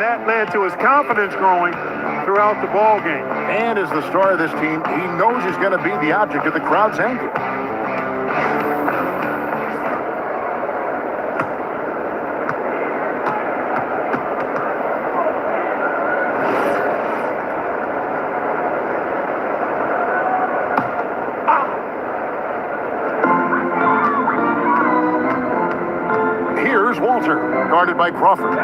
That led to his confidence growing throughout the ball game. And as the star of this team, he knows he's going to be the object of the crowd's anger. Here's Walter, guarded by Crawford.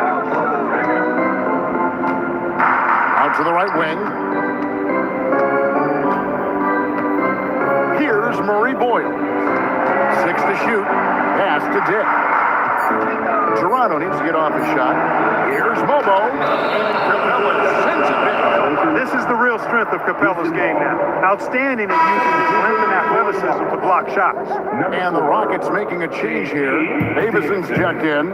Out to the right wing. Here's Murray Boyle. 6 to shoot. Pass to Dick. Toronto needs to get off his shot. Here's Mobo. And Capella sends it back. This is the real strength of Capella's game now. Outstanding at using his length and athleticism to block shots. And the Rockets making a change here. Davison's checked in.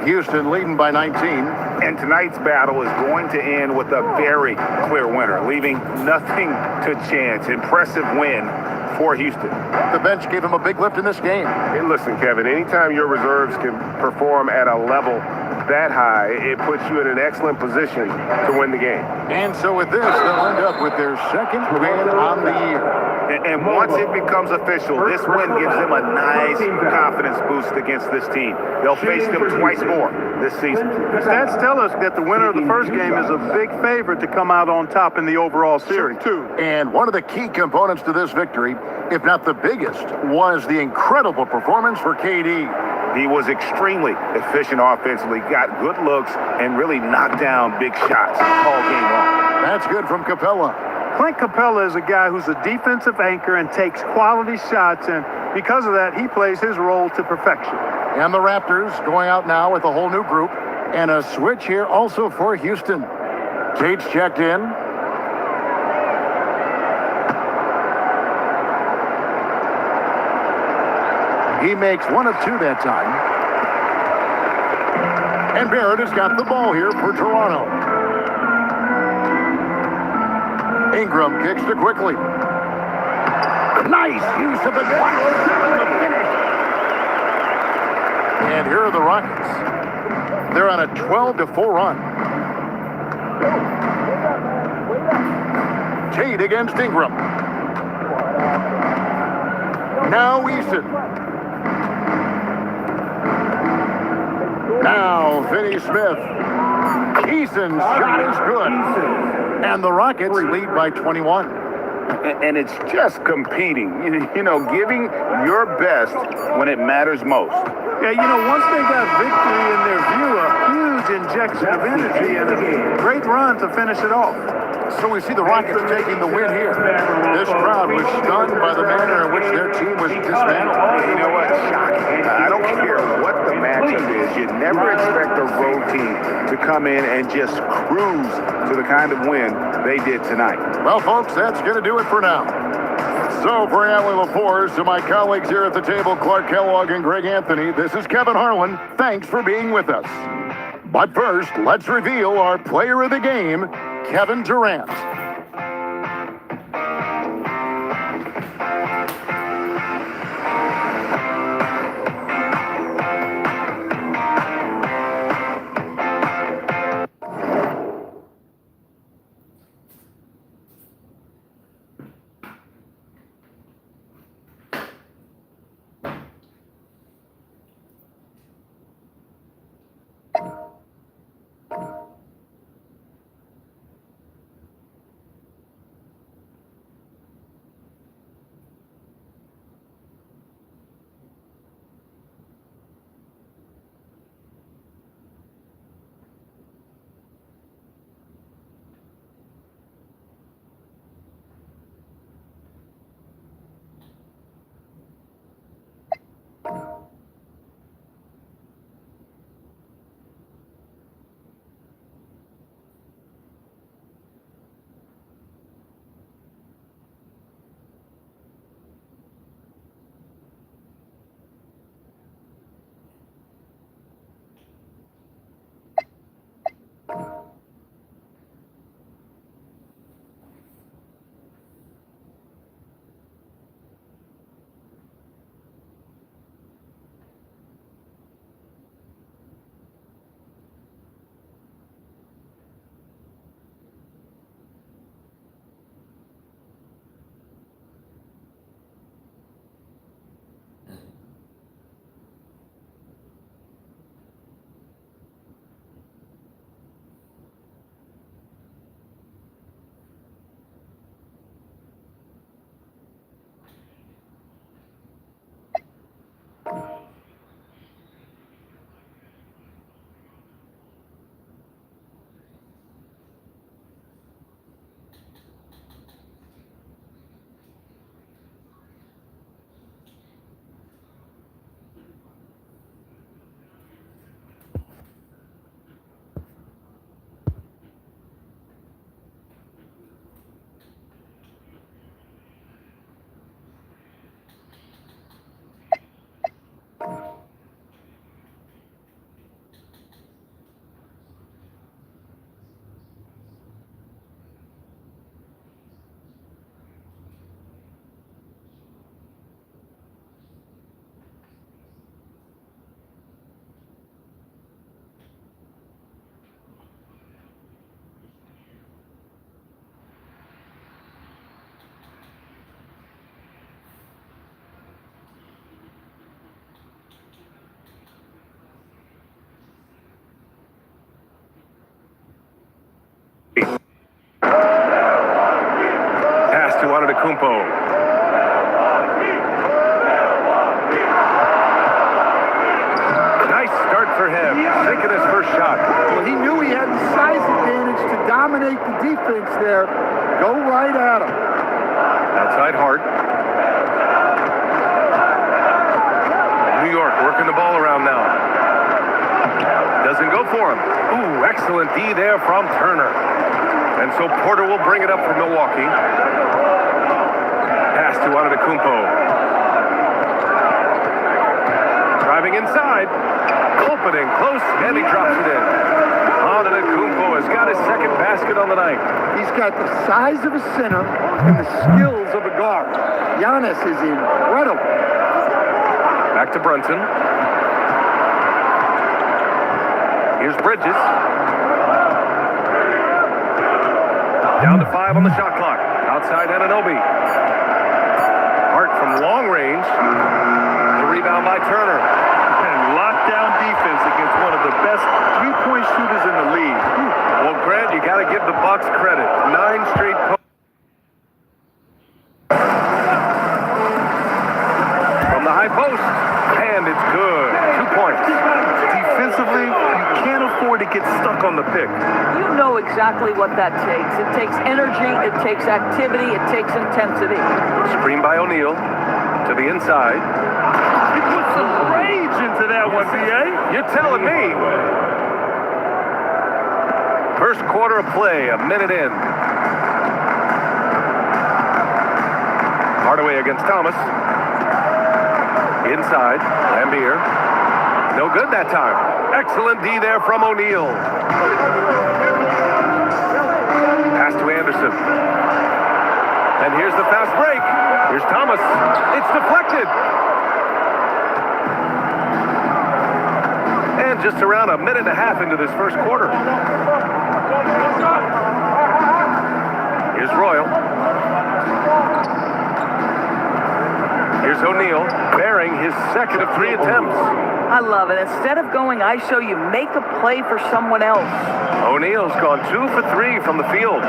Houston leading by 19. And tonight's battle is going to end with a very clear winner, leaving nothing to chance. Impressive win for Houston. The bench gave him a big lift in this game. And listen, Kevin, anytime your reserves can perform at a level that high, it puts you in an excellent position to win the game. And so with this, they'll end up with their second win on the year. And once it becomes official, this win gives them a nice confidence boost against this team. They'll face them twice more this season. Stats tell us that the winner of the first game is a big favorite to come out on top in the overall series. And one of the key components to this victory, if not the biggest, was the incredible performance for KD. He was extremely efficient offensively, got good looks, and really knocked down big shots all game long. That's good from Capella. Clint Capella is a guy who's a defensive anchor and takes quality shots, and because of that, he plays his role to perfection. And the Raptors going out now with a whole new group, and a switch here also for Houston. Tate's checked in. He makes 1 of 2 that time. And Barrett has got the ball here for Toronto. Ingram kicks to Quickly. Nice use of the finish. And here are the Rockets. They're on a 12-4 run. Tate against Ingram. Now Eason. Now Finney Smith. Eason's shot is good. And the Rockets lead by 21. And it's just competing, you know, giving your best when it matters most. Yeah, you know, once they got victory in their view, a huge injection of energy and a great run to finish it off. So we see the Rockets taking the win here. This crowd was stunned by the manner in which their team was dismantled. You know what? Shocking. I don't care what the matchup is. You never expect a road team to come in and just cruise to the kind of win they did tonight. Well, folks, that's going to do it for now. So for Allie LaForce, to my colleagues here at the table, Clark Kellogg and Greg Anthony, this is Kevin Harlan. Thanks for being with us. But first, let's reveal our player of the game, Kevin Durant. Antetokounmpo. Nice start for him. Taking his first shot. Well, he knew he had the size advantage to dominate the defense there. Go right at him. Outside Hart. New York working the ball around now. Doesn't go for him. Ooh, excellent D there from Turner. And so Porter will bring it up for Milwaukee. Pass to Antetokounmpo. Driving inside. Opening close, and he drops it in. Antetokounmpo has got his second basket on the night. He's got the size of a center and the skills of a guard. Giannis is incredible. Back to Brunson. Here's Bridges. Down to 5 on the shot clock. Outside Anunoby. Hart from long range. The rebound by Turner. And lockdown defense against one of the best three-point shooters in the league. Well, Grant, you got to give the Bucks credit. 9 straight from the high post. And it's good. 2 points. Defensively, you can't afford to get stuck on the pick. You know exactly what that takes. It takes energy, it takes activity, it takes intensity. Screen by O'Neal to the inside. He put some rage into that one, B.A. You're telling me. First quarter of play, a minute in. Hardaway against Thomas. Inside, Lambier. No good that time. Excellent D there from O'Neal. Pass to Anderson. And here's the fast break. Here's Thomas. It's deflected. And just around a minute and a half into this first quarter. Here's Royal. Here's O'Neal, bearing his second of 3 attempts. I love it. Instead of going ISO, you make a play for someone else. O'Neal's gone 2 for 3 from the field.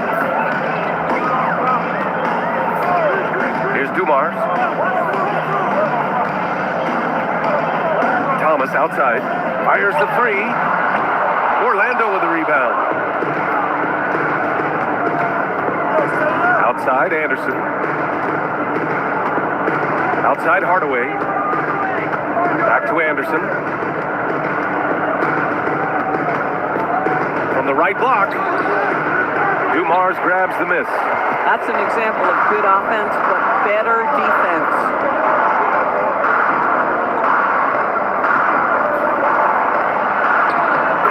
Here's Dumars. Thomas outside. Fires the 3. Orlando with the rebound. Outside Anderson. Outside Hardaway. Back to Anderson. From the right block. Dumars grabs the miss. That's an example of good offense, but better defense.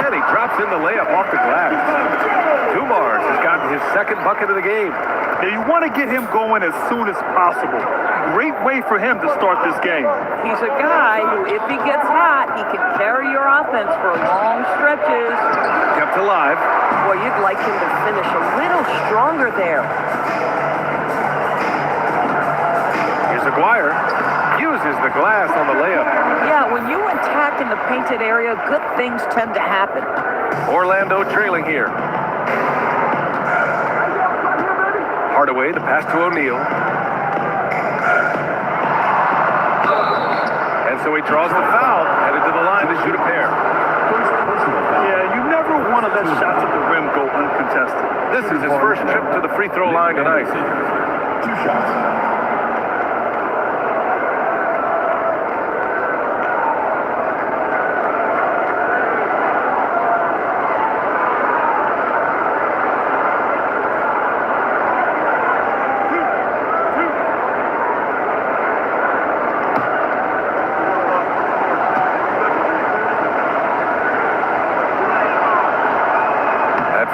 And he drops in the layup off the glass. Dumars has gotten his second bucket of the game. Now, you want to get him going as soon as possible. Great way for him to start this game. He's a guy who, if he gets hot, he can carry your offense for long stretches. Kept alive. Boy, you'd like him to finish a little stronger there. Here's Aguirre. Uses the glass on the layup. Yeah, when you attack in the painted area, good things tend to happen. Orlando trailing here. Hardaway, the pass to O'Neal. And so he draws the foul, headed to the line to shoot a pair. Yeah, you never want to let shots at the rim go uncontested. This is his first trip to the free throw line tonight. 2 shots.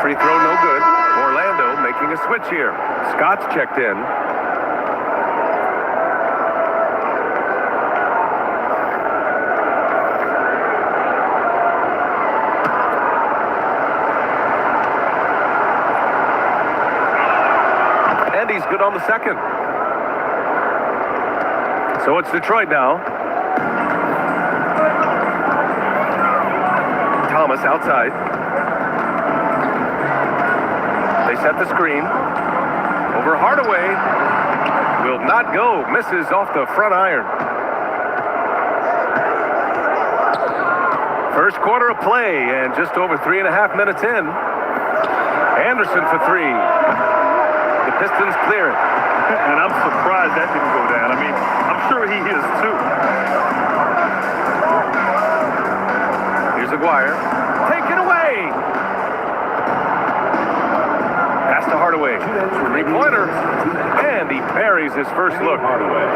Free throw no good. Orlando making a switch here. Scott's checked in. And he's good on the second. So it's Detroit now. Thomas outside. They set the screen. Over Hardaway. will not go. Misses off the front iron. First quarter of play and just over 3.5 minutes in. Anderson for three. The Pistons clear it. And I'm surprised that didn't go down. I mean, I'm sure he is too. Here's Aguirre. Take it away. Pass to Hardaway. Three-pointer. And he buries his first look.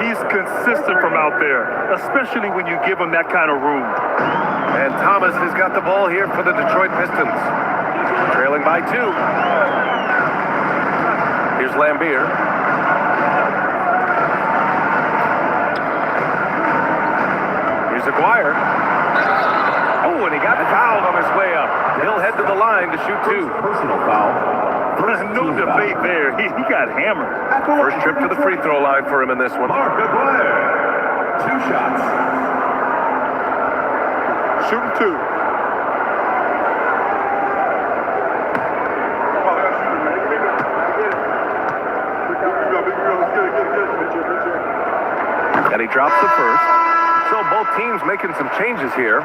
He's consistent from out there, especially when you give him that kind of room. And Thomas has got the ball here for the Detroit Pistons. Trailing by 2. Here's Lambier. Here's Aguirre. Oh, and he got fouled on his way up. He'll head to the line to shoot 2. Personal foul. No debate there. He got hammered. First trip to the free throw line for him in this one. Mark Aguirre. 2 shots. Shooting 2. And he drops the first. So both teams making some changes here.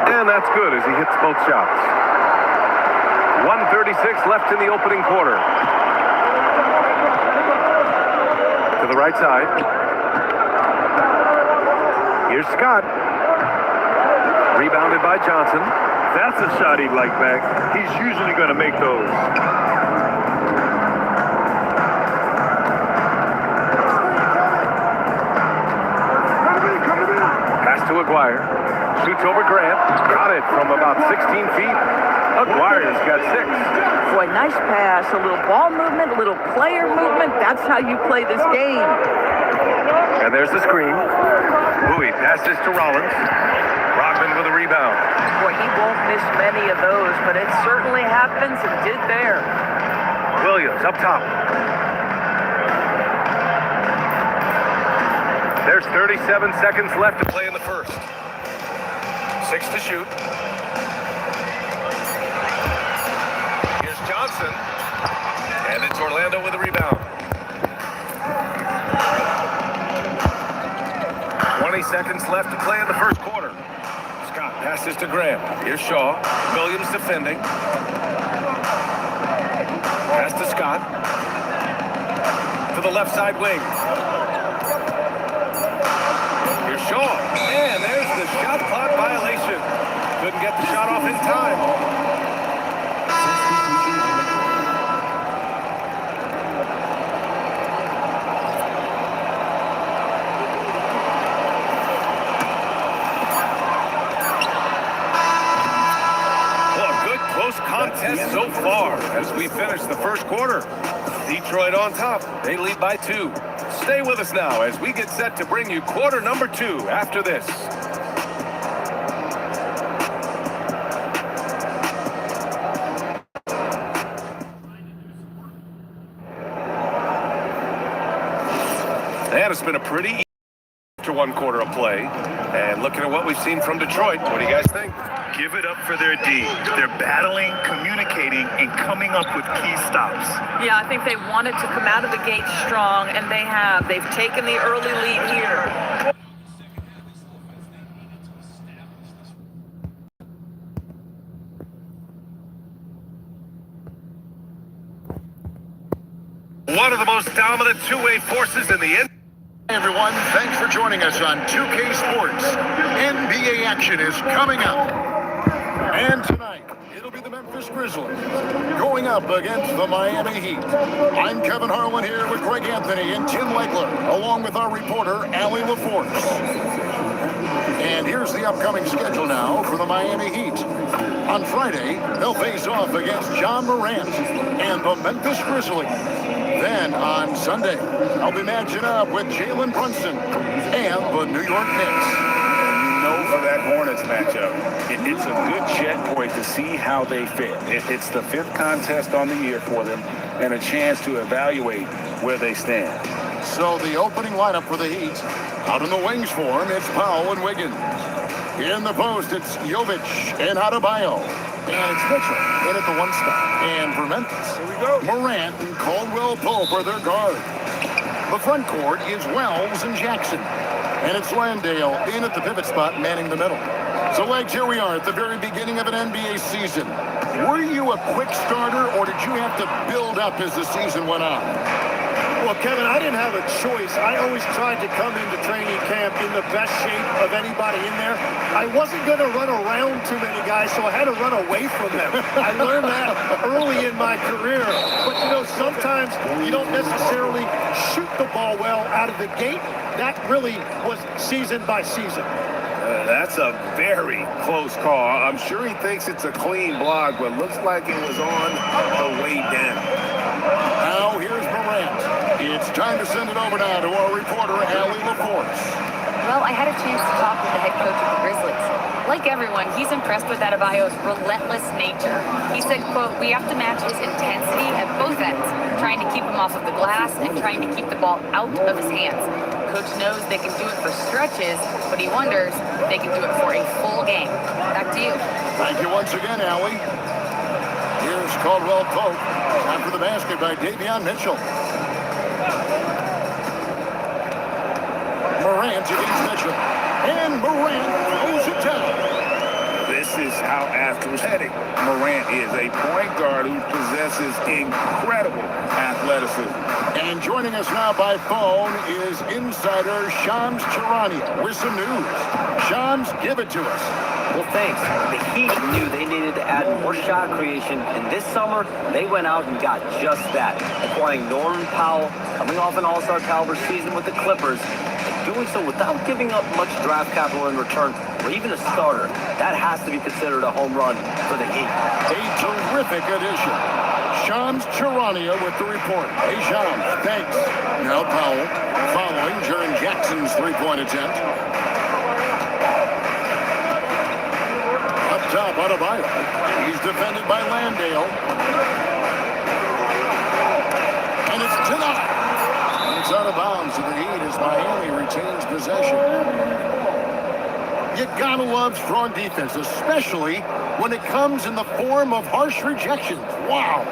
And that's good as he hits both shots. 1:36 left in the opening quarter. To the right side. Here's Scott. Rebounded by Johnson. That's a shot he'd like back. He's usually going to make those. Pass to Aguirre. Shoots over Grant. Got it from about 16 feet. Aguirre's got 6. Boy, nice pass. A little ball movement, a little player movement. That's how you play this game. And there's the screen. Bowie passes to Rollins. Rodman with a rebound. Boy, he won't miss many of those, but it certainly happens and did there. Williams up top. There's 37 seconds left to play in the first. 6 to shoot. Here's Johnson. And it's Orlando with a rebound. 20 seconds left to play in the first quarter. Scott passes to Graham. Here's Shaw. Williams defending. Pass to Scott. To the left side wing. Here's Shaw. And there's the shot clock violation. Couldn't get the shot off in time. Contest so far as we finish the first quarter. Detroit on top. They lead by 2. Stay with us now as we get set to bring you quarter number 2 after this. And it's been a pretty after 1 quarter of play. And looking at what we've seen from Detroit, what do you guys think? Give it up for their D. They're battling, communicating, and coming up with key stops. Yeah, I think they wanted to come out of the gate strong, and they have. They've taken the early lead here. One of the most dominant two-way forces in the NBA. Hey everyone, thanks for joining us on 2K Sports. NBA action is coming up. And tonight, it'll be the Memphis Grizzlies going up against the Miami Heat. I'm Kevin Harlan here with Greg Anthony and Tim Legler, along with our reporter, Allie LaForce. And here's the upcoming schedule now for the Miami Heat. On Friday, they'll face off against John Morant and the Memphis Grizzlies. Then on Sunday, they'll be matching up with Jalen Brunson and the New York Knicks. For that Hornets matchup, it's a good checkpoint to see how they fit. It's the 5th contest on the year for them and a chance to evaluate where they stand. So the opening lineup for the Heat. Out in the wings for him, it's Powell and Wiggins. In the post, it's Jovic and Adebayo. And it's Mitchell in at the one spot. And for Memphis, here we go. Morant and Caldwell Pope are their guard. The front court is Wells and Jackson. And it's Landale in at the pivot spot, manning the middle. So, Legs, here we are at the very beginning of an NBA season. Were you a quick starter, or did you have to build up as the season went on? Well, Kevin, I didn't have a choice. I always tried to come into training camp in the best shape of anybody in there. I wasn't going to run around too many guys, so I had to run away from them. I learned that early in my career. But, you know, sometimes you don't necessarily shoot the ball well out of the gate. That really was season by season. That's a very close call. I'm sure he thinks it's a clean block, but looks like it was on the way down. Now here's Morant. It's time to send it over now to our reporter, Allie LaForce. Well, I had a chance to talk with the head coach of the Grizzlies. Like everyone, he's impressed with Adebayo's relentless nature. He said, quote, "We have to match his intensity at both ends, trying to keep him off of the glass and trying to keep the ball out of his hands. Coach knows they can do it for stretches, but he wonders if they can do it for a full game." Back to you. Thank you once again, Allie. Here's Caldwell Pope. After the basket by Davion Mitchell. Morant against Mitchell. And Morant throws it down. This is how athletic Morant is. A point guard who possesses incredible athleticism. And joining us now by phone is insider Shams Charania with some news. Shams, give it to us. Well, thanks. The Heat knew they needed to add more shot creation, and this summer, they went out and got just that, acquiring Norman Powell, coming off an all-star caliber season with the Clippers, and doing so without giving up much draft capital in return, or even a starter. That has to be considered a home run for the Heat. A terrific addition. Shams Charania with the report. Hey, Shams, thanks. Now Powell following Jaren Jackson's three-point attempt. Up top, Adebayo. He's defended by Landale. And it's denied. And it's out of bounds to the Heat as Miami retains possession. You gotta love strong defense, especially when it comes in the form of harsh rejections. Wow.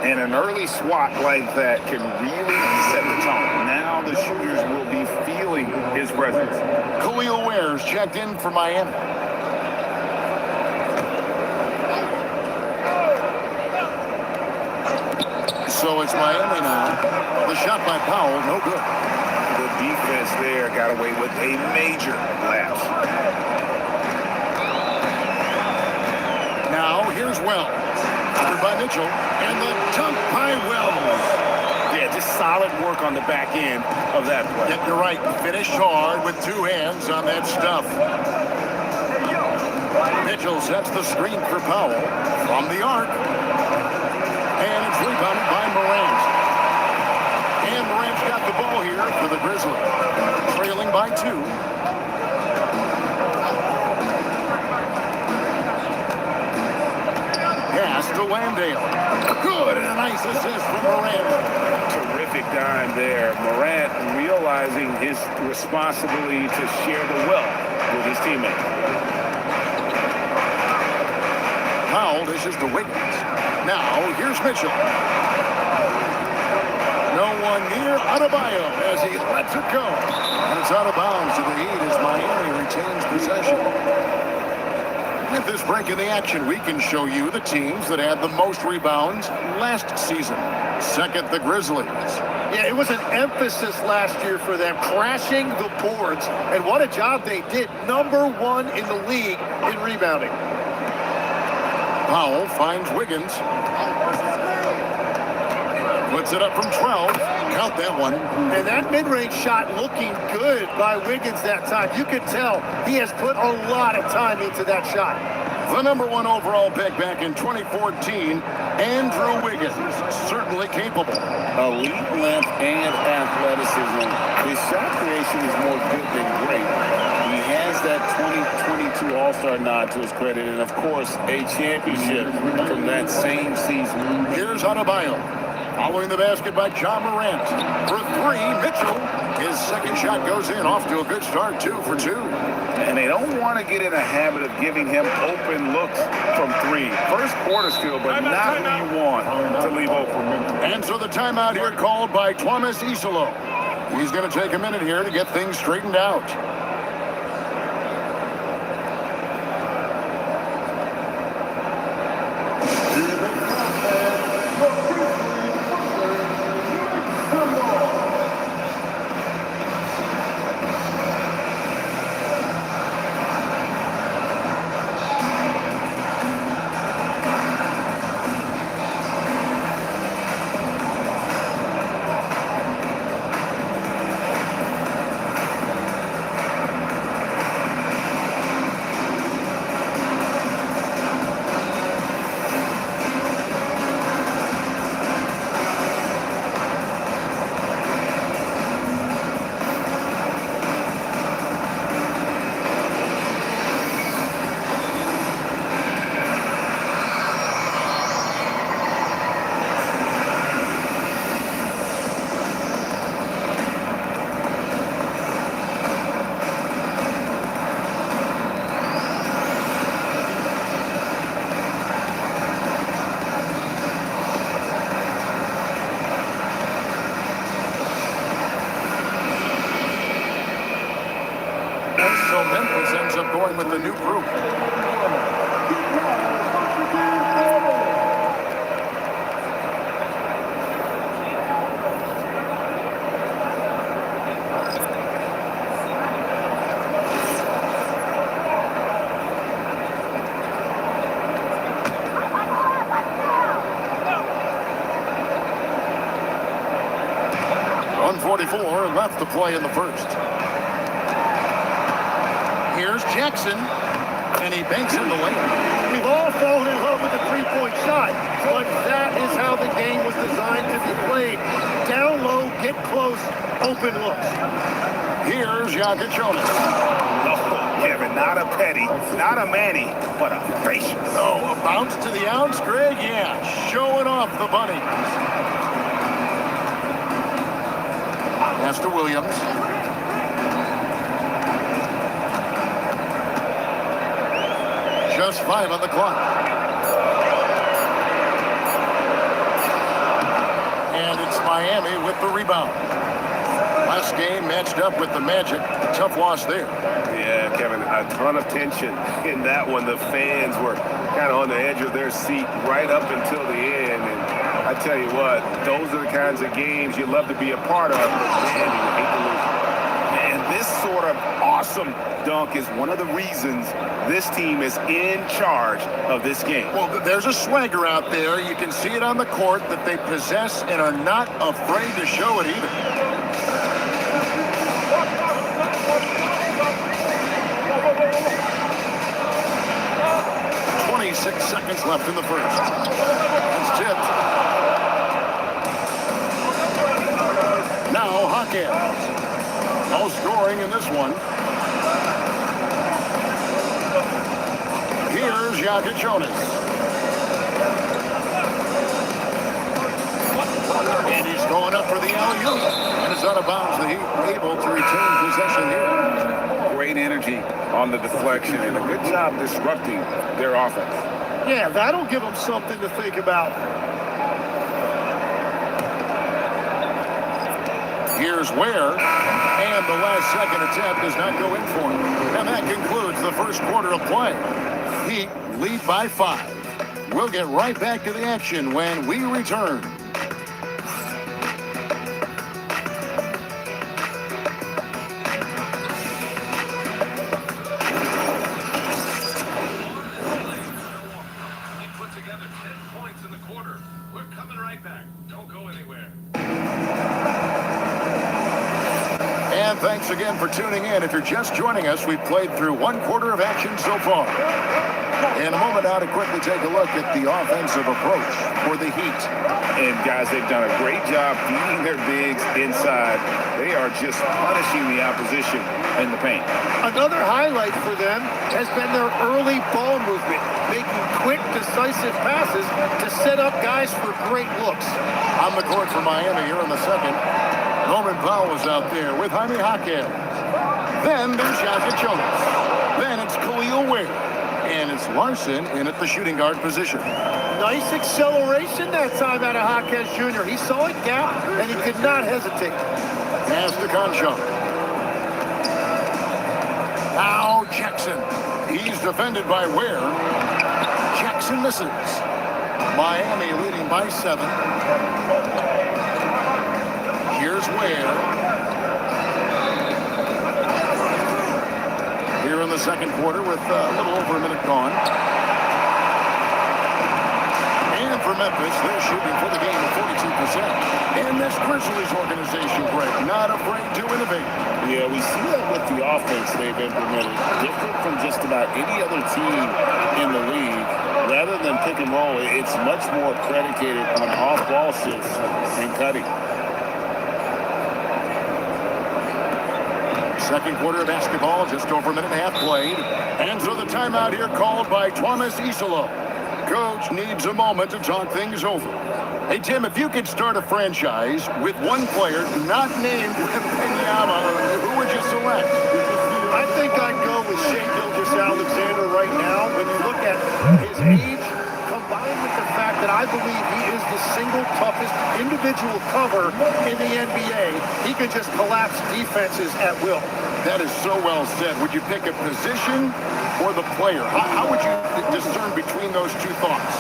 And an early swat like that can really set the tone. Now the shooters will be feeling his presence. Khalil Ware's checked in for Miami. So it's Miami now. The shot by Powell, no good. The defense there got away with a major lapse. Now here's Wells. Covered by Mitchell. And the dunk by Wells. Yeah, just solid work on the back end of that play. Yeah, you're right. Finished hard with two hands on that stuff. Mitchell sets the screen for Powell from the arc. And it's rebounded by Morant. And Morant's got the ball here for the Grizzlies. Trailing by 2. Pass to Landale. Good, and a nice assist from Morant. Terrific dime there. Morant realizing his responsibility to share the wealth with his teammates. Powell dishes to Wiggins. Now, here's Mitchell. No one near Adebayo as he lets it go. And it's out of bounds to the Heat as Miami retains possession. With this break in the action, we can show you the teams that had the most rebounds last season. Second, the Grizzlies. Yeah, it was an emphasis last year for them, crashing the boards. And what a job they did. Number 1 in the league in rebounding. Powell finds Wiggins. Puts it up from 12. Count that one. And that mid-range shot looking good by Wiggins that time. You could tell he has put a lot of time into that shot. The number 1 overall pick back in 2014, Andrew Wiggins, certainly capable. Elite length and athleticism. His shot creation is more good than great. He has that 2022 All-Star nod to his credit, and of course, a championship from that same season. Here's Adebayo. Following the basket by John Morant. For three, Mitchell. His second shot goes in. Off to a good start, 2 for 2. And they don't want to get in a habit of giving him open looks from three. First quarter still, but not who you want to leave open. And so the timeout here called by Thomas Isolo. He's going to take a minute here to get things straightened out. So Memphis ends up going with the new group. .144 left to play in the first. Here's Jackson, and he banks in the lane. We've all fallen in love with the three-point shot, but that is how the game was designed to be played. Down low, get close, open looks. Here's Jokic Jonas. Oh, Kevin, not a Petty, not a Manny, but a facial. Oh, a bounce to the ounce, Greg? Yeah, showing off the bunny. Pass to Williams. Just 5 on the clock. And it's Miami with the rebound. Last game matched up with the Magic. A tough loss there. Yeah, Kevin, a ton of tension in that one. The fans were kind of on the edge of their seat right up until the end. And I tell you what, those are the kinds of games you love to be a part of. Man, you hate to lose. And this sort of awesome dunk is one of the reasons this team is in charge of this game. Well, there's a swagger out there. You can see it on the court that they possess and are not afraid to show it either. .26 seconds left in the first. It's tipped. Now Hawkins. No scoring in this one. Here's Jokic Jonas. And he's going up for the alley-oop. And it's out of bounds. The Heat able to retain possession here. Great energy on the deflection and a good job disrupting their offense. Yeah, that'll give them something to think about. Here's Ware. And the last second attempt does not go in for him. And that concludes the first quarter of play. Heat lead by 5. We'll get right back to the action when we return. He put together 10 points in the quarter. We're coming right back. Don't go anywhere. And thanks again for tuning in. If you're just joining us, we've played through one quarter of action so far. And a moment now to quickly take a look at the offensive approach for the Heat. And guys, they've done a great job feeding their bigs inside. They are just punishing the opposition in the paint. Another highlight for them has been their early ball movement, making quick, decisive passes to set up guys for great looks. On the court for Miami here in the second. Norman Powell is out there with Jaime Jaquez. Then there's Shaka Jonas. Then it's Khalil Ware. And it's Larson in at the shooting guard position. Nice acceleration that time out of Jaquez Jr. He saw a gap, and he could not hesitate. Pass to Concho. Now Jackson. He's defended by Ware. Jackson misses. Miami leading by 7. Here's Ware. Here in the second quarter with a little over a minute gone. And for Memphis, they're shooting for the game at 42%. And this Grizzlies organization, Greg, not afraid to innovate. Yeah, we see that with the offense they've implemented. Different from just about any other team in the league. Rather than pick and roll, it's much more predicated on off-ball shifts and cutting. Second quarter of basketball, just over a minute and a half played. And so the timeout here called by Thomas Isolo. Coach needs a moment to talk things over. Hey, Tim, if you could start a franchise with one player not named Wembanyama, who would you select? I think I'd go with Shai Gilgeous-Alexander right now. When you look at his age, combined with the fact that I believe he is the single toughest individual cover in the NBA, he could just collapse defenses at will. That is so well said. Would you pick a position or the player? How would you discern between those two thoughts?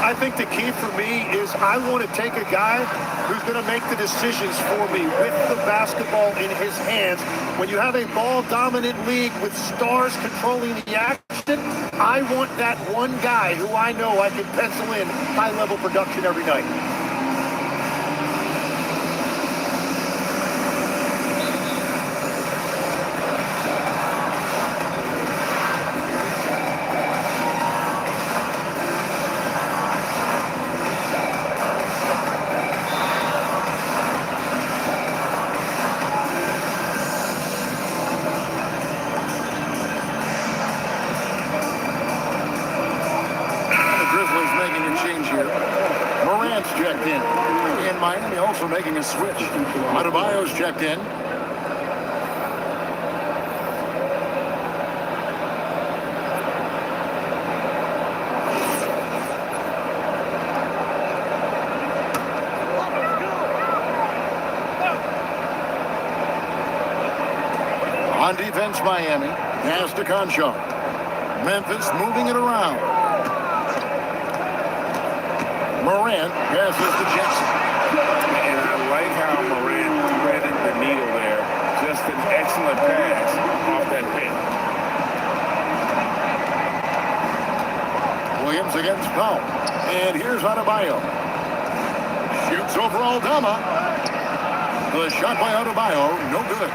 I think the key for me is I want to take a guy who's going to make the decisions for me with the basketball in his hands. When you have a ball-dominant league with stars controlling the action, I want that one guy who I know I can pencil in high-level production every night. Checked in. And Miami also making a switch. Adebayo's checked in. On defense, Miami. Pass to Concho. Memphis moving it around. Morant passes to Jackson. And I like how Morant threaded the needle there. Just an excellent pass off that pick. Williams against Powell. And here's Adebayo. Shoots over Aldama. The shot by Adebayo, no good.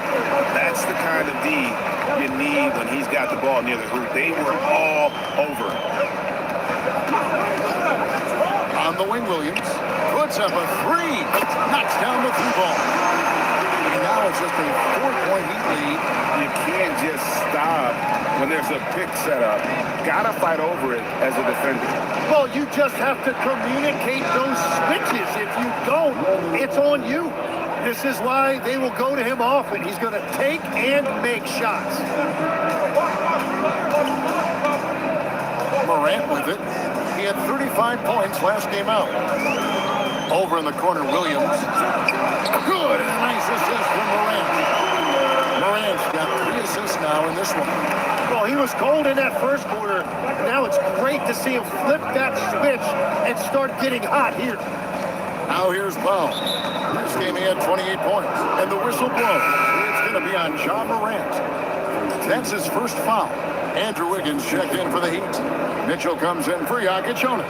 That's the kind of D you need when he's got the ball near the hoop. They were all over. On the wing, Williams puts up a 3. Knocks down the 3-ball. And now it's just a 4-point Heat lead. You can't just stop when there's a pick set up. Gotta fight over it as a defender. Well, you just have to communicate those switches. If you don't, it's on you. This is why they will go to him often. He's going to take and make shots. Morant with it. He had 35 points last game out. Over in the corner, Williams. Good, and a nice assist from Morant. Morant's got 3 assists now in this one. Well, he was cold in that first quarter. Now it's great to see him flip that switch and start getting hot here. Now here's Powell. This game he had 28 points. And the whistle blows. It's going to be on Ja Morant. That's his first foul. Andrew Wiggins checked in for the Heat. Mitchell comes in for Shaka Jonas.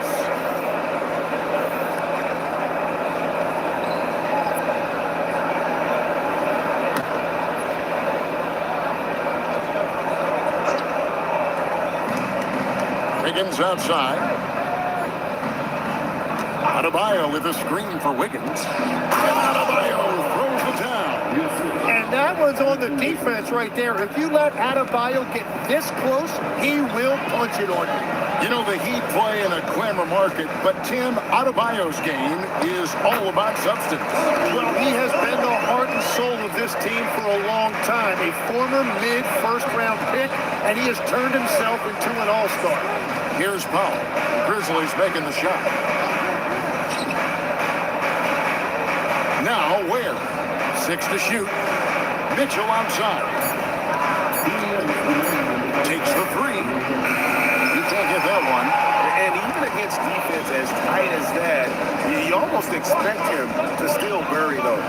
Wiggins outside. Adebayo with a screen for Wiggins. And Adebayo throws it down. And that one's on the defense right there. If you let Adebayo get this close, he will punch it on you. You know, the Heat play in a glamour market, but Tim, Adebayo's game is all about substance. Well, he has been the heart and soul of this team for a long time. A former mid-first-round pick, and he has turned himself into an all-star. Here's Powell. Grizzlies making the shot. Now, Ware. 6 to shoot. Mitchell outside. Takes the three. You can't get that one. And even against defense as tight as that, you almost expect him to still bury those.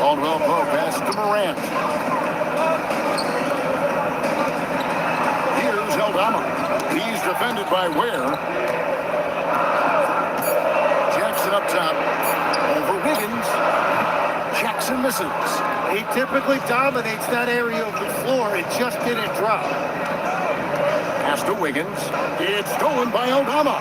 Caldwell Pope pass to Morant. Here's Aldama. He's defended by Ware. Jackson up top. Over Wiggins. Jackson misses. He typically dominates that area of the floor. It just didn't drop. Pass to Wiggins. It's stolen by Aldama.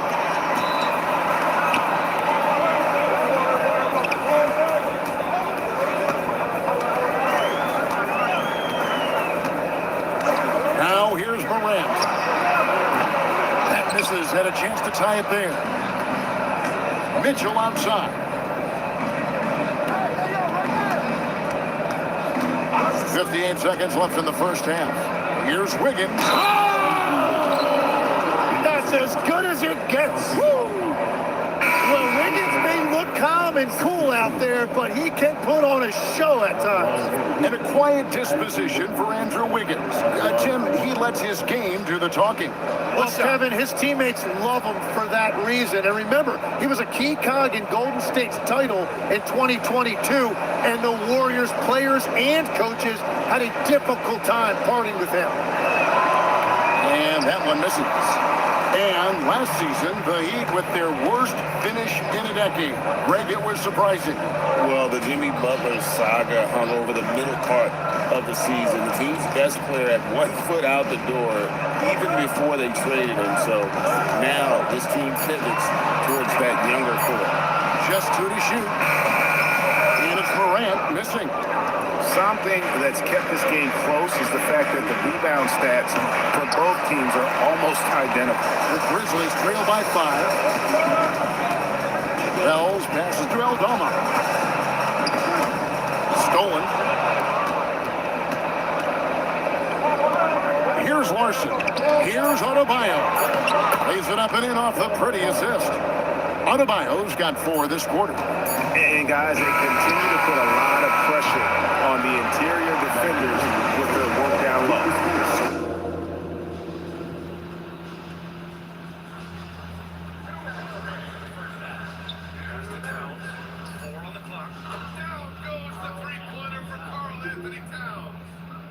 Now here's Morant. That misses. Had a chance to tie it there. Mitchell outside. 58 seconds left in the first half. Here's Wiggins. That's as good as it gets. Woo! Well, Wiggins may look calm and cool out there, but he can put on a show at times. And a quiet disposition for Andrew Wiggins. Tim, he lets his game do the talking. Well, Kevin, his teammates love him for that reason. And remember, he was a key cog in Golden State's title in 2022, and the Warriors players and coaches had a difficult time parting with him. And that one misses. And last season, the Heat with their worst finish in a decade. Greg, it was surprising. Well, the Jimmy Butler saga hung over the middle part of the season. The team's best player had 1 foot out the door even before they traded him. So now this team pivots towards that younger core. Just 2 to shoot. And it's Morant missing. Something that's kept this game close is the fact that the rebound stats for both teams are almost identical. The Grizzlies trail by 5. Bells passes to Aldama. Stolen. Here's Larson. Here's Adebayo. Lays it up and in off the pretty assist. Adebayo's got 4 this quarter. And guys, they continue to put a lot of pressure on the interior defenders with their work down low.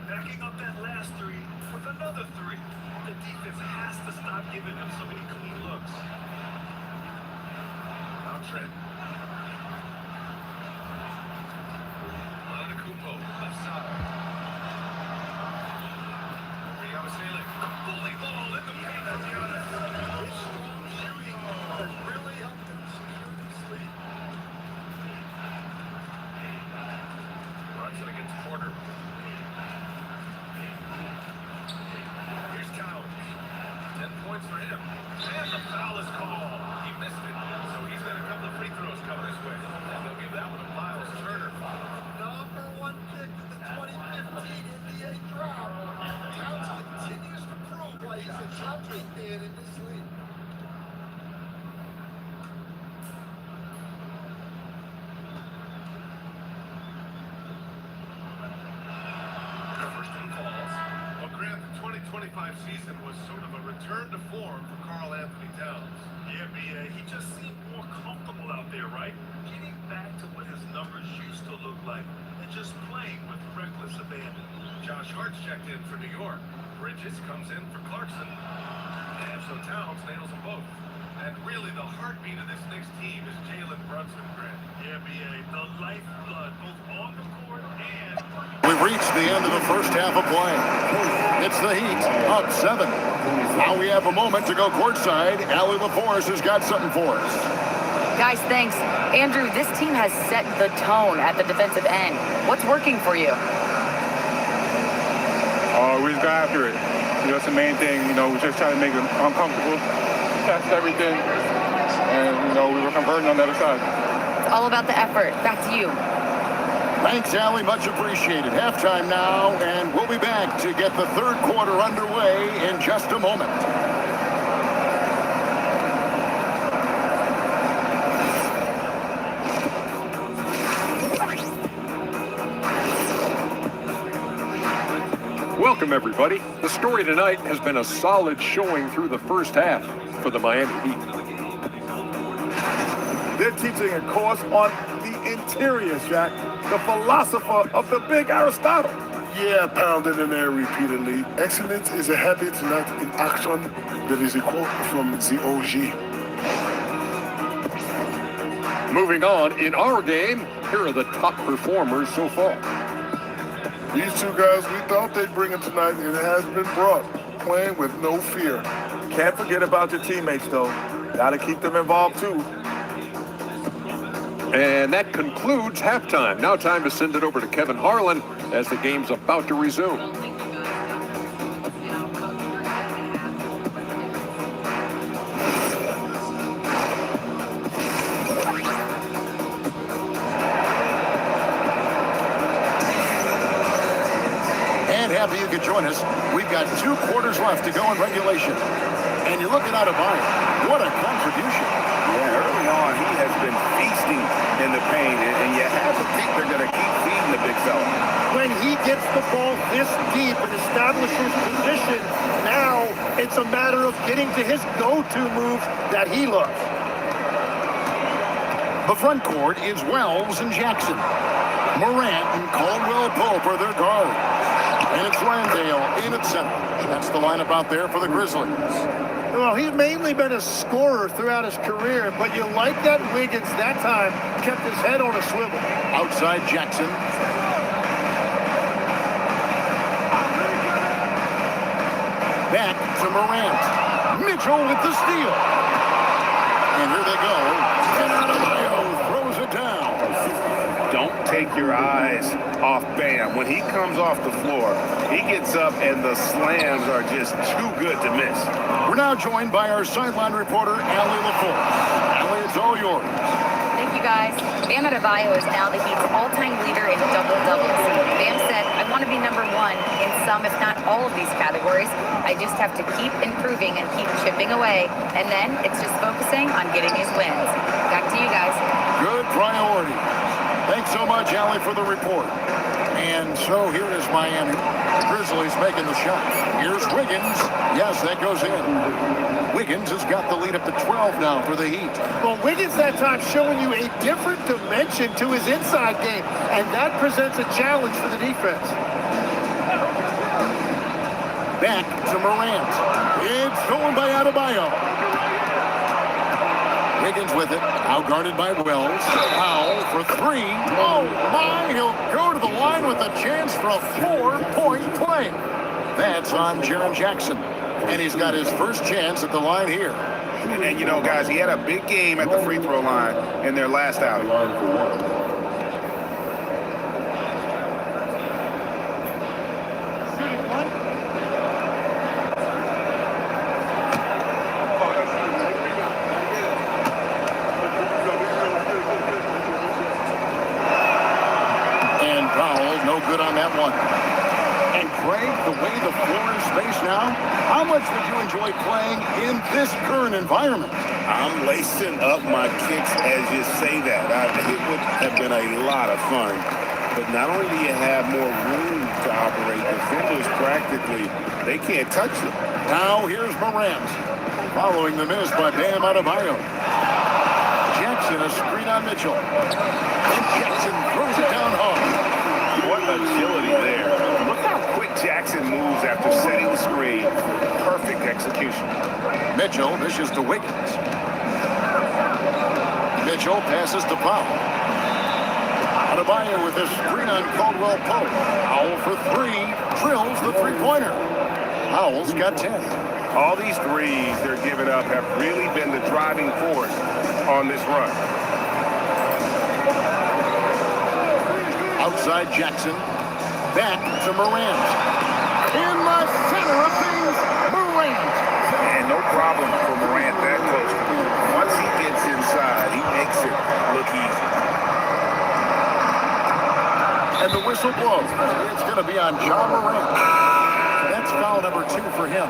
Backing up that last three with another three. The defense has to stop giving them so many clean looks. Now Trent. Antetokounmpo, left side. Yabusele, bully ball in the paint. That's Giannis. Strong shooting has really helped them secure this lead. Brunson against Porter. Here's Towns. 10 points for him. And the foul is called. He missed it. So he's got a couple of free throws coming his way. And they'll give that one to Miles Turner. Number 1 pick in the 2015 NBA draft. Towns continues to prove why he's a top 3 man in this league. First one falls. Well, Grant, the 2025 season was sort of a return to form for Karl Anthony Towns. Yeah, B.A. He just seemed more comfortable out there, right? Getting back to what his numbers used to look like and just playing with reckless abandon. Josh Hart's checked in for New York. Bridges comes in for Clarkson. And so Towns nails them both. And really, the heartbeat of this Knicks team is Jalen Brunson, Grant. Yeah, B.A. The lifeblood, both on the court and... We've reached the end of the first half of play. It's the Heat, up 7. Now we have a moment to go courtside. Allie LaForce has got something for us. Guys, thanks. Andrew, this team has set the tone at the defensive end. What's working for you? We just got after it. That's the main thing. We just try to make them uncomfortable, test everything, and, we were converting on the other side. It's all about the effort. Back to you. Thanks, Allie. Much appreciated. Halftime now, and we'll be back to get the third quarter underway in just a moment. Welcome, everybody. The story tonight has been a solid showing through the first half for the Miami Heat. They're teaching a course on the interior, Shaq. The philosopher of the big Aristotle. Yeah, pounded in there repeatedly. Excellence is a habit, not an action. That is a quote from the OG. Moving on, in our game, here are the top performers so far. These two guys, we thought they'd bring it tonight, and it has been brought. Playing with no fear. Can't forget about your teammates, though. Gotta keep them involved, too. And that concludes halftime. Now time to send it over to Kevin Harlan as the game's about to resume. And happy you could join us. We've got 2 quarters left to go in regulation. And you're looking at Adebayo. What a contribution. Yeah, early on, he has been feasting in the paint, and you have to think they're going to keep feeding the big fella. When he gets the ball this deep and establishes position, now it's a matter of getting to his go-to moves that he loves. The front court is Wells and Jackson. Morant and Caldwell Pope are their guards. And it's Landale in at center. That's the lineup out there for the Grizzlies. Well, he's mainly been a scorer throughout his career, but you like that Wiggins that time kept his head on a swivel. Outside Jackson. Back to Morant. Mitchell with the steal. And here they go. And Adebayo throws it down. Don't take your eyes off Bam. When he comes off the floor, he gets up and the slams are just too good to miss. We're now joined by our sideline reporter, Allie LaForce. Allie, it's all yours. Thank you, guys. Bam Adebayo is now the Heat's all-time leader in double-doubles. Bam said, I want to be number 1 in some, if not all of these categories. I just have to keep improving and keep chipping away. And then it's just focusing on getting his wins. Back to you guys. Good priority. Thanks so much, Allie, for the report. And so here is Miami. Grizzlies making the shot. Here's Wiggins. Yes, that goes in. Wiggins has got the lead up to 12 now for the Heat. Well, Wiggins that time showing you a different dimension to his inside game, and that presents a challenge for the defense. Back to Morant. It's stolen by Adebayo. Wiggins with it, out guarded by Wells. Powell for 3. Oh my, he'll go to the line with a chance for a 4-point play. That's on Jaren Jackson. And he's got his first chance at the line here. And you know, guys, he had a big game at the free throw line in their last outing. Good on that one. And Craig, the way the floor is spaced now, how much would you enjoy playing in this current environment? I'm lacing up my kicks as you say that. It would have been a lot of fun. But not only do you have more room to operate, defenders practically, they can't touch you. Now here's Morant, following the miss by Bam Adebayo. Jackson, a screen on Mitchell. And Jackson throws it down hard. What agility there. Look how quick Jackson moves after setting the screen. Perfect execution. Mitchell dishes to Wiggins. Mitchell passes to Powell. Adebayo with a screen on Caldwell Pope. Powell for three. Drills the three-pointer. Powell's got 10. All these threes they're giving up have really been the driving force on this run. Outside Jackson. Back to Morant. In the center of things, Morant. And no problem for Morant that close. Once he gets inside, he makes it look easy. And the whistle blows. It's going to be on John Morant. That's foul number 2 for him.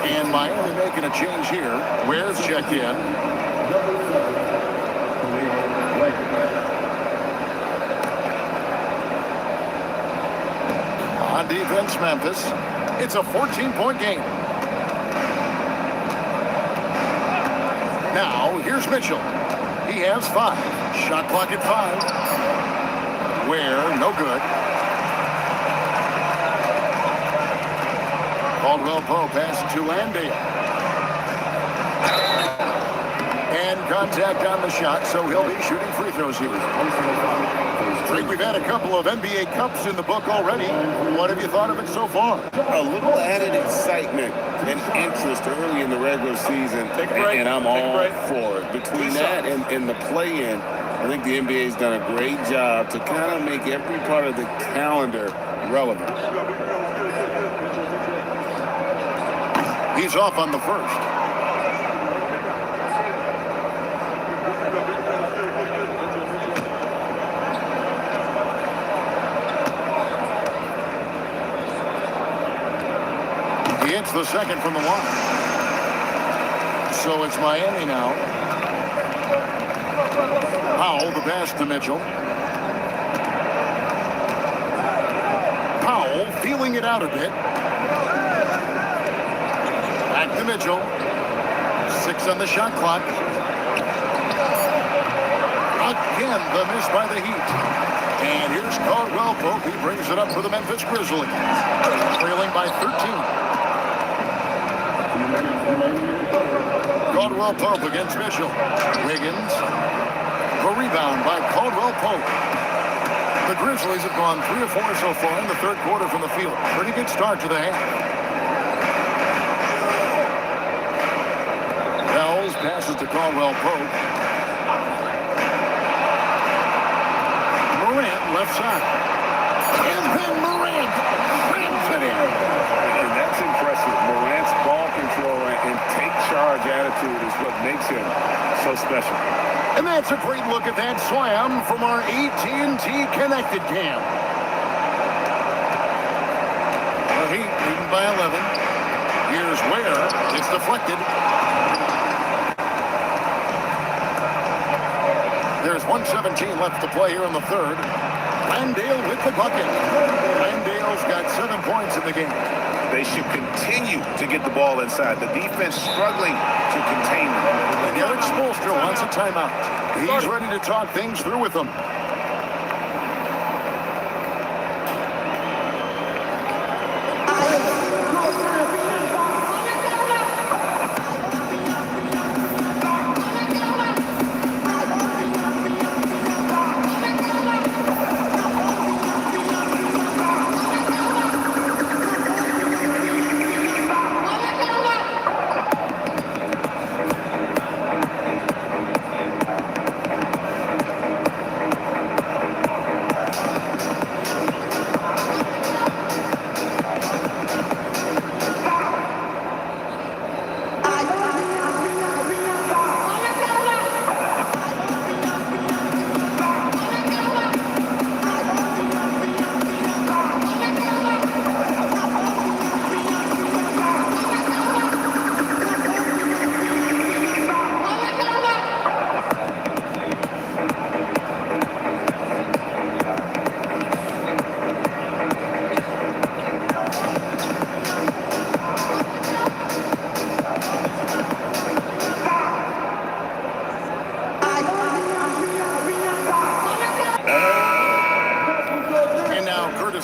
And Miami making a change here. Ware's checked in. On defense, Memphis. It's a 14-point game. Now, here's Mitchell. He has 5. Shot clock at 5. Ware, no good. Caldwell Pope passes to Landale. And contact on the shot, so he'll be shooting free throws here. Drake, we've had a couple of NBA Cups in the book already. What have you thought of it so far? A little added excitement and interest early in the regular season, and I'm all for it. Between that and the play-in, I think the NBA's done a great job to kind of make every part of the calendar relevant. He's off on the first. He hits the second from the line. So it's Miami now. Powell, the pass to Mitchell. Powell feeling it out a bit. Back to Mitchell. 6 on the shot clock. Again, the miss by the Heat. And here's Caldwell Pope. He brings it up for the Memphis Grizzlies. Trailing by 13. Caldwell Pope against Mitchell. Wiggins. The rebound by Caldwell Pope. The Grizzlies have gone 3 of 4 so far in the third quarter from the field. Pretty good start to the half. Wells passes to Caldwell Pope. Morant left side. And then Morant brings it in. And that's impressive. Morant's ball control and take charge attitude is what makes him so special. And that's a great look at that slam from our AT&T Connected Cam. The Heat leading by 11. Here's Ware. It's deflected. There's 1:17 left to play here in the third. Landale with the bucket. Landale's got 7 points in the game. They should continue to get the ball inside. The defense struggling to contain them. And Eric Spoelstra wants a timeout. He's ready to talk things through with them.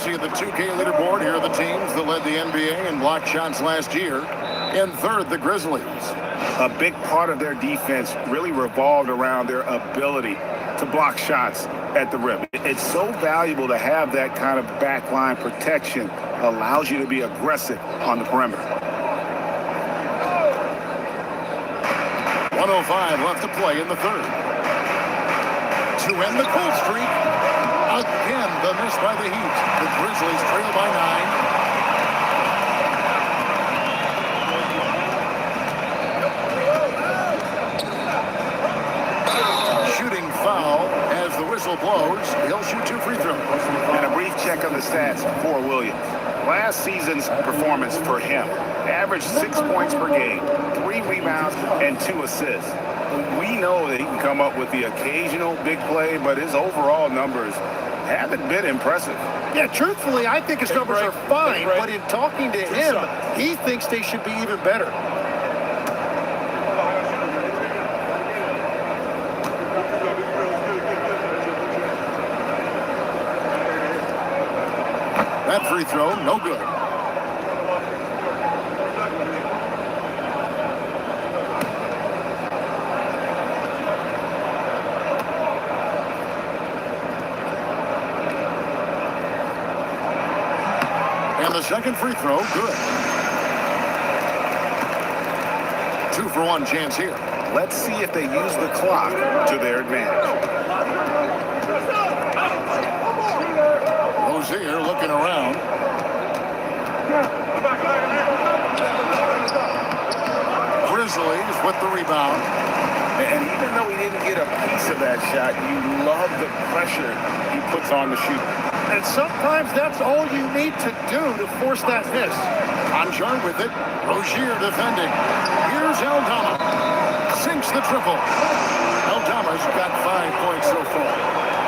Of the 2K leaderboard, here are the teams that led the NBA in block shots last year. In third, the Grizzlies. A big part of their defense really revolved around their ability to to block shots at the rim. It's so valuable to have that kind of backline protection. Allows you to be aggressive on the perimeter. 1:05 left to play in the third. To end the cold streak, again the miss by the Heat. The Grizzlies trail by 9. Shooting foul as the whistle blows. He'll shoot 2 free throws. And a brief check on the stats for Williams. Last season's performance for him, averaged 6 points per game, 3 rebounds, and 2 assists. We know that he can come up with the occasional big play, but his overall numbers haven't been impressive. Yeah, truthfully, I think his numbers are fine, but in talking to him, he thinks they should be even better. That free throw, no good. And the second free throw, good. 2-for-1 chance here. Let's see if they use the clock to their advantage. Rozier looking around. Grizzlies with the rebound. And even though he didn't get a piece of that shot, you love the pressure he puts on the shooter. And sometimes that's all you need to do to force that miss. Conchar with it. Rozier defending. Here's Aldama. Sinks the triple. Aldama's got 5 points so far.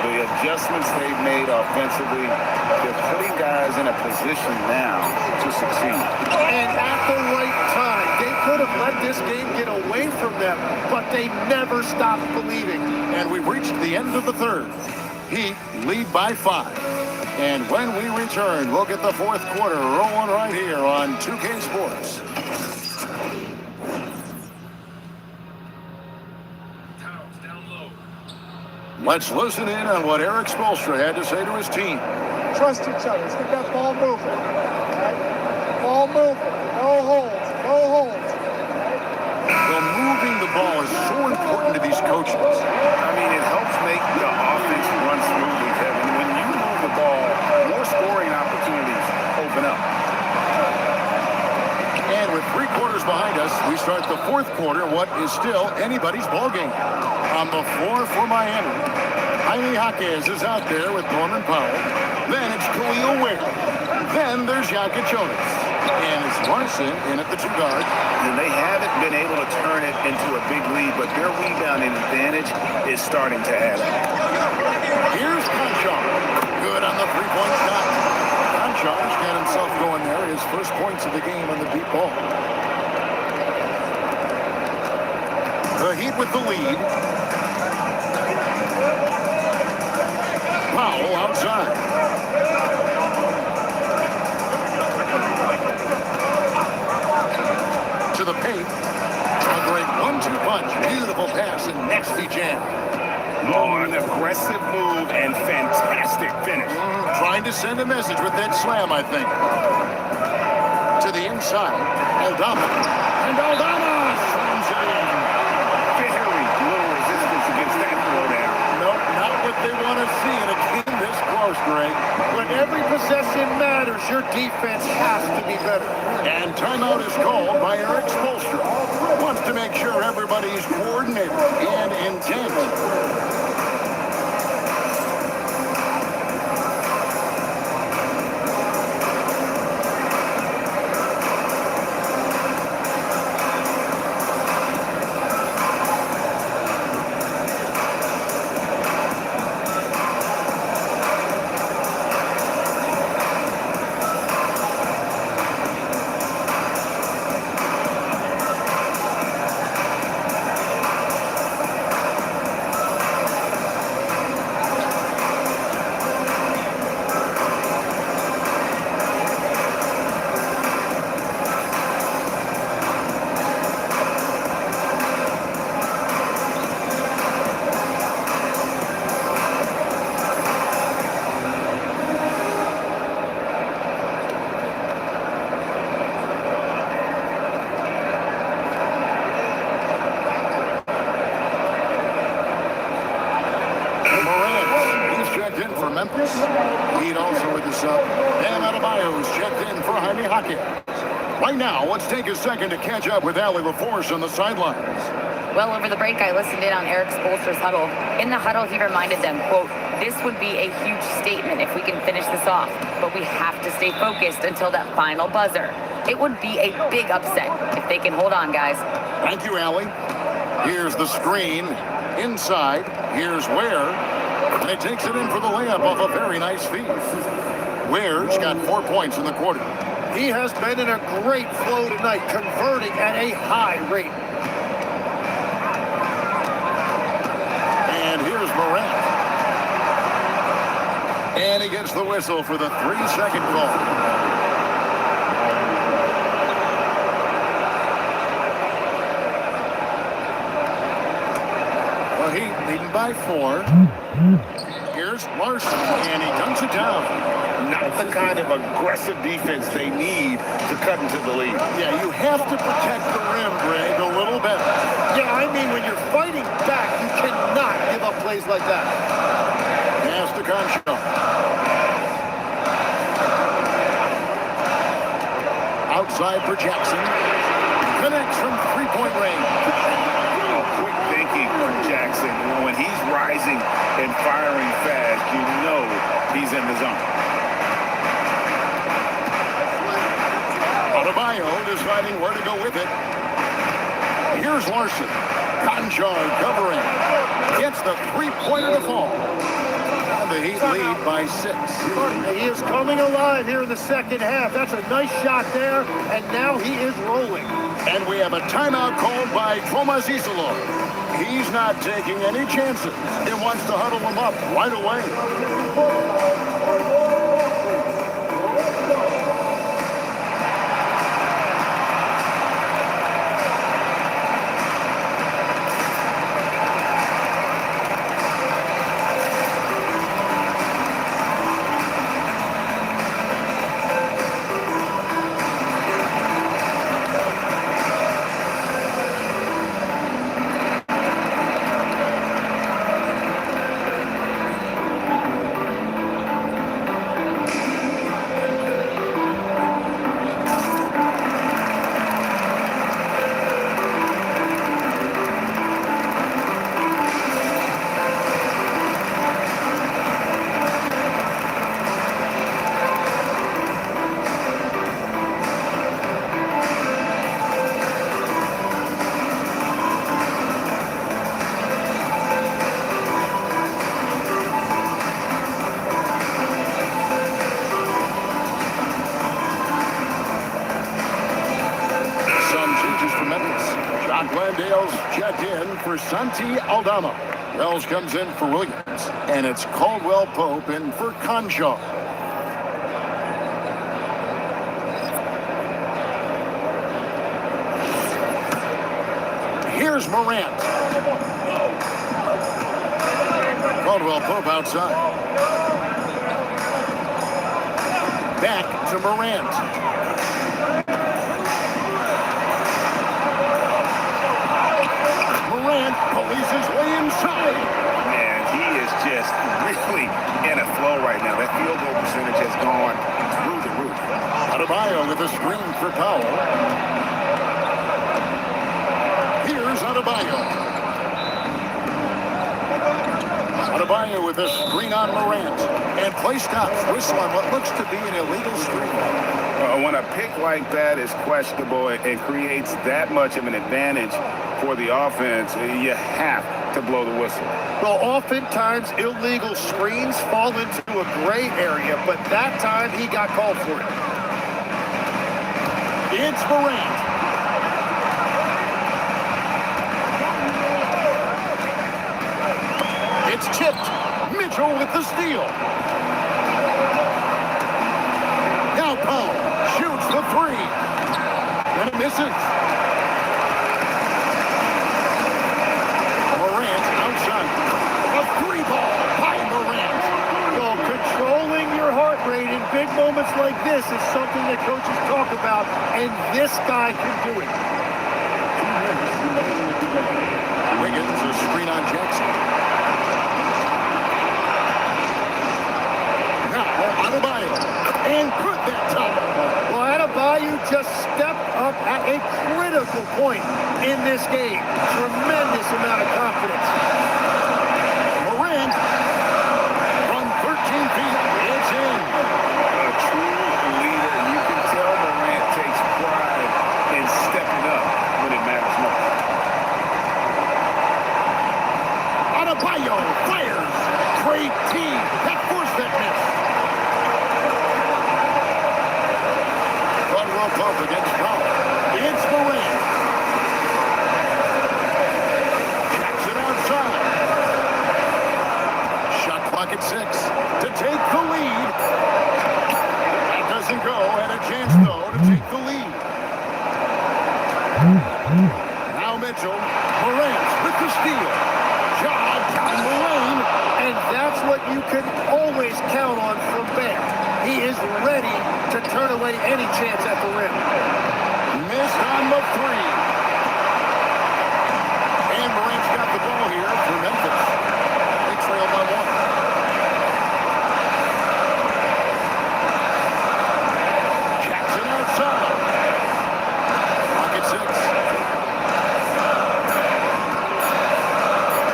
The adjustments they've made offensively, they're putting guys in a position now to succeed. And at the right time, they could have let this game get away from them, but they never stopped believing. And we've reached the end of the third. Heat lead by 5. And when we return, we'll get the fourth quarter rolling right here on 2K Sports. Let's listen in on what Eric Spoelstra had to say to his team. Trust each other. Let's get that ball moving. Right? Ball moving. No holds. No holds. Well, moving the ball is so important to these coaches. I mean, it helps make the offense run smoothly, Kevin. When you move the ball, more scoring opportunities open up. And with 3 quarters behind us, we start the fourth quarter, what is still anybody's ball game. On the floor for Miami, Jaime Jaquez is out there with Norman Powell. Then it's Khalil Ware. Then there's Jokic Jonas. And it's Larson in at the 2 guard. And they haven't been able to turn it into a big lead, but their rebounding advantage is starting to add up. Here's Conchar. Good on the 3-point shot. Conchar's got himself going there. His first points of the game on the deep ball. The Heat with the lead. Powell outside. To the paint. A great 1-2 punch. Beautiful pass and nasty jam. Oh, an aggressive move and fantastic finish. Trying to send a message with that slam, I think. To the inside. Aldama. And Aldama slams it in. Very little resistance against that throwdown. Nope, not what they want to see in a game this close, Greg. When every possession matters, your defense has to be better. And timeout is called by Eric Spoelstra. Wants to make sure everybody's coordinated and intent. checked in for Memphis. He'd also with the sub. And Adebayo's checked in for Jaime Jaquez. Right now, let's take a second to catch up with Allie LaForce on the sidelines. Well, over the break, I listened in on Eric Spoelstra's huddle. In the huddle, he reminded them, quote, "This would be a huge statement if we can finish this off, but we have to stay focused until that final buzzer. It would be a big upset if they can hold on, guys." Thank you, Allie. Here's the screen. Inside, here's Ware. And he takes it in for the layup off a very nice feed. Ware's got 4 points in the quarter. He has been in a great flow tonight, converting at a high rate. And here's Morant. And he gets the whistle for the 3-second call. Well, Heat leading by 4. Here's Larson, and he dunks it down. Not the kind of aggressive defense they need to cut into the lead. Yeah, you have to protect the rim, Greg, a little better. Yeah, I mean, when you're fighting back, you cannot give up plays like that. Pass to Concho. Outside for Jackson. Connects from three-point range. Quick thinking from Jackson. When he's rising and firing fast, you know he's in the zone. Adebayo deciding where to go with it. Here's Larson. Conchard covering. Gets the three-pointer to fall. And the Heat lead by 6. He is coming alive here in the second half. That's a nice shot there, and now he is rolling. And we have a timeout called by Tomas Isilov. He's not taking any chances. He wants to huddle them up right away. Glendale's checked in for Santi Aldama. Wells comes in for Williams. And it's Caldwell Pope in for Concho. Here's Morant. Caldwell Pope outside. Back to Morant. Pulls his way inside. Man, he is just really in a flow right now. That field goal percentage has gone through the roof. Adebayo with a screen for Powell. Here's Adebayo. Adebayo with a screen on Morant. And play stops. Whistle on what looks to be an illegal screen. When a pick like that is questionable and creates that much of an advantage for the offense, you have to blow the whistle. Well, oftentimes illegal screens fall into a gray area, but that time he got called for it. It's Morant. It's tipped. Mitchell with the steal. Now Powell shoots the three. And it misses. Morant outside. A three ball by Morant. Well, controlling your heart rate in big moments like this is something that coaches talk about, and this guy can do it. Wiggins, a screen on Jackson. just stepped up at a critical point in this game. Tremendous amount of confidence. Morant from 13 feet. It's in. A true leader. You can tell Morant takes pride in stepping up when it matters most. Adebayo fires. Great team. That forced that miss. Front row pump against Powell. It's Morant. Checks it outside. Shot clock at 6 to take the lead. That doesn't go. And a chance, though, to take the lead. Now Mitchell. Morant with the steal. Shot down the lane. And that's what you can always count on from Bam. He is ready to turn away any chance at the rim. Missed on the 3. And Morant's got the ball here for Memphis. They trail by 1. Jackson outside. Clock at 6.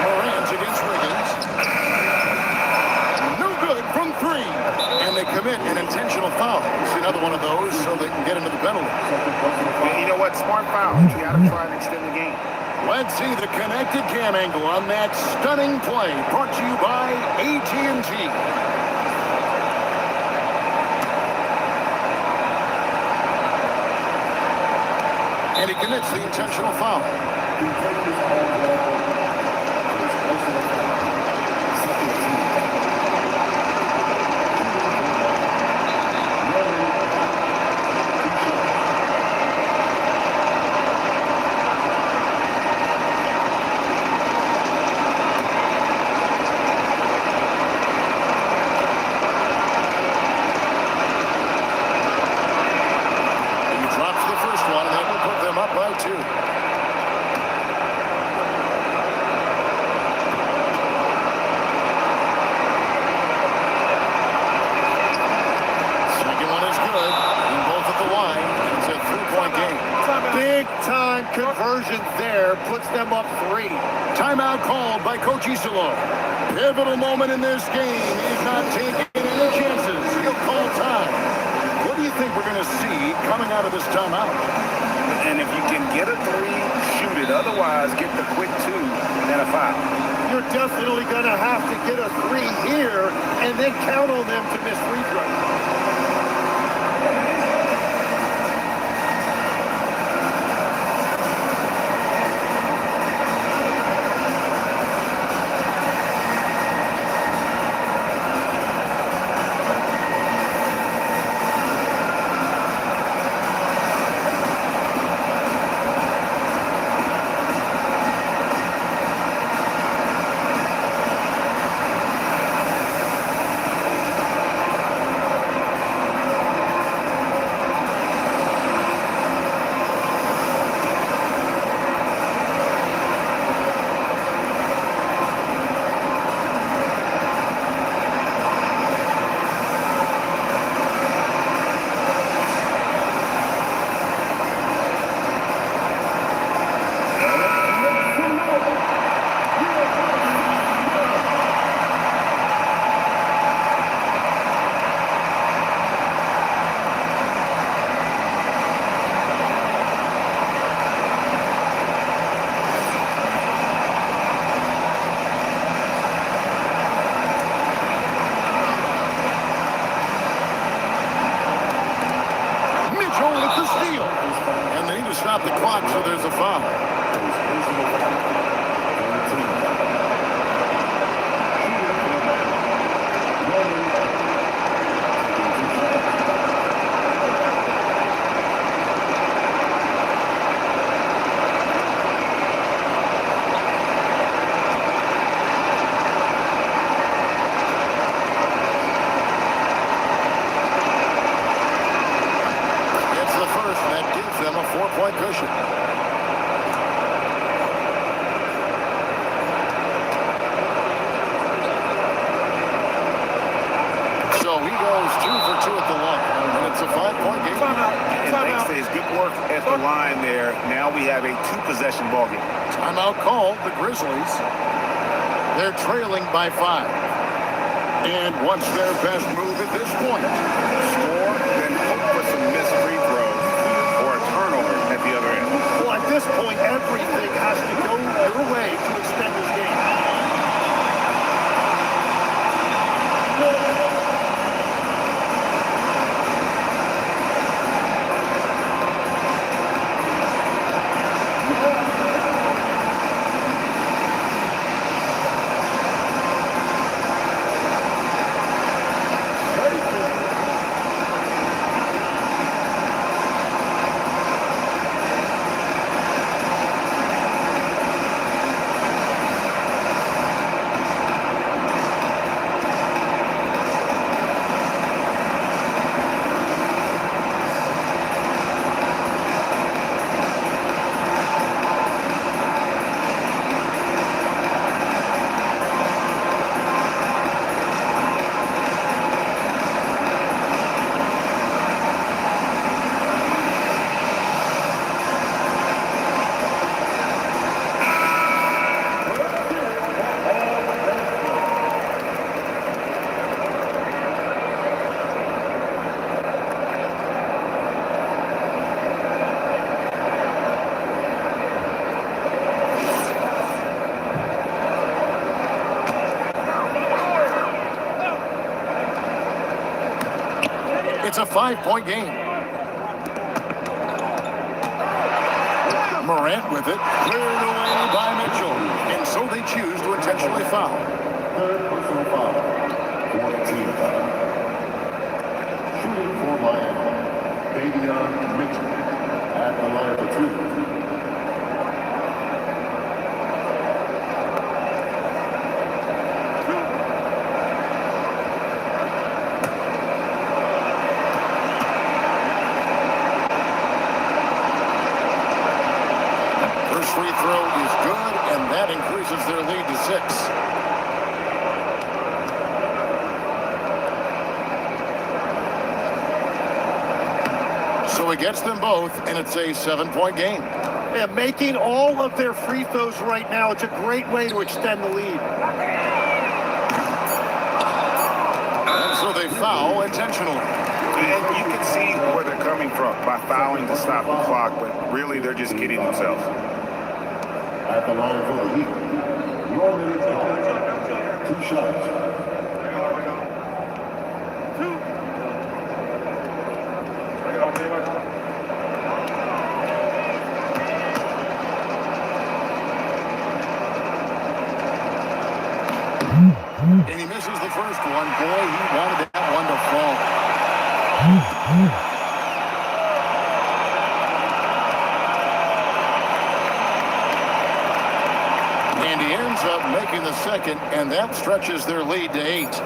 Morant against Wiggins. No good from 3. And they commit an intentional foul. It's another one of those so they can get into the penalty. And you know what? Smart foul. You got to try and extend the game. Let's see the connected cam angle on that stunning play. Brought to you by AT&T. And he commits the intentional foul. Big-time conversion there puts them up 3. Timeout called by Coach Iserlohn. Pivotal moment in this game. He's not taking any chances. He'll call time. What do you think we're going to see coming out of this timeout? And if you can get a 3, shoot it. Otherwise, get the quick 2 and a foul. You're definitely going to have to get a 3 here and then count on them to miss free throws. Stop the clock, so there's a foul. It's the first, and that gives them a 4-point cushion. So he goes 2 for 2 at the line. It's a 5-point game. And thanks to his good work at the line there, now we have a 2-possession ball game. Timeout called. The Grizzlies. They're trailing by 5. And what's their best move at this point? Score, then hope for some missed free throws or a turnover at the other end. Well, at this point, everything has to go your way to extend this game. It's a 5-point game. Morant with it, cleared away by Mitchell. And so they choose to intentionally foul. Third personal foul for the team. Shooting for Miami, Davion Mitchell at the line for 2. Free throw is good, and that increases their lead to 6. So he gets them both, and it's a 7-point game. Yeah, making all of their free throws right now, it's a great way to extend the lead. And so they foul intentionally. And you can see where they're coming from by fouling to stop the clock, but really they're just kidding themselves. At the line for the Heat, Norman 2 shots. And he misses the first one. Boy, he wanted that one to fall. And he ends up making the second, and that stretches their lead to 8.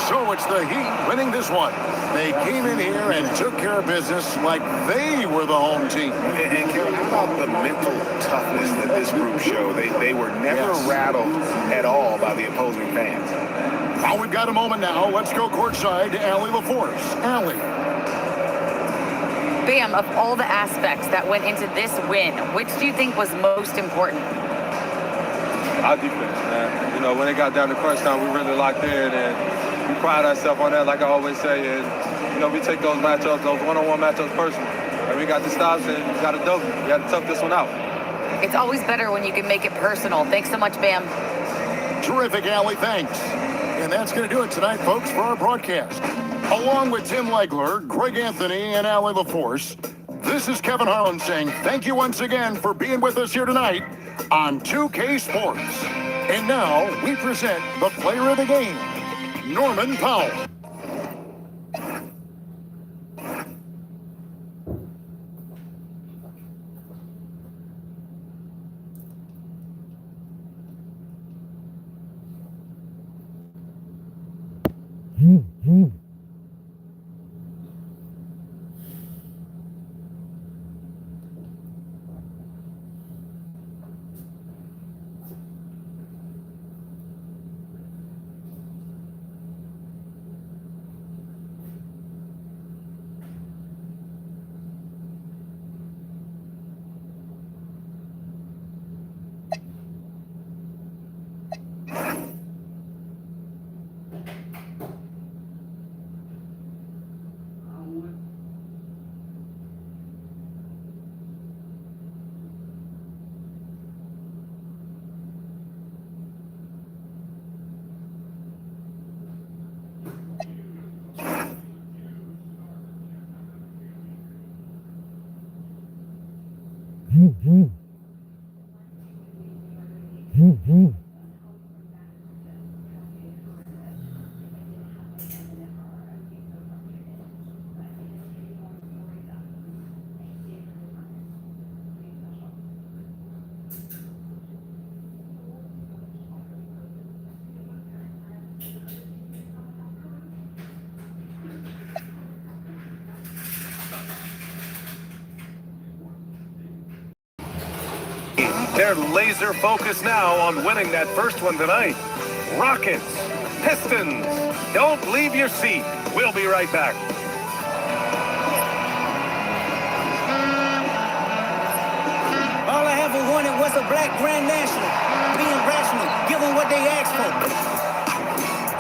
So it's the Heat winning this one. They came in here and took care of business like they were the home team. And Kevin, how about the mental toughness that this group showed? They were never rattled at all by the opposing fans. Well, we've got a moment now. Let's go courtside to Allie LaForce. Allie. Bam, of all the aspects that went into this win, which do you think was most important? Our defense, man. You know, when it got down to crunch time, we really locked in, and we pride ourselves on that, like I always say. And, you know, we take those matchups, those one-on-one matchups personal. And we got the stops and we got to dope. We got to tough this one out. It's always better when you can make it personal. Thanks so much, Bam. Terrific, Allie. Thanks. And that's going to do it tonight, folks, for our broadcast. Along with Tim Legler, Greg Anthony, and Allie LaForce, this is Kevin Harlan saying thank you once again for being with us here tonight on 2K Sports. And now we present the player of the game, Norman Powell. They're laser focused now on winning that first one tonight. Rockets, Pistons, don't leave your seat. We'll be right back. All I ever wanted was a black grand national. Being rational, give them what they asked for.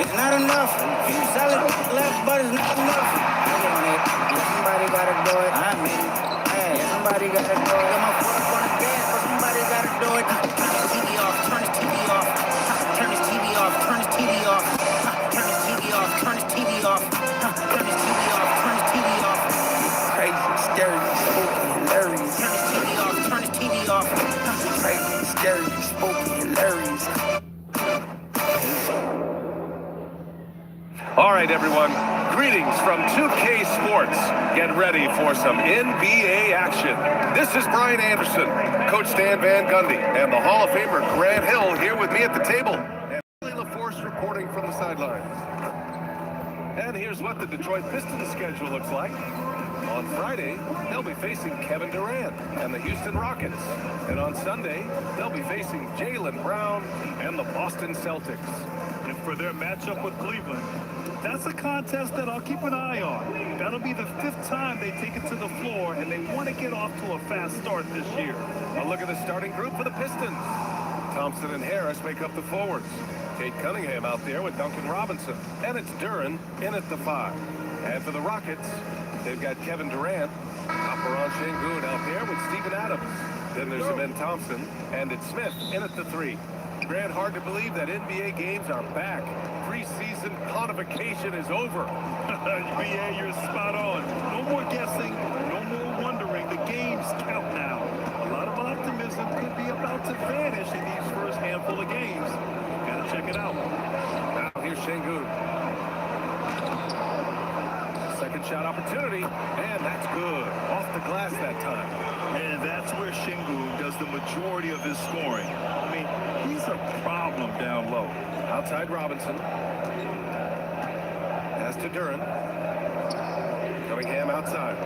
It's not enough. Few solid left, but it's not enough. I want it. Somebody gotta do it. I mean, hey, somebody gotta do it. Got my foot up on the gas, but somebody gotta do it. Turn his TV off. Turn his TV off. Turn his TV off. Turn his TV off. Turn his TV off. Turn his TV off. Turn his TV off. Turn his TV off. Crazy, scary, spooky, hilarious. Turn his TV off. Turn his TV off. Crazy, scary, spooky, hilarious. All right, everyone. Greetings from 2K Sports. Get ready for some NBA action. This is Brian Anderson, Coach Stan Van Gundy, and the Hall of Famer Grant Hill here with me at the table. And Allie LaForce reporting from the sidelines. And here's what the Detroit Pistons schedule looks like. On Friday, they'll be facing Kevin Durant and the Houston Rockets. And on Sunday, they'll be facing Jaylen Brown and the Boston Celtics. And for their matchup with Cleveland, that's a contest that I'll keep an eye on. That'll be the 5th time they take it to the floor, and they want to get off to a fast start this year. A look at the starting group for the Pistons. Thompson and Harris make up the forwards. Kate Cunningham out there with Duncan Robinson. And it's Duren in at the 5. And for the Rockets, they've got Kevin Durant, Alperen Sengun out there with Steven Adams. Then there's Amen Thompson, and it's Smith in at the 3. Grant, hard to believe that NBA games are back. Preseason codification is over. Yeah, you're spot on. No more guessing, no more wondering. The games count now. A lot of optimism could be about to vanish in these first handful of games. Gotta check it out. Now here's Sengun. Second shot opportunity, and that's good. Off the glass that time. And that's where Sengun does the majority of his scoring. I mean, he's a problem down low. Outside Robinson. Pass to Duren. Cunningham outside.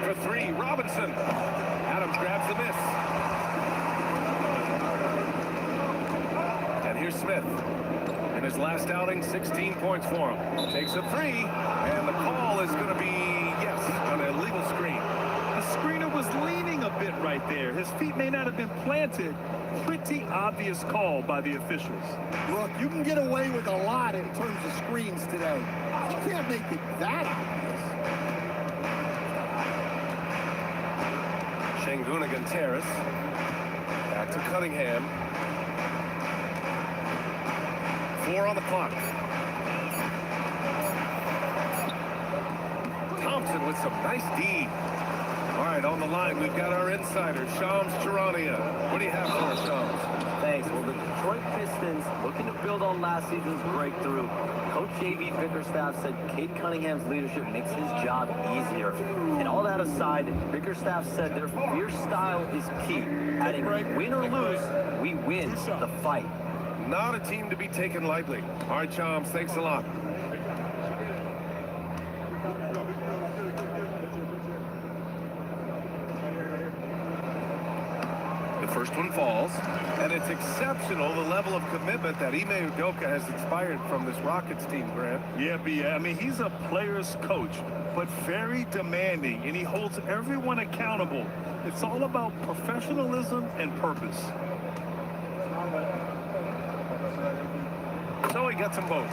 For 3, Robinson. Adams grabs the miss. And here's Smith. In his last outing, 16 points for him. Takes a 3, and the call is going to be, yes, an illegal screen. The screener was leaning a bit right there. His feet may not have been planted, pretty obvious call by the officials. Look, you can get away with a lot in terms of screens today. You can't make it that obvious. Şengün Terrace. Back to Cunningham. 4 on the clock. Thompson with some nice D. All right, on the line, we've got our insider, Shams Charania. What do you have for us, Shams? Thanks. Well, the Detroit Pistons looking to build on last season's breakthrough. Coach J.B. Bickerstaff said Cade Cunningham's leadership makes his job easier. And all that aside, Bickerstaff said their fierce style is key. Adding win or lose, we win the fight. Not a team to be taken lightly. All right, Shams, thanks a lot. The first one falls, and it's exceptional the level of commitment that Ime Udoka has inspired from this Rockets team, Grant. Yeah, I mean, he's a player's coach, but very demanding, and he holds everyone accountable. It's all about professionalism and purpose. So he gets them both.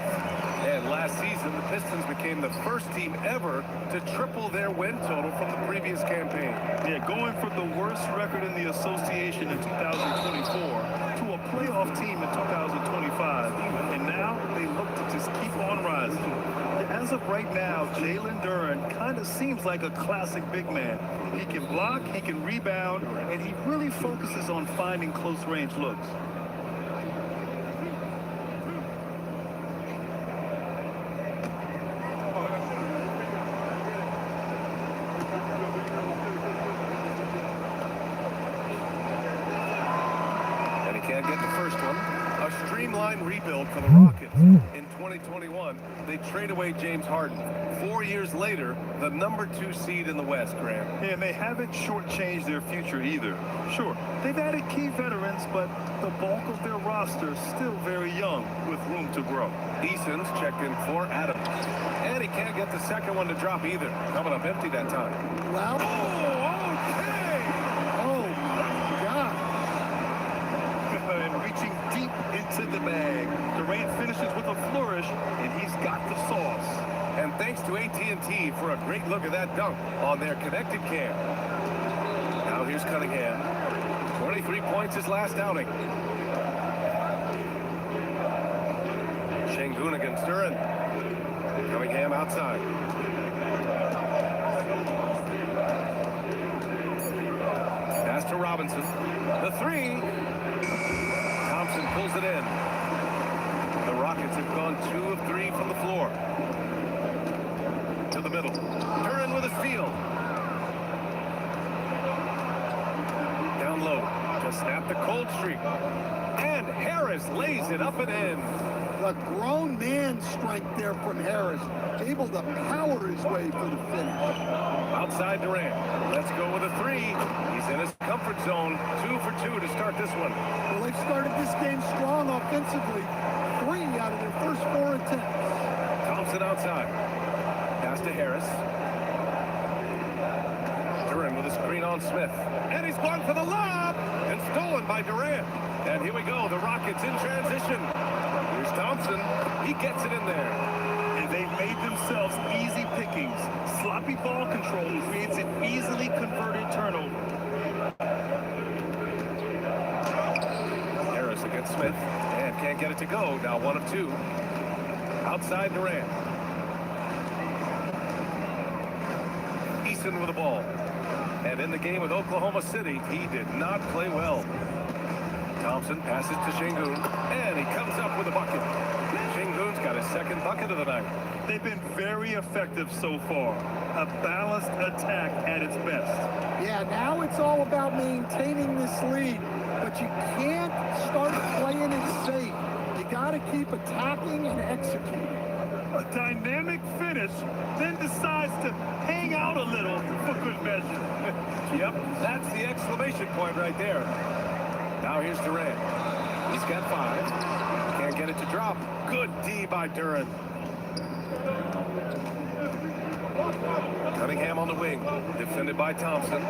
And last season, the Pistons became the first team ever to triple their win total from the previous campaign. Yeah, going from the worst record in the association in 2024 to a playoff team in 2025. And now they look to just keep on rising. As of right now, Jalen Duren kind of seems like a classic big man. He can block, he can rebound, and he really focuses on finding close-range looks. Can't get the first one. A streamlined rebuild for the Rockets. In 2021, they trade away James Harden. 4 years later, the #2 seed in the West, Grant. Yeah, and they haven't shortchanged their future either. Sure, they've added key veterans, but the bulk of their roster is still very young, with room to grow. Eason's checked in for Adams. And he can't get the second one to drop either. Coming up empty that time. Well, and reaching deep into the bag. Durant finishes with a flourish, and he's got the sauce. And thanks to AT&T for a great look at that dunk on their connected cam. Now here's Cunningham. 23 points his last outing. Şengün against Duren. Cunningham outside. Pass to Robinson. The three. Thompson pulls it in. The Rockets have gone 2 of 3 from the floor. To the middle. Duren with a steal. Down low. To snap the cold streak. And Harris lays it up and in. The grown man strength there from Harris. Able to power his way for the finish. Outside Durant. Let's go with a three. He's in his comfort zone. 2 for 2 to start this one. Well, they've started this game strong offensively. 3 out of their first 4 attempts. Thompson outside. Pass to Harris. Duren with a screen on Smith. And he's gone for the lob. And stolen by Durant. And here we go. The Rockets in transition. Here's Thompson. He gets it in there. And they've made themselves easy pickings. Sloppy ball control creates an easily converted turnover. Harris against Smith. And can't get it to go. Now 1 of 2. Outside Durant. Eason with the ball. And in the game with Oklahoma City, he did not play well. Thompson passes to Şengün, and he comes up with a bucket. Şengün's got his second bucket of the night. They've been very effective so far. A balanced attack at its best. Yeah, now it's all about maintaining this lead, but you can't start playing it safe. You got to keep attacking and executing. A dynamic finish, then decides to hang out a little for good measure. Yep, that's the exclamation point right there. Now here's Durant. He's got 5. Can't get it to drop. Good D by Duren. Cunningham on the wing. Defended by Thompson.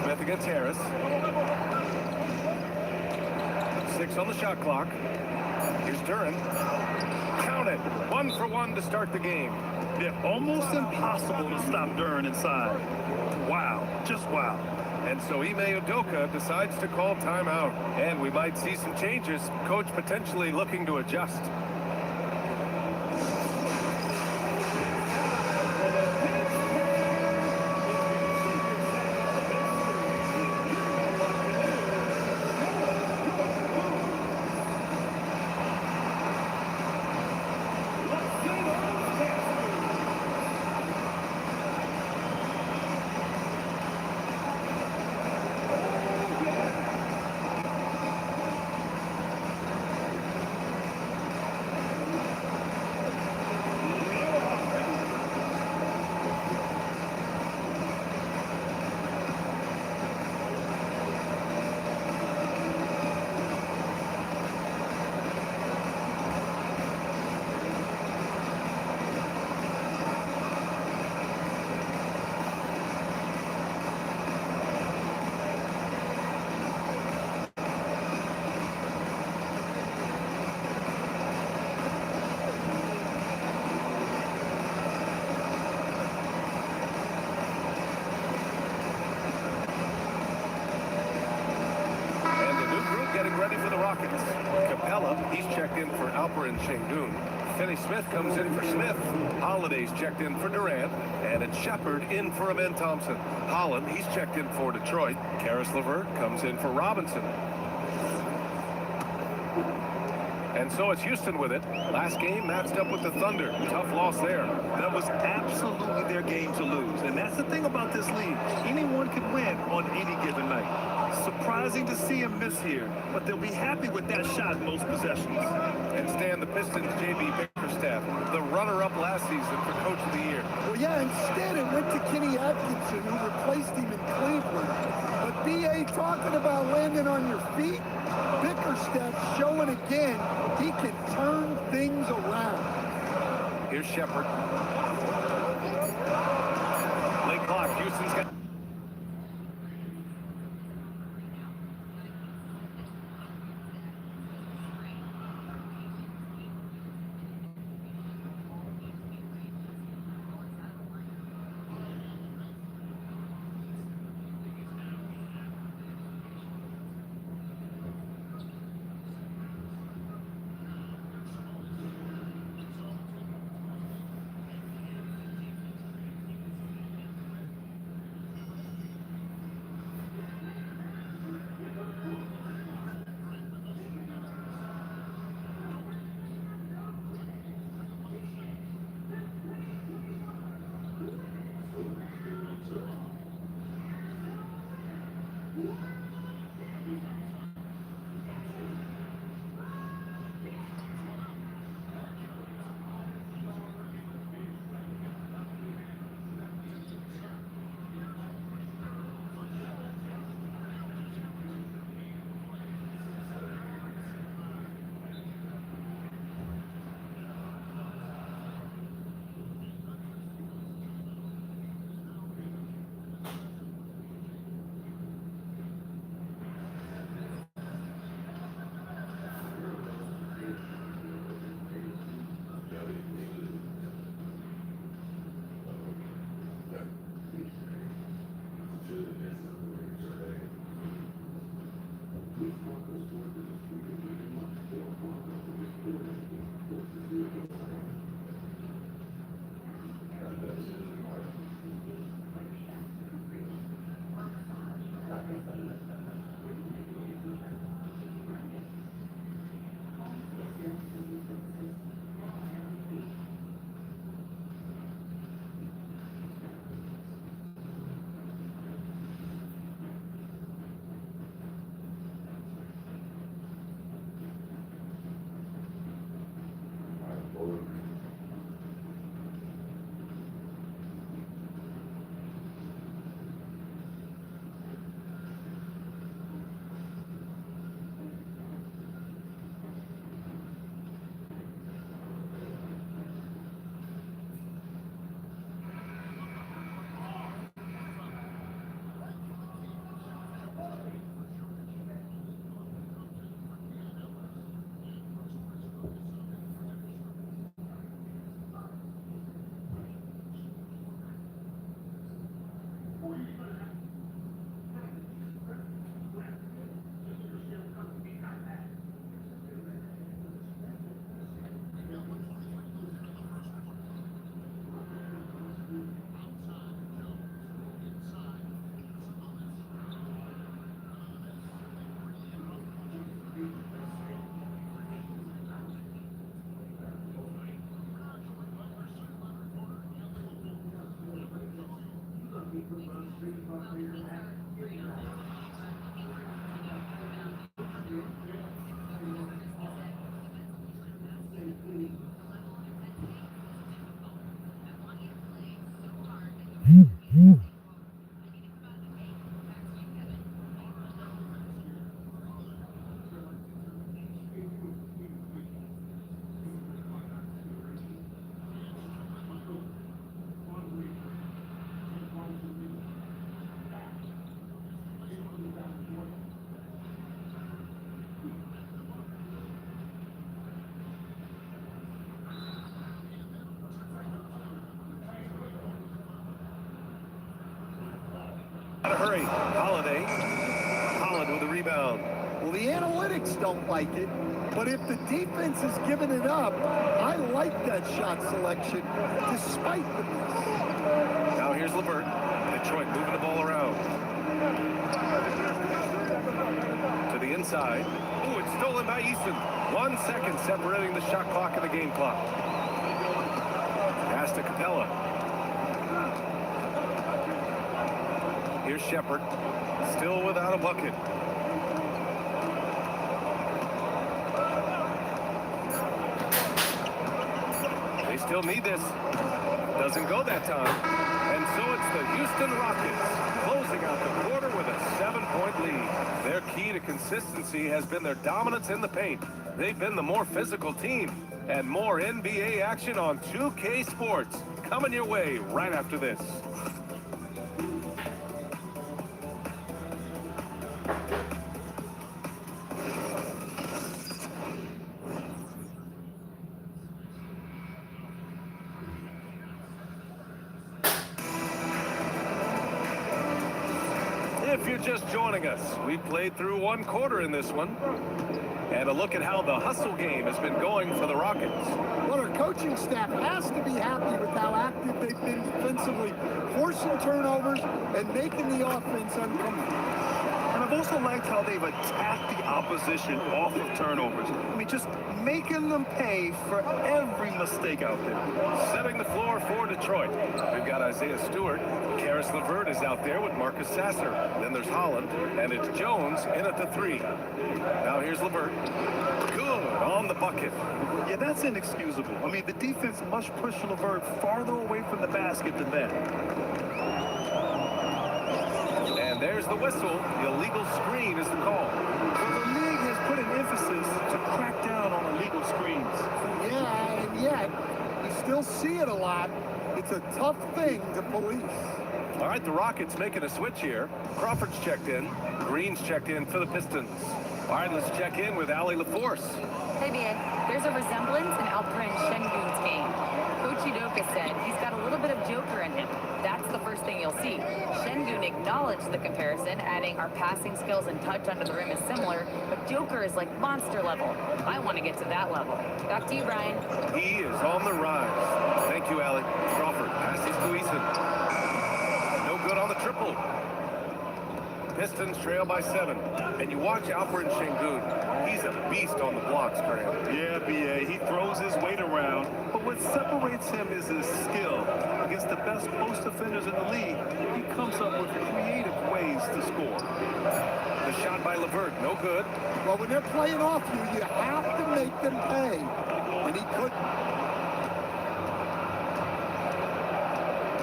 Smith against Harris. 6 on the shot clock. Here's Duran. Count it. 1 for 1 to start the game. Yeah, almost impossible to stop Duran inside. Wow, just wow. And so Ime Udoka decides to call timeout. And we might see some changes. Coach potentially looking to adjust. Ready for the Rockets. Capella, he's checked in for Alperen Şengün. Finney Smith comes in for Smith. Holiday's checked in for Durant. And it's Shepard in for Amen Thompson. Holland, he's checked in for Detroit. Karis LeVert comes in for Robinson. And so it's Houston with it. Last game matched up with the Thunder. Tough loss there. That was absolutely their game to lose. And that's the thing about this league. Anyone can win on any given night. Surprising to see him miss here, but they'll be happy with that shot most possessions. And Stan, the Pistons' J.B. Bickerstaff, the runner-up last season for Coach of the Year. Well, yeah, instead it went to Kenny Atkinson, who replaced him in Cleveland. But B.A. talking about landing on your feet, Bickerstaff showing again he can turn things around. Here's Shepard. Late clock, Houston's got... hurry. Holland with the rebound. Well, the analytics don't like it, but if the defense is giving it up, I like that shot selection despite the miss. Now here's LeVert. Detroit moving the ball around. To the inside. Oh, it's stolen by Easton. 1 second separating the shot clock and the game clock. Pass to Capella. Here's Shepard. Still without a bucket. They still need this. Doesn't go that time. And so it's the Houston Rockets closing out the quarter with a 7-point lead. Their key to consistency has been their dominance in the paint. They've been the more physical team. And more NBA action on 2K Sports coming your way right after this. If you're just joining us, we played through 1 quarter in this one. And a look at how the hustle game has been going for the Rockets. Well, our coaching staff has to be happy with how active they've been defensively, forcing turnovers and making the offense uncomfortable. And I've also liked how they've attacked the opposition off of turnovers. I mean, just making them pay for every mistake out there. Setting the floor for Detroit. We've got Isaiah Stewart. Karis LeVert is out there with Marcus Sasser. Then there's Holland, and it's Jones in at the 3. Now here's LeVert. Good on the bucket. Yeah, that's inexcusable. I mean, the defense must push LeVert farther away from the basket than that. And there's the whistle. The illegal screen is the call. So the league has put an emphasis to crack down on illegal screens. Yeah, and yet, you still see it a lot. It's a tough thing to police. All right, the Rockets making a switch here. Crawford's checked in. Green's checked in for the Pistons. All right, let's check in with Allie LaForce. Hey, BA, there's a resemblance in Alperen Şengün's game. Coach Udoka said he's got a little bit of Joker in him. That's the first thing you'll see. Şengün acknowledged the comparison, adding our passing skills and touch under the rim is similar, but Joker is like monster level. I want to get to that level. Back to you, Brian. He is on the rise. Thank you, Allie. Crawford passes to Eason. No good on the triple. Pistons trail by 7. And you watch Alperen Şengün. He's a beast on the blocks, Graham. Yeah, BA, he throws his weight around, but what separates him is his skill. Against the best post defenders in the league, he comes up with creative ways to score. The shot by LeVert, no good. Well, when they're playing off you have to make them pay. And he couldn't.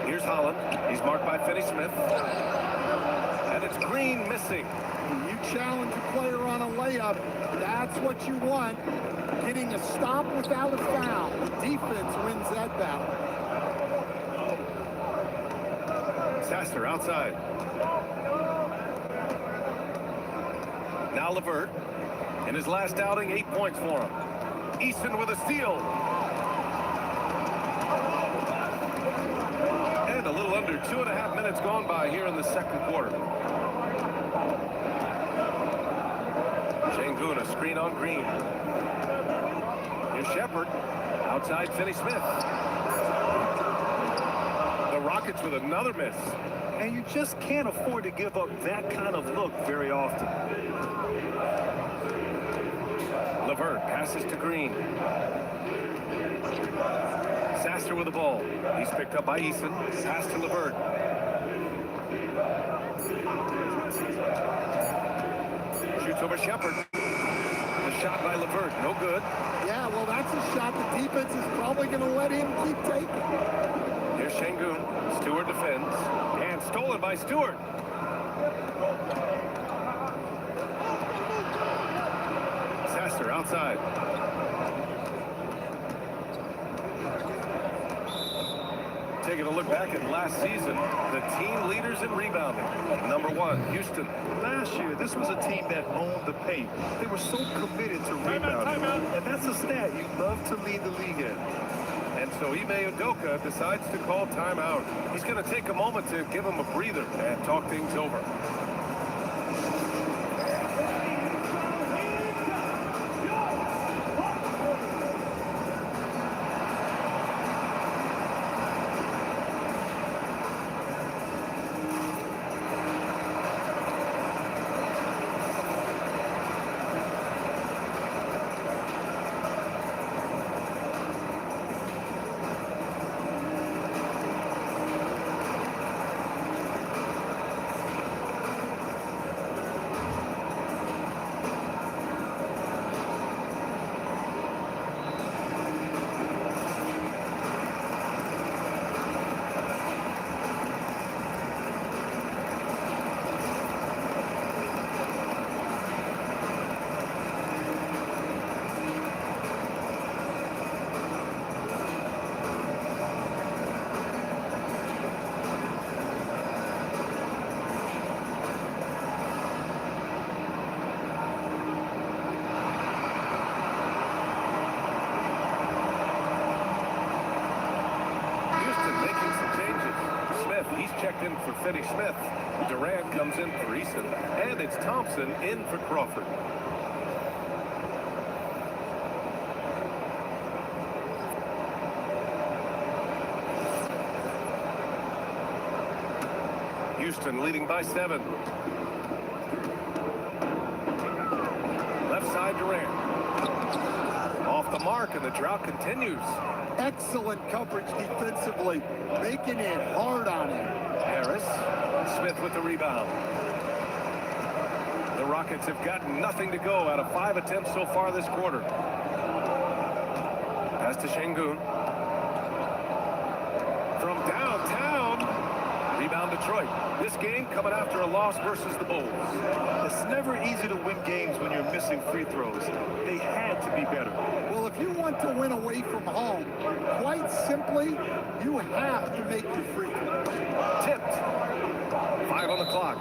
Here's Holland. He's marked by Finney-Smith. And it's Green missing. When you challenge a player on a layup, that's what you want. Getting a stop without a foul. The defense wins that battle. Sasser outside. Now LeVert. In his last outing, 8 points for him. Easton with a steal. And a little under 2.5 minutes gone by here in the second quarter. Şengün, a screen on Green. Here's Shepard. Outside Finney-Smith. The Rockets with another miss. And you just can't afford to give up that kind of look very often. LeVert passes to Green. Sasser with the ball. He's picked up by Eason. Pass to LeVert. Shoots over Shepard. The shot by LeVert, no good. Yeah, well, that's a shot the defense is probably going to let him keep taking. Here's Şengün. Stewart defends. And stolen by Stewart. Sasser outside. Taking a look back at last season, the team leaders in rebounding. Number 1, Houston. Last year, this was a team that owned the paint. They were so committed to rebounding. And that's a stat you love to lead the league in. And so Ime Udoka decides to call timeout. He's going to take a moment to give him a breather and talk things over. Checked in for Finney Smith. Durant comes in for Eason. And it's Thompson in for Crawford. Houston leading by 7. Left side Durant. Off the mark, and the drought continues. Excellent coverage defensively, making it hard on him. Harris, Smith with the rebound. The Rockets have gotten nothing to go out of 5 attempts so far this quarter. Pass to Şengün. From downtown, rebound Detroit. This game coming after a loss versus the Bulls. It's never easy to win games when you're missing free throws. They had to be better. Well, if you want to win away from home, quite simply, you have to make your free throws. Tipped. 5 on the clock.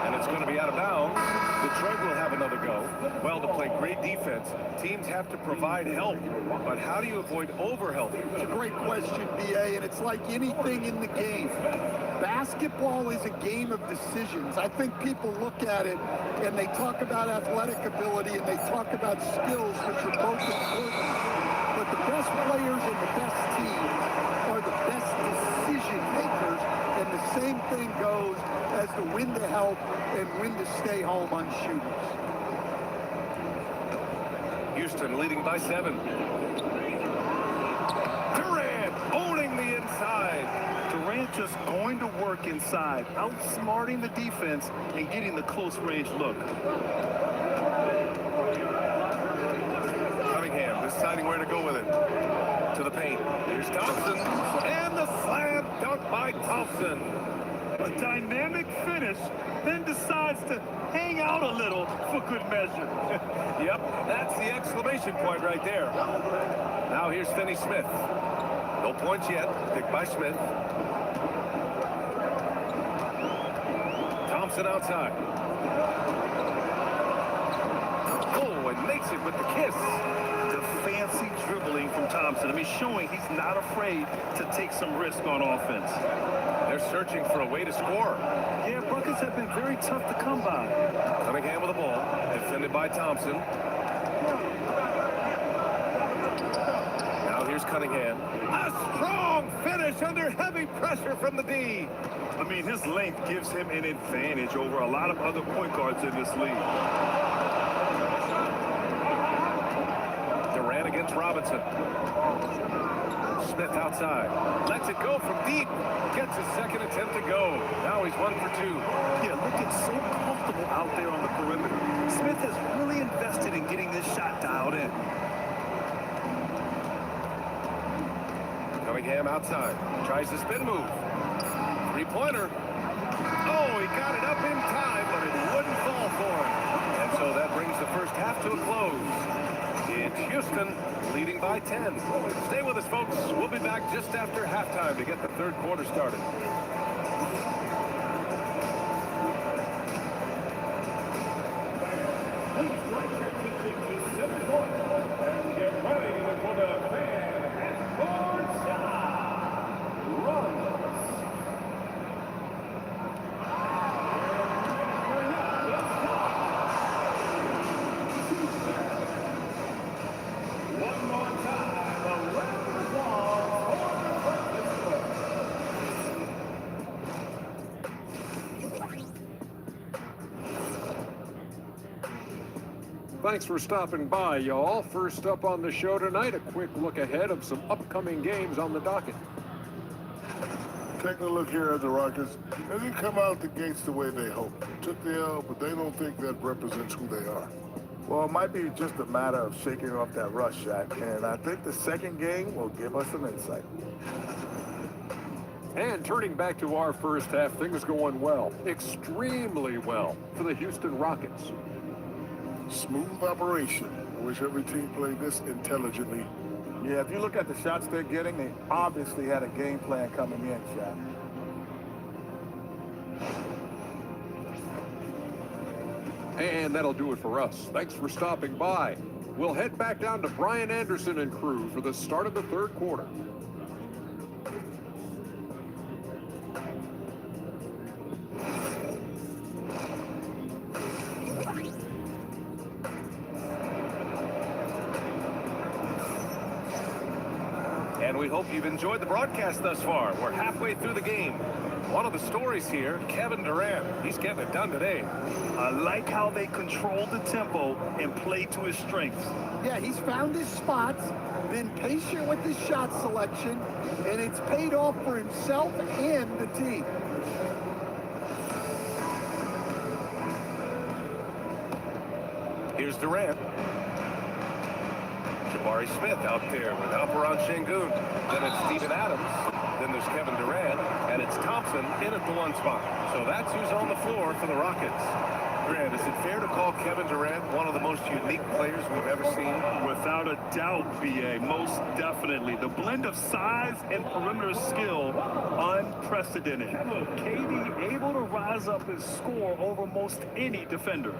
And it's going to be out of bounds. Detroit will have another go. Well, to play great defense, teams have to provide help. But how do you avoid overhelp? It's a great question, B.A., and it's like anything in the game. Basketball is a game of decisions. I think people look at it and they talk about athletic ability and they talk about skills, which are both important. But the best players and the best teams are the best decision makers. And the same thing goes as to when to help and when to stay home on shooters. Houston leading by 7. Durant owning the inside. Durant just going to work inside, outsmarting the defense and getting the close range look. Cunningham deciding where to go with it. To the paint. Here's Thompson. And the slam dunk by Thompson. A dynamic finish, then decides to hang out a little for good measure. Yep, that's the exclamation point right there. Now here's Finney Smith. No points yet. Picked by Smith. Thompson outside. Oh, and makes it with the kiss. The fancy dribbling from Thompson. I mean, showing he's not afraid to take some risk on offense. They're searching for a way to score. Yeah, buckets have been very tough to come by. Cunningham with the ball. Defended by Thompson. Now here's Cunningham. A strong finish under heavy pressure from the D. I mean, his length gives him an advantage over a lot of other point guards in this league. Durant against Robinson. Smith outside. Lets it go from deep. Gets his second attempt to go. Now he's 1 for 2. Yeah, looking so comfortable out there on the perimeter. Smith has really invested in getting this shot dialed in. Cunningham outside. Tries the spin move. Three-pointer. Oh, he got it up in time, but it wouldn't fall for him. And so that brings the first half to a close. It's Houston leading by 10. Stay with us, folks. We'll be back just after halftime to get the third quarter started. Get ready for the fan and sports Thanks for stopping by, y'all. First up on the show tonight, a quick look ahead of some upcoming games on the docket. Taking a look here at the Rockets, they didn't come out the gates the way they hoped. Took the L, but they don't think that represents who they are. Well, it might be just a matter of shaking off that rust, Shaq, and I think the second game will give us some insight. And turning back to our first half, things going well, extremely well, for the Houston Rockets. Smooth operation. I wish every team played this intelligently. Yeah, if you look at the shots they're getting, they obviously had a game plan coming in, Shaq. And that'll do it for us. Thanks for stopping by. We'll head back down to Brian Anderson and crew for the start of the third quarter. And we hope you've enjoyed the broadcast thus far. We're halfway through the game. One of the stories here, Kevin Durant. He's getting it done today. I like how they control the tempo and play to his strengths. Yeah, he's found his spots, been patient with his shot selection, and it's paid off for himself and the team. Here's Durant. Jabari Smith out there with Alperon Şengün. Then it's Steven Adams. Then there's Kevin Durant. And it's Thompson in at the one spot. So that's who's on the floor for the Rockets. Grant, is it fair to call Kevin Durant one of the most unique players we've ever seen? Without a doubt, BA, most definitely. The blend of size and perimeter skill, unprecedented. KD able to rise up and score over most any defender.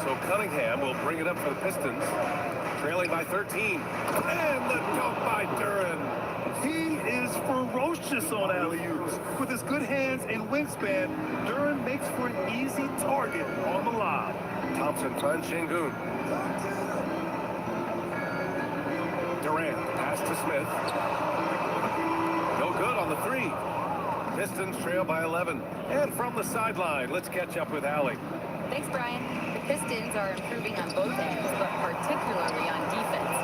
So Cunningham will bring it up for the Pistons, trailing by 13. And the dunk by Duren. He is ferocious on alley-oops. With his good hands and wingspan, Duren makes for an easy target on the lob. Thompson finds Şengün. Durant, pass to Smith. No good on the three. Pistons trail by 11. And from the sideline, let's catch up with Allie. Thanks, Brian. The Pistons are improving on both ends, but particularly on defense.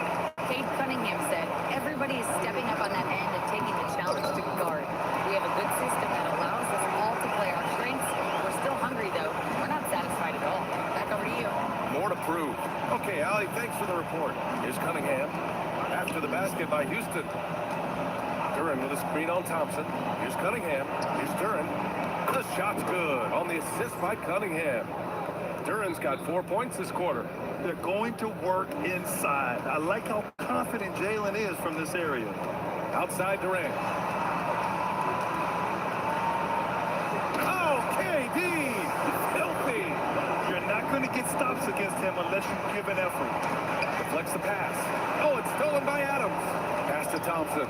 Cade Cunningham said, everybody is stepping up on that end and taking the challenge to guard. We have a good system that allows us all to play our strengths. We're still hungry, though. We're not satisfied at all. Back over to you. More to prove. Okay, Allie, thanks for the report. Here's Cunningham. After the basket by Houston. Duren with a screen on Thompson. Here's Cunningham. Here's Duren. The shot's good on the assist by Cunningham. Duren's got 4 points this quarter. They're going to work inside. I like how confident Jalen is from this area. Outside Durant. Oh, KD! Filthy! You're not going to get stops against him unless you give an effort. Deflects the pass. Oh, it's stolen by Adams. Pass to Thompson.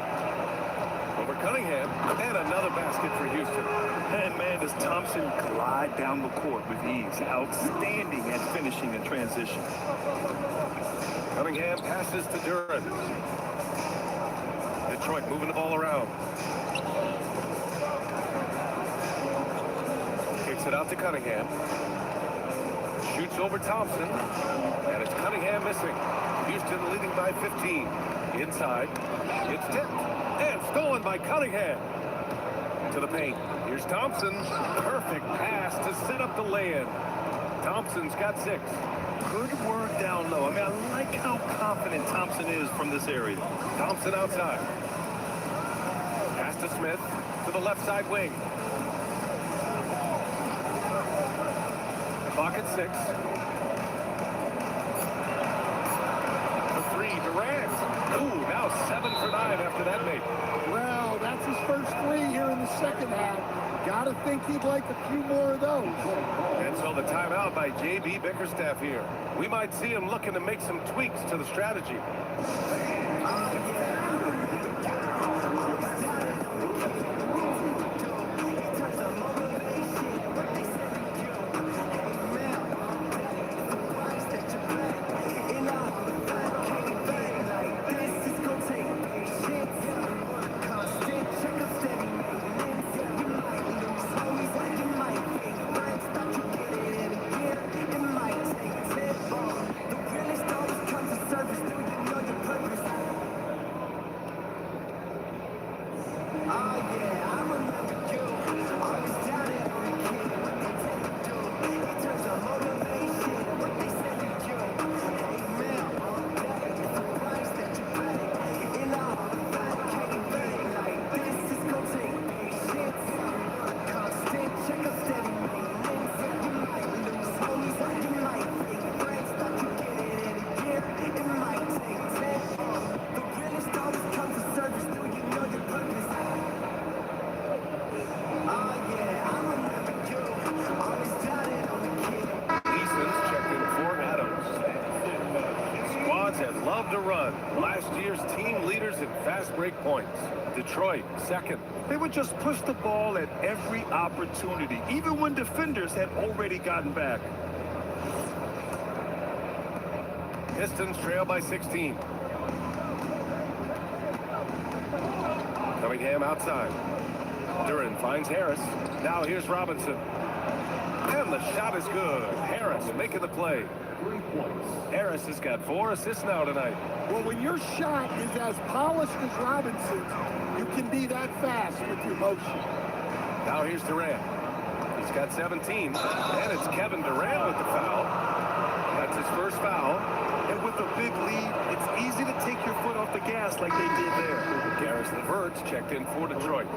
Over Cunningham, and another basket for Houston. And man, does Thompson glide down the court with ease. Outstanding at finishing in transition. Cunningham passes to Duren. Detroit moving the ball around. Kicks it out to Cunningham. Shoots over Thompson, and it's Cunningham missing. Houston leading by 15. Inside, it's tipped. And stolen by Cunningham. To the paint. Here's Thompson. Perfect pass to set up the lay-in. Thompson's got 6. Good work down low. I mean, I like how confident Thompson is from this area. Thompson outside. Pass to Smith to the left side wing. Clock at 6. The 3, Durant. Ooh, now 7 for 9 after that make. Well, that's his first 3 here in the second half. Gotta think he'd like a few more of those. And so the timeout by J.B. Bickerstaff here. We might see him looking to make some tweaks to the strategy. love to run. Last year's team leaders in fast break points. Detroit, second. They would just push the ball at every opportunity, even when defenders had already gotten back. Pistons trail by 16. Cunningham outside. Duren finds Harris. Now here's Robinson. And the shot is good. Harris making the play. 3 points. Harris has got 4 assists now tonight. Well, when your shot is as polished as Robinson's, you can be that fast with your motion. Now here's Durant. He's got 17. And it's Kevin Durant with the foul. That's his first foul. And with a big lead, it's easy to take your foot off the gas like they did there. Karis LeVert's checked in for Detroit.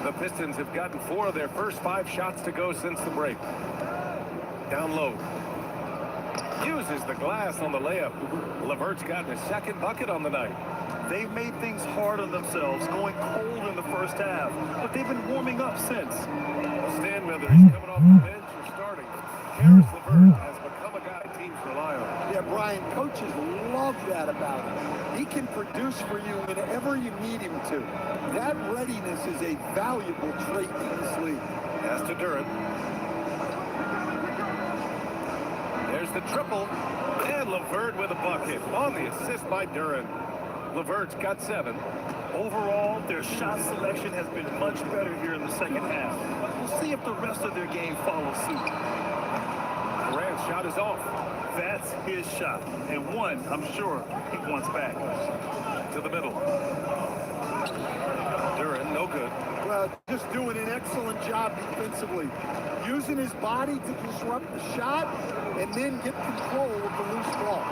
The Pistons have gotten 4 of their first 5 shots to go since the break. Down low. Uses the glass on the layup. LeVert's gotten his second bucket on the night. They've made things hard on themselves, going cold in the first half, but they've been warming up since. Stand whether he's coming off the bench or starting. Karis LeVert has become a guy teams rely on. Yeah, Brian, coaches love that about him. He can produce for you whenever you need him to. That readiness is a valuable trait in this league. Pass to Duren. There's the triple. And LeVert with a bucket on the assist by Duren. LeVert's got 7. Overall, their shot selection has been much better here in the second half. We'll see if the rest of their game follows suit. Durant's shot is off. That's his shot, and one I'm sure he wants back. To the middle. Duren, no good. Well, just doing an excellent job defensively. Using his body to disrupt the shot and then get control of the loose ball.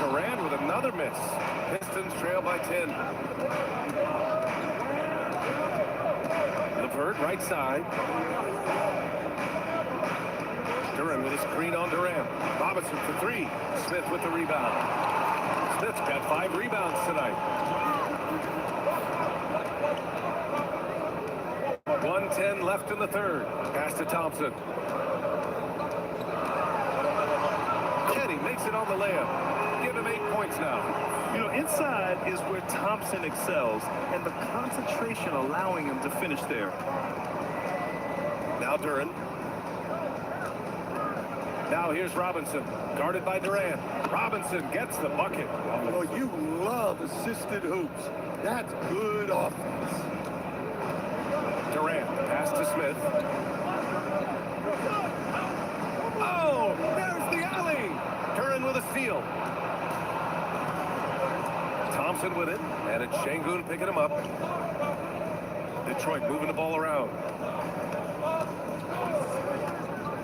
Durant with another miss. Pistons trail by 10. LeVert right side. Duren with a screen on Durant. Robinson for 3. Smith with the rebound. Smith's got 5 rebounds tonight. 1:10 left in the third. Pass to Thompson. Kenny makes it on the layup. Give him 8 points now. You know, inside is where Thompson excels, and the concentration allowing him to finish there. Now Duren. Now here's Robinson, guarded by Durant. Robinson gets the bucket. Well, you love assisted hoops. That's good offense. Durant, pass to Smith. Oh, there's the alley. Duren with a steal. Thompson with it, and it's Şengün picking him up. Detroit moving the ball around.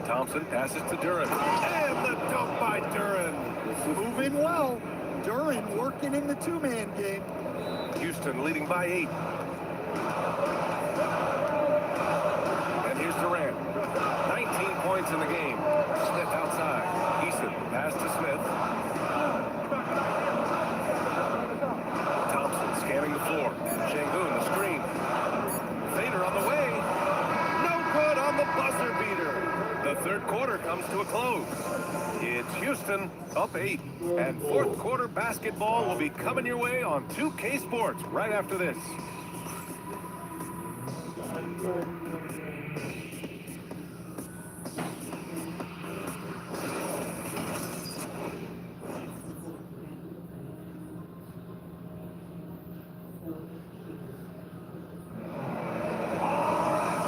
Thompson passes to Duren. And the dunk by Duren. Moving well. Duren working in the 2-man game. Houston leading by 8. And here's Durant. 19 points in the game. Smith outside. Easton pass to Smith. Thompson scanning the floor. Şengün the screen. Fader on the way. No good on the buzzer beater. The third quarter comes to a close. It's Houston up 8. And fourth quarter basketball will be coming your way on 2K Sports right after this.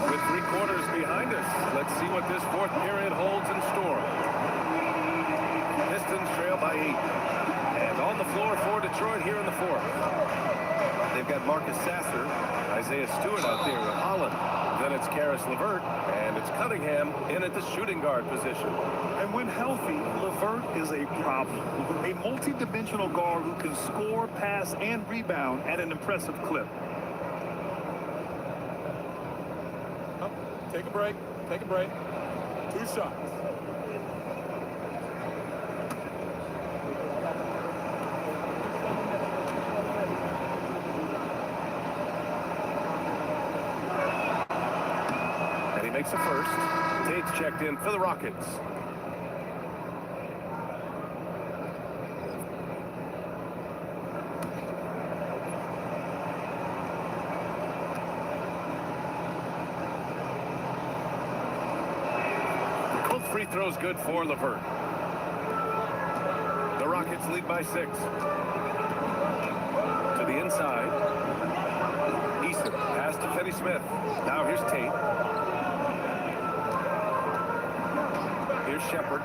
With 3 quarters behind us, let's see what this fourth period holds in store. Pistons trail by 8. And on the floor for Detroit here in the fourth. They've got Marcus Sasser, Isaiah Stewart out there with Holland. Then it's Karis LeVert, and it's Cunningham in at the shooting guard position. And when healthy, LeVert is a problem. A multi-dimensional guard who can score, pass, and rebound at an impressive clip. Take a break. Take a break. 2 shots. And he makes a first. Tate's checked in for the Rockets. Both free throws good for LeVert. The Rockets lead by 6. To the inside. Easton, pass to Finney-Smith. Now here's Tate. Here's Shepard.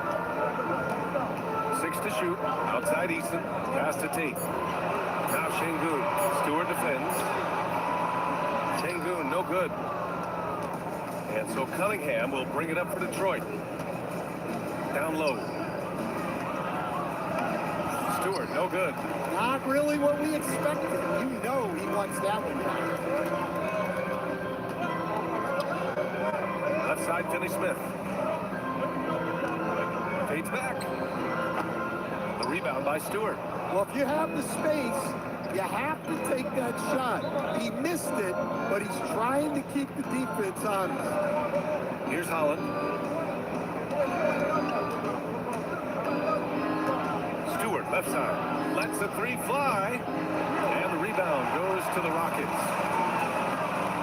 6 to shoot. Outside Easton. Pass to Tate. Now Şengün. Stewart defends. Şengün, no good. And so Cunningham will bring it up for Detroit. Down low. Stewart, no good. Not really what we expected. You know he wants that one. Left side, Finney-Smith. Tate's back. The rebound by Stewart. Well, if you have the space, you have to take that shot. He missed it, but he's trying to keep the defense honest. Here's Holland. Stewart, left side. Lets the three fly. And the rebound goes to the Rockets.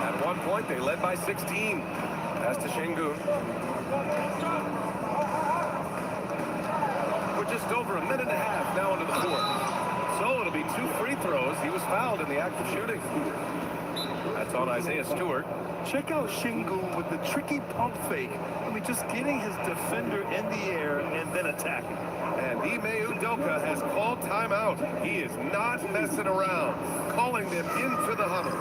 At one point, they led by 16. Pass to Şengün. We're just over a minute and a half now into the fourth. So it'll be 2 free throws. He was fouled in the act of shooting. That's on Isaiah Stewart. Check out Şengün with the tricky pump fake. I mean, just getting his defender in the air and then attacking. And Ime Udoka has called timeout. He is not messing around. Calling them into the huddle.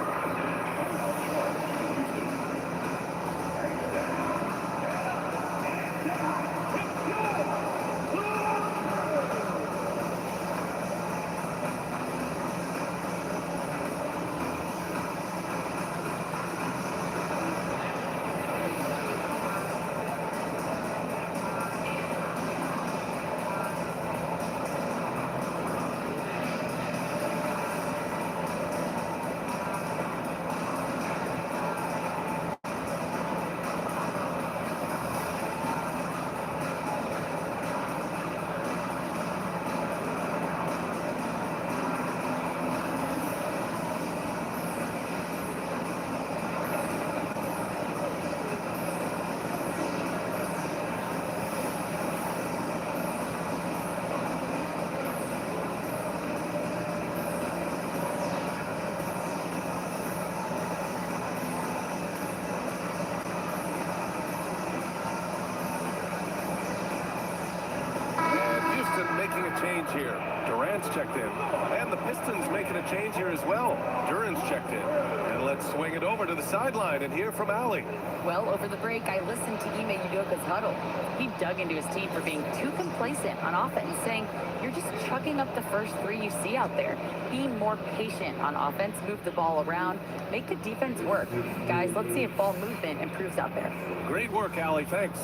Making a change here. Durant's checked in. And the Pistons making a change here as well. Duran's checked in. And let's swing it over to the sideline and hear from Allie. Well, over the break, I listened to Ime Udoka's huddle. He dug into his team for being too complacent on offense, saying, you're just chucking up the first 3 you see out there. Be more patient on offense, move the ball around, make the defense work. Guys, let's see if ball movement improves out there. Great work, Allie. Thanks.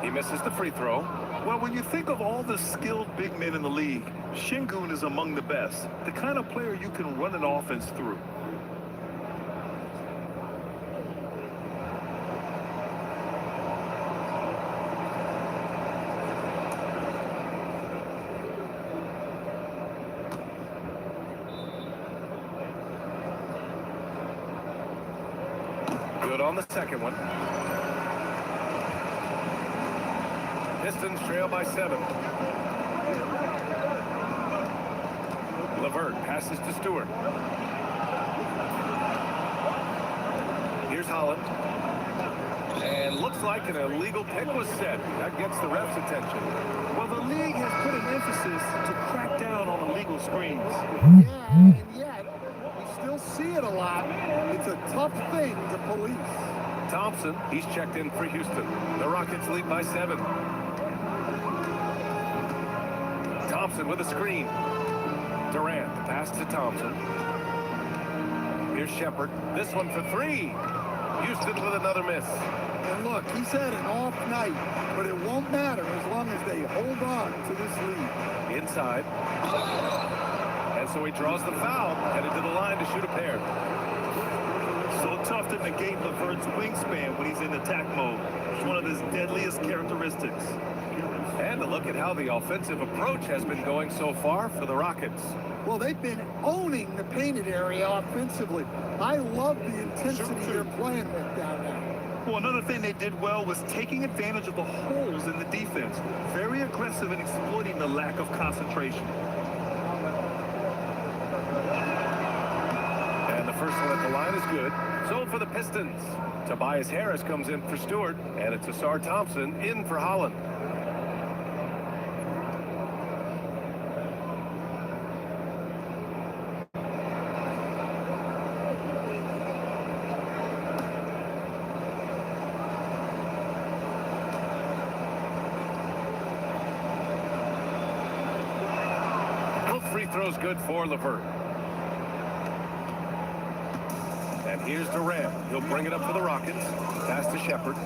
He misses the free throw. Well, when you think of all the skilled big men in the league, Şengün is among the best. The kind of player you can run an offense through. Good on the second one. Pistons trail by 7. LeVert passes to Stewart. Here's Holland. And looks like an illegal pick was set. That gets the ref's attention. Well, the league has put an emphasis to crack down on illegal screens. Yeah, and yet we still see it a lot. It's a tough thing to police. Thompson, he's checked in for Houston. The Rockets lead by 7. Thompson with a screen. Durant, pass to Thompson. Here's Shepard. This one for 3. Houston with another miss. And look, he's had an off night, but it won't matter as long as they hold on to this lead. Inside. And so he draws the foul, headed to the line to shoot a pair. So tough to negate LeVert's wingspan when he's in attack mode. It's one of his deadliest characteristics. And a look at how the offensive approach has been going so far for the Rockets. Well, they've been owning the painted area offensively. I love the intensity they're playing with down there. Well, another thing they did well was taking advantage of the holes in the defense. Very aggressive in exploiting the lack of concentration. And the first one at the line is good. So for the Pistons, Tobias Harris comes in for Stewart, and it's Asar Thompson in for Holland. Free throws good for LeVert. And here's Durant. He'll bring it up for the Rockets. Pass to Shepard.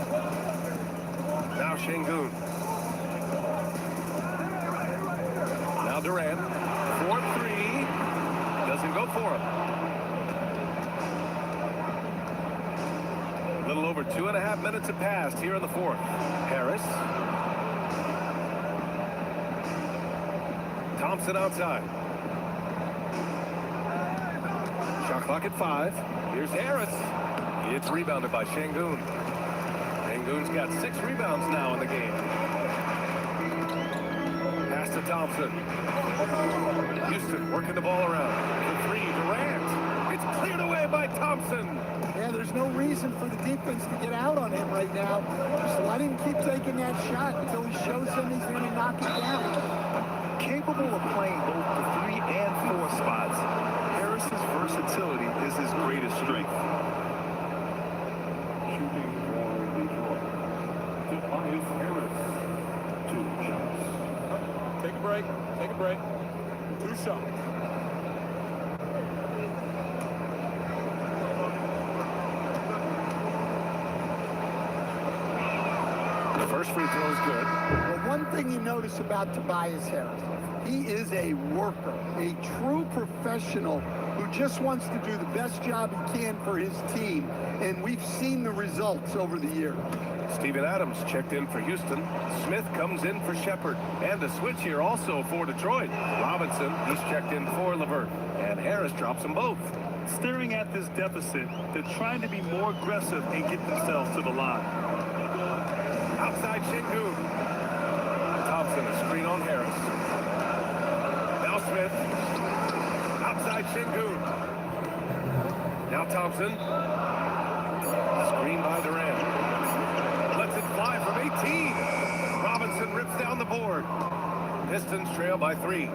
Now Şengün. Now Durant. 4-3. Doesn't go for him. A little over 2.5 minutes have passed here in the fourth. Harris. Thompson outside. Shot clock at 5. Here's Harris. It's rebounded by Şengün. Şengün's got 6 rebounds now in the game. Pass to Thompson. Houston working the ball around. The 3, Durant. It's cleared away by Thompson. Yeah, there's no reason for the defense to get out on him right now. Just let him keep taking that shot until he shows them he's going to knock it down. Capable of playing both the 3 and 4 spots, Harris's versatility is his greatest strength. Shooting for Detroit. Tobias Harris. 2 shots. Take a break. Take a break. 2 shots. The first free throw is good. Well, one thing you notice about Tobias Harris, he is a worker, a true professional who just wants to do the best job he can for his team, and we've seen the results over the years. Steven Adams checked in for Houston. Smith comes in for Shepard. And a switch here also for Detroit. Robinson, he's checked in for LeVert. And Harris drops them both. Staring at this deficit, they're trying to be more aggressive and get themselves to the line. Outside Şengün. Thompson, a screen on Harris. Now Smith. Outside Şengün. Now Thompson. Screen by Durant. Lets it fly from 18. Robinson rips down the board. Pistons trail by 3.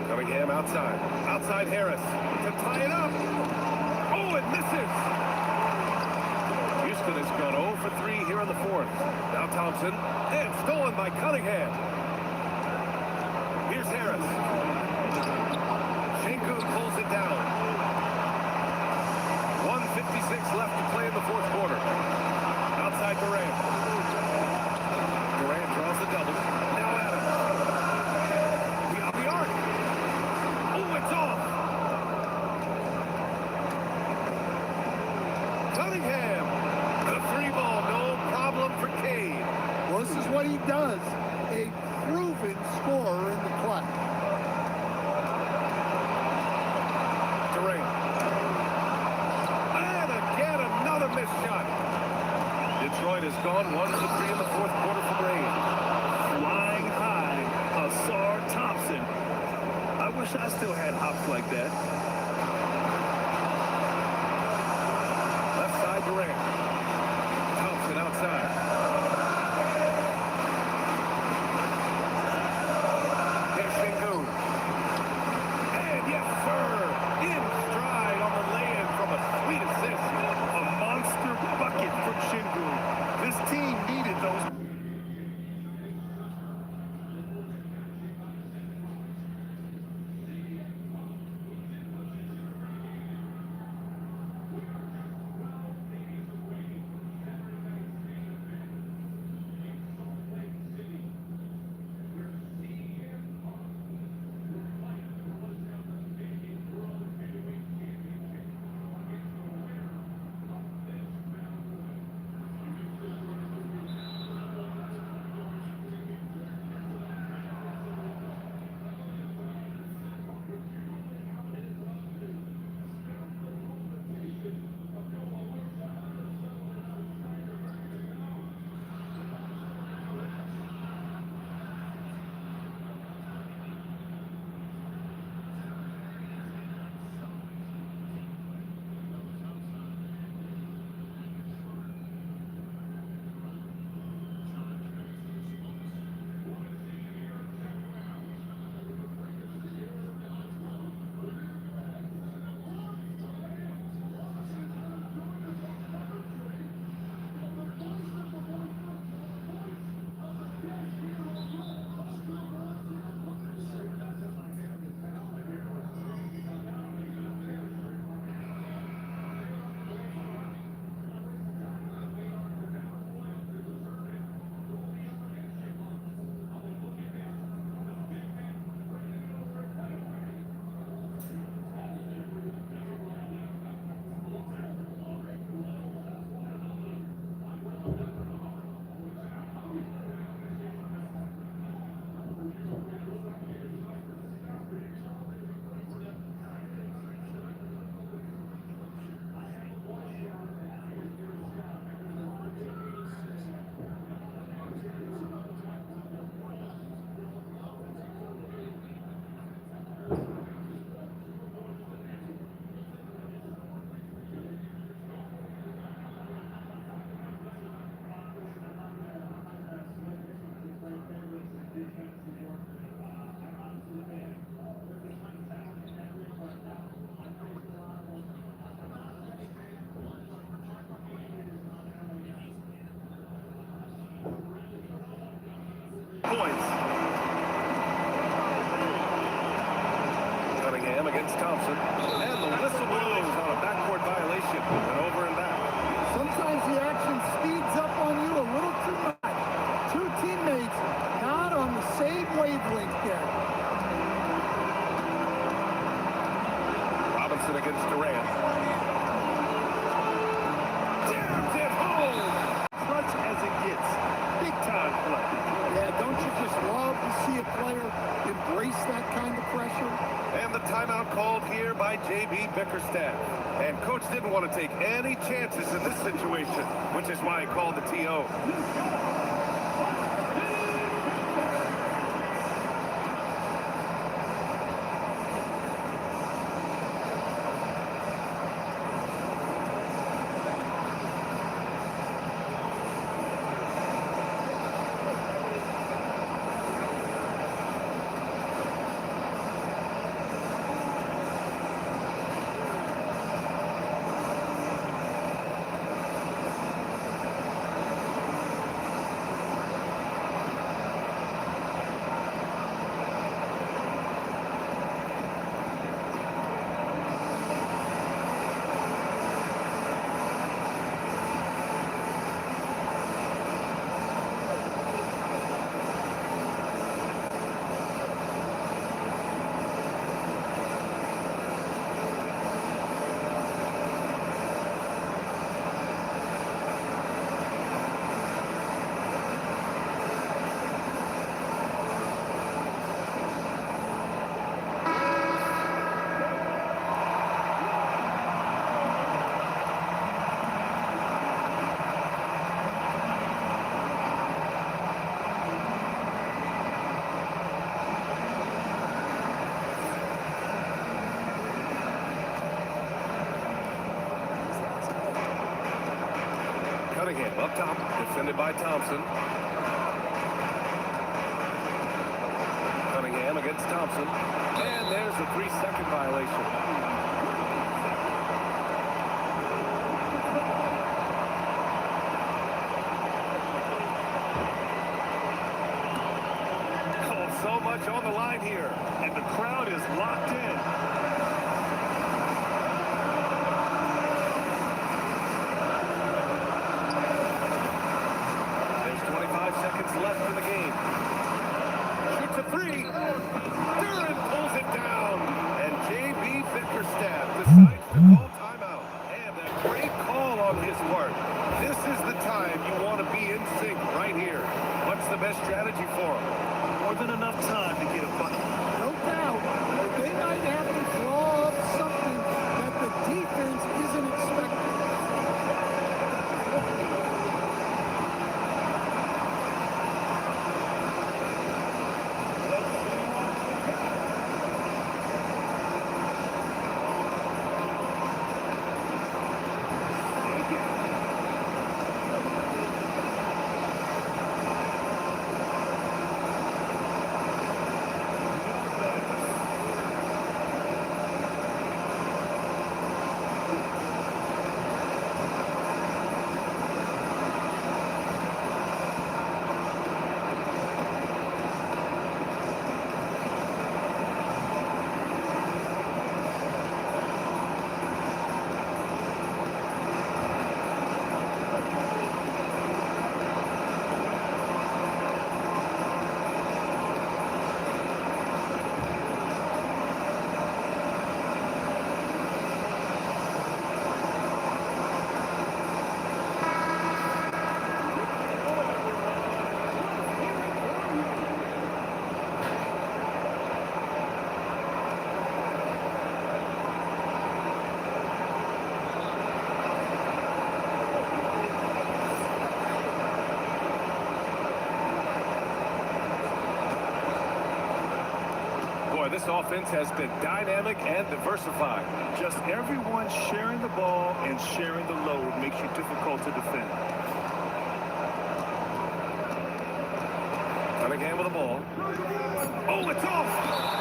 Cunningham outside. Outside Harris to tie it up. Oh, it misses. Houston has gone 0 for 3 here in the fourth. Now Thompson. And stolen by Cunningham. Here's Harris. Şengün pulls it down. 1:56 left to play in the fourth quarter. Outside Durant. Durant draws the double. Now Adams. Beyond the arc. Oh, it's off. Cunningham. The 3-ball, no problem for Cade. Well, this is what he does. A proven scorer in the play. Durant. And again, another missed shot. Detroit has gone 1 for 3 in the fourth quarter from range. Flying high, Asar Thompson. I wish I still had hops like that. Left side Durant. Thompson outside. There's Şengün. And yes, sir, in stride on the lay-in from a sweet assist. A monster bucket from Şengün. This team needed those. noise. Cunningham against Thompson. And the whistle blows on a backcourt violation. And over and back. Sometimes the action speeds up on you a little too much. Two teammates not on the same wavelength there. Robinson against Durant. Jams it home. Clutch as it gets. Big time play. Yeah, don't you just love to see a player embrace that kind of pressure? And the timeout called here by J.B. Bickerstaff. And coach didn't want to take any chances in this situation, which is why he called the TO. Cunningham up top, defended by Thompson. Cunningham against Thompson. And there's a 3-second violation. Oh, so much on the line here. And the crowd is locked in. Seconds left in the game. Shoots a three. Duran pulls it down. And J.B. Bickerstaff decides to call timeout. And a great call on his part. This is the time you want to be in sync right here. What's the best strategy for him? More than enough time to get a bucket. No doubt. They might have to draw up something that the defense isn't expecting. This offense has been dynamic and diversified. Just everyone sharing the ball and sharing the load makes you difficult to defend. Cunningham with the ball. Oh, it's off!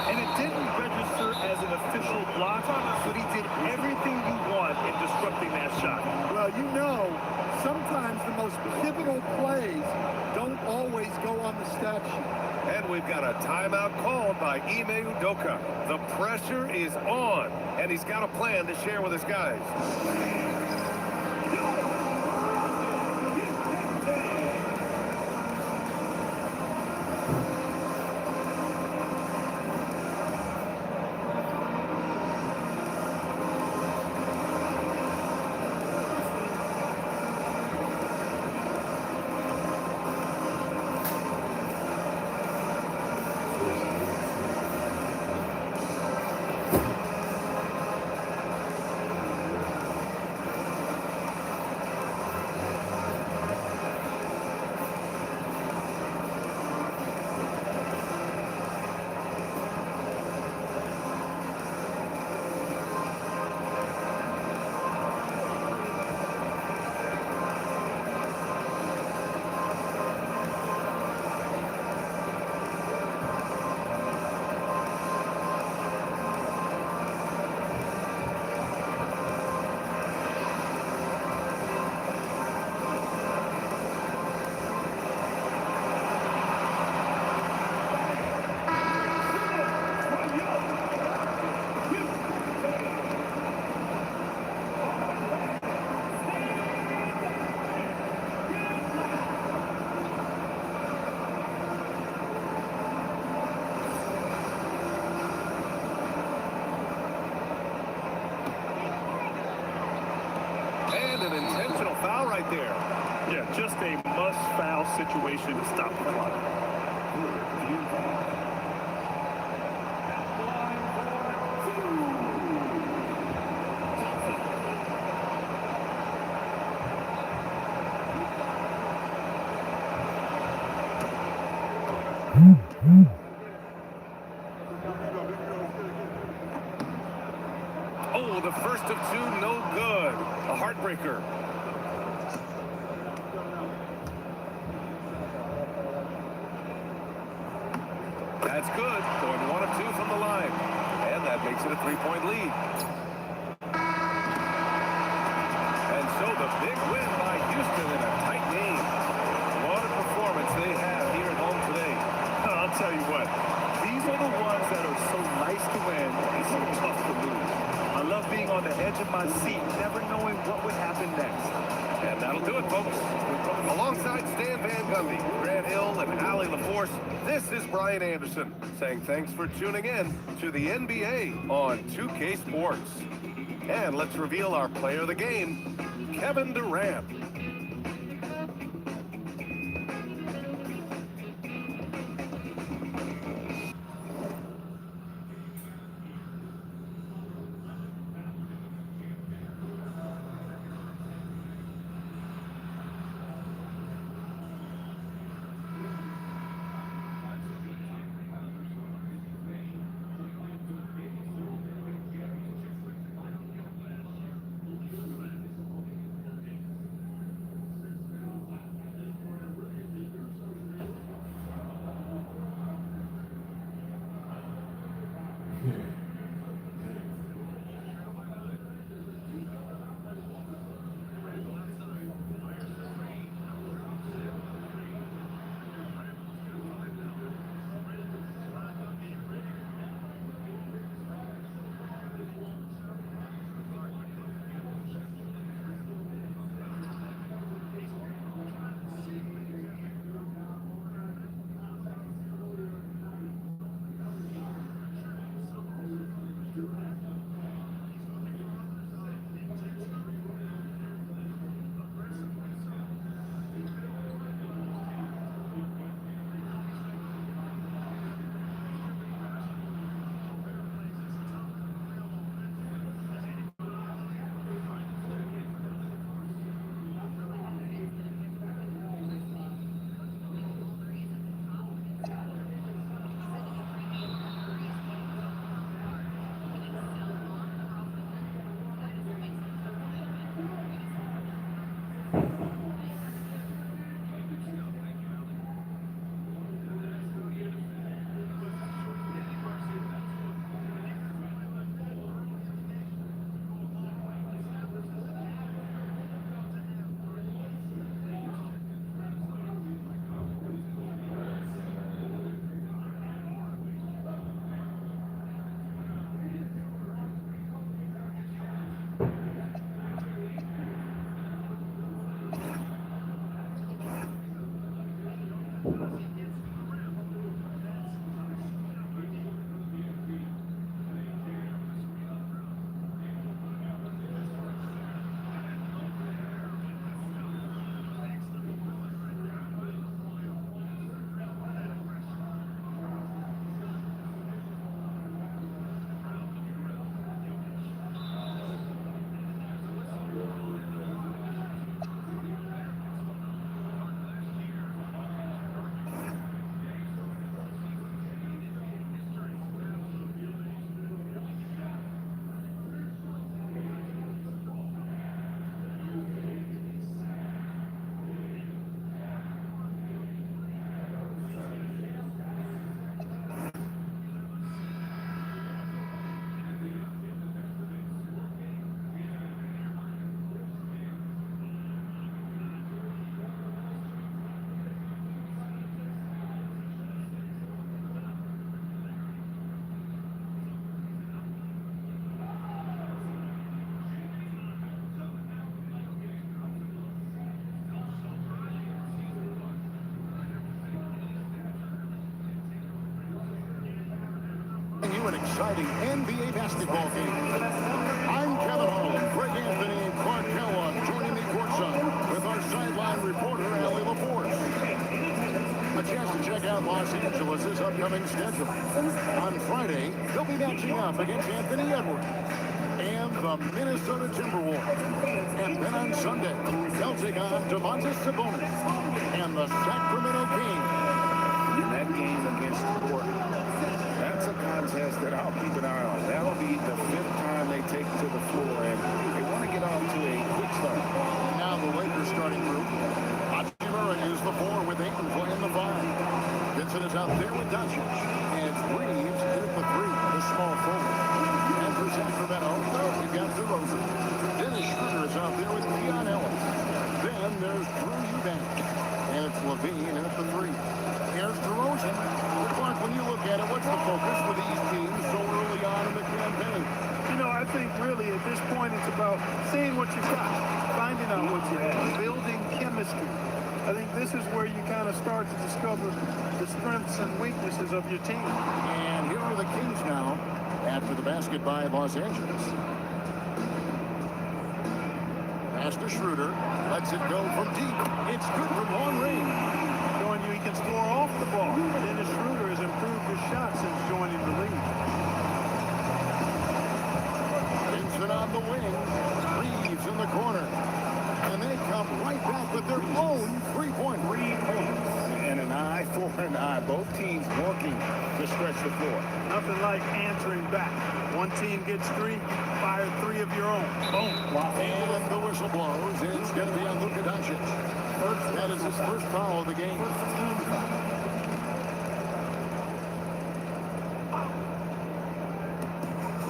And it didn't register as an official block, but he did everything you want in disrupting that shot. Well, you know, sometimes the most pivotal plays don't always go on the stat sheet. And we've got a timeout called by Ime Udoka. The pressure is on, and he's got a plan to share with his guys. And an intentional foul right there. Yeah, just a must-foul situation to stop the clock. Oh, the first of two, no good. A heartbreaker. That's good. Going 1 of 2 from the line. And that makes it a 3-point lead. And so the big win by Houston in a tight game. What a performance they have here at home today. I'll tell you what, these are the ones that are so nice to win and so tough to lose. I love being on the edge of my seat, never knowing what would happen next. And that'll do it, folks. Alongside Stan Van Gundy, Grant Hill, and Allie LaForce, this is Brian Anderson saying thanks for tuning in to the NBA on 2K Sports. And let's reveal our player of the game, Kevin Durant. an exciting NBA basketball game. I'm Kevin Harlan, Greg Anthony, and Clark Kellogg joining me courtside with our sideline reporter, Allie LaForce. A chance to check out Los Angeles' upcoming schedule. On Friday, they'll be matching up against Anthony Edwards and the Minnesota Timberwolves. And then on Sunday, they'll take on Domantas Sabonis and the Sacramento Kings. And that game against Portland, that's a contest that I'll keep an eye on. That'll be the 5th time they take to the floor, and they want to get off to a quick start. Now the Lakers starting group. Hachimura is the 4 with Ayton playing the 5. Vincent is out there with Doncic. And Reeves in at the 3, the small forward. And for Sacramento, you've got DeRozan. Dennis Schroeder is out there with Keon Ellis. Then there's Drew Eubanks. And it's Levine in at the 3. Here's DeRozan. Clark, when you look at it, what's the focus for these teams so early on in the campaign? You know, I think really at this point it's about seeing what you've got, finding out what you have, building chemistry. I think this is where you kind of start to discover the strengths and weaknesses of your team. And here are the Kings now after the basket by Los Angeles. Pass to Schroeder. Lets it go from deep. It's good from long range. Showing you he can score off the ball. Dennis Schroeder has improved his shot since joining the league. Vincent on the wing. Reeves in the corner. And they come right back with their own three-point. 3 points and an eye for an eye. Both teams working to stretch the floor. Nothing like answering back. One team gets 3, fire 3 of your own. Boom. And the whistle blows. It's going to be on Luka Doncic. That is his first foul of the game.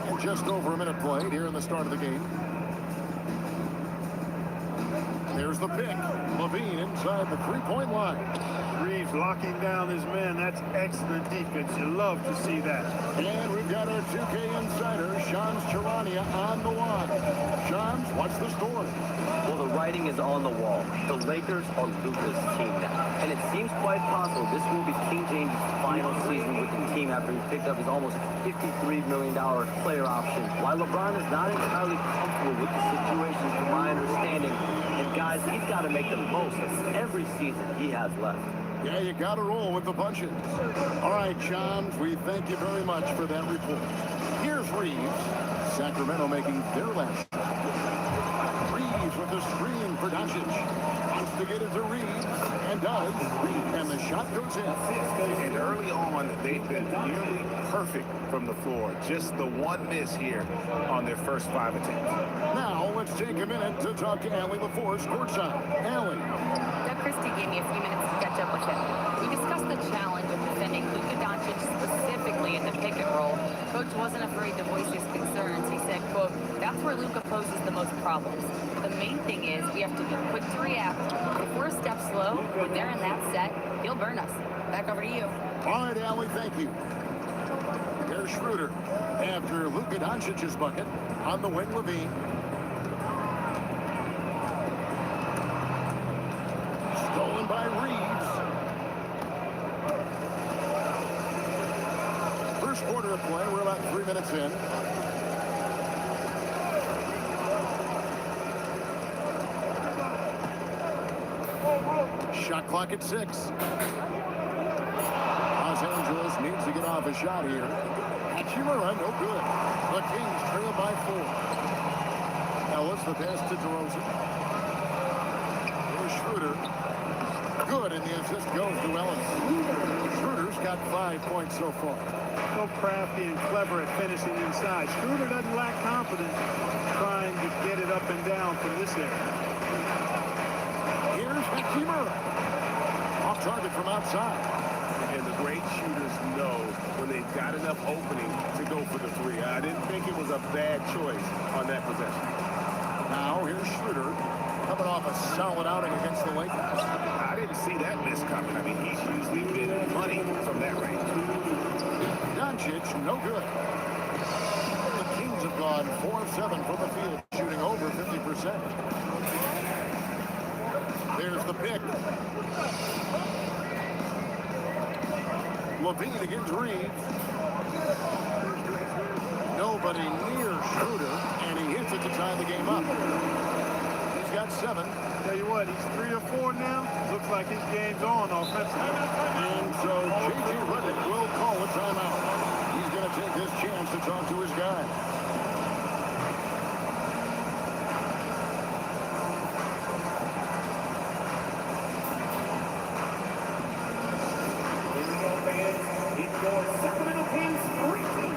And just over a minute played here in the start of the game. There's the pick. Levine inside the three-point line. Reeves locking down his man. That's excellent defense. You love to see that. And we've got our 2K insider, Shams Charania, on the line. Shams, what's the story? Well, the writing is on the wall. The Lakers are Luka's team now. And it seems quite possible this will be King James' final season with the team after he picked up his almost $53 million player option. While LeBron is not entirely comfortable with the situation, from my understanding, and guys, he's got to make the most of every season he has left. Yeah, you got to roll with the punches. All right, Shams, we thank you very much for that report. Here's Reeves. Sacramento making their last shot. Reeves with the screen for Doncic. Wants to get it to Reeves, and does. And the shot goes in. And early on, they've been nearly perfect from the floor. Just the one miss here on their first 5 attempts. Now, let's take a minute to talk to Allie LaForce courtside. Allie. Doug Christie gave me a few minutes to catch up with him. We discussed the challenge of defending Luka Doncic specifically in the pick and roll. Coach wasn't afraid to voice his concerns. He said, quote, that's where Luka poses the most problems. The main thing is we have to be quick to react. If we're a step slow, when they're in that set, he'll burn us. Back over to you. All right, Allie, thank you. Here's Schroeder after Luka Doncic's bucket. On the wing, Levine. Stolen by Reeves. First quarter of play. We're about 3 minutes in. Shot clock at 6. Los Angeles needs to get off a shot here. Hachimura, no good. The Kings trail by 4. Ellis, the pass to DeRozan. Here's Schroeder. Good, and the assist goes to Ellis. Schroeder's got 5 points so far. So crafty and clever at finishing inside. Schroeder doesn't lack confidence trying to get it up and down from this area. Here's Hachimura. Off target from outside. And the great shooters know when they've got enough opening to go for the 3. I didn't think it was a bad choice on that possession. Now here's Schroeder coming off a solid outing against the Lakers. I didn't see that miss coming. I mean, he's usually been money from that range. Doncic, no good. The Kings have gone 4 of 7 from the field, shooting over 50%. There's the pick. Levine against Reeves. 7. Tell you what, he's 3 or 4 now. Looks like his game's on offensively. And so J.J. Redick will call a timeout. He's going to take this chance to talk to his guys. It's your Sacramento Kings free team.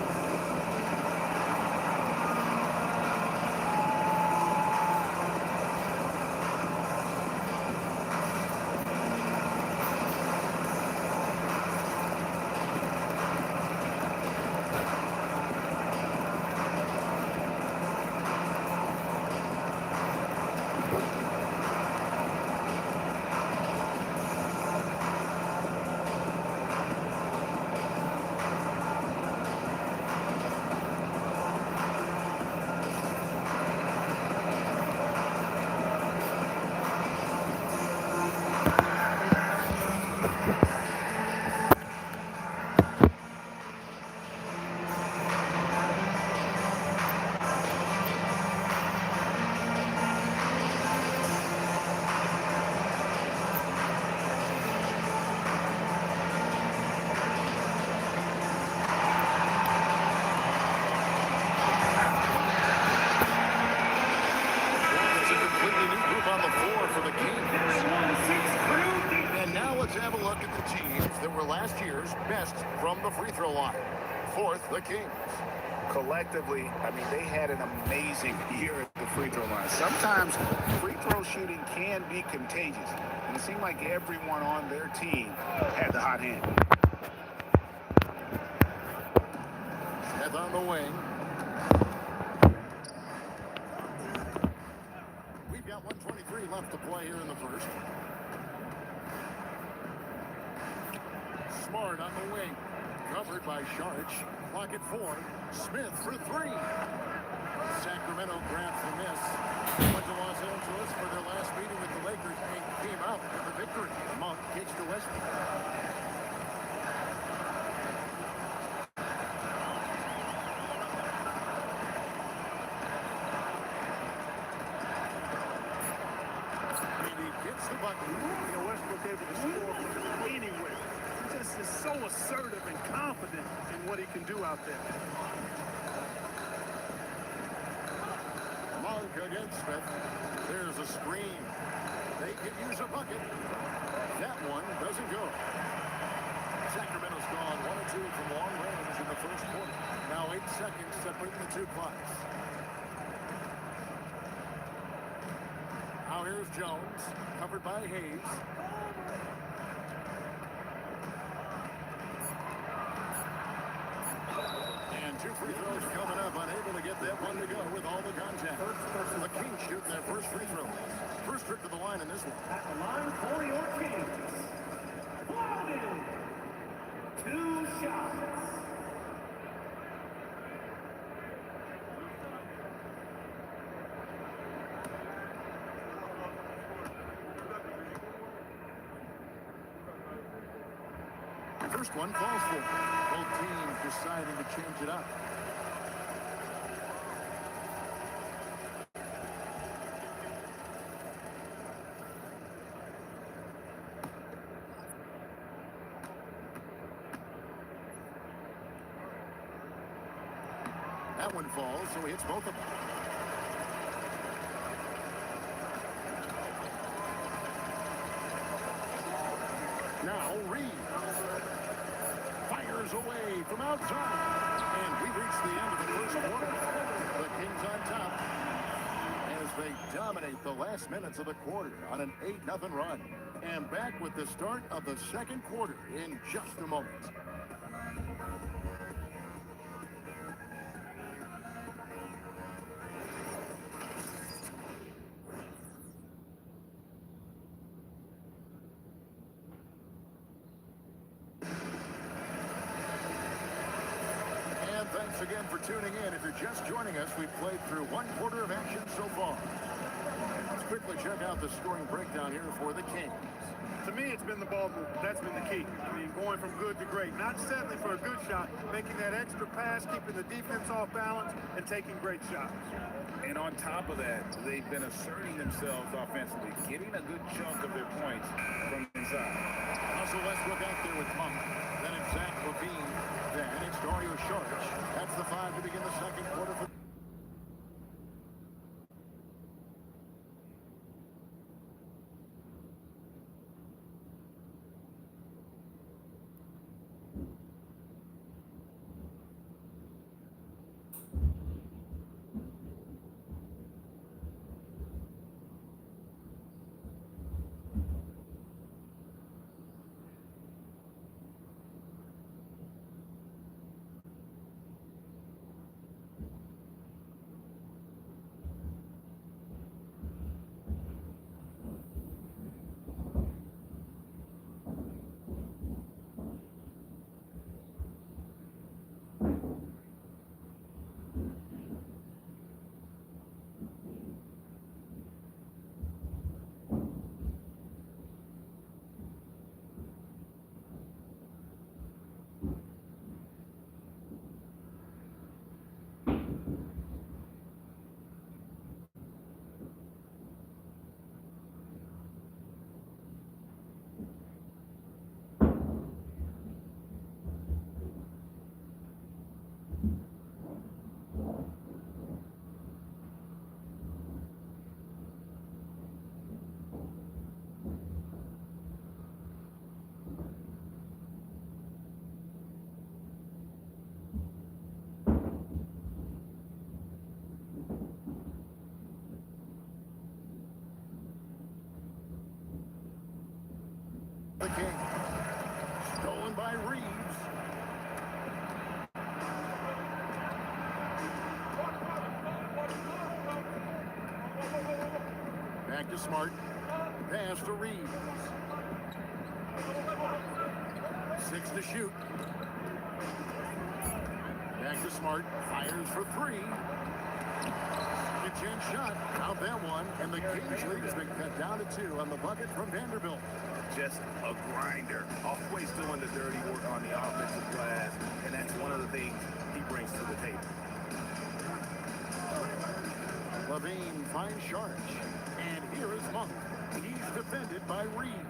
Have a look at the teams that were last year's best from the free throw line. Fourth, the Kings. Collectively, I mean, they had an amazing year at the free throw line. Sometimes free throw shooting can be contagious, and it seemed like everyone on their team had the hot hand. Smith on the wing. We've got 1:23 left to play here in the first. Smart on the wing. Covered by Sharch. Clock at 4. Smith for 3. Sacramento grabbed the miss. Went to Los Angeles for their last meeting with the Lakers and came out with the victory. Monk kicks to Westbrook. Gets the bucket. You know, Westbrook able to score from anywhere. He just is so assertive and confident in what he can do out there. Monk against Smith. There's a screen. They can use a bucket. That one doesn't go. Sacramento's gone 1 or 2 from long range in the first quarter. Now 8 seconds separating the two clocks. Now here's Jones, covered by Hayes. And 2 free throws coming up, unable to get that one to go with all the contact. The Kings shooting their first free throw. First trip to the line in this one. At the line for your Kings. Loaded. 2 shots. First one falls for. Both teams deciding to change it up. That one falls, so he hits both of them. Now Reed fires away from outside. And we reach the end of the first quarter. The Kings on top as they dominate the last minutes of the quarter on an 8-0 run. And back with the start of the second quarter in just a moment. Thanks again for tuning in. If you're just joining us, we've played through 1 quarter of action so far. Let's quickly check out the scoring breakdown here for the Kings. To me, it's been the ball movement. That's been the key. I mean, going from good to great. Not settling for a good shot, making that extra pass, keeping the defense off balance, and taking great shots. And on top of that, they've been asserting themselves offensively, getting a good chunk of their points from inside. Russell Westbrook out there with Monk. Then it's Zach LaVine. Then it's Dario Saric. That's the 5 to begin the second quarter for the Kings. Stolen by Reeves. Back to Smart. Pass to Reeves. 6 to shoot. Back to Smart. Fires for 3. The chance shot. Out that one. And the Kings lead has been cut down to 2 on the bucket from Vanderbilt. Just a grinder, always doing the dirty work on the offensive glass, and that's one of the things he brings to the table. LaVine finds Saric, and here is Monk. He's defended by Reed.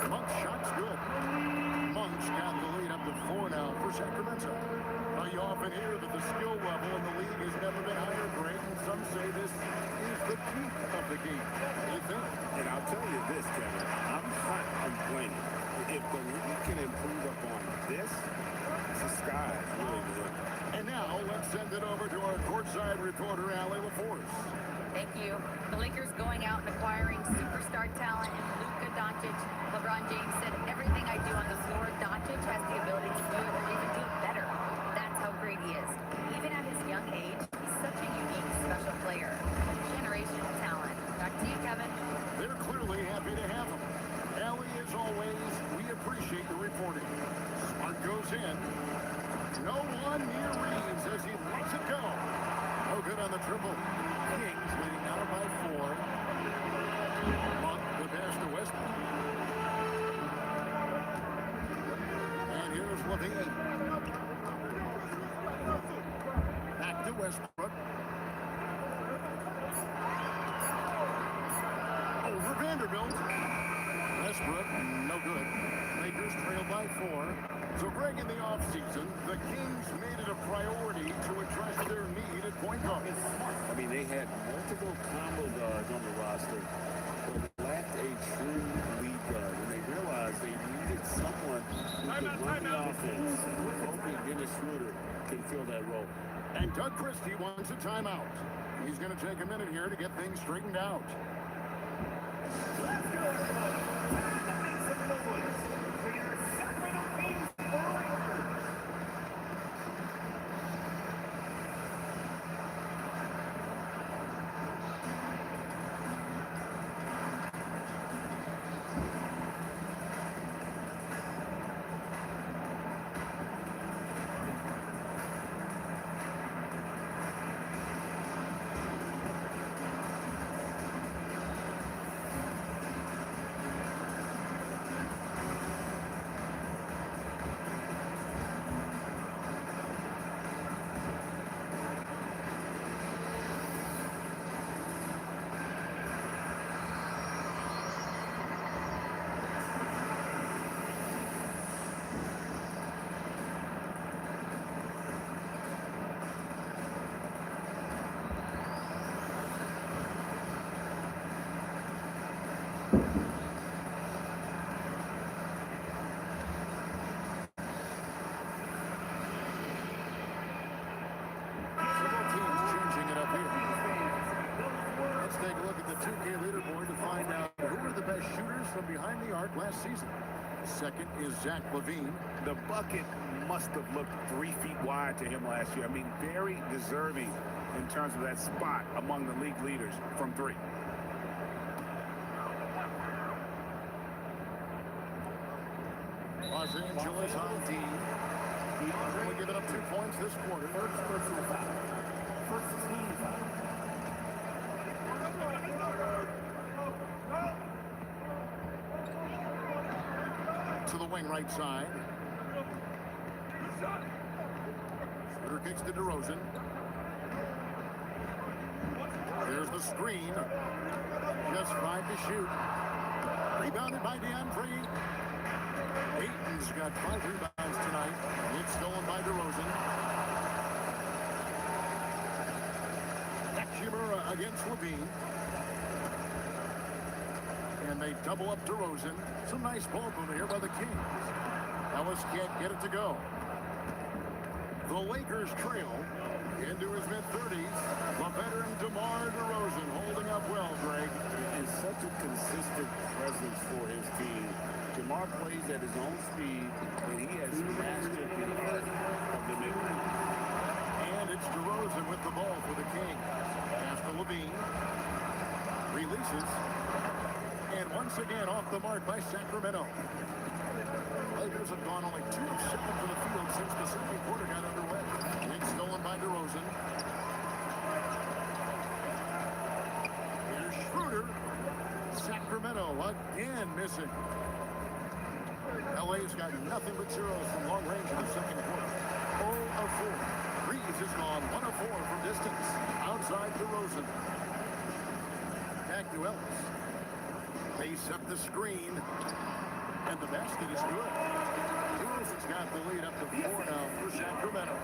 Monk's shot's good. Monk's got the lead up to 4 now for Sacramento. Now you often hear that the skill level in the league has never been higher, Greg, and some say this is the peak of the game. What do you think? And I'll tell you this, Kevin, I'm not complaining. If the league can improve upon this, the sky is really the limit. And now let's send it over to our courtside reporter, Allie LaForce. Thank you. The Lakers going out and acquiring superstar talent in Luka Doncic. LeBron James said, everything I do on the floor, Doncic has the ability to do it or even do it better. That's how great he is. Even at his young age, he's such a unique, special player. Generational talent. Back to you, Kevin. They're clearly happy to have him. Allie, as always, we appreciate the reporting. Smart goes in. No one near Reeves as he lets it go. No good on the triple. Kings leading out by 4. Monk the pass to Westbrook. And here's LaVine. Back to Westbrook. Over Vanderbilt. Westbrook, no good. Lakers trail by 4. So, Greg, in the offseason, the Kings made it a priority to address their need at point guard. I mean, they had multiple combo guards on the roster, but lacked a true lead guard. And they realized they needed someone who could run the offense. We're hoping Dennis Schroeder can fill that role. And Doug Christie wants a timeout. He's going to take a minute here to get things straightened out. Let's go, everybody. Make some noise for your Sacramento Kings Warriors. from behind the arc last season. Second is Zach LaVine. The bucket must have looked 3 feet wide to him last year. I mean, very deserving in terms of that spot among the league leaders from 3. Los Angeles on D. Only giving up 2 points this quarter. First personal foul. First team foul. To the wing right side. Shooter kicks to DeRozan. There's the screen. Just 5 to shoot. Rebounded by DeAndre. Ayton's got 5 rebounds tonight. It's stolen by DeRozan. Hachimura against LaVine. And they double up DeRozan. Some nice ball movement here by the Kings. Ellis can't get it to go. The Lakers trail into his mid-30s. The veteran DeMar DeRozan holding up well, Greg. He is such a consistent presence for his team. DeMar plays at his own speed, and he has mastered the art of the mid-range. And it's DeRozan with the ball for the Kings. Pass to LaVine. Releases. And once again off the mark by Sacramento. Lakers have gone only 2 of 7 for the field since the second quarter got underway. It's stolen by DeRozan. Here's Schroeder. Sacramento again missing. LA's got nothing but zeros from long range in the second quarter. 0 of 4. Reeves is gone 1 of 4 from distance. Outside DeRozan. Back to Ellis. They set the screen. And the basket is good. DeRozan's got the lead up to 4 now for Sacramento.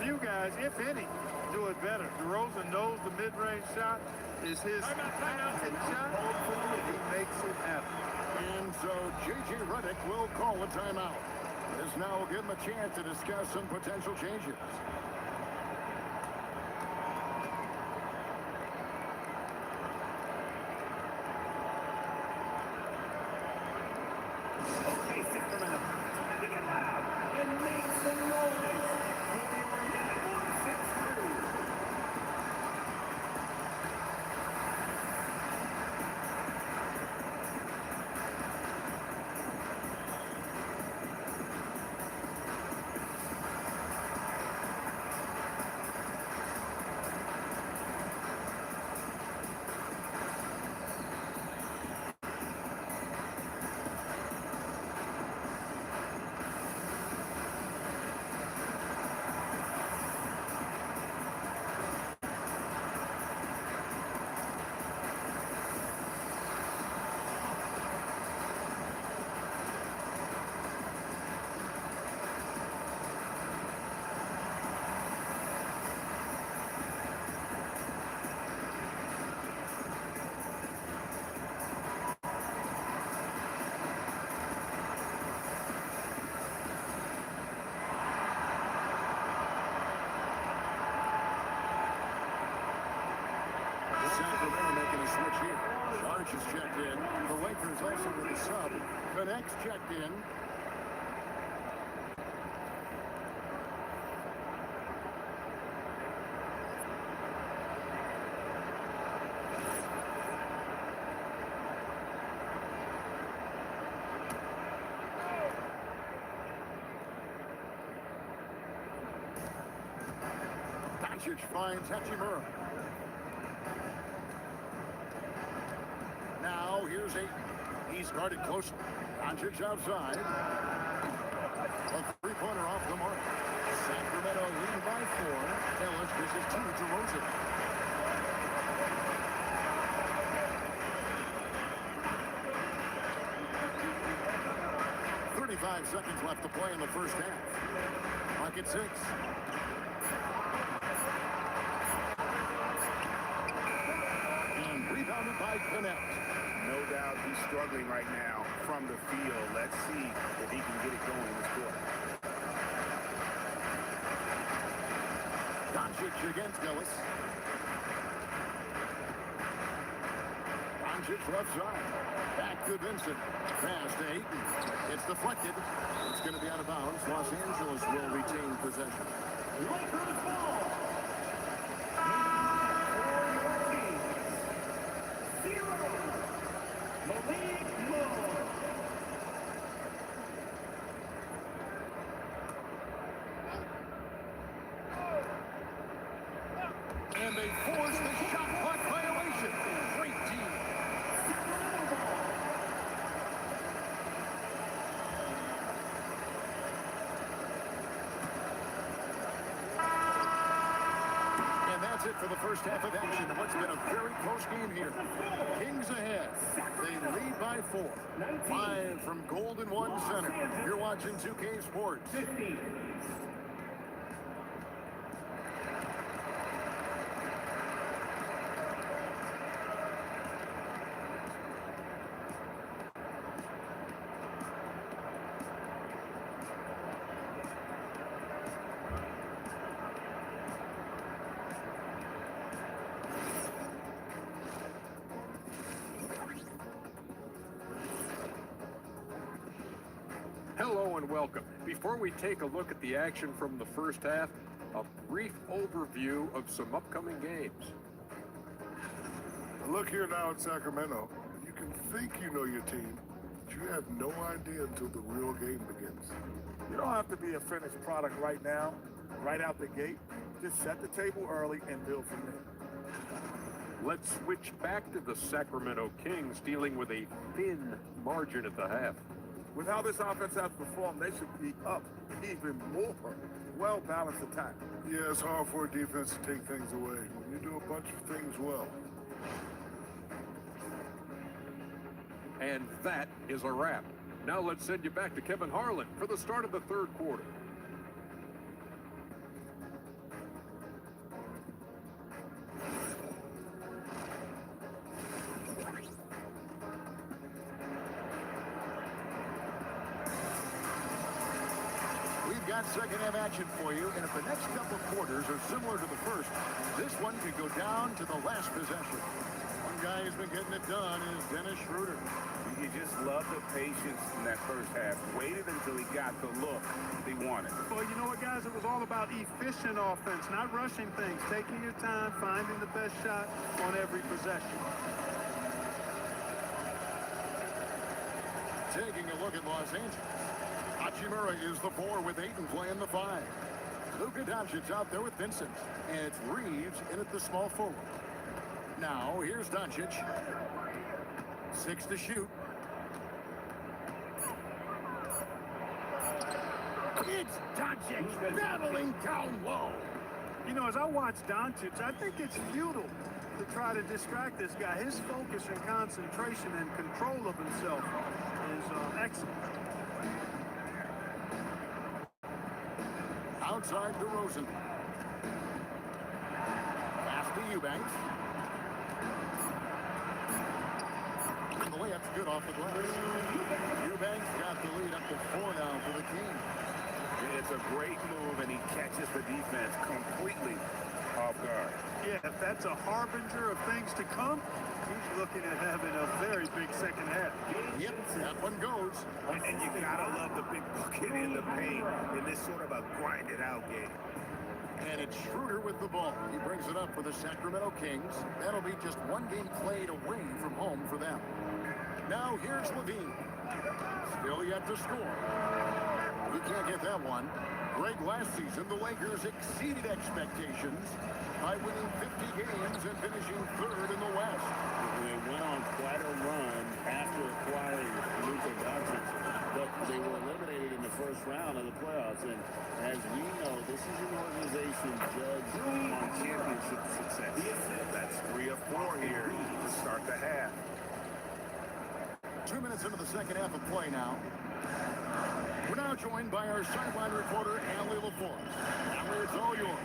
Few guys, if any, do it better. DeRozan knows the mid-range shot is his shot. Hopefully he makes it happen. And so J.J. Redick will call a timeout. This now will give him a chance to discuss some potential changes. Okay, Sacramento, time to get loud and make some noise. Is checked in. The Lakers also with a sub. Connects checked in. Doncic finds Hachimura. Now, here's Ayton. He's guarded closely. Doncic outside. A three-pointer off the mark. Sacramento leading by 4. Ellis misses 2 to DeRozan. .35 seconds left to play in the first half. Clock at 6. And rebounded by Connect. No doubt he's struggling right now from the field. Let's see if he can get it going in this quarter. Doncic against Ellis. Doncic left side. Back to Vincent. Pass to Ayton. It's deflected. It's going to be out of bounds. Los Angeles will retain possession. Lakers ball. And they force the shot clock violation. Great team. And that's it for the first half of action. What's been a very close game here. Kings ahead. They lead by 4. 5 from Golden One Center. You're watching 2K Sports. Hello and welcome. Before we take a look at the action from the first half, a brief overview of some upcoming games. Look here now in Sacramento. You can think you know your team, but you have no idea until the real game begins. You don't have to be a finished product right now, right out the gate. Just set the table early and build from there. Let's switch back to the Sacramento Kings dealing with a thin margin at the half. With how this offense has performed, they should be up even more. Well-balanced attack. Yeah, it's hard for a defense to take things away when you do a bunch of things well. And that is a wrap. Now let's send you back to Kevin Harlan for the start of the third quarter. Got second half action for you, and if the next couple quarters are similar to the first, this one could go down to the last possession. One guy who's been getting it done is Dennis Schroeder. You just love the patience in that first half. Waited until he got the look he wanted. Well, you know what, guys? It was all about efficient offense, not rushing things, taking your time, finding the best shot on every possession. Taking a look at Los Angeles. Hachimura is the 4 with Ayton playing the 5. Luka Doncic out there with Vincent. And it's Reeves in at the small forward. Now, here's Doncic. 6 to shoot. It's Doncic battling down low. You know, as I watch Doncic, I think it's futile to try to distract this guy. His focus and concentration and control of himself is excellent. Outside DeRozan. Pass to Eubanks. And the layup's good off the glass. Eubanks got the lead up to 4 now for the Kings. It's a great move, and he catches the defense completely off guard. Yeah, if that's a harbinger of things to come, he's looking at having a very big second half. Yep, that one goes. And you gotta love the big bucket in the paint in this sort of a grinded-out game. And it's Schroeder with the ball. He brings it up for the Sacramento Kings. That'll be just one game played away from home for them. Now here's Levine. Still yet to score. He can't get that one. Greg, last season, the Lakers exceeded expectations by winning 50 games and finishing 3rd in the West. They went on quite a run after acquiring Luka Doncic, but they were eliminated in the first round of the playoffs. And as we know, this is an organization judged on championship success. That's 3 of 4 here to start the half. 2 minutes into the second half of play now. We're now joined by our sideline reporter, Allie LaForce. Allie, it's all yours.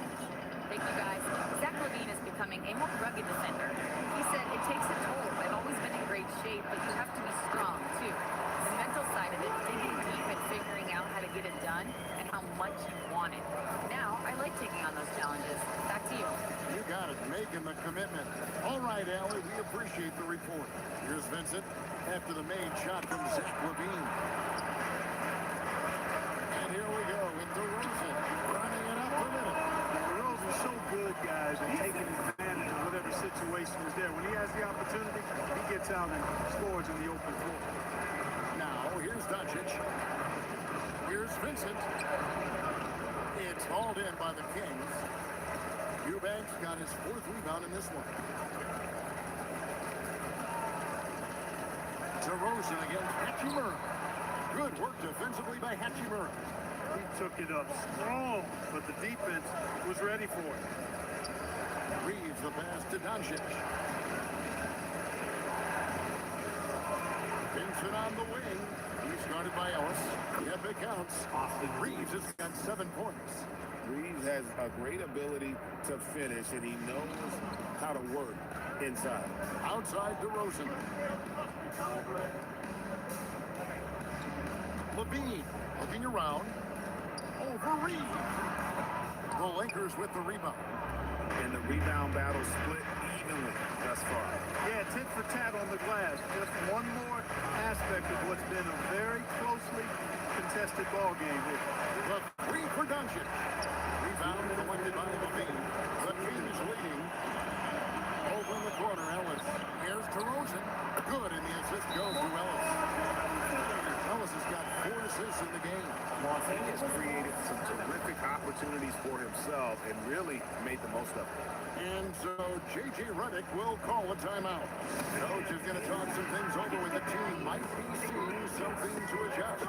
Thank you, guys. Zach LaVine is becoming a more rugged defender. He said it takes a toll. I've always been in great shape, but you have to be strong, too. The mental side of it, digging deep and figuring out how to get it done and how much you wanted. Now, I like taking on those challenges. Back to you. You got it, making the commitment. All right, Allie, we appreciate the report. Here's Vincent after the made shot from Zach LaVine. And here we go with DeRozan running it up the middle. DeRozan's so good, guys, at taking advantage of whatever situation is there. When he has the opportunity, he gets out and scores in the open floor. Now, here's Doncic. Here's Vincent. It's hauled in by the Kings. Eubanks got his 4th rebound in this one. DeRozan against Hachimura. Good work defensively by Hachimura. He took it up strong, but the defense was ready for it. Reeves the pass to Doncic. Vincent on the wing. He's guarded by Ellis. Yeah, big counts. Austin Reeves has got 7 points. Reeves has a great ability to finish, and he knows how to work inside. Outside DeRozan. LaVine looking around. Over Reeves. The Lakers with the rebound. And the rebound battle split evenly thus far. Yeah, tit for tat on the glass. Just one more aspect of what's been a very closely contested ball game here. The 3 for Doncic. Rebound collected by LaVine. The Kings leading. Over in the corner, Ellis. Here's DeRozan. Good, and the assist goes to Ellis. Ellis has got 4 assists in the game. Well, he has created some terrific opportunities for himself and really made the most of it. And so J.J. Redick will call a timeout. Coach is going to talk some things over with the team. Might be seeing something to adjust.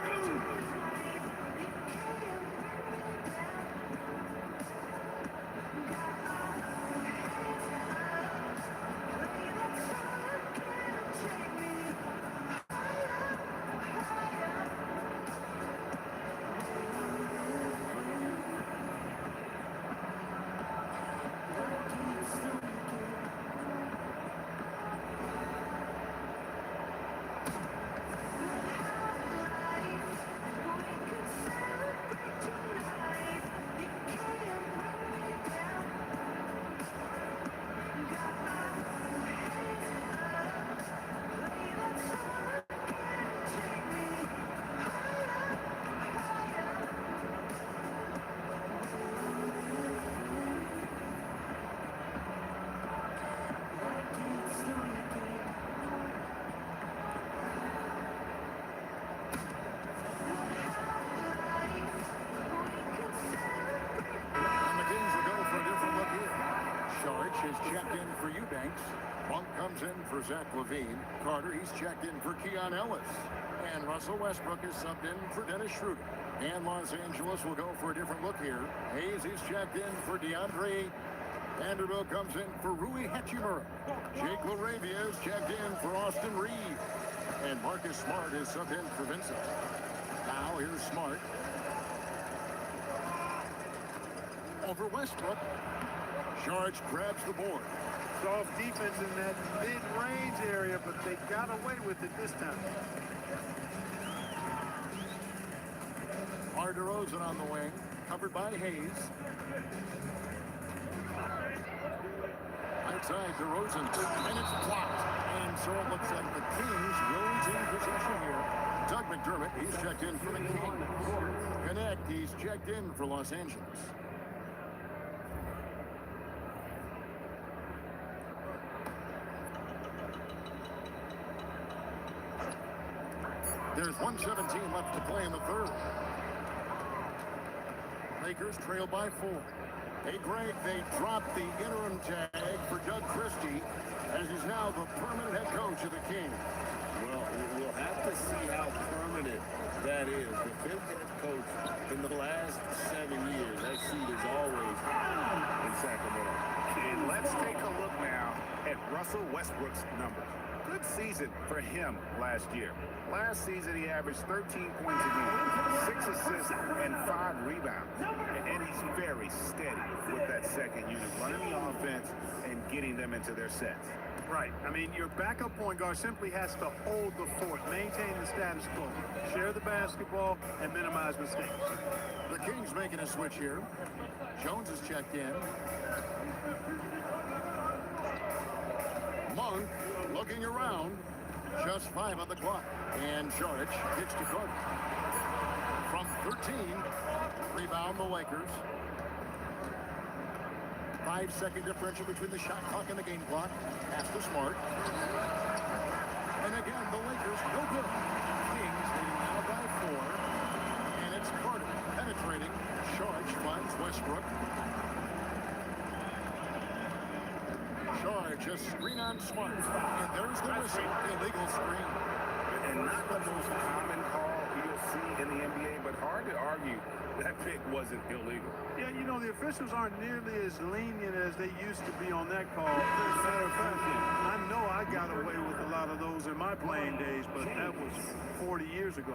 Is checked in for Eubanks. Monk comes in for Zach LaVine. Carter, he's checked in for Keon Ellis. And Russell Westbrook is subbed in for Dennis Schroeder. And Los Angeles will go for a different look here. Hayes is checked in for DeAndre. Vanderbilt comes in for Rui Hachimura. Jake LaRavia is checked in for Austin Reeves. And Marcus Smart is subbed in for Vincent. Now here's Smart. Over Westbrook. Sharge grabs the board. Soft defense in that mid-range area, but they got away with it this time. DeRozan on the wing, covered by Hayes. Outside DeRozan, and it's blocked. And so it looks like the Kings will retain possession here. Doug McDermott, he's checked in for the Kings. Connect, he's checked in for Los Angeles. There's 1:17 left to play in the third. Lakers trail by 4. Hey, Greg, they dropped the interim tag for Doug Christie, as he's now the permanent head coach of the Kings. Well, we'll have to see how permanent that is. The 5th head coach in the last 7 years. That seat is always in Sacramento. And let's take a look now at Russell Westbrook's numbers. Good season for him last year. Last season, he averaged 13 points a game, 6 assists, and 5 rebounds. And he's very steady with that second unit, running the offense and getting them into their sets. Right. I mean, your backup point guard simply has to hold the fort, maintain the status quo, share the basketball, and minimize mistakes. The Kings making a switch here. Jones is checked in. Monk looking around. Just 5 on the clock. And Šarić gets to Carter. From 13, rebound the Lakers. 5-second differential between the shot clock and the game clock. Pass to Smart. And again, the Lakers no good. Kings leading now by 4. And it's Carter penetrating. Šarić finds Westbrook. Šarić just screen on Smart. And there's the whistle. Illegal screen. And not the most common call you'll see in the NBA, but hard to argue that pick wasn't illegal. Yeah, you know, the officials aren't nearly as lenient as they used to be on that call. As a matter of fact, I know I got away with a lot of those in my playing days, but that was 40 years ago.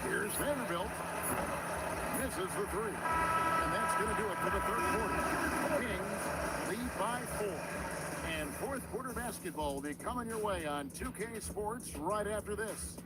Here's Vanderbilt. Misses the 3. And that's going to do it for the third quarter. Kings lead by 4. And fourth quarter basketball will be coming your way on 2K Sports right after this.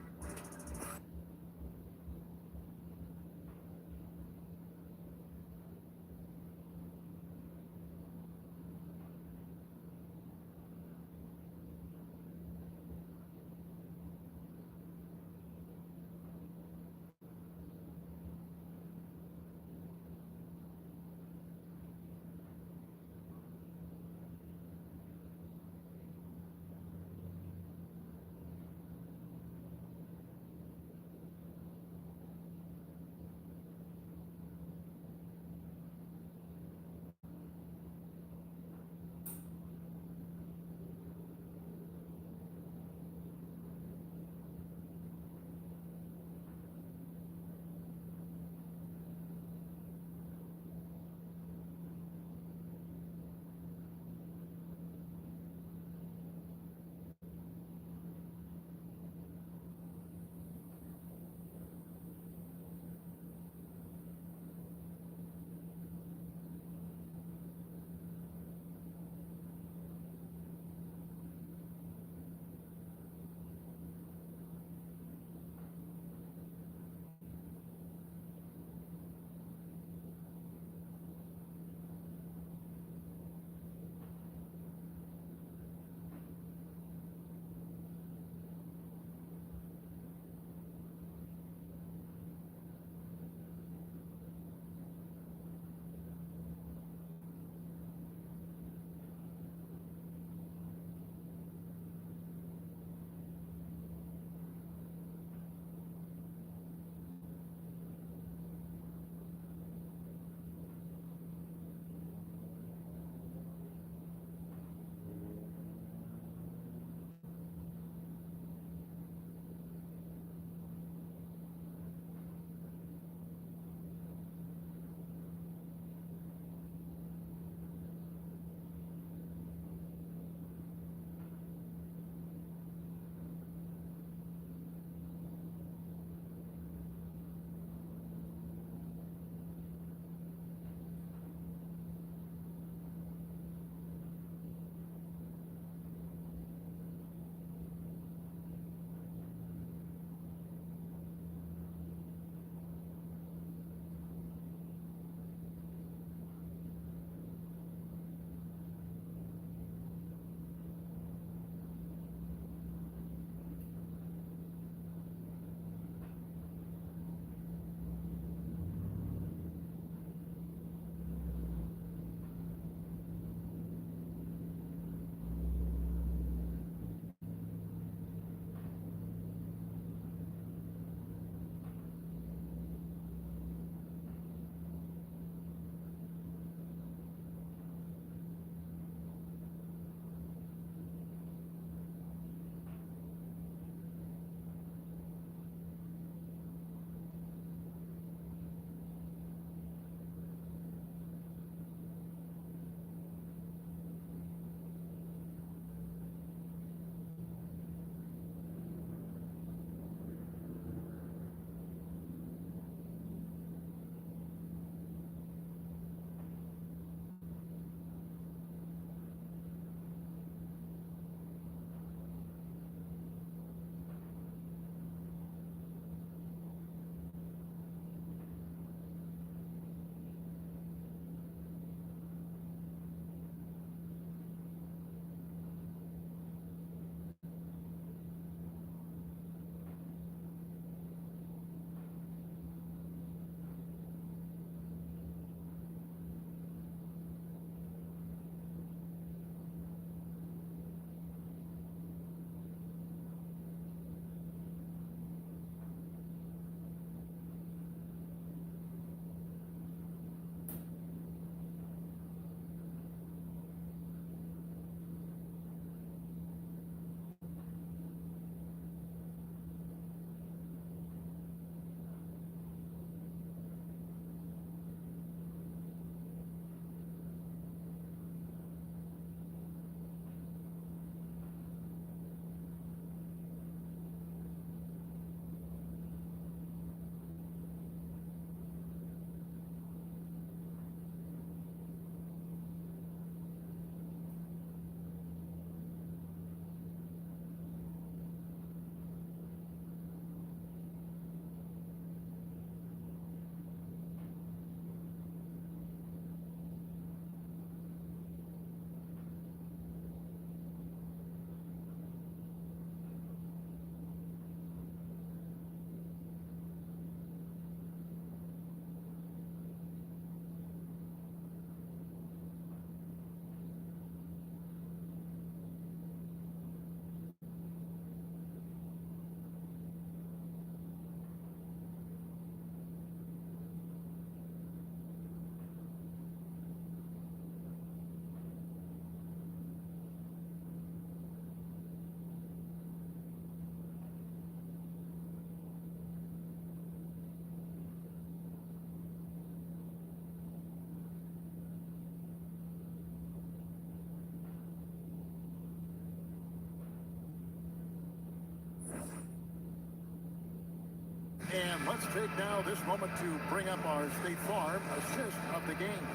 let's take now this moment to bring up our State Farm assist of the game.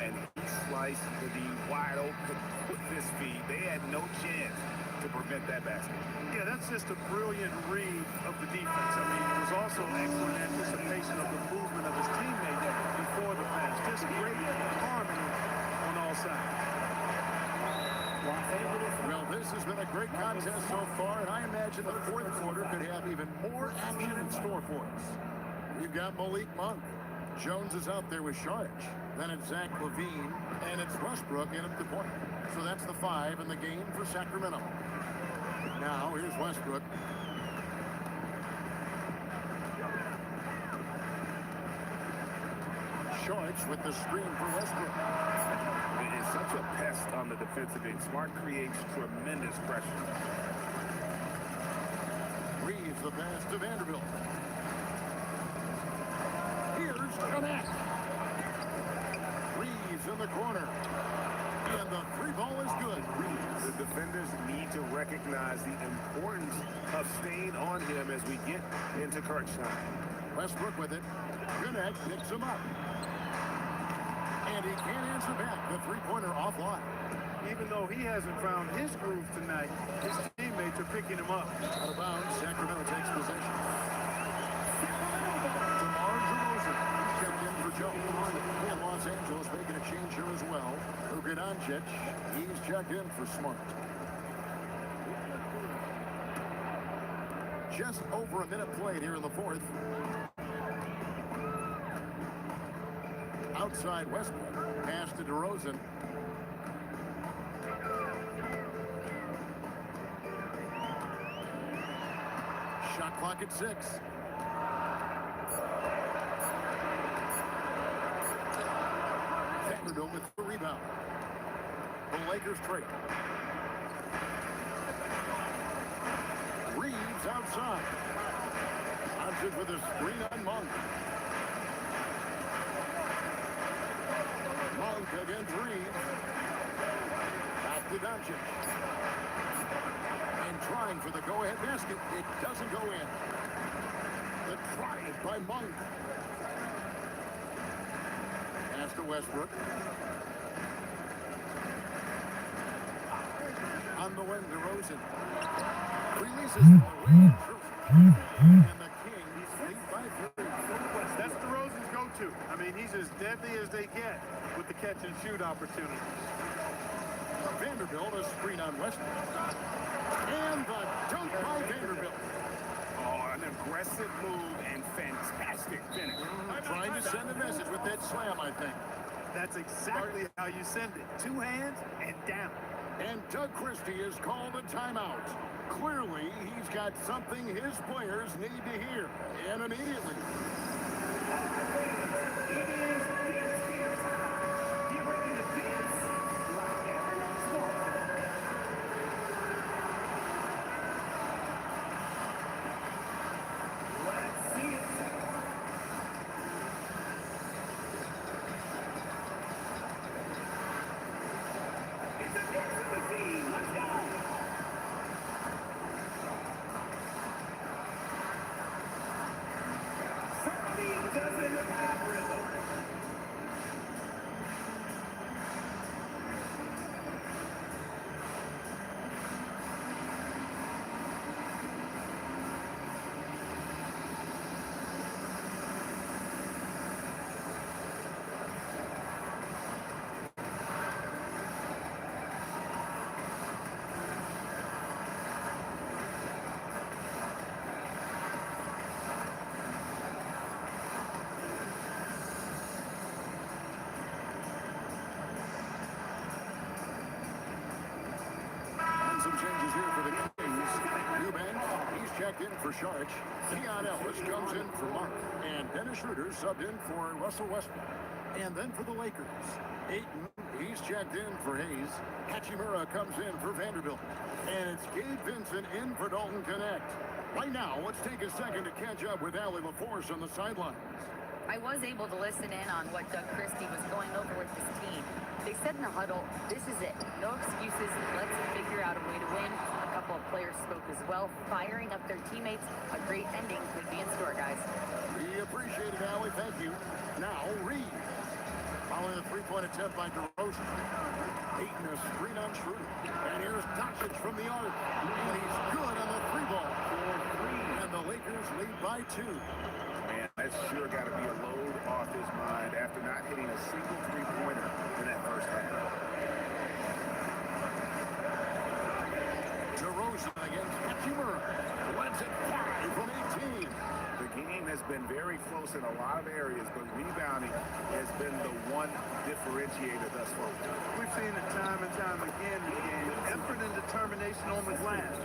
And he sliced the D wide open with his feet. They had no chance to prevent that basket. Yeah, that's just a brilliant read of the defense. I mean, it was also excellent anticipation of the movement of his teammate before the pass. Just great harmony on all sides. Well, this has been a great contest so far, and I imagine the fourth quarter could have even more action in store for us. We've got Malik Monk. Jones is out there with Sharge. Then it's Zach Levine, and it's Westbrook in at the point. So that's the 5 in the game for Sacramento. Now, here's Westbrook. Sharge with the screen for Westbrook. It is such a pest on the defensive end. Smart creates tremendous pressure. Reeves the pass to Vanderbilt. Here's Connect. Reeves in the corner. And the 3 ball is good. The defenders need to recognize the importance of staying on him as we get into crunch time. Westbrook with it. Connect picks him up. And he can't answer back. The 3-pointer offline. Even though he hasn't found his groove tonight, his teammates are picking him up. Out of bounds, Sacramento takes possession. DeMar DeRozan, he's checked in for Joe. And Los Angeles making a change here as well. Luka Doncic, he's checked in for Smart. Just over a minute played here in the fourth. Outside Westbrook, pass to DeRozan. Shot clock at 6. Vanderbilt with the rebound. The Lakers trade. Reeves outside. Johnson with a screen on Monk. Monk against Reeves. Back to Doncic. And trying for the go-ahead basket. It doesn't go in. The try by Monk. Pass to Westbrook. On the wing, DeRozan. Releases away. And the Kings lead by 3. That's DeRozan's go-to. I mean, he's as deadly as they get with the catch-and-shoot opportunities. Vanderbilt, a screen on Westbrook. And the dunk by Vanderbilt. Oh, an aggressive move and fantastic finish. Trying to send a message with that slam, I think. That's exactly how you send it. 2 hands and down. And Doug Christie has called a timeout. Clearly, he's got something his players need to hear, and immediately. Some changes here for the Kings. Eubanks, he's checked in for Sharge. Keon Ellis comes in for Monk. And Dennis Schroeder subbed in for Russell Westbrook. And then for the Lakers, Ayton, he's checked in for Hayes. Hachimura comes in for Vanderbilt. And it's Gabe Vincent in for Dalton Connect. Right now, let's take a second to catch up with Allie LaForce on the sidelines. I was able to listen in on what Doug Christie was going over with his team. They said in the huddle, this is it. No excuses. Let's figure out a way to win. A couple of players spoke as well, firing up their teammates. A great ending could be in store, guys. We appreciate it, Allie. Thank you. Now, Reed. Following the three-point attempt by DeRozan. Ayton a screen on Schroeder. And here's Doncic from the arc. And he's good on the three ball. And the Lakers lead by 2. Man, that's sure got to be a load off his mind after not hitting a single three-pointer in that first half. DeRozan against Hachimura. Lets it fly from 18. The game has been very close in a lot of areas, but rebounding has been the one differentiator thus far. We've seen it time and time again in the game. Effort and determination on the glass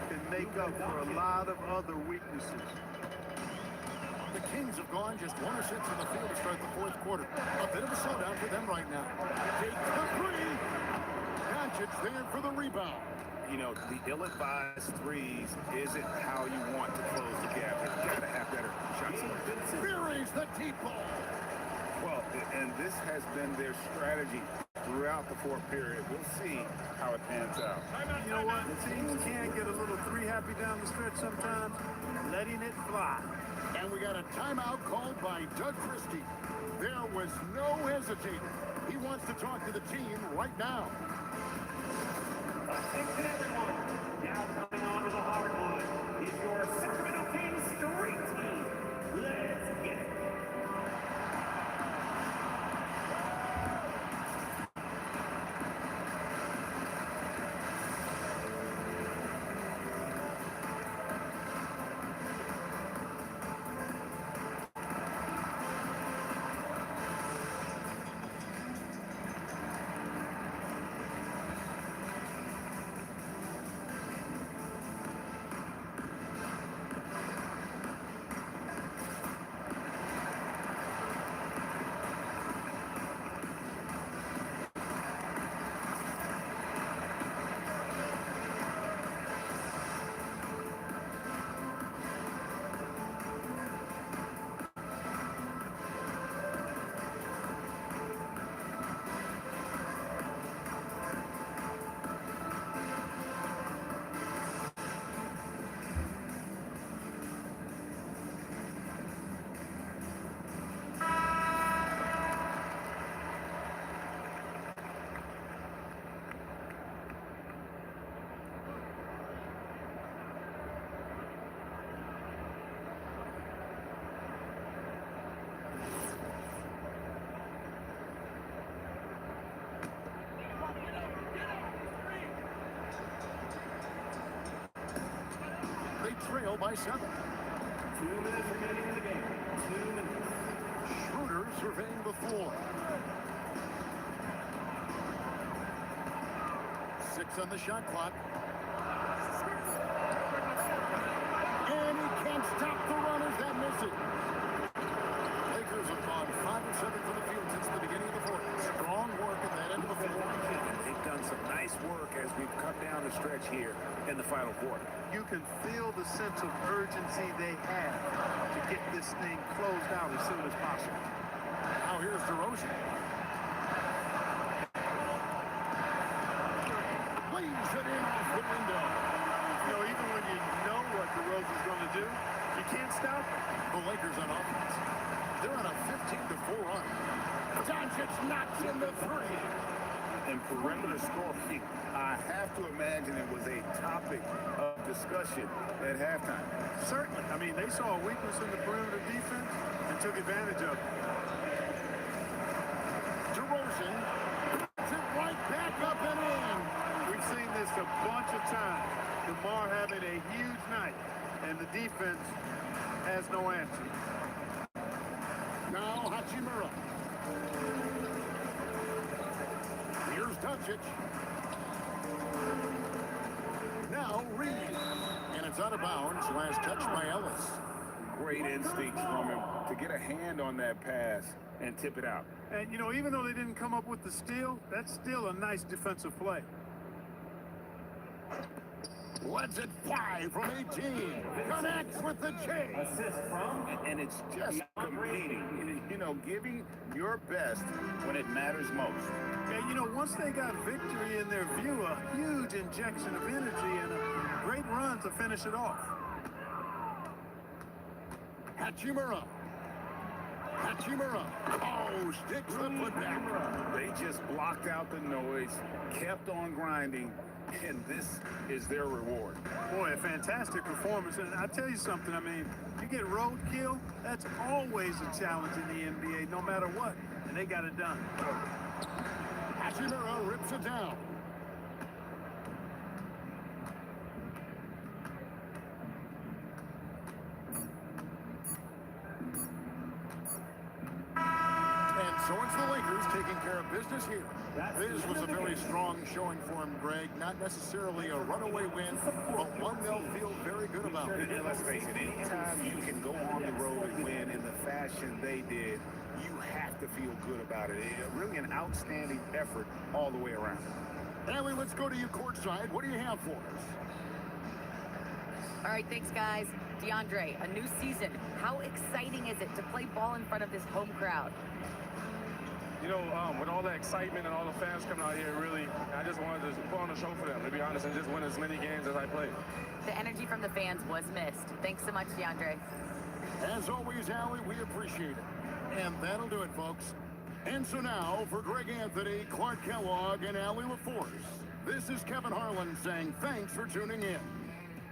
can make up for a lot of other weaknesses. The Kings have gone just 1 of 6 in the field to start the fourth quarter. A bit of a slowdown for them right now. Takes the three. Doncic there for the rebound. You know, the ill-advised threes isn't how you want to close the gap. You've got to have better shots. Buries the deep ball. Well, and this has been their strategy throughout the fourth period. We'll see how it pans out. You know what? Teams can get a little three-happy down the stretch sometimes, letting it fly. And we got a timeout called by Doug Christie. There was no hesitating. He wants to talk to the team right now. Attention everyone, now coming onto the hardwood is your Sacramento Kings Street Team. Let's get it. Trail by 7. 2 minutes remaining in the game. 2 minutes. Schroeder surveying the floor. 6 on the shot clock. And he can't stop the runners that miss it. Lakers have gone 5 of 7 from the field since the beginning of the fourth. Strong work at that end of the floor. And they've done some nice work as we've cut down the stretch here in the final quarter. You can feel the sense of urgency they have to get this thing closed out as soon as possible. Now here's DeRozan. Lays it in off the window. You know, even when you know what DeRozan's going to do, you can't stop him. The Lakers on offense. They're on a 15-4 run. Doncic knocks in the 3. And perimeter scoring, I have to imagine it was a topic of discussion at halftime. Certainly. I mean, they saw a weakness in the perimeter defense and took advantage of it. DeRozan puts it right back up and in. We've seen this a bunch of times. DeMar having a huge night, and the defense has no answer. Now Hachimura. Here's Doncic. Now Reed. And it's out of bounds. Last touch by Ellis. Great instincts from him to get a hand on that pass and tip it out. And, you know, even though they didn't come up with the steal, that's still a nice defensive play. Lets it fly from 18. Connects with the J. Assist from. And it's just competing. You know, giving your best when it matters most. Yeah, you know, one once they got victory in their view, a huge injection of energy and a great run to finish it off. Hachimura. Oh, sticks the putback. They just blocked out the noise, kept on grinding, and this is their reward. Boy, a fantastic performance. And I tell you something, I mean, you get roadkill, that's always a challenge in the NBA, no matter what. And they got it done. Hachimura rips it down. And so it's the Lakers taking care of business here. This was a very strong showing for him, Greg. Not necessarily a runaway win, but one they'll feel very good about. And let's face it, anytime you can go on the road and win in the fashion they did, you have to feel good about it. Really an outstanding effort all the way around. Allie, let's go to you courtside. What do you have for us? All right, thanks, guys. DeAndre, a new season. How exciting is it to play ball in front of this home crowd? You know, with all the excitement and all the fans coming out here, really, I just wanted to put on a show for them, to be honest, and just win as many games as I play. The energy from the fans was missed. Thanks so much, DeAndre. As always, Allie, we appreciate it. And that'll do it, folks. And so now, for Greg Anthony, Clark Kellogg, and Allie LaForce, this is Kevin Harlan saying thanks for tuning in.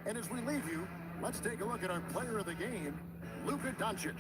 And as we leave you, let's take a look at our player of the game, Luka Doncic.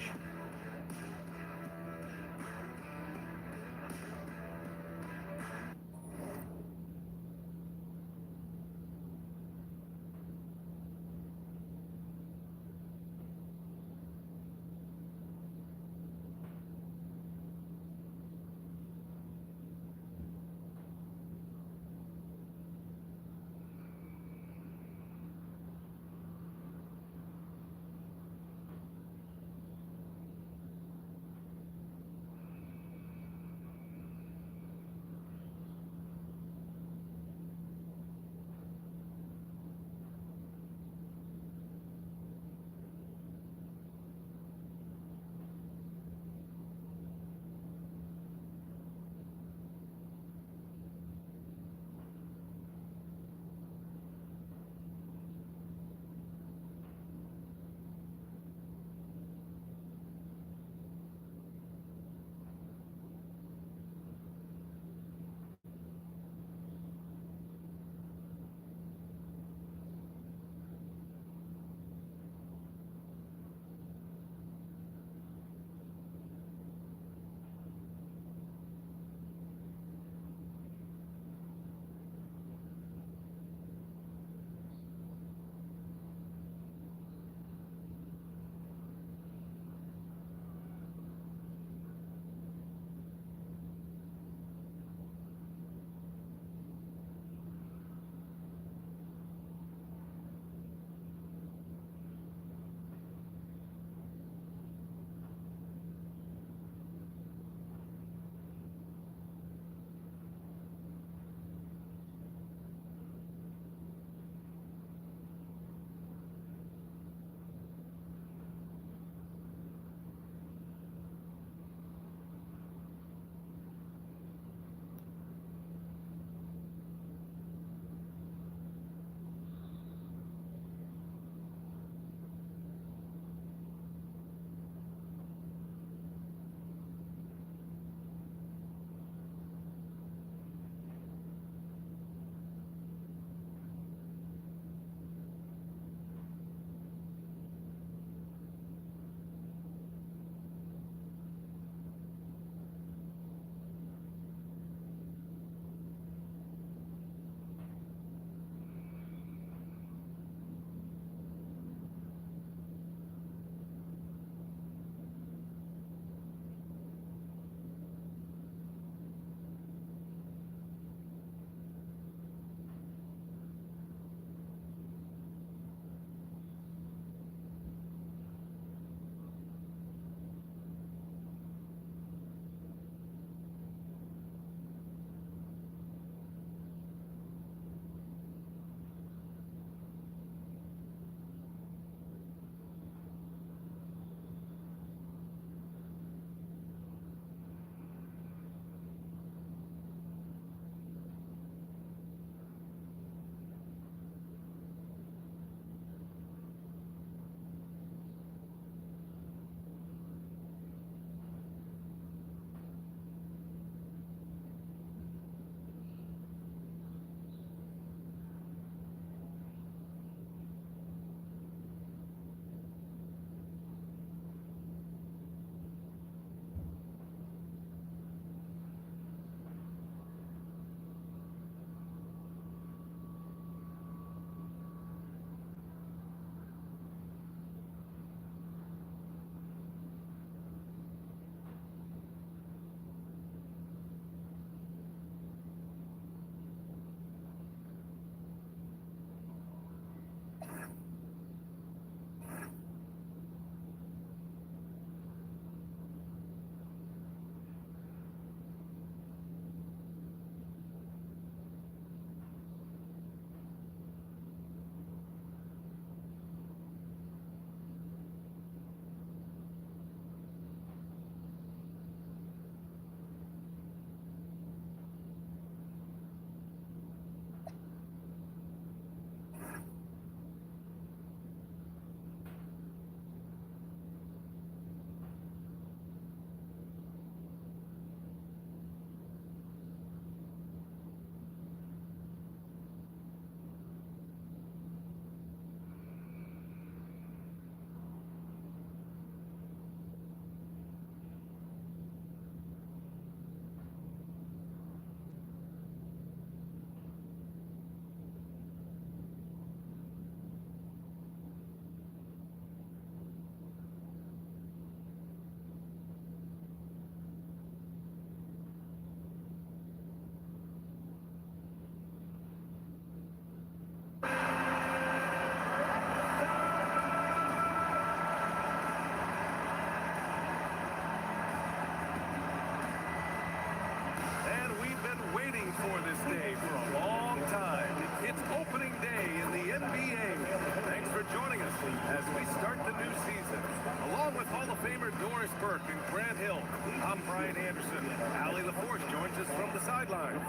Ryan Anderson. Allie LaForce joins us from the sideline.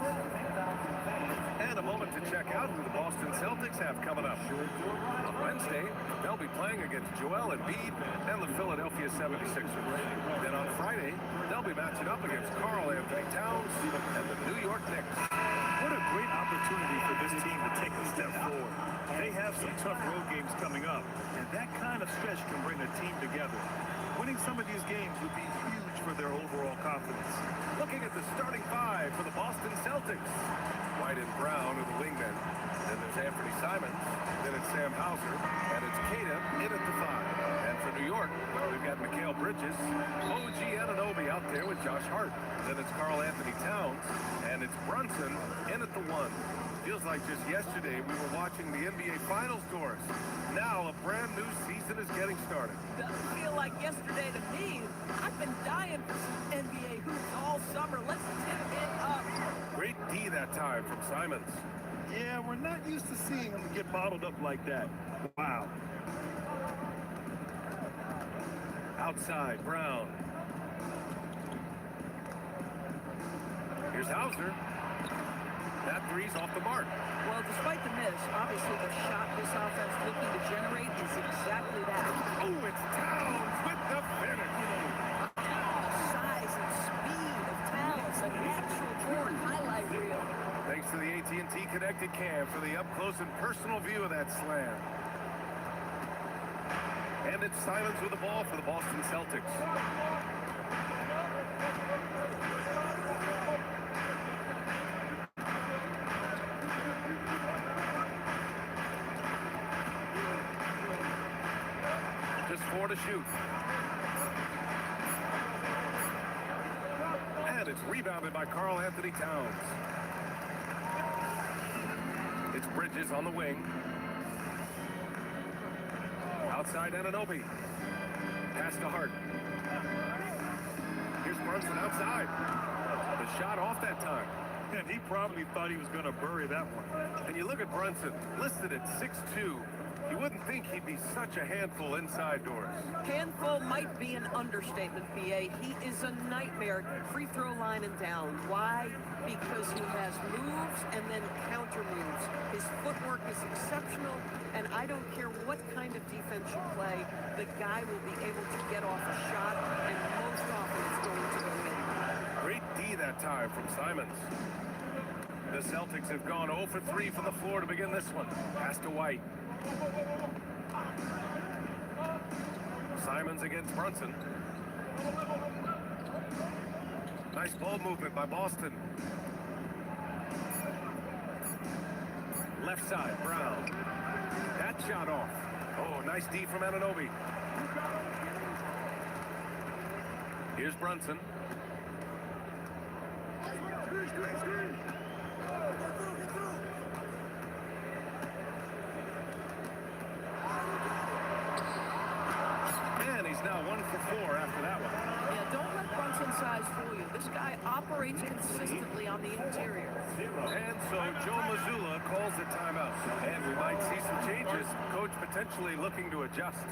And a moment to check out who the Boston Celtics have coming up. On Wednesday, they'll be playing against Joel Embiid and the Philadelphia 76ers. Then on Friday, they'll be matching up against Karl Anthony Towns and the New York Knicks. What a great opportunity for this team to take a step forward. They have some tough road games coming up, and that kind of stretch can bring a team together. Winning some of these games would be huge for their overall confidence. Looking at the starting five for the Boston Celtics. White and Brown are the wingmen. Then there's Anthony Simons. Then it's Sam Hauser. And it's Kata in at the five. And for New York, we've got Mikal Bridges. OG Anunoby out there with Josh Hart. Then it's Karl Anthony Towns. And it's Brunson in at the one. Feels like just yesterday we were watching the NBA Finals doors. Now a brand new season is getting started. Doesn't feel like yesterday to me. I've been dying for some NBA hoops all summer. Let's tip it up. Great D that time from Simons. Yeah, we're not used to seeing them get bottled up like that. Wow. Outside, Brown. Here's Hauser. That three's off the mark. Well, despite the miss, obviously the shot this offense looking to generate is exactly that. Oh, it's Towns with the finish. The size and speed of Towns, a natural born highlight reel. Thanks to the AT&T Connected Cam for the up-close and personal view of that slam. And it's Simons with the ball for the Boston Celtics. Just 4 to shoot. And it's rebounded by Karl Anthony Towns. It's Bridges on the wing. Outside Anunoby. Pass to Hart. Here's Brunson outside. The shot off that time. And he probably thought he was going to bury that one. And you look at Brunson, listed at 6'2". You wouldn't think he'd be such a handful inside doors. Handful might be an understatement, B.A. He is a nightmare, free throw line and down. Why? Because he has moves and then counter moves. His footwork is exceptional, and I don't care what kind of defense you play, the guy will be able to get off a shot, and most often it's going to go in. Great D that time from Simons. The Celtics have gone 0 for 3 from the floor to begin this one. Pass to White. Simons against Brunson. Nice ball movement by Boston. Left side, Brown. That shot off. Oh, nice D from Anunoby. Here's Brunson. And he's now 1 for 4 after that one. Yeah, don't let Brunson's size fool you. This guy operates consistently on the interior. And so Joe Mazzulla calls a timeout. And we might see some changes. Coach potentially looking to adjust.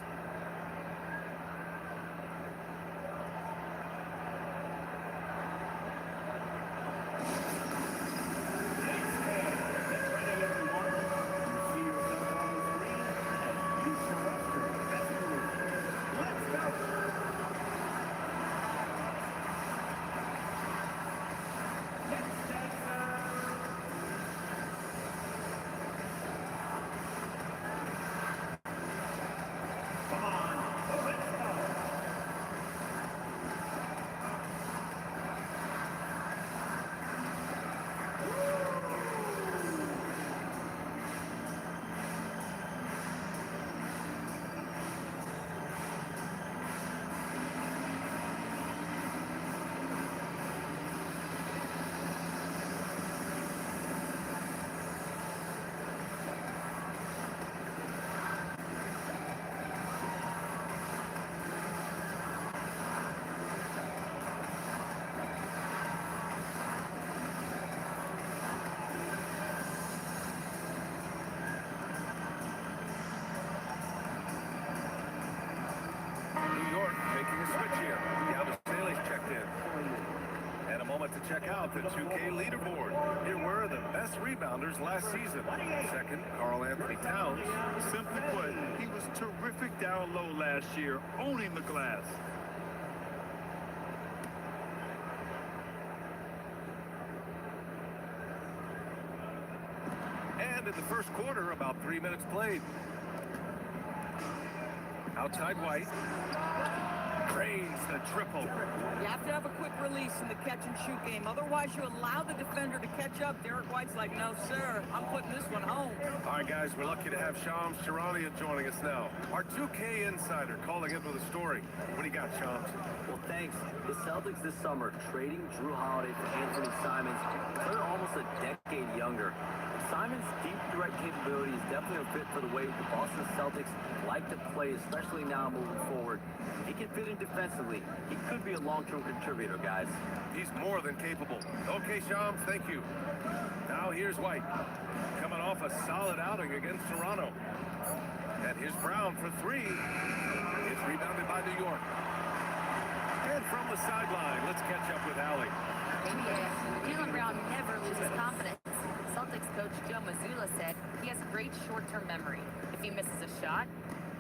check out the 2K leaderboard. Here were the best rebounders last season. Second, Karl Anthony Towns. Simply put, he was terrific down low last year, owning the glass. And in the first quarter, about 3 minutes played. Outside White. Drains the triple. You have to have a quick release in the catch-and-shoot game. Otherwise, you allow the defender to catch up. Derek White's like, no, sir, I'm putting this one home. All right, guys, we're lucky to have Shams Charania joining us now. Our 2K insider calling in with a story. What do you got, Shams? Well, thanks. The Celtics this summer trading Drew Holiday for Anthony Simons. They're almost a decade younger. Simons' deep threat capability is definitely a fit for the way the Boston Celtics like to play, especially now moving forward. If he can fit in defensively, he could be a long-term contributor, guys. He's more than capable. Okay, Shams, thank you. Now here's White, coming off a solid outing against Toronto. And here's Brown for three. It's rebounded by New York. And from the sideline, let's catch up with Allie. Jaylen Brown never loses confidence. Celtics coach Joe Mazzulla said he has a great short-term memory. If he misses a shot,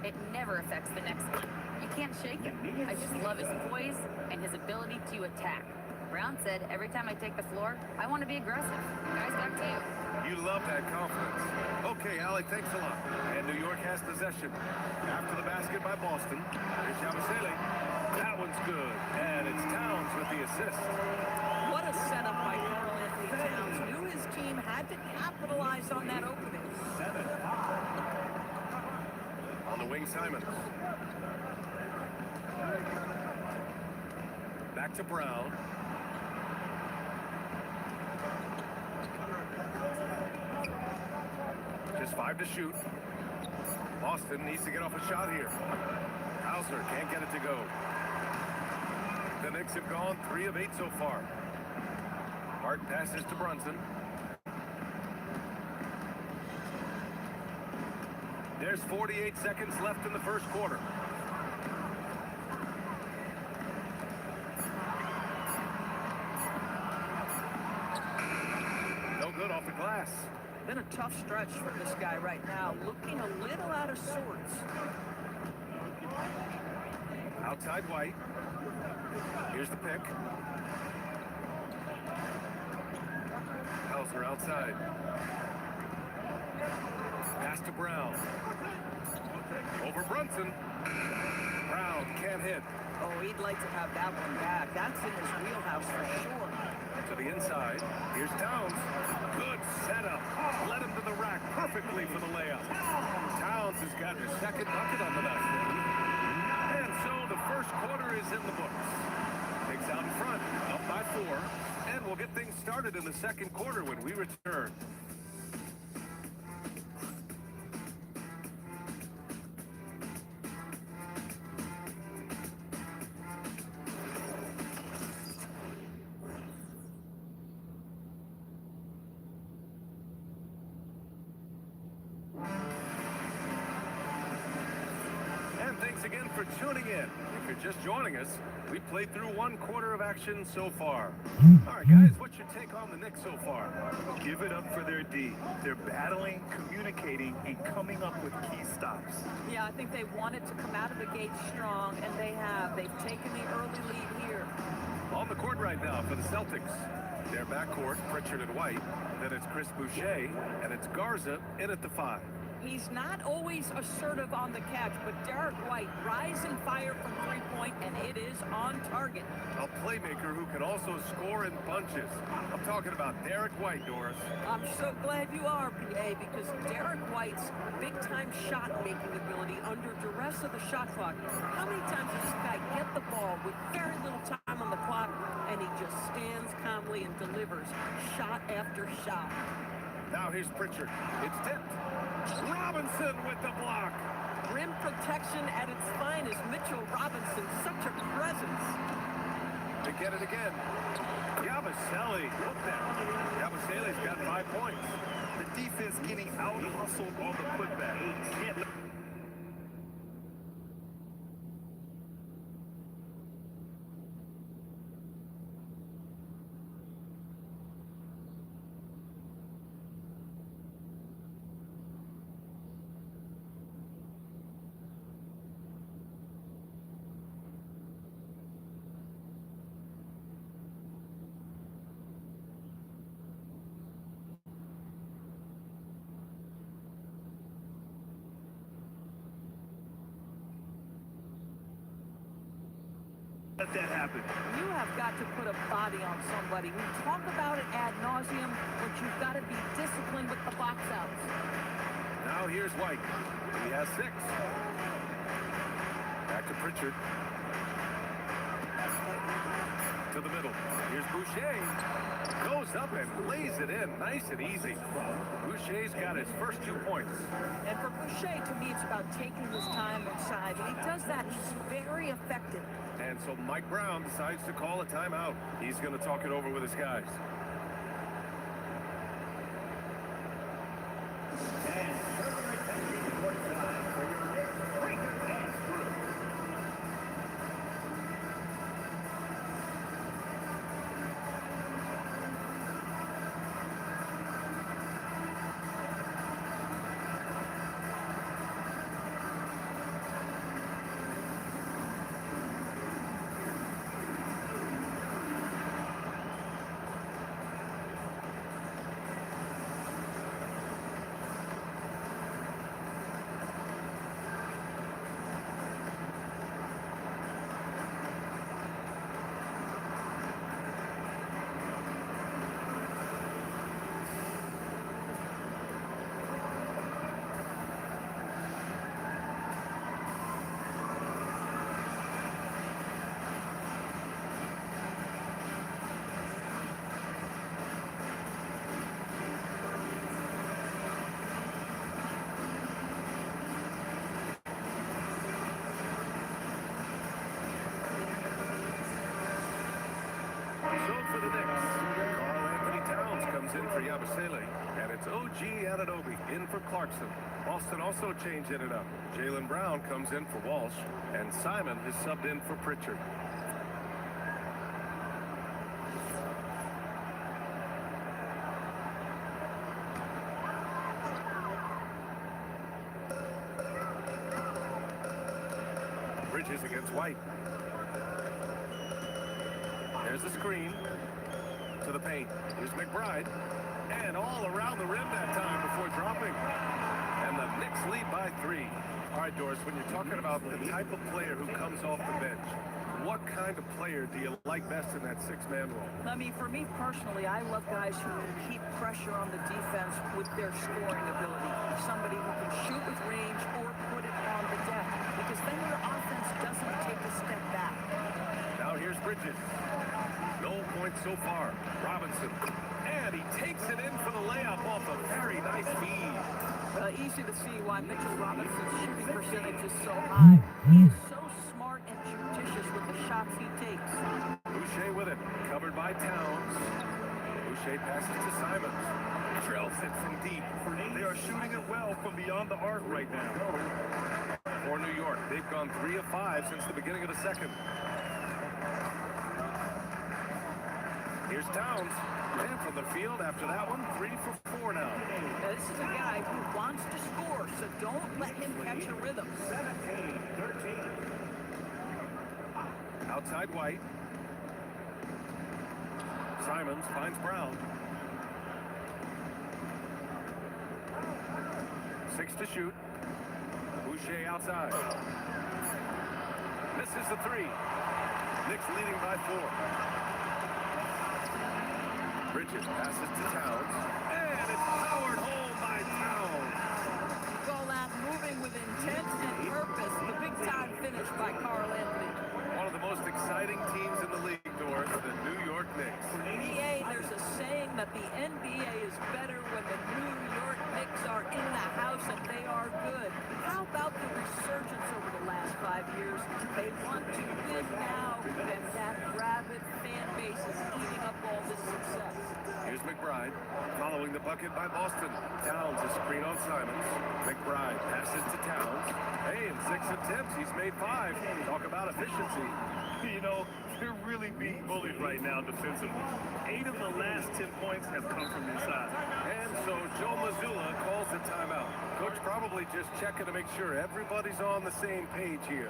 it never affects the next one. You can't shake him. I just love his poise and his ability to attack. Brown said, every time I take the floor, I want to be aggressive. Guys, back to you. You love that confidence. Okay, Allie, thanks a lot. And New York has possession. After the basket by Boston, here's Yabusele. That one's good. And it's Towns with the assist. What a setup by Karl Anthony Towns. Knew his team had to capitalize on that opening. On the wing, Simons. Back to Brown. Just 5 to shoot. Boston needs to get off a shot here. Hauser can't get it to go. The Knicks have gone 3 of 8 so far. Hart passes to Brunson. There's 48 seconds left in the first quarter. No good off the glass. Been a tough stretch for this guy right now, looking a little out of sorts. Outside White. Here's the pick. Hauser outside. Pass to Brown. Over Brunson. Brown can't hit. Oh, he'd like to have that one back. That's in his wheelhouse for sure. To the inside. Here's Towns. Good setup. Led him to the rack perfectly for the layup. Towns has got his second bucket on the night. And so the first quarter is in the books. Knicks out in front, up by 4. And we'll get things started in the second quarter when we return. Thanks again for tuning in. If you're just joining us, we played through 1 quarter of action so far. All right, guys, what's your take on the Knicks so far? Give it up for their D. They're battling, communicating, and coming up with key stops. Yeah, I think they wanted to come out of the gate strong, and they have. They've taken the early lead here. On the court right now for the Celtics. Their backcourt, Pritchard and White. Then it's Chris Boucher, and it's Garza in at the 5. He's not always assertive on the catch, but Derek White, rise and fire from three-point, and it is on target. A playmaker who can also score in bunches. I'm talking about Derek White, Doris. I'm so glad you are, PA, because Derek White's big-time shot-making ability under duress of the shot clock. How many times does this guy get the ball with very little time on the clock, and he just stands calmly and delivers shot after shot? Now here's Pritchard. It's tipped. Robinson with the block. Rim protection at its finest. Mitchell Robinson, such a presence. They get it again. Yabusele. Look that. Yabusele's got 5 points. The defense getting out-hustled on the putback. Can't let that happen. You have got to put a body on somebody. We talk about it ad nauseum, but you've got to be disciplined with the box outs. Now here's White. He has 6. Back to Pritchard. To the middle. Here's Boucher. Goes up and lays it in. Nice and easy. Boucher's got his first 2 points. And for Boucher, to me, it's about taking his time inside. And he does that. He's very effective. And so Mike Brown decides to call a timeout. He's going to talk it over with his guys. For the Knicks, Karl Anthony Towns comes in for Yabusele, and it's OG Anunoby in for Clarkson. Boston also changing it up. Jaylen Brown comes in for Walsh, and Simon has subbed in for Pritchard. Bridges against White. There's the screen to the paint. Here's McBride. And all around the rim that time before dropping. And the Knicks lead by 3. All right, Doris, when you're talking about the type of player who comes off the bench, what kind of player do you like best in that 6-man role? I mean, for me personally, I love guys who can keep pressure on the defense with their scoring ability. Somebody who can shoot with range or put it on the deck. Because then your offense doesn't take a step back. Now here's Bridges. No points so far. Robinson. And he takes it in for the layup off a very nice feed. Easy to see why Mitchell Robinson's shooting percentage is so high. He is so smart and judicious with the shots he takes. Boucher with it. Covered by Towns. Boucher passes to Simons. Drills it from deep. They are shooting it well from beyond the arc right now. For New York, they've gone 3 of 5 since the beginning of the second. Here's Towns. And from the field after that one, 3 for 4 now. This is a guy who wants to score, so don't let him catch a rhythm. 17-13. Outside White. Simons finds Brown. 6 to shoot. Boucher outside. Misses the 3. Knicks leading by 4. Bridges passes to Towns. And it's powered home by Towns. Call that moving with intent and purpose. The big-time finish by Karl Anthony. One of the most exciting teams in the league, Doris, the New York Knicks. NBA, there's a saying that the NBA is better when the New York Knicks are in the house and they are good. How about the resurgence over the last 5 years? They want to win now, and that rabid fan base is eating up all this success. Here's McBride, following the bucket by Boston. Towns a screen on Simons. McBride passes to Towns. Hey, in 6 attempts, he's made 5. Talk about efficiency. You know, they're really being bullied right now defensively. 8 of the last 10 points have come from inside. And so Joe Mazzulla calls a timeout. Coach probably just checking to make sure everybody's on the same page here.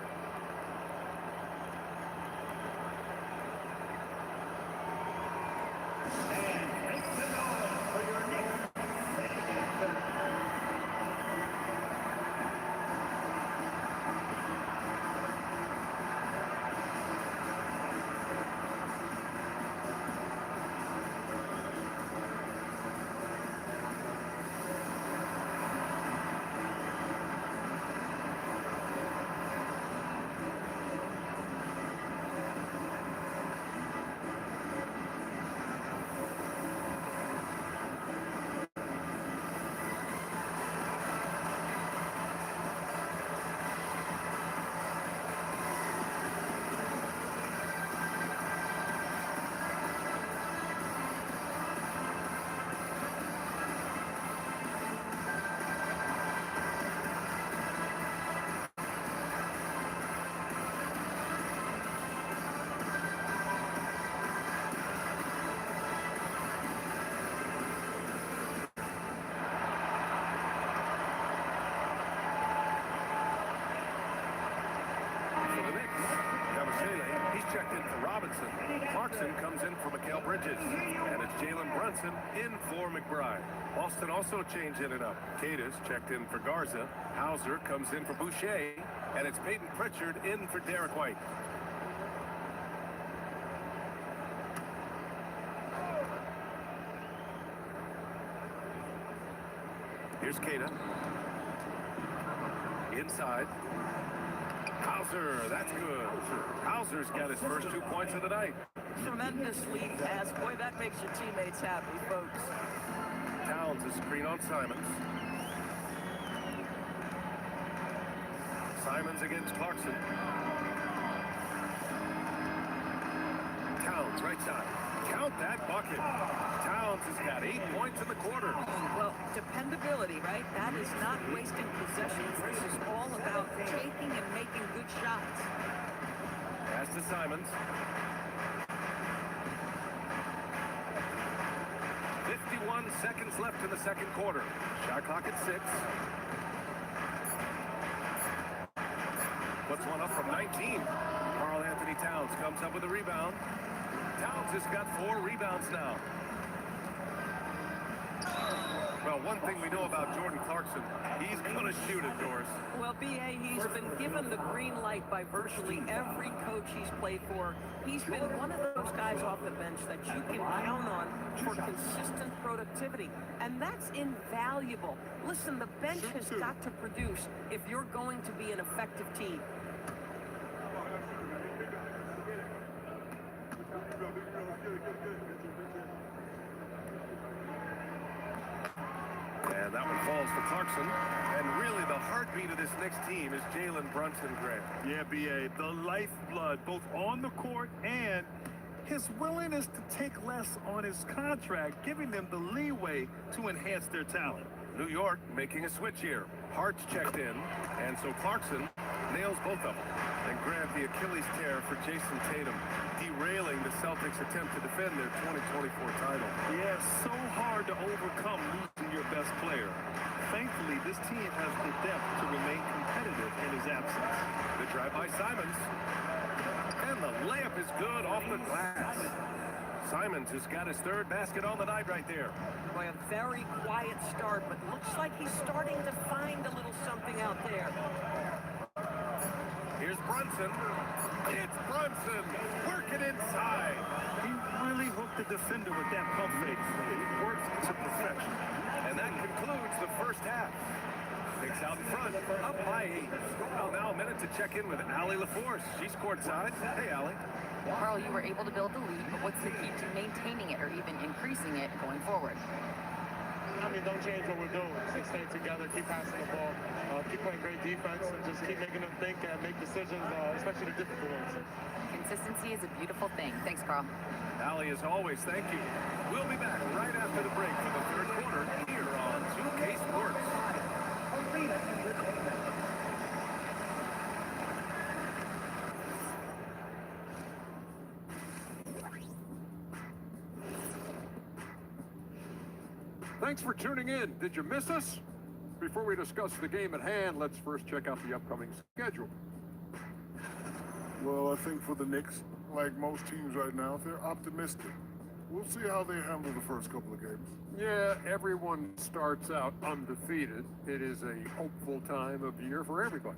in for Robinson. Clarkson comes in for Mikal Bridges. And it's Jalen Brunson in for McBride. Boston also changing it up. Cadiz checked in for Garza. Hauser comes in for Boucher. And it's Peyton Pritchard in for Derek White. Here's Cada. Inside. Hauser, that's good. Hauser's got his first 2 points of the night. Tremendous lead pass. Boy, that makes your teammates happy, folks. Towns is screen on Simons. Simons against Clarkson. Towns, right side. Count that bucket. Towns has got 8 points in the quarter. Well, dependability, right? That is not wasting possessions. This is all about taking and making good shots. Pass to Simons. 51 seconds left in the second quarter. Shot clock at 6. Puts one up from 19. Karl Anthony Towns comes up with a rebound. Towns has got 4 rebounds now. Well, one thing we know about Jordan Clarkson, he's going to shoot it, Doris. Well, B.A., he's been given the green light by virtually every coach he's played for. He's been one of those guys off the bench that you can count on for consistent productivity. And that's invaluable. Listen, the bench has got to produce if you're going to be an effective team. And that one falls for Clarkson. And really the heartbeat of this next team is Jalen Brunson, Grant. Yeah, B.A., the lifeblood, both on the court and his willingness to take less on his contract, giving them the leeway to enhance their talent. New York making a switch here. Hart's checked in, and so Clarkson nails both of them. And Grant, the Achilles tear for Jason Tatum, derailing the Celtics' attempt to defend their 2024 title. Yeah, so hard to overcome losing your best player. Thankfully, this team has the depth to remain competitive in his absence. Good drive by Simons. And the layup is good off the glass. Simons has got his 3rd basket on the night right there. Boy, a very quiet start, but looks like he's starting to find a little something out there. Here's Brunson. It's Brunson working inside. He really hooked the defender with that pump fake. It works to perfection. And that concludes the first half. Knicks out in front, up by 8. Well, now a minute to check in with Allie LaForce. She's courtside. Hey, Allie. Carl, you were able to build the lead, but what's the key to maintaining it or even increasing it going forward? I mean, don't change what we're doing. Just stay together, keep passing the ball, keep playing great defense, and just keep making them think and make decisions, especially the difficult ones. Consistency is a beautiful thing. Thanks, Carl. Allie, as always, thank you. We'll be back right after the break for the third quarter here on 2K Sports. Thanks for tuning in. Did you miss us? Before we discuss the game at hand, let's first check out the upcoming schedule. Well, I think for the Knicks, like most teams right now, they're optimistic. We'll see how they handle the first couple of games. Yeah, everyone starts out undefeated. It is a hopeful time of year for everybody.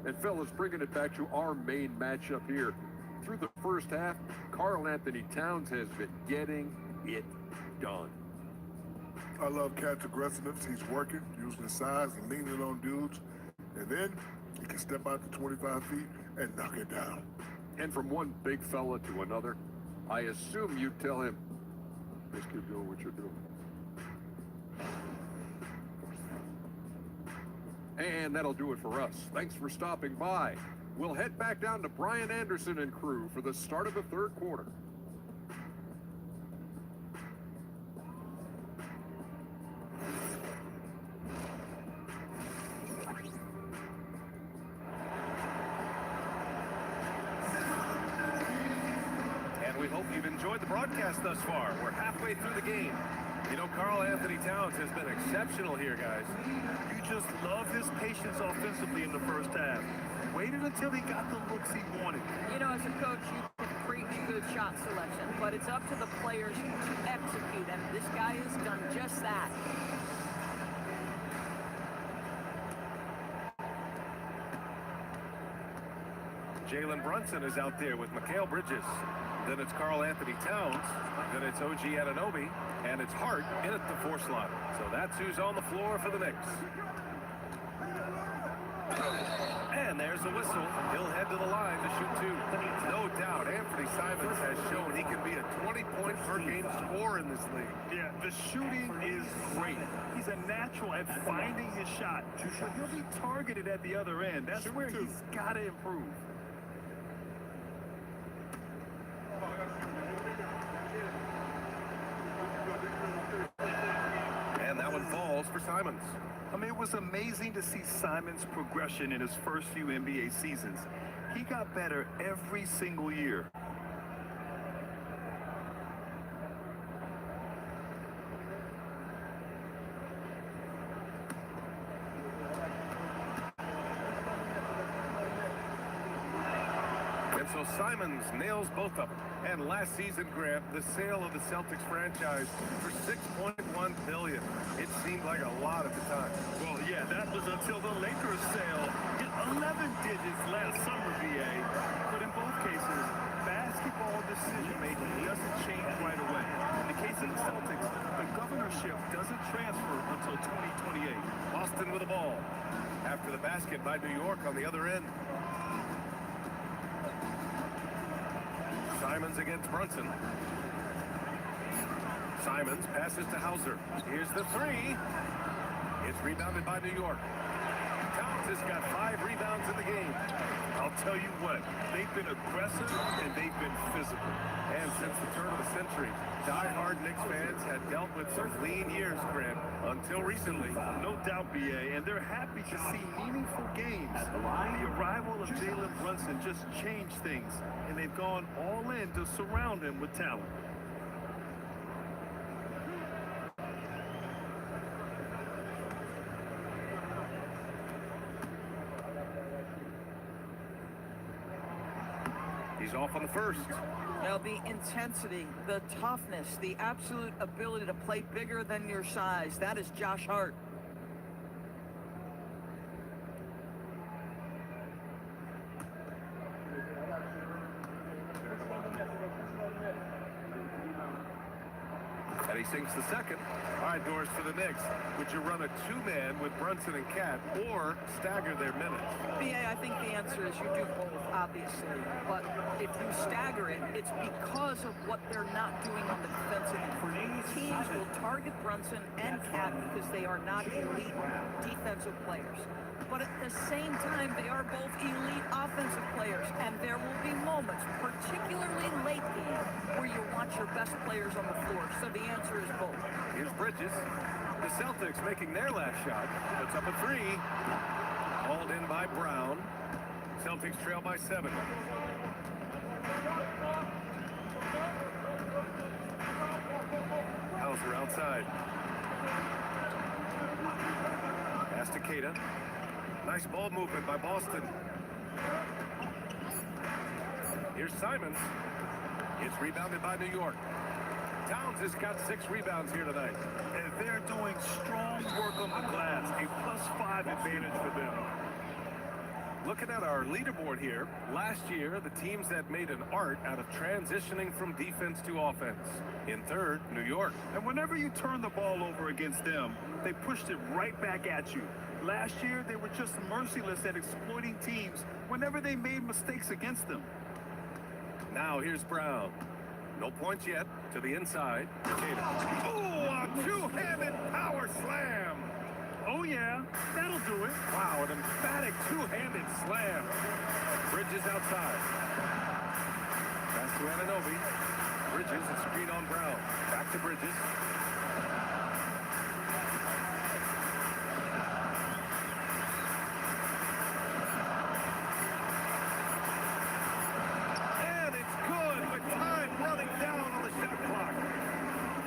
And fellas, bringing it back to our main matchup here. Through the first half, Karl Anthony Towns has been getting it done. I love Cat's aggressiveness. He's working, using his size and leaning on dudes. And then he can step out to 25 feet and knock it down. And from one big fella to another, I assume you tell him, just keep doing what you're doing. And that'll do it for us. Thanks for stopping by. We'll head back down to Brian Anderson and crew for the start of the third quarter. And we hope you've enjoyed the broadcast thus far. We're halfway through the game. You know, Karl Anthony Towns has been exceptional here, guys. You just love his patience offensively in the first half. Waited until he got the looks he wanted. You know, as a coach, you can preach good shot selection, but it's up to the players to execute, and this guy has done just that. Jalen Brunson is out there with Mikal Bridges. Then it's Karl Anthony Towns. Then it's OG Anunoby. And it's Hart in at the 4 slot. So that's who's on the floor for the Knicks. And there's the whistle. He'll head to the line to shoot 2. No doubt, Anthony Simons has shown he can be a 20-point per game scorer in this league. Yeah, the shooting is great. He's a natural at finding his shot. But he'll be targeted at the other end. That's where he's got to improve. And that one falls for Simons. I mean, it was amazing to see Simons' progression in his first few NBA seasons. He got better every single year. And so Simons nails both of them. And last season, Grant, the sale of the Celtics franchise for $6.1 billion. It seemed like a lot at the time. Well, yeah, that was until the Lakers sale hit 11 digits last summer, VA. But in both cases, basketball decision-making doesn't change right away. In the case of the Celtics, the governorship doesn't transfer until 2028. Boston with the ball. After the basket by New York on the other end. Simons against Brunson. Simons passes to Hauser. Here's the 3. It's rebounded by New York. Towns has got 5 rebounds in the game. I'll tell you what, they've been aggressive and they've been physical. And since the turn of the century, die-hard Knicks fans had dealt with some lean years, Grant, until recently. No doubt, BA, and they're happy to see meaningful games. The arrival of Jalen Brunson just changed things, and they've gone all in to surround him with talent. He's off on the first. Now, the intensity, the toughness, the absolute ability to play bigger than your size, that is Josh Hart. And he sinks the second. All right, Doris, for the Knicks, would you run a 2-man with Brunson and Cat or stagger their minutes? BA, I think the answer is you do both, obviously. But if you stagger it, it's because of what they're not doing on the defensive end. Teams will target Brunson and Cat because they are not elite defensive players. But at the same time, they are both elite offensive players. And there will be moments, particularly late game, where you want your best players on the floor. So the answer is both. Here's Bridges. The Celtics making their last shot. Puts up a 3. Hauled in by Brown. Celtics trail by 7. Hauser outside. Pass to Queta. Nice ball movement by Boston. Here's Simons. It's rebounded by New York. Towns has got 6 rebounds here tonight. And they're doing strong work on the glass. A +5 advantage for them. Looking at our leaderboard here, last year, the teams that made an art out of transitioning from defense to offense. In third, New York. And whenever you turn the ball over against them, they pushed it right back at you. Last year, they were just merciless at exploiting teams whenever they made mistakes against them. Now here's Brown. No points yet. To the inside. Oh, a 2-handed power slam. Oh, yeah. That'll do it. Wow, an emphatic 2-handed slam. Bridges outside. Pass to Anunoby. Bridges, a screen on Brown. Back to Bridges. And it's good with time running down on the shot clock.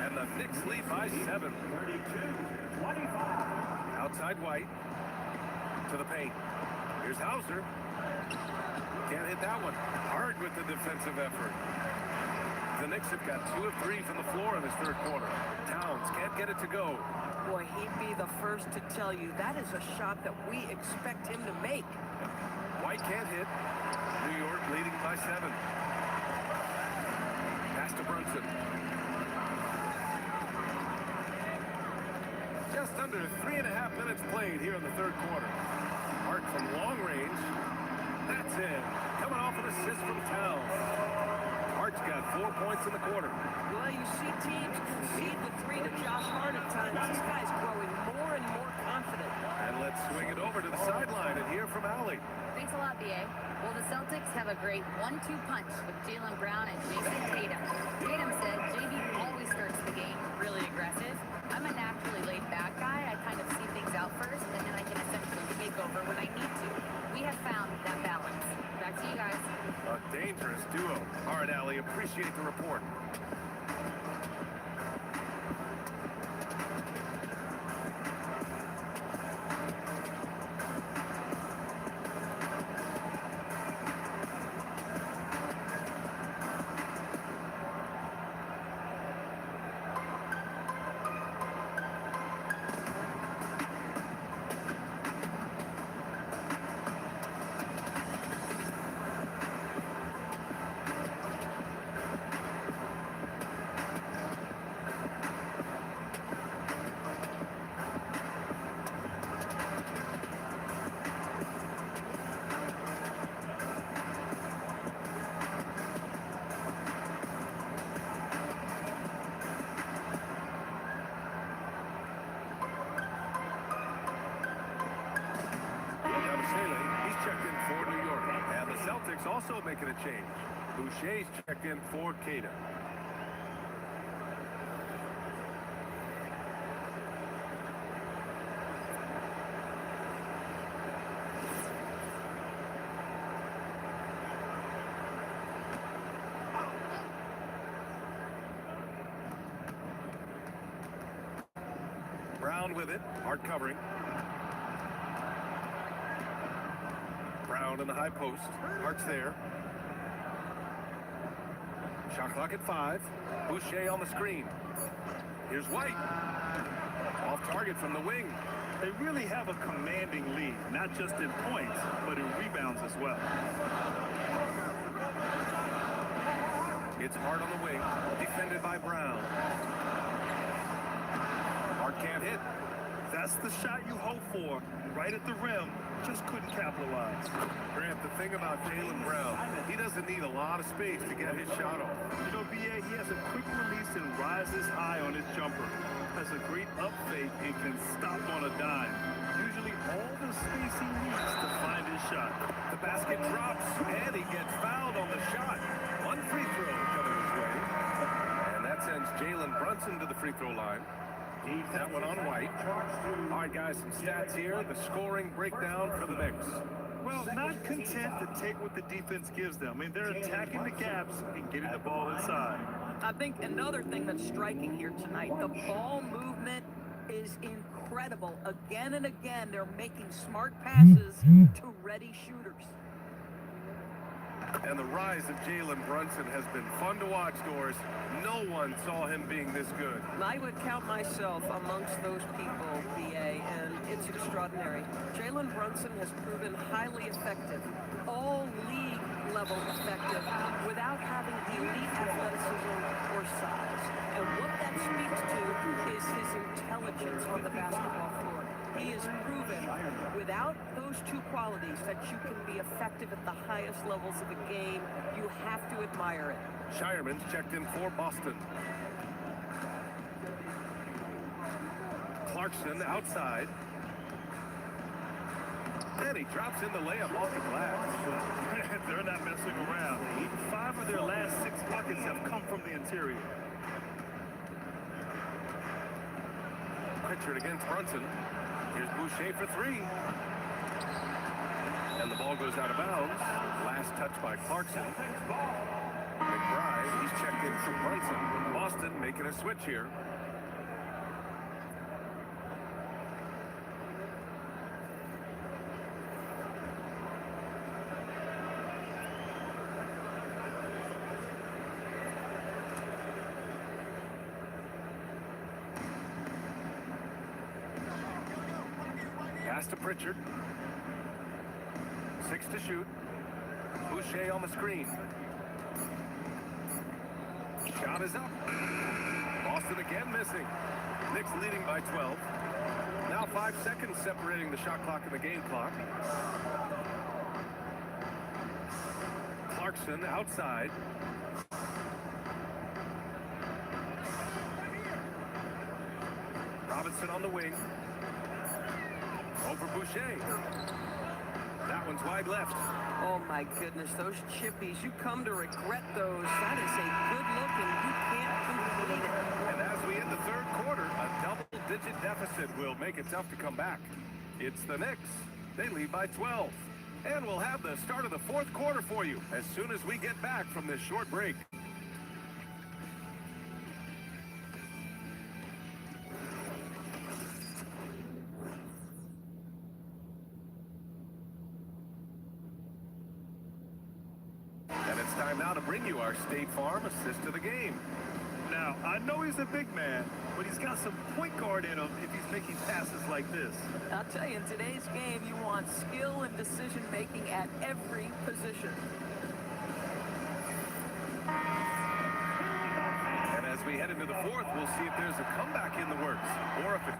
And the Knicks lead by by 7. Outside White. To the paint. Here's Hauser. Can't hit that one. Hard with the defensive effort. The Knicks have got 2 of 3 from the floor in this third quarter. Towns can't get it to go. Boy, he'd be the first to tell you that is a shot that we expect him to make. White can't hit. New York leading by 7. Pass to Brunson. Just under 3.5 minutes played here in the third quarter. Hart from long range. That's in. Coming off an assist from Towns. Hart's got 4 points in the quarter. Well, you see teams concede the 3 to Josh Hart at times. This guy's growing more and more confident. And let's swing it over to the sideline and hear from Allie. Thanks a lot, BA. Well, the Celtics have a great 1-2 punch with Jaylen Brown and Jason Tatum. Tatum said JB always starts the game really aggressive. I'm a naturally laid-back guy. I kind of see things out first, and then I can essentially take over when I need to. We have found that balance. Back to you guys. A dangerous duo. All right, Allie, appreciate the report. Celtics also making a change. Boucher's checked in for Cada. Brown with it. Hard covering. Brown in the high post. Hart's there. Shot clock at 5. Boucher on the screen. Here's White. Off target from the wing. They really have a commanding lead, not just in points, but in rebounds as well. It's Hart on the wing, defended by Brown. Hart can't hit. That's the shot you hope for, right at the rim. Just couldn't capitalize. Grant, the thing about Jaylen Brown, he doesn't need a lot of space to get his shot off. You know, BA, he has a quick release and rises high on his jumper. Has a great up fake and can stop on a dime. Usually all the space he needs to find his shot. The basket drops, and he gets fouled on the shot. One free throw coming his way. And that sends Jalen Brunson to the free throw line. That one on White. All right, guys, some stats here. The scoring breakdown for the Knicks. Well, not content to take what the defense gives them. I mean, they're attacking the gaps and getting the ball inside. I think another thing that's striking here tonight, the ball movement is incredible. Again and again, they're making smart passes to ready shooters. And the rise of Jalen Brunson has been fun to watch, Doris. No one saw him being this good. I would count myself amongst those people, BA, and it's extraordinary. Jalen Brunson has proven highly effective, all league level effective, without having elite athleticism or size. And what that speaks to is his intelligence on the basketball floor. He has proven, without those two qualities, that you can be effective at the highest levels of a game. You have to admire it. Shireman's checked in for Boston. Clarkson outside. And he drops in the layup off the glass. They're not messing around. 5 of their last 6 buckets have come from the interior. Pritchard against Brunson. Here's Boucher for 3. And the ball goes out of bounds. Last touch by Clarkson. McBride, he's checked in for Brunson. Boston making a switch here. Pass to Pritchard. 6 to shoot. Boucher on the screen. Shot is up. Boston again missing. Knicks leading by 12. Now 5 seconds separating the shot clock and the game clock. Clarkson outside. Robinson on the wing. Over Boucher. That one's wide left. Oh my goodness, those chippies, you come to regret those. That is a good look and you can't complete it. And as we end the third quarter, a double-digit deficit will make it tough to come back. It's the Knicks. They lead by 12. And we'll have the start of the fourth quarter for you as soon as we get back from this short break. And it's time now to bring you our State Farm assist of the game. Now, I know he's a big man, but he's got some point guard in him if he's making passes like this. I'll tell you, in today's game, you want skill and decision making at every position. And as we head into the fourth, we'll see if there's a comeback in the works or if it...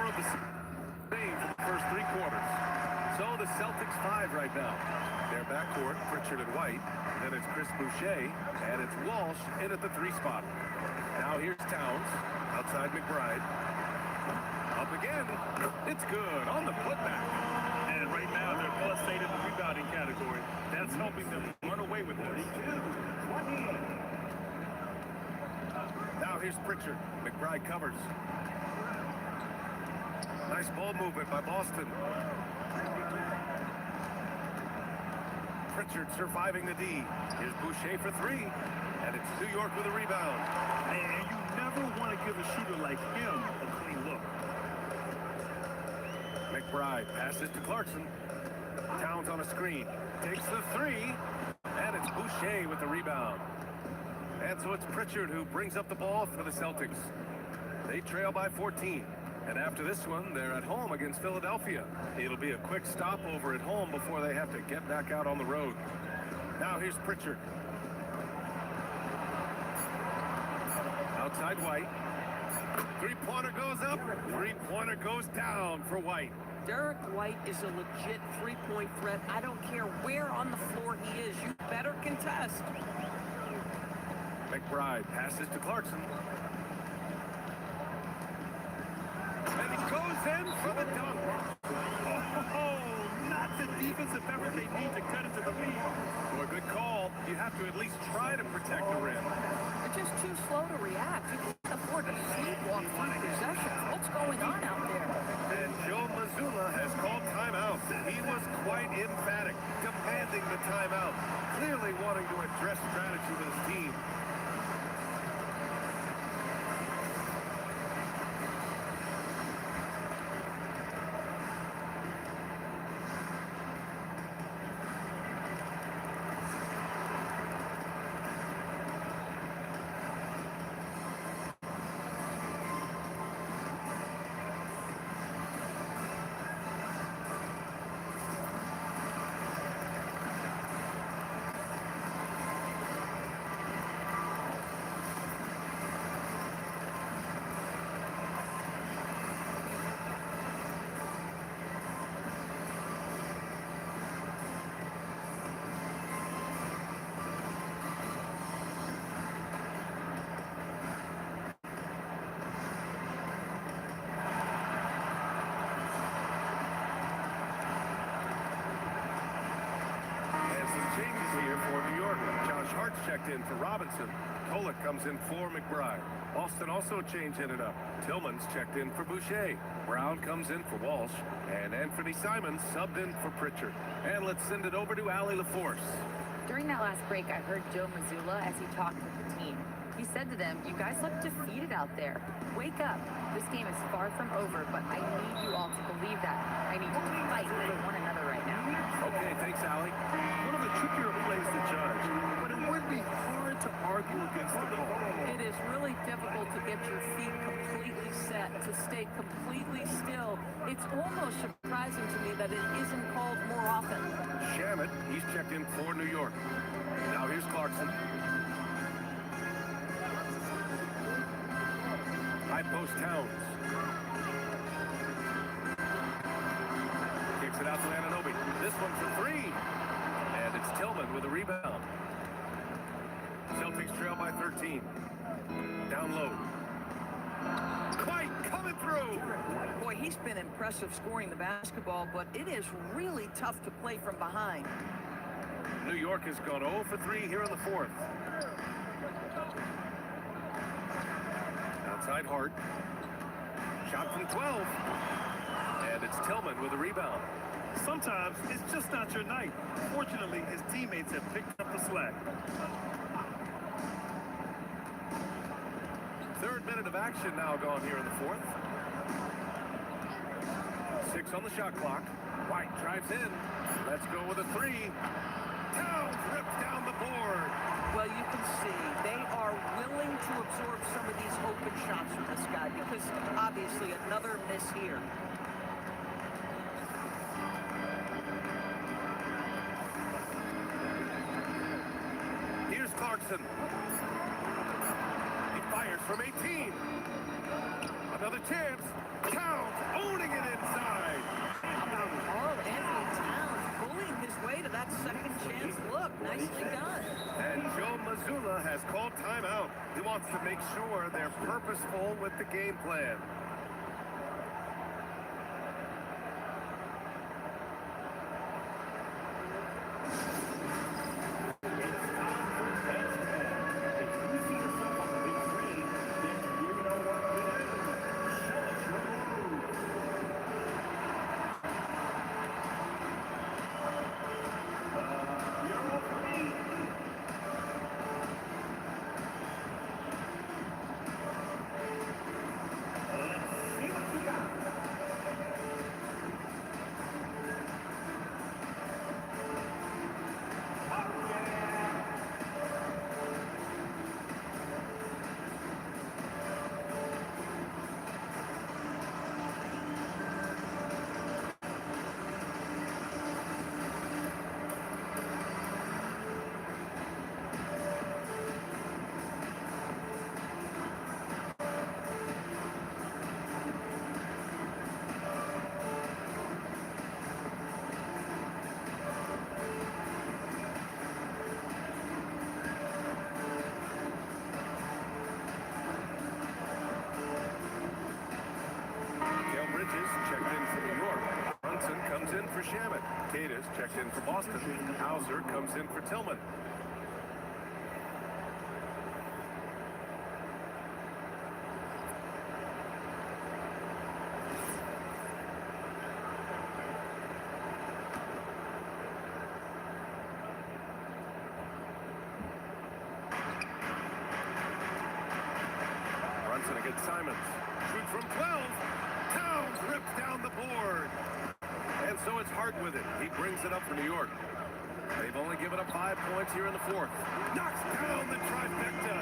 of the same for the first 3 quarters. So the Celtics 5 right now. Their backcourt, Pritchard and White. Then it's Chris Boucher, and it's Walsh in at the 3 spot. Now here's Towns, outside McBride. Up again. It's good on the putback. And right now they're +8 in the rebounding category. That's helping them run away with this. Now here's Pritchard. McBride covers. Nice ball movement by Boston. Pritchard surviving the D. Here's Boucher for 3. And it's New York with a rebound. And you never want to give a shooter like him a clean look. McBride passes to Clarkson. Towns on a screen. Takes the 3. And it's Boucher with the rebound. And so it's Pritchard who brings up the ball for the Celtics. They trail by 14. And after this one, they're at home against Philadelphia. It'll be a quick stopover at home before they have to get back out on the road. Now here's Pritchard. Outside White. 3-pointer goes up. 3-pointer goes down for White. Derek White is a legit 3-point threat. I don't care where on the floor he is. You better contest. McBride passes to Clarkson. And he goes in for the dunk. Oh, not the defensive effort they need to cut it to the lead. Well, good call. You have to at least try to protect the rim. They're just too slow to react. You can't afford to sleepwalk through possessions. What's going on out there? And Joe Mazzulla has called timeout. He was quite emphatic, demanding the timeout, clearly wanting to address strategy with his team. Checked in for Robinson. Kolek comes in for McBride. Boston also changed in and up. Tillman's checked in for Boucher. Brown comes in for Walsh. And Anthony Simons subbed in for Pritchard. And let's send it over to Allie LaForce. During that last break, I heard Joe Mazzulla as he talked with the team. He said to them, "You guys look defeated out there. Wake up. This game is far from over, but I need you all to believe that. I need you to fight for one another right now." Okay, thanks, Allie. One of the trickier plays to judge, but it would be hard to argue against the call. It is really difficult to get your feet completely set, to stay completely still. It's almost surprising to me that it isn't called more often. Shamet, he's checked in for New York. Now here's Clarkson. High post Towns. Kicks it out to Anunoby. This one for 3. And it's Tillman with a rebound. Celtics trail by 13. Down low. White coming through. Boy, he's been impressive scoring the basketball, but it is really tough to play from behind. New York has gone 0 for 3 here in the 4th. Outside Hart. Shot from 12. And it's Tillman with a rebound. Sometimes it's just not your night. Fortunately, his teammates have picked up the slack. 3rd minute of action now gone here in the 4th. 6 on the shot clock. White drives in. Let's go with a 3. Towns rips down the board. Well, you can see they are willing to absorb some of these open shots from this guy because obviously another miss here. Here's Clarkson. He fires from 18. Another chance. Towns owning it inside. How about Carl Anthony Towns bullying his way to that second chance look? Nicely done. And Joe Mazzulla has called timeout. He wants to make sure they're purposeful with the game plan. For Shamet. Cadis checked in for Boston. Hauser comes in for Tillman. Brunson against Simons. Shoot from 12. Towns rips down the board. And so it's Hart with it. He brings it up for New York. They've only given up 5 points here in the fourth. Knocks down the trifecta.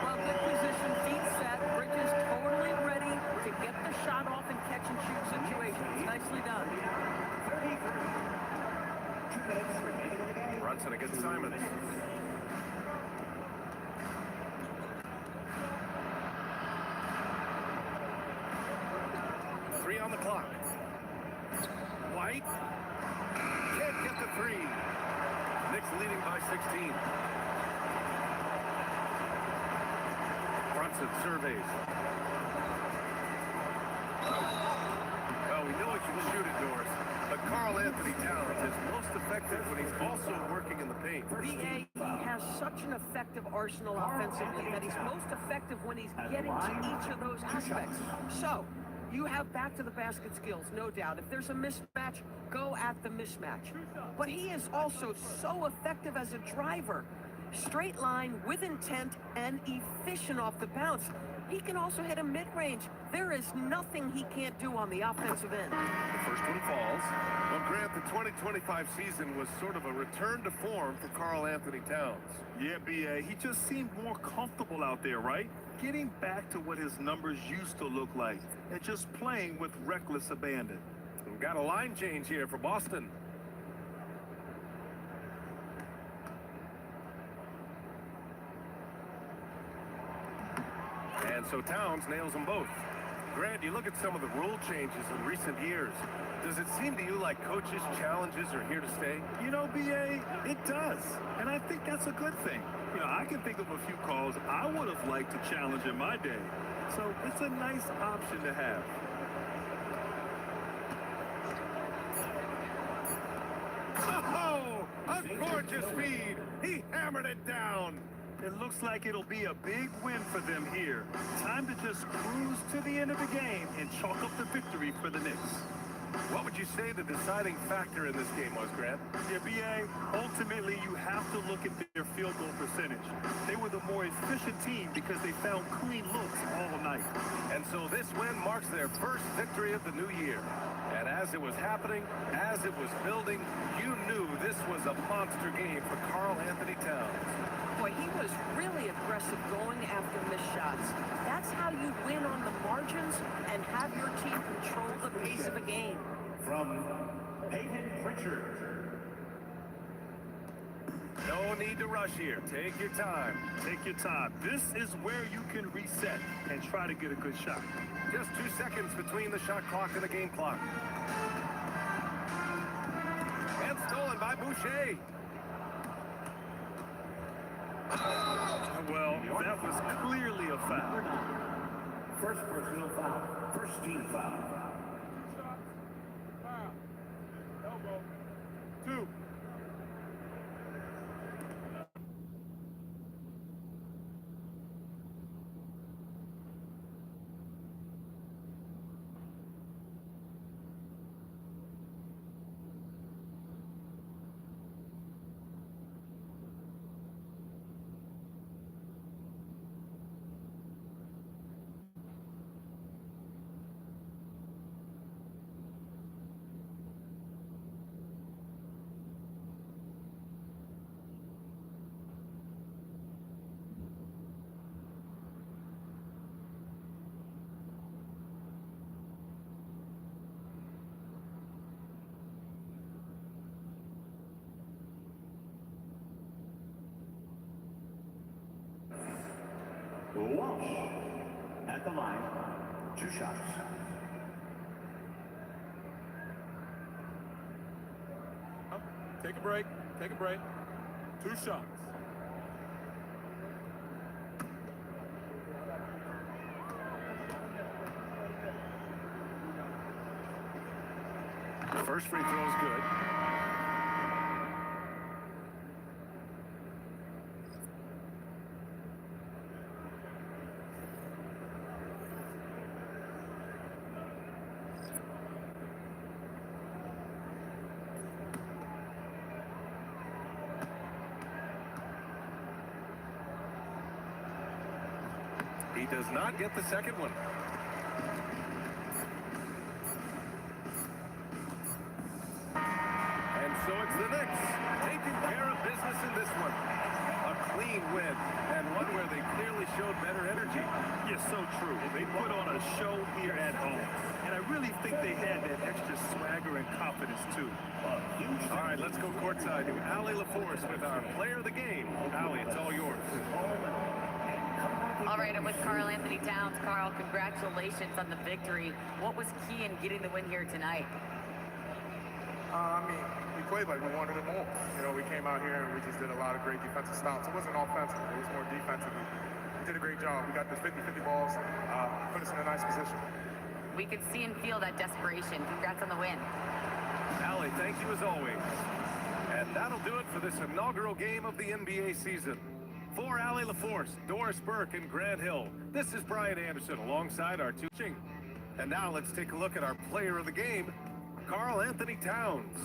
Well, good position, feet set. Bridges totally ready to get the shot off and catch and shoot situations. Nicely done. Brunson against Simons. Three on the clock. White can't get the three. Knicks leading by 16. Brunson surveys. Well, we know he can shoot it, Norris, but Carl Anthony Towns is most effective when he's also working in the paint. BA, he has such an effective arsenal offensively that he's most effective when he's getting to each of those aspects. So, you have back to the basket skills, no doubt. If there's a mismatch, go at the mismatch. But he is also so effective as a driver. Straight line, with intent, and efficient off the bounce. He can also hit a mid-range. There is nothing he can't do on the offensive end. The first one falls. Well, Grant, the 2025 season was sort of a return to form for Carl Anthony Towns. Yeah, BA, he just seemed more comfortable out there, right? Getting back to what his numbers used to look like and just playing with reckless abandon. We've got a line change here for Boston. And so Towns nails them both. Grant, you look at some of the rule changes in recent years. Does it seem to you like coaches' challenges are here to stay? You know, BA, it does. And I think that's a good thing. You know, I can think of a few calls I would have liked to challenge in my day. So it's a nice option to have. Oh, a gorgeous feed. He hammered it down. It looks like it'll be a big win for them here. Time to just cruise to the end of the game and chalk up the victory for the Knicks. What would you say the deciding factor in this game was, Grant? Yeah, BA, ultimately you have to look at their field goal percentage. They were the more efficient team because they found clean looks all night. And so this win marks their first victory of the new year. And as it was happening, as it was building, you knew this was a monster game for Carl Anthony Towns. Boy, he was really aggressive going after missed shots. That's how you win on the margins and have your team control the pace of a game. From Peyton Pritchard. No need to rush here. Take your time. Take your time. This is where you can reset and try to get a good shot. Just 2 seconds between the shot clock and the game clock. And stolen by Boucher. Well, that was clearly a foul. First personal foul. First team foul. Elbow. 2. Walsh at the line. 2 shots. Take a break. Take a break. 2 shots. First free throw is good. He does not get the second one. And so it's the Knicks taking care of business in this one. A clean win, and one where they clearly showed better energy. Yes, so true. They put on a show here at home. And I really think they had that extra swagger and confidence, too. All right, let's go courtside to Allie LaForce with our player of the game. Allie, it's all yours. All right, I'm with Karl Anthony Towns. Karl, congratulations on the victory. What was key in getting the win here tonight? I mean, we played like we wanted it more. You know, we came out here and we just did a lot of great defensive stops. It wasn't offensive. It was more defensive. We did a great job. We got the 50-50 balls, put us in a nice position. We could see and feel that desperation. Congrats on the win. Allie, thank you as always. And that'll do it for this inaugural game of the NBA season. For Allie LaForce, Doris Burke, and Grant Hill, this is Brian Anderson alongside our two. And now let's take a look at our player of the game, Karl Anthony Towns.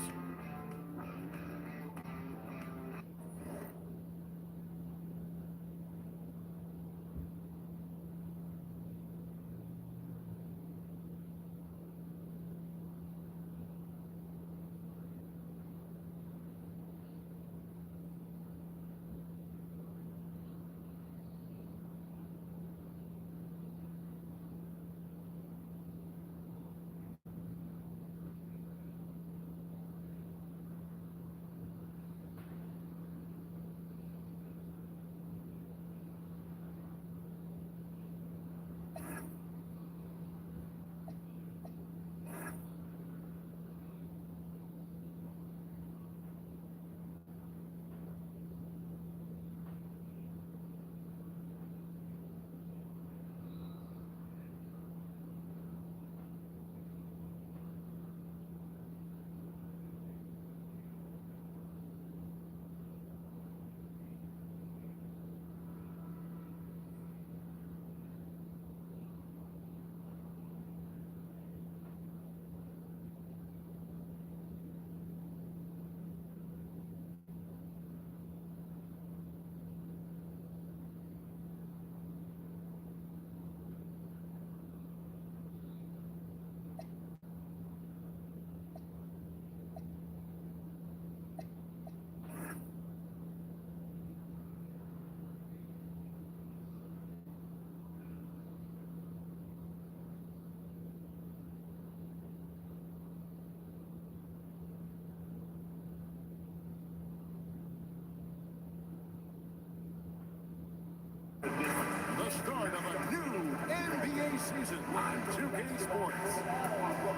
season on 2K Sports.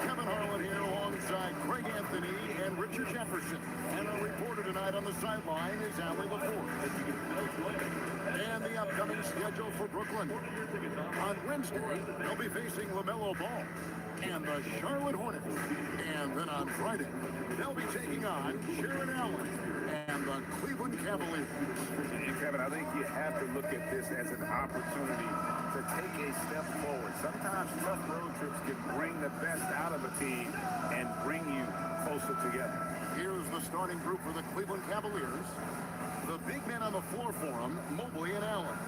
Kevin Harlan here alongside Greg Anthony and Richard Jefferson. And our reporter tonight on the sideline is Allie LaForge. And the upcoming schedule for Brooklyn. On Wednesday, they'll be facing LaMelo Ball and the Charlotte Hornets. And then on Friday, they'll be taking on Jaron Allen and the Cleveland Cavaliers. And Kevin, I think you have to look at this as an opportunity to take a step forward. Sometimes tough road trips can bring the best out of a team and bring you closer together. Here's the starting group for the Cleveland Cavaliers. The big men on the floor for them, Mobley and Allen.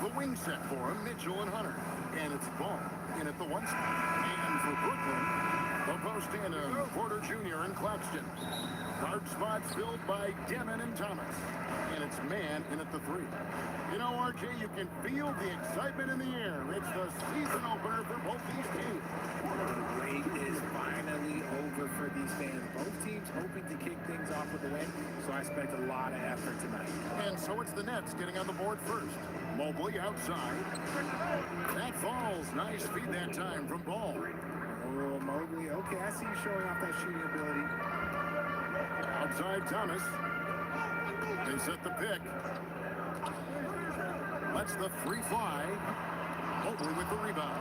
The wing set for them, Mitchell and Hunter. And it's Ball in at the one spot. And for Brooklyn, the post tandem, Porter Jr. and Claxton. Guard spots filled by Demon and Thomas. And it's Man in at the three. You know, RJ, you can feel the excitement in the air. It's the season opener for both these teams. The wait is finally over for these fans. Both teams hoping to kick things off with a win, so I expect a lot of effort tonight. And so it's the Nets getting on the board first. Mobley outside. That falls. Nice feed that time from Ball. Oh, Mobley. Okay, I see you showing off that shooting ability. Outside Thomas. They set the pick. Lets the free fly. Mobley with the rebound.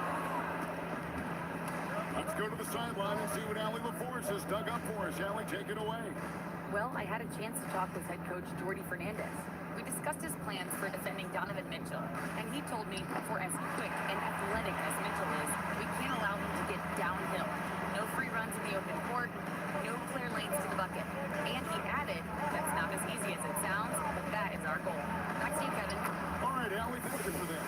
Let's go to the sideline and see what Allie LaForce has dug up for us. Allie, take it away. Well, I had a chance to talk with head coach Jordy Fernandez. We discussed his plans for defending Donovan Mitchell, and he told me for as quick and athletic as Mitchell is, we can't allow him to get downhill. No free runs in the open court, no clear lanes to the bucket. And he added, that's not as easy as it sounds, but that is our goal. Back to you, Kevin. All right, Allie, thank you for that.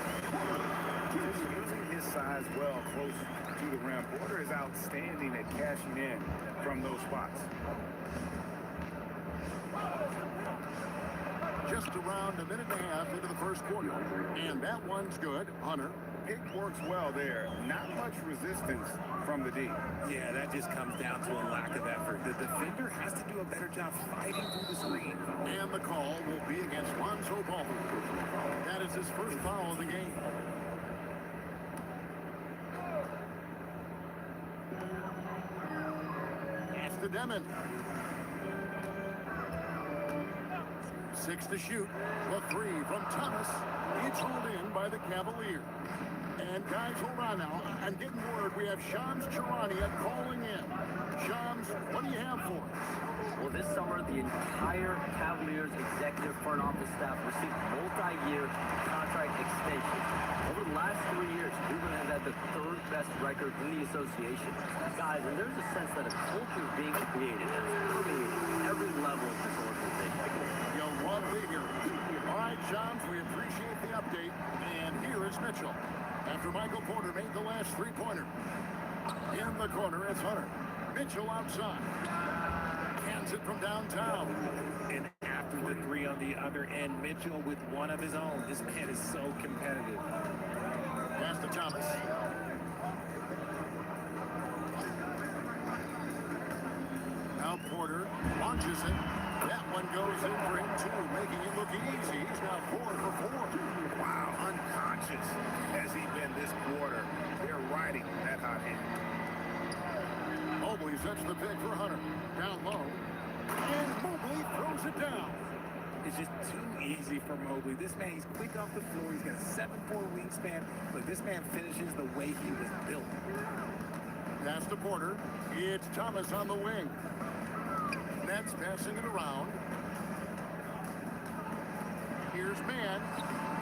Using his size well close to the rim. Porter is outstanding at cashing in from those spots. Just around a minute and a half into the first quarter. And that one's good. Hunter. Pick works well there. Not much resistance from the D. Yeah, that just comes down to a lack of effort. The defender has to do a better job fighting through the screen. And the call will be against Lonzo Ball. That is his first foul of the game. That's the Demon. 6 to shoot. The three from Thomas. It's hauled in by the Cavaliers. And guys, hold on now. I'm getting word we have Shams Charania calling in. Shams, what do you have for us? Well, this summer, the entire Cavaliers executive front office staff received multi-year contract extensions. Over the last 3 years, Cleveland has had the third best record in the association. Guys, and there's a sense that a culture is being created that's permeating every level of this organization. You'll love to hear it. All right, Shams, we appreciate the update. And here is Mitchell. After Michael Porter made the last three-pointer. In the corner, it's Hunter. Mitchell outside. Cans it from downtown. And after the three on the other end, Mitchell with one of his own. This man is so competitive. Pass to Thomas. Now Porter launches it. That one goes in for him, too, making it look easy. He's now 4 for 4. Wow, unconscious has he been this quarter. They're riding that hot hand. Mobley sets the pick for Hunter. Down low. And Mobley throws it down. It's just too easy for Mobley. This man, he's quick off the floor. He's got a 7'4" wingspan. But this man finishes the way he was built. Pass to Porter. It's Thomas on the wing. Nets passing it around. Here's Man.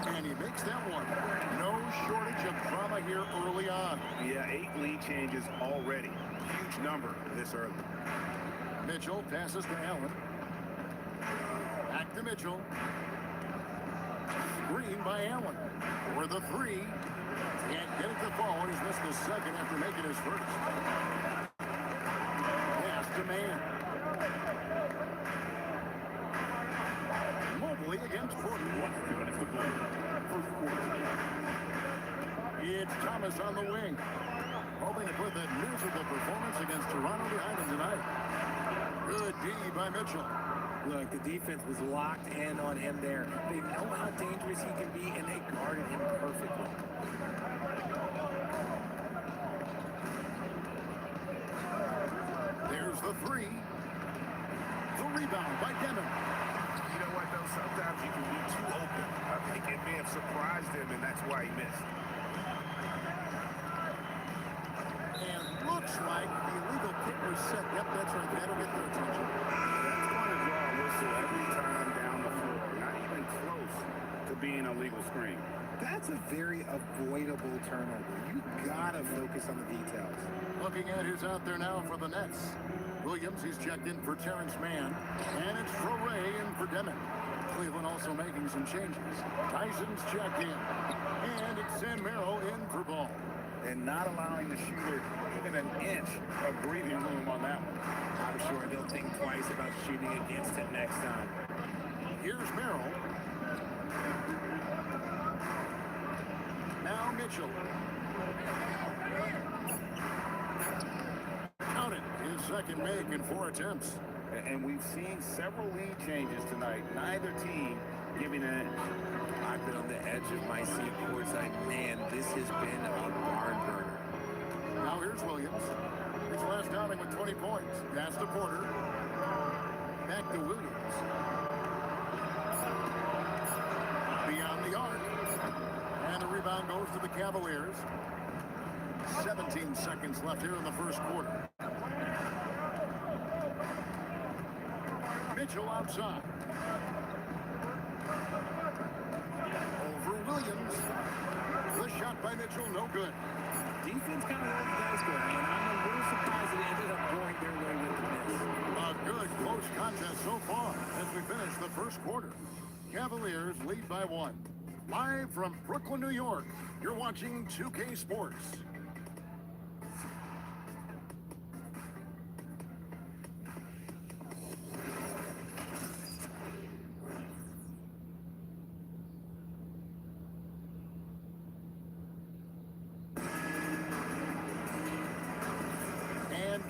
And he makes that one. No shortage of drama here early on. Yeah, 8 lead changes already. Huge number this early. Mitchell passes to Allen. Back to Mitchell. Screen by Allen. For the three. Can't get it to fall. He's missed the second after making his first. Pass to Man. Mobley against Porter. It's Thomas on the wing. Hoping to put that miserable performance against Toronto behind him tonight. Good D by Mitchell. Look, the defense was locked in on him there. They know how dangerous he can be, and they guarded him perfectly. three. The rebound by Demon. You know what, though? Sometimes you can be too open. I think it may have surprised him, and that's why he missed. And looks like the illegal kick was set. Yep, that's right. That'll get their attention. That's going to draw a whistle every time down the floor. Not even close to being a legal screen. That's a very avoidable turnover. You gotta focus on the details. Looking at who's out there now for the Nets. Williams, he's checked in for Terrence Mann. And it's Foray in for Demon. Cleveland also making some changes. Tyson's checked in. And it's Sam Merrill in for Ball. And not allowing the shooter even an inch of breathing room on that one. I'm sure they'll think twice about shooting against him next time. Here's Merrill. Now Mitchell. Count it. His second make in 4 attempts. And we've seen several lead changes tonight. Neither team giving an inch. I've been on the edge of my seat courtside. Man, this has been a barn burner. Now here's Williams. His last outing with 20 points. Pass to Porter. Back to Williams. Beyond the arc. And the rebound goes to the Cavaliers. 17 seconds left here in the first quarter. Mitchell outside. Over Williams. The shot by Mitchell, no good. Defense kind of let the guys go, and I'm a little surprised it ended up going their way with the miss. A good close contest so far as we finish the first quarter. Cavaliers lead by 1. Live from Brooklyn, New York, you're watching 2K Sports.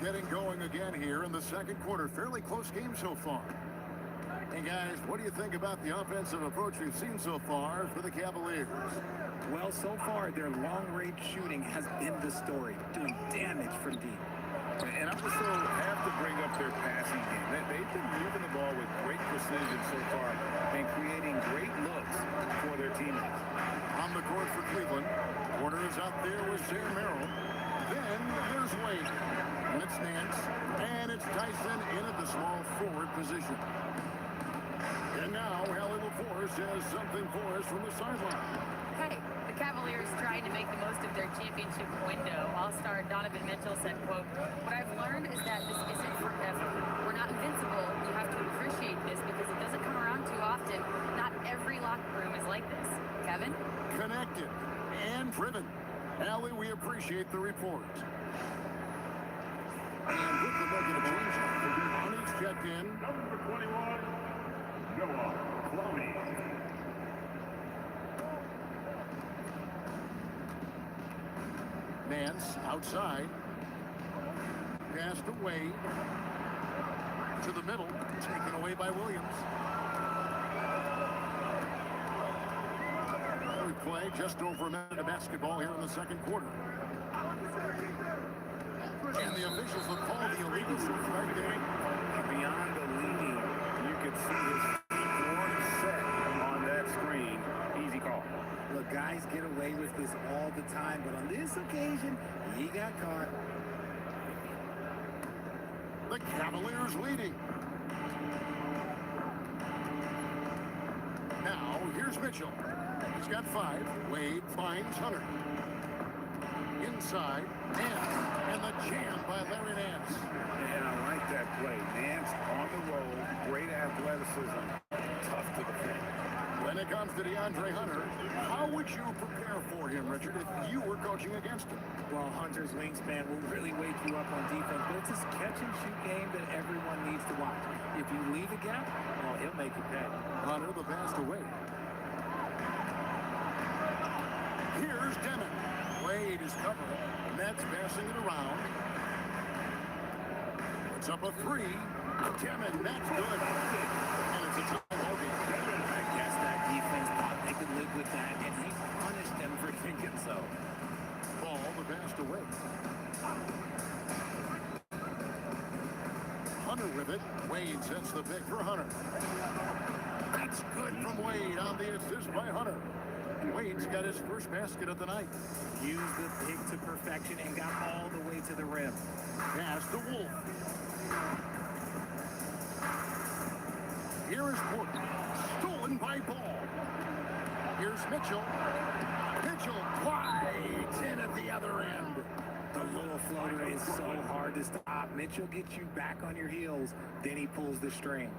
Getting going again here in the second quarter. Fairly close game so far. Hey guys, what do you think about the offensive approach we've seen so far for the Cavaliers? Well, so far their long-range shooting has been the story, doing damage from deep. And I also have to bring up their passing game. They've been moving the ball with great precision so far and creating great looks for their teammates. On the court for Cleveland, Porter is out there with Sam Merrill. Then there's Wade. And it's Nance. And it's Tyson in at the small forward position. And now, Hallie LaForce has something for us from the sideline. Hey, the Cavaliers trying to make the most of their championship window. All-star Donovan Mitchell said, quote, "What I've learned is that this isn't forever. We're not invincible. You have to appreciate this because it doesn't come around too often. Not every locker room is like this." Kevin? Connected and driven. Hallie, we appreciate the report. And with the negative change, Onyx checked in. Number 21, Noah Clowney. Nance outside. Passed away to the middle. Taken away by Williams. We play just over a minute of basketball here in the second quarter. And the officials have called the illegal right there. Beyond the leading, you could see his feet weren't set on that screen. Easy call. Look, guys get away with this all the time, but on this occasion, he got caught. The Cavaliers leading. Now, here's Mitchell. He's got 5. Wade finds Hunter. Inside, and the jam by Larry Nance. And I like that play. Nance on the roll, great athleticism, tough to defend. When it comes to DeAndre Hunter, how would you prepare for him, Richard, if you were coaching against him? Well, Hunter's wingspan will really wake you up on defense, but it's this catch-and-shoot game that everyone needs to watch. If you leave a gap, well, he'll make you pay. Hunter, the pass away. Here's Demon. Wade is covering. Nets passing it around. It's up a 3. Demon, that's good. And it's a timeout. I guess that defense thought they could live with that, and he punished them for thinking so. Ball the pass away. Hunter with it. Wade sends the pick for Hunter. That's good from Wade on the assist by Hunter. Wade's got his first basket of the night. Used the pick to perfection and got all the way to the rim. Pass to Wolf. Here is Porter. Stolen by Ball. Here's Mitchell. Mitchell glides in at the other end. The little floater is so hard to stop. Mitchell gets you back on your heels, then he pulls the string.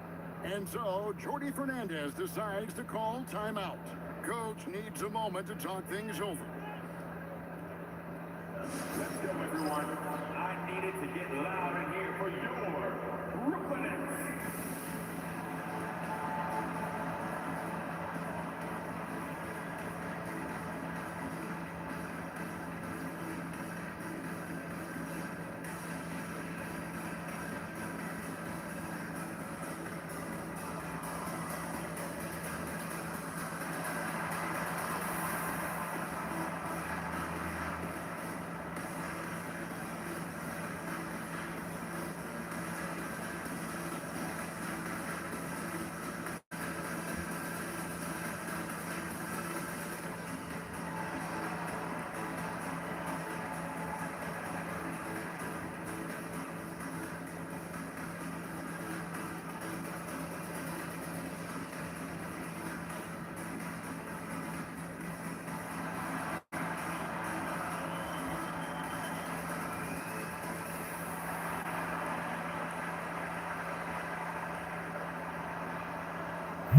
And so, Jordi Fernandez decides to call timeout. Coach needs a moment to talk things over. Let's go, everyone. I needed to get loud in here for your Brooklyn Nets.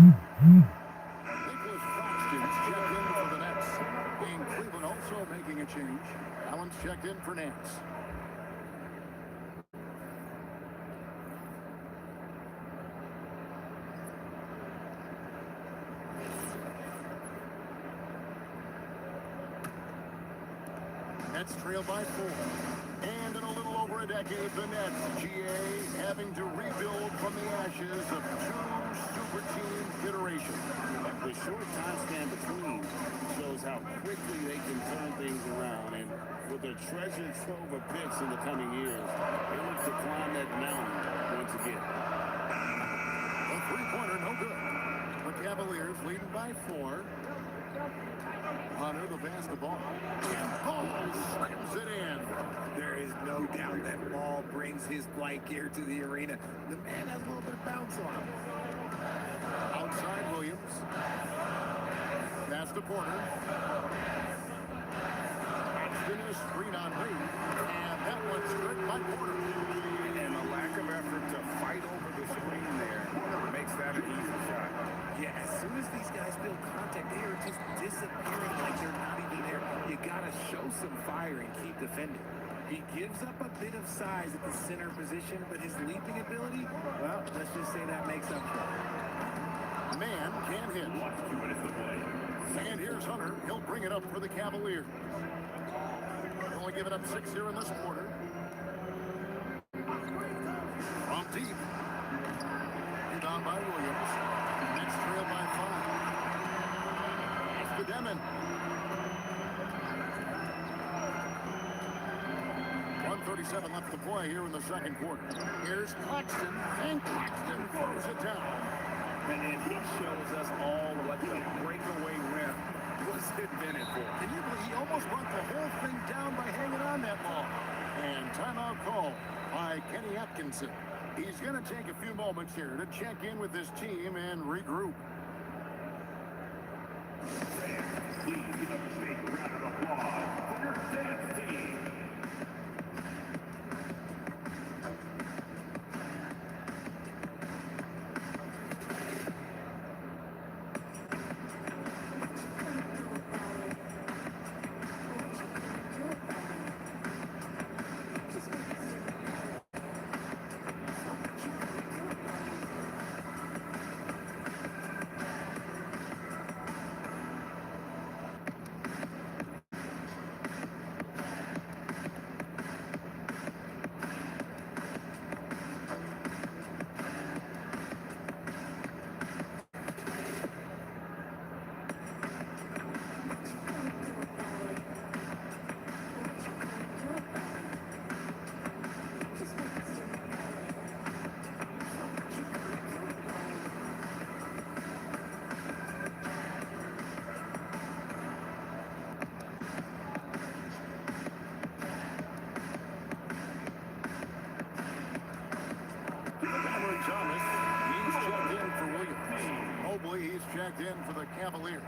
Nicholas Claxton's checked in for the Nets. In Cleveland also making a change. Allen's checked in for Nets. Nets trail by 4. And in a little over a decade, the Nets, GA, having to rebuild from the ashes of 2 super team iterations. The short time span between shows how quickly they can turn things around. And with a treasure trove of picks in the coming years, they look to climb that mountain once again. A three-pointer, no good. The Cavaliers leading by 4. Hunter, the pass the ball. And Ball slams it in. There is no doubt that Ball brings his flight gear to the arena. The man has a little bit of bounce on him. Outside Williams. Pass to Porter. Paxton is screen on Reed. And that one's good by Porter. And the lack of effort to fight over the screen there makes that an easy shot. Yeah, as soon as these guys build contact, they are just disappearing like they're not even there. You gotta show some fire and keep defending. He gives up a bit of size at the center position, but his leaping ability, well, let's just say that makes up for it. Man can't hit. And here's Hunter. He'll bring it up for the Cavaliers. Only giving up 6 here in this quarter. From deep. Down by Williams. Next trail by 5. It's to Demon. 1:37 left to play here in the second quarter. Here's Claxton, and Claxton throws it down. And he shows us all what the breakaway rim was invented for. Can you believe he almost brought the whole thing down by hanging on that ball? And timeout call by Kenny Atkinson. He's going to take a few moments here to check in with his team and regroup. Please give a big round of applause for your dance team. Thomas, he's checked in for Williams. Mobley, he's checked in for the Cavaliers.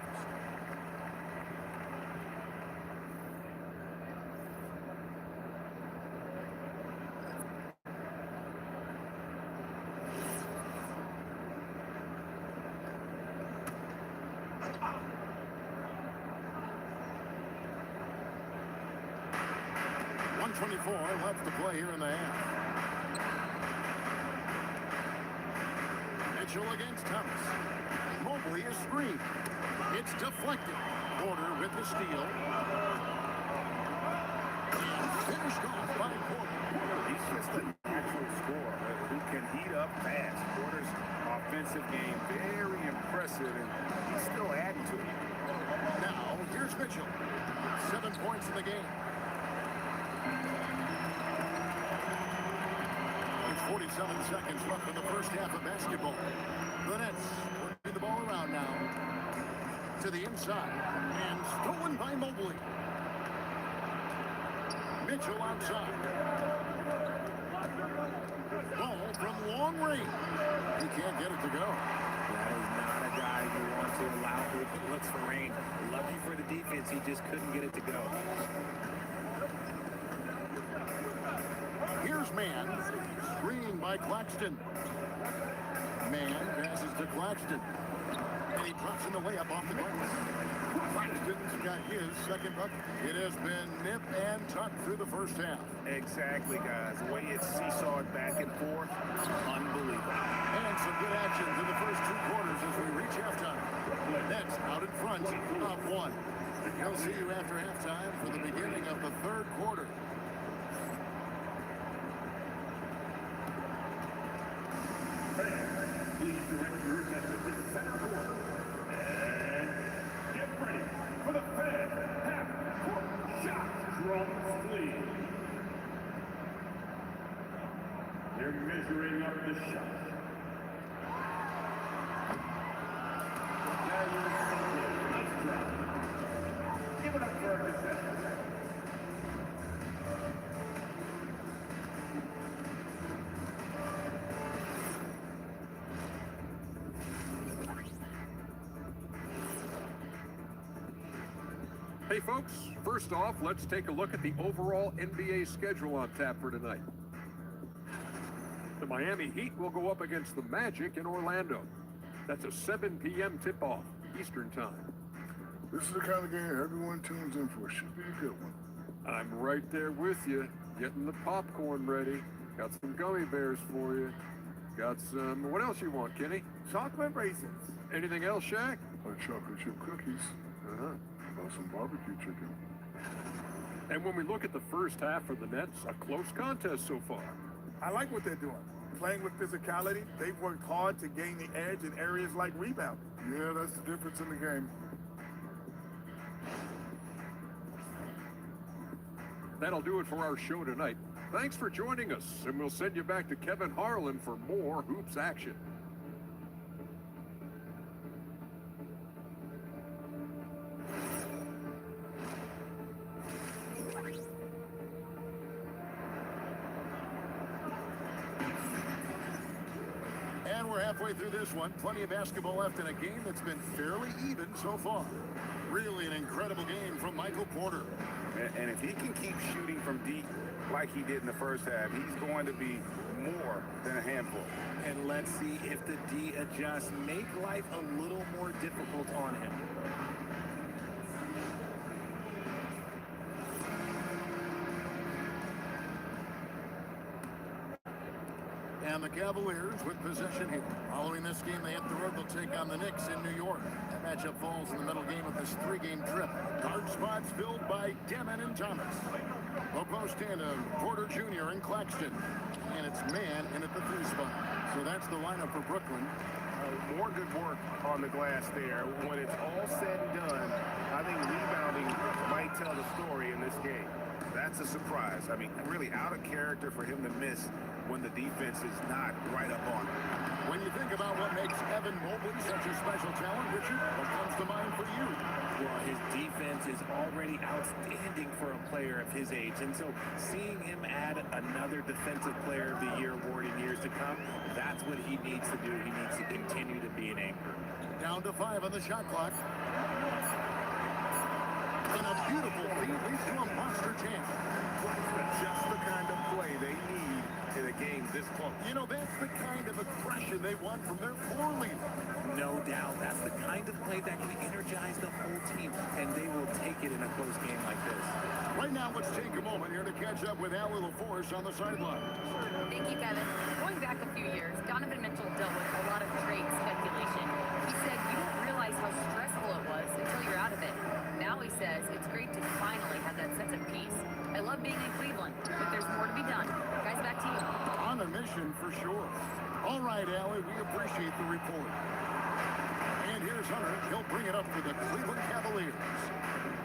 Left to play here in the half. Mitchell against Thomas. Mobley is screened. It's deflected. Porter with the steal. And finished off by Porter. He's just a natural scorer who can heat up fast. Porter's offensive game very impressive, and he's still adding to it. Now, here's Mitchell. 7 points in the game. 47 seconds left in the first half of basketball. The Nets working the ball around now. To the inside. And stolen by Mobley. Mitchell outside. Ball from long range. He can't get it to go. That is not a guy you want to allow open looks for rain. Lucky for the defense, he just couldn't get it to go. Here's Mann. Screen by Claxton. Mann passes to Claxton. And he drops in the layup off the glass. Claxton's got his second bucket. It has been nip and tuck through the first half. Exactly, guys. The way it's seesawed back and forth, unbelievable. And some good action through the first 2 quarters as we reach halftime. Nets out in front, up 1. We'll see you after halftime for the beginning of the third quarter. Please direct your attention to the center court. And get ready for the Fed half-court shot. Drums, please. They're measuring up the shot. Nice drop. Give it up for our contestants. Hey folks, first off, let's take a look at the overall NBA schedule on tap for tonight. The Miami Heat will go up against the Magic in Orlando. That's a 7 p.m. tip-off, Eastern time. This is the kind of game everyone tunes in for. Should be a good one. I'm right there with you, getting the popcorn ready. Got some gummy bears for you. Got some, what else you want, Kenny? Chocolate raisins. Anything else, Shaq? Like chocolate chip cookies. Uh-huh. Some barbecue chicken. And when we look at the first half for the Nets, a close contest so far. I like what they're doing. Playing with physicality, they've worked hard to gain the edge in areas like rebounding. Yeah, that's the difference in the game. That'll do it for our show tonight. Thanks for joining us, and we'll send you back to Kevin Harlan for more hoops action. And we're halfway through this one. Plenty of basketball left in a game that's been fairly even so far. Really an incredible game from Michael Porter. And if he can keep shooting from deep like he did in the first half, he's going to be more than a handful. And let's see if the D adjusts, make life a little more difficult on him. And the Cavaliers with possession here. Following this game, they hit the road. They'll take on the Knicks in New York. That matchup falls in the middle game of this 3-game trip. Guard spots filled by Demon and Thomas. Low post tandem, Porter Jr. and Claxton. And it's Mann in at the 3 spot. So that's the lineup for Brooklyn. More good work on the glass there. When it's all said and done, I think rebounding might tell the story in this game. That's a surprise. I mean, really out of character for him to miss when the defense is not right up on him. When you think about what makes Evan Mobley such a special talent? Richard, what comes to mind for you? Well, his defense is already outstanding for a player of his age. And so seeing him add another Defensive Player of the Year award in years to come, that's what he needs to do. He needs to continue to be an anchor. Down to 5 on the shot clock. And a beautiful feed leads to a monster chance. Just the kind of play they need in a game this close. You know, that's the kind of aggression they want from their floor leader. No doubt. That's the kind of play that can energize the whole team, and they will take it in a close game like this. Right now, let's take a moment here to catch up with Allie LaForce on the sideline. Thank you, Kevin. Going back a few years, Donovan Mitchell dealt with a lot of trade speculation. He said you don't realize how stressful it was until you're out of it. Now he says it's great to finally have that sense of peace. I love being in Cleveland, but there's more to be done. Guys, back to you. On a mission for sure. All right, Allie, we appreciate the report. And here's Hunter. He'll bring it up for the Cleveland Cavaliers.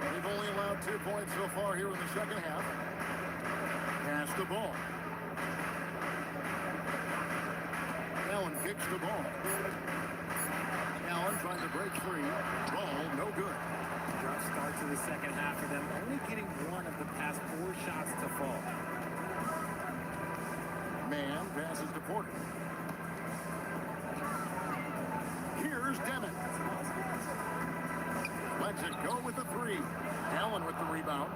They've only allowed 2 points so far here in the second half. Pass the ball. Allen kicks the ball. Allen trying to break free. Ball no good. Rough start to the second half for them, only getting one of the past 4 shots to fall. Man passes to Porter. Here's Demon. Lets it go with the 3. Allen with the rebound.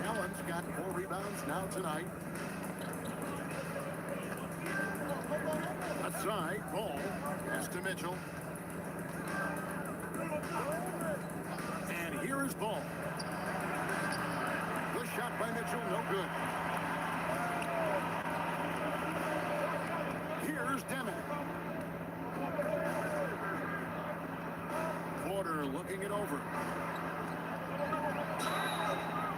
Allen's got 4 rebounds now tonight. Outside, ball. Pass to Mitchell. And here is ball. The shot by Mitchell, no good. Here's Demon. Porter looking it over.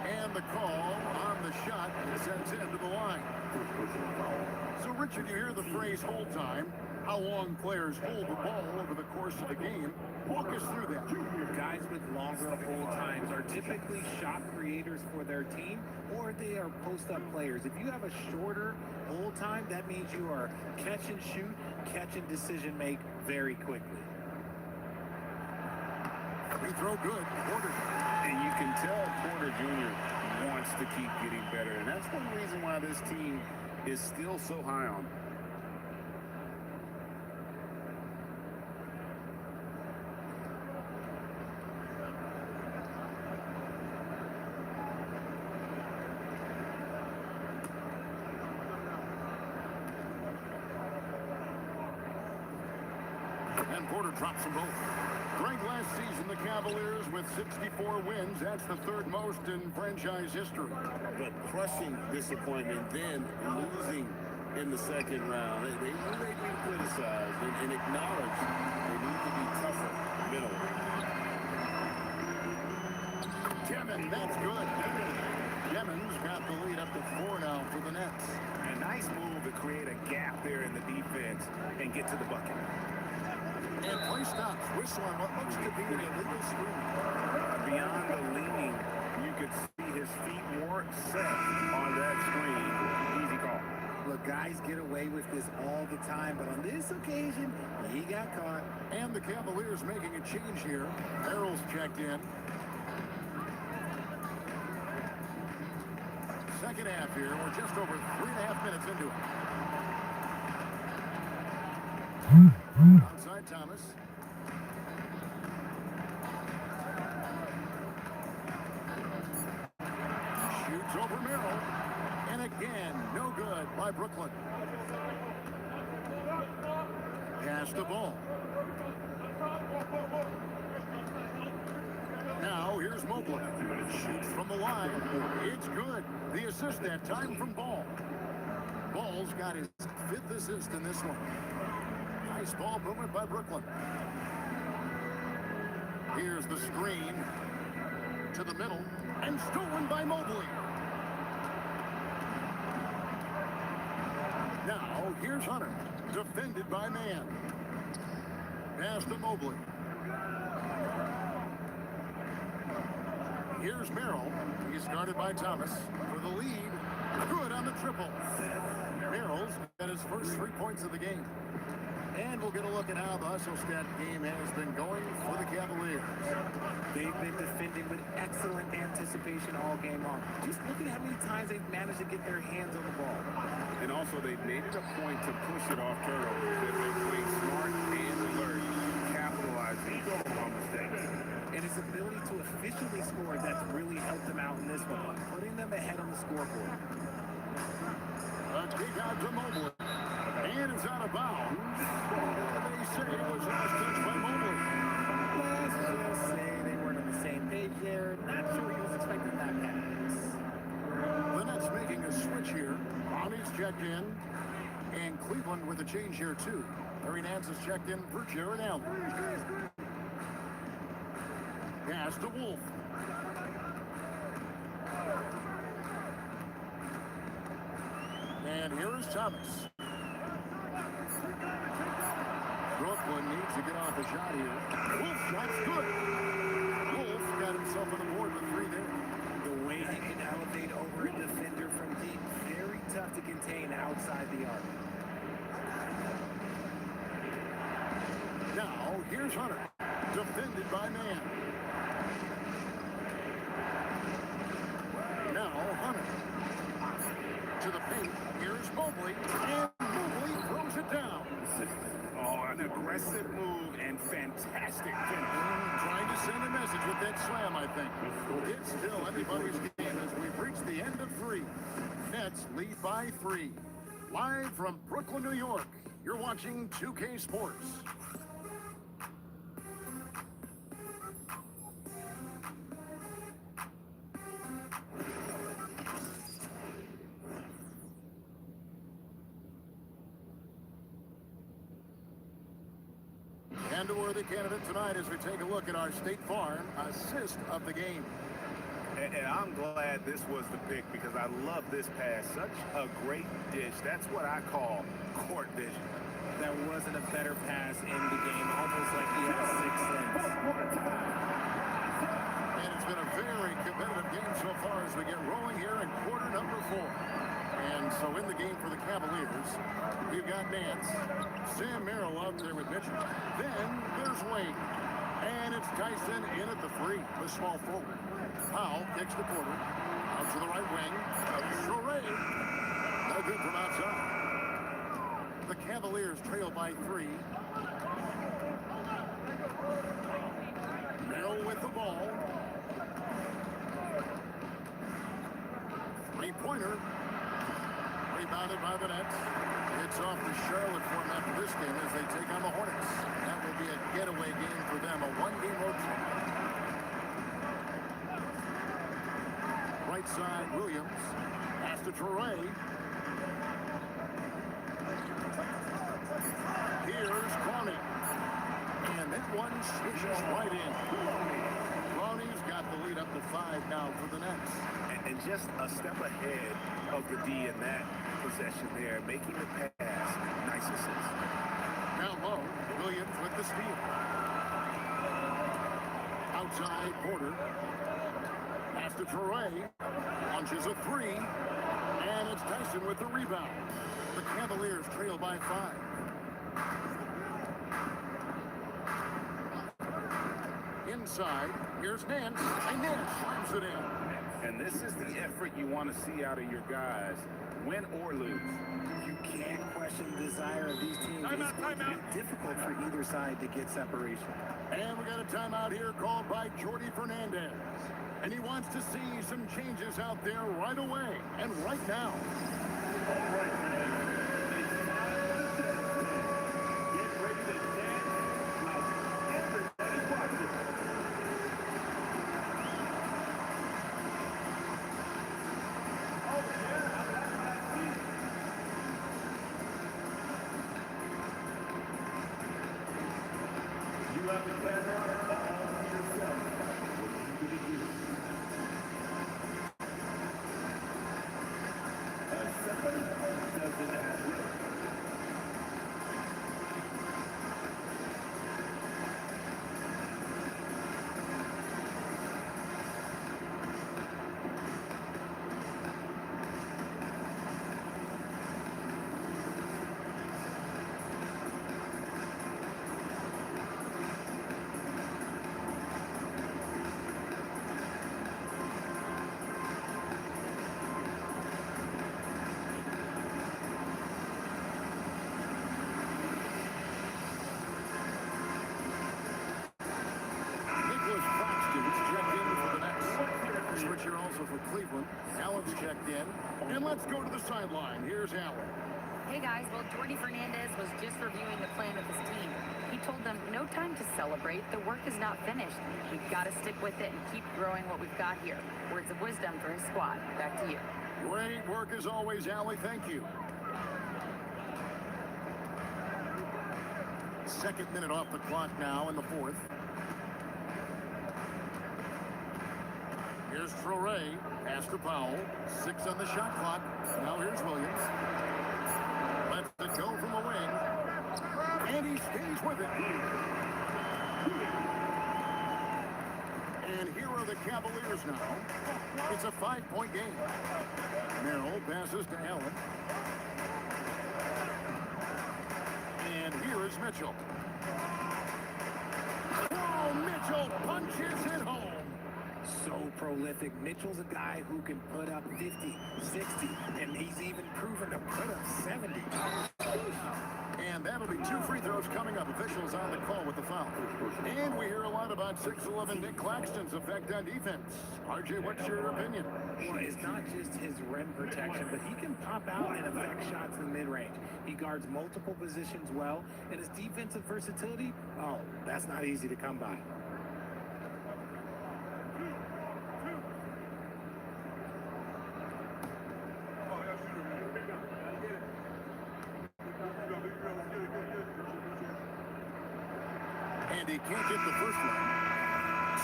And the call on the shot sends him to the line. So, Richard, you hear the phrase hold time. How long players hold the ball over the course of the game. Walk us through that. Guys with longer hold times are typically shot creators for their team, or they are post-up players. If you have a shorter hold time, that means you are catch and shoot, catch and decision make very quickly. Free throw good. Porter. And you can tell Porter Jr. wants to keep getting better. And that's one reason why this team is still so high on him. And Porter drops them both. Ranked last season, the Cavaliers with 64 wins. That's the 3rd most in franchise history. But crushing disappointment, then losing in the second round. They knew they'd be criticized and acknowledged they need to be tougher mentally. Demon, that's good. Demon's got the lead up to 4 now for the Nets. A nice move to create a gap there in the defense and get to the bucket. And play stops. Whistle on what looks to be an illegal screen. Beyond the leaning, you could see his feet weren't set on that screen. Easy call. Look, guys get away with this all the time, but on this occasion, he got caught. And the Cavaliers making a change here. Merrill's checked in. Second half here. We're just over 3.5 minutes into it. Outside Thomas. Shoots over Merrill. And again, no good by Brooklyn. Pass the ball. Now here's Mobley. Shoots from the line. It's good. The assist that time from Ball. Ball's got his 5th assist in this one. Nice ball movement by Brooklyn. Here's the screen to the middle and stolen by Mobley. Now here's Hunter, defended by Man. Pass to Mobley. Here's Merrill. He's guarded by Thomas for the lead. Good on the triple. Merrill's got his first 3 points of the game. And we'll get a look at how the Hustle-Stat game has been going for the Cavaliers. They've been defending with excellent anticipation all game long. Just look at how many times they've managed to get their hands on the ball. And also, they've made it a point to push it off turnovers. They're playing smart and alert, capitalizing on mistakes. And his ability to efficiently score, that's really helped them out in this one, putting them ahead on the scoreboard. A kick out to Mobley. And it's out of bounds. They say it was last touch by Mobley. Let's just say they weren't on the same page there. Not sure he was expecting that pass. The Nets making a switch here. Brownie's checked in. And Cleveland with a change here, too. Larry Nance is checked in for Jared Allen. Pass to Wolf. And here is Thomas. Brooklyn needs to get off a shot here. Wolf shot's good. Wolf got himself on the board with 3 there. The way he can elevate over a defender from deep, very tough to contain outside the arc. Now, here's Hunter. Defended by Man. Now, Hunter. To the paint. Here's Mobley. And Mobley throws it down. An aggressive move and fantastic finish. Trying to send a message with that slam, I think. It's still anybody's game as we've reached the end of 3. Nets lead by 3. Live from Brooklyn, New York, you're watching 2K Sports. And a worthy candidate tonight as we take a look at our State Farm assist of the game. And I'm glad this was the pick because I love this pass. Such a great dish. That's what I call court vision. There wasn't a better pass in the game, almost like he had a sixth sense. And it's been a very competitive game so far as we get rolling here in quarter number 4. And so in the game for the Cavaliers, we've got Nance, Sam Merrill out there with Mitchell. Then there's Wayne. And it's Tyson in at the 3, the small forward. Powell kicks the Porter. Out to the right wing. Shorey. No good from outside. The Cavaliers trail by 3. Merrill with the ball. 3-pointer. Rebounded by the Nets. It's off the Charlotte format for this game as they take on the Hornets. That will be a getaway game for them, a 1-game road trip. Right side, Williams. Pass to Torrey. Here's Clowney. And that one swishes right in. Clowney's got the lead up to 5 now for the Nets. And just a step ahead of the D in that possession there, making the pass. Nice assist. Down low, Williams with the steal. Outside, Porter. Pass to Torrey. Launches a 3. And it's Tyson with the rebound. The Cavaliers trail by 5. Inside, here's Nance. And Nance slams it in. And this is the effort you want to see out of your guys, win or lose. You can't question the desire of these teams. It's going to be difficult for either side to get separation. And we got a timeout here called by Jordy Fernandez. And he wants to see some changes out there right away and right now. for Cleveland. Allen's checked in. And let's go to the sideline. Here's Allen. Hey guys, well, Jordy Fernandez was just reviewing the plan with his team. He told them, no time to celebrate. The work is not finished. We've got to stick with it and keep growing what we've got here. Words of wisdom for his squad. Back to you. Great work as always, Allie. Thank you. Second minute off the clock now in the fourth. Here's Traore. Pass to Powell. 6 on the shot clock. Now here's Williams. Lets it go from the wing. And he stays with it. And here are the Cavaliers now. It's a 5-point game. Merrill passes to Allen. And here is Mitchell. Oh, Mitchell punches it home. So prolific. Mitchell's a guy who can put up 50, 60, and he's even proven to put up 70. And that'll be 2 free throws coming up. Officials on the call with the foul. And we hear a lot about 6'11" Nick Claxton's effect on defense. RJ, what's your opinion? Well, it's not just his rim protection, but he can pop out and affect shots in the mid-range. He guards multiple positions well, and his defensive versatility, oh, that's not easy to come by. And he can't get the first one.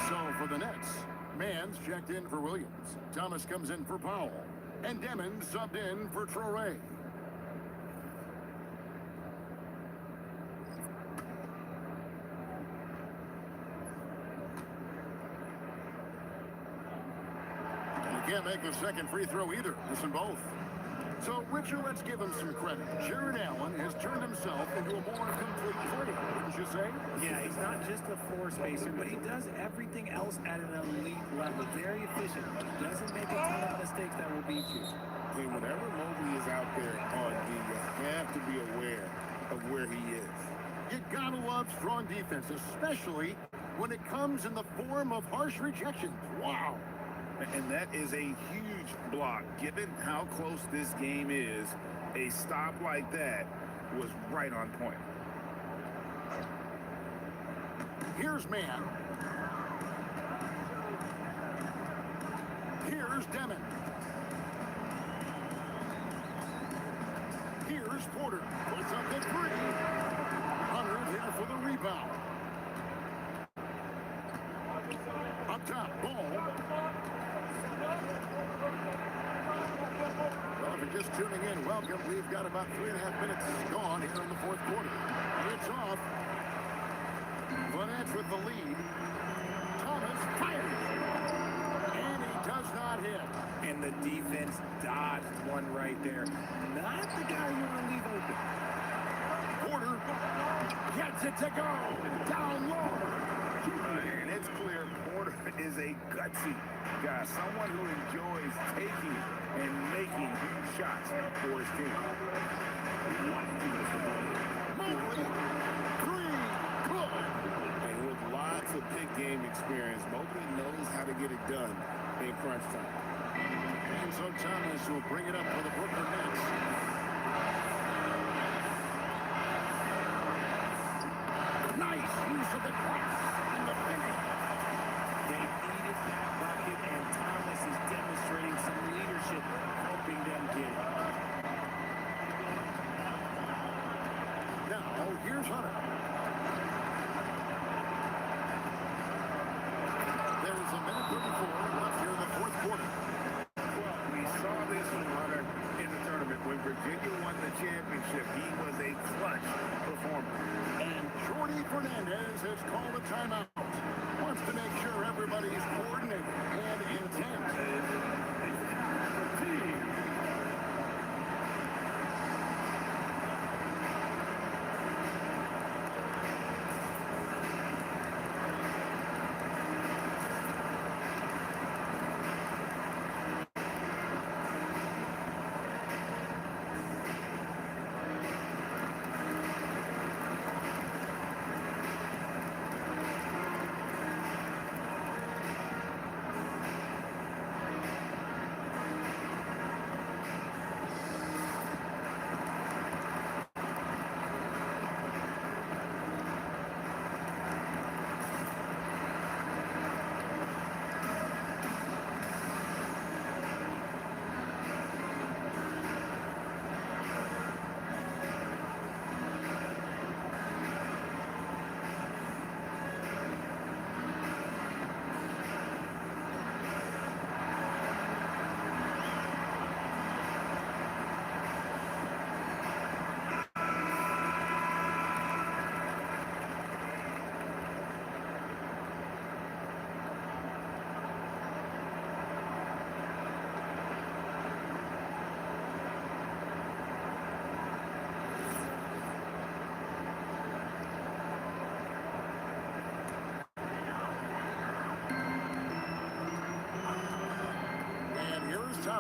So for the Nets, Mann's checked in for Williams. Thomas comes in for Powell. And Demon subbed in for Traore. And he can't make the second free throw either. Missing both. So, Richard, let's give him some credit. Jared Allen has turned himself into a more complete player, wouldn't you say? Yeah, he's not just a floor spacer, but he does everything else at an elite level. Very efficient. Doesn't make a ton of mistakes that will beat you. And whenever Mobley is out there on D, you have to be aware of where he is. You gotta love strong defense, especially when it comes in the form of harsh rejections. Wow. And that is a huge block. Given how close this game is, a stop like that was right on point. Here's Mann. Here's Demon. Here's Porter. Puts up the 3. Hunter there for the rebound. Up top, Ball. Well, if you're just tuning in, welcome. We've got about 3.5 minutes gone here in the fourth quarter. It's off. Vanette with the lead. Thomas fires. And he does not hit. And the defense dodged one right there. Not the guy you want to leave open. Porter gets it to go. Down low. And it's clear Porter is a gutsy guy. Someone who enjoys taking and making huge shots for his team. Mobley. 3. Good. And with lots of big game experience, Mobley knows how to get it done in crunch time. And so Thomas will bring it up for the Brooklyn Nets. Nice use of the cross and the finish. They needed that bucket, and Thomas is demonstrating some leadership, helping them get it. Now, here's Hunter. There is a minute 34 left here in the fourth quarter. Well, we saw this from Hunter in the tournament. When Virginia won the championship, he was a clutch performer. And Jordy Fernandez has called a timeout. Wants to make sure everybody's coordinated and intent.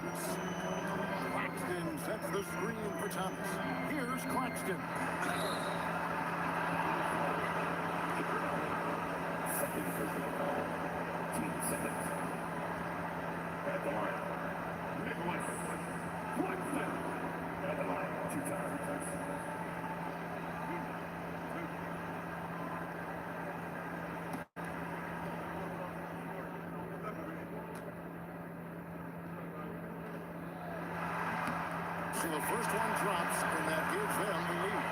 Thomas. Claxton sets the screen for Thomas. Here's Claxton. Second personal foul. Team seconds. At the line. Nicholas Claxton. At the line. 2 times. So the first one drops, and that gives them the lead.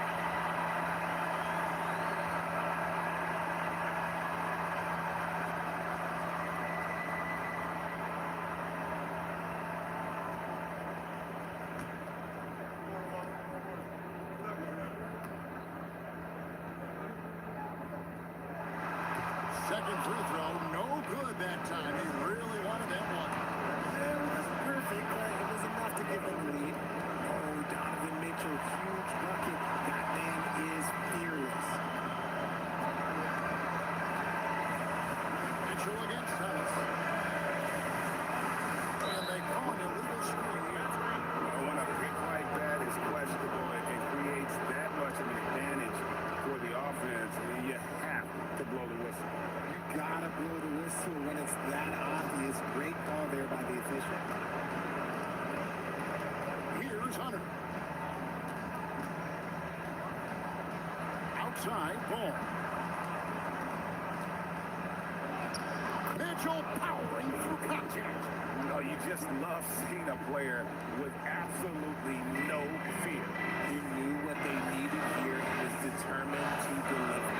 Second free throw, no good that time. He really wanted that one. It was perfect, but it was enough to give them the lead. Oh, Donovan Mitchell, huge bucket. That man is fearless. Mitchell against Thomas. And they call an illegal screen here. When a pick like that is questionable and creates that much of an advantage for the offense, you have to blow the whistle. You gotta blow the whistle when it's that obvious. Great call there by the official. Here's Hunter. Outside ball. Mitchell powering through contact. No, you just love seeing a player with absolutely no fear. He knew what they needed here and was determined to deliver.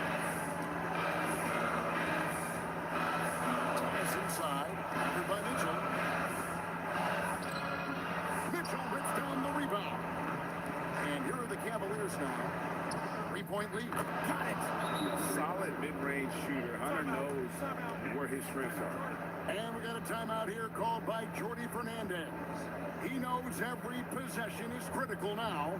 Thomas inside, covered by Mitchell. Mitchell rips down the rebound. And here are the Cavaliers now. 3-point lead. Got it. Solid mid-range shooter. Hunter knows where his strengths are. And we got a timeout here called by Jordi Fernandez. He knows every possession is critical now.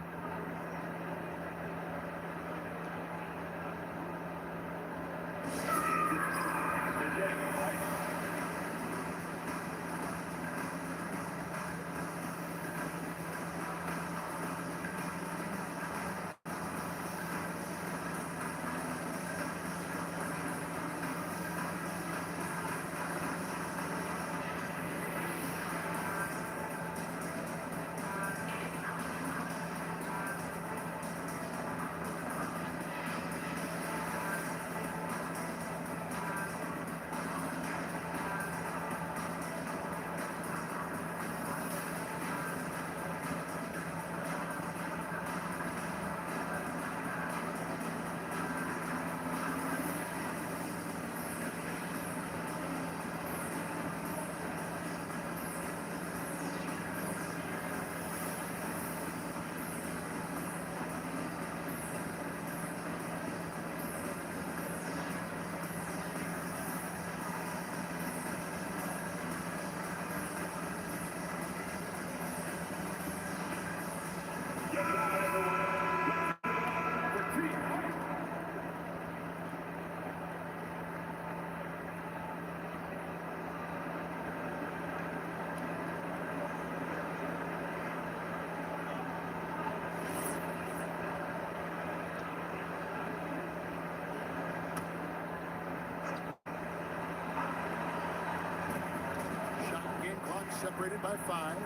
Separated by 5.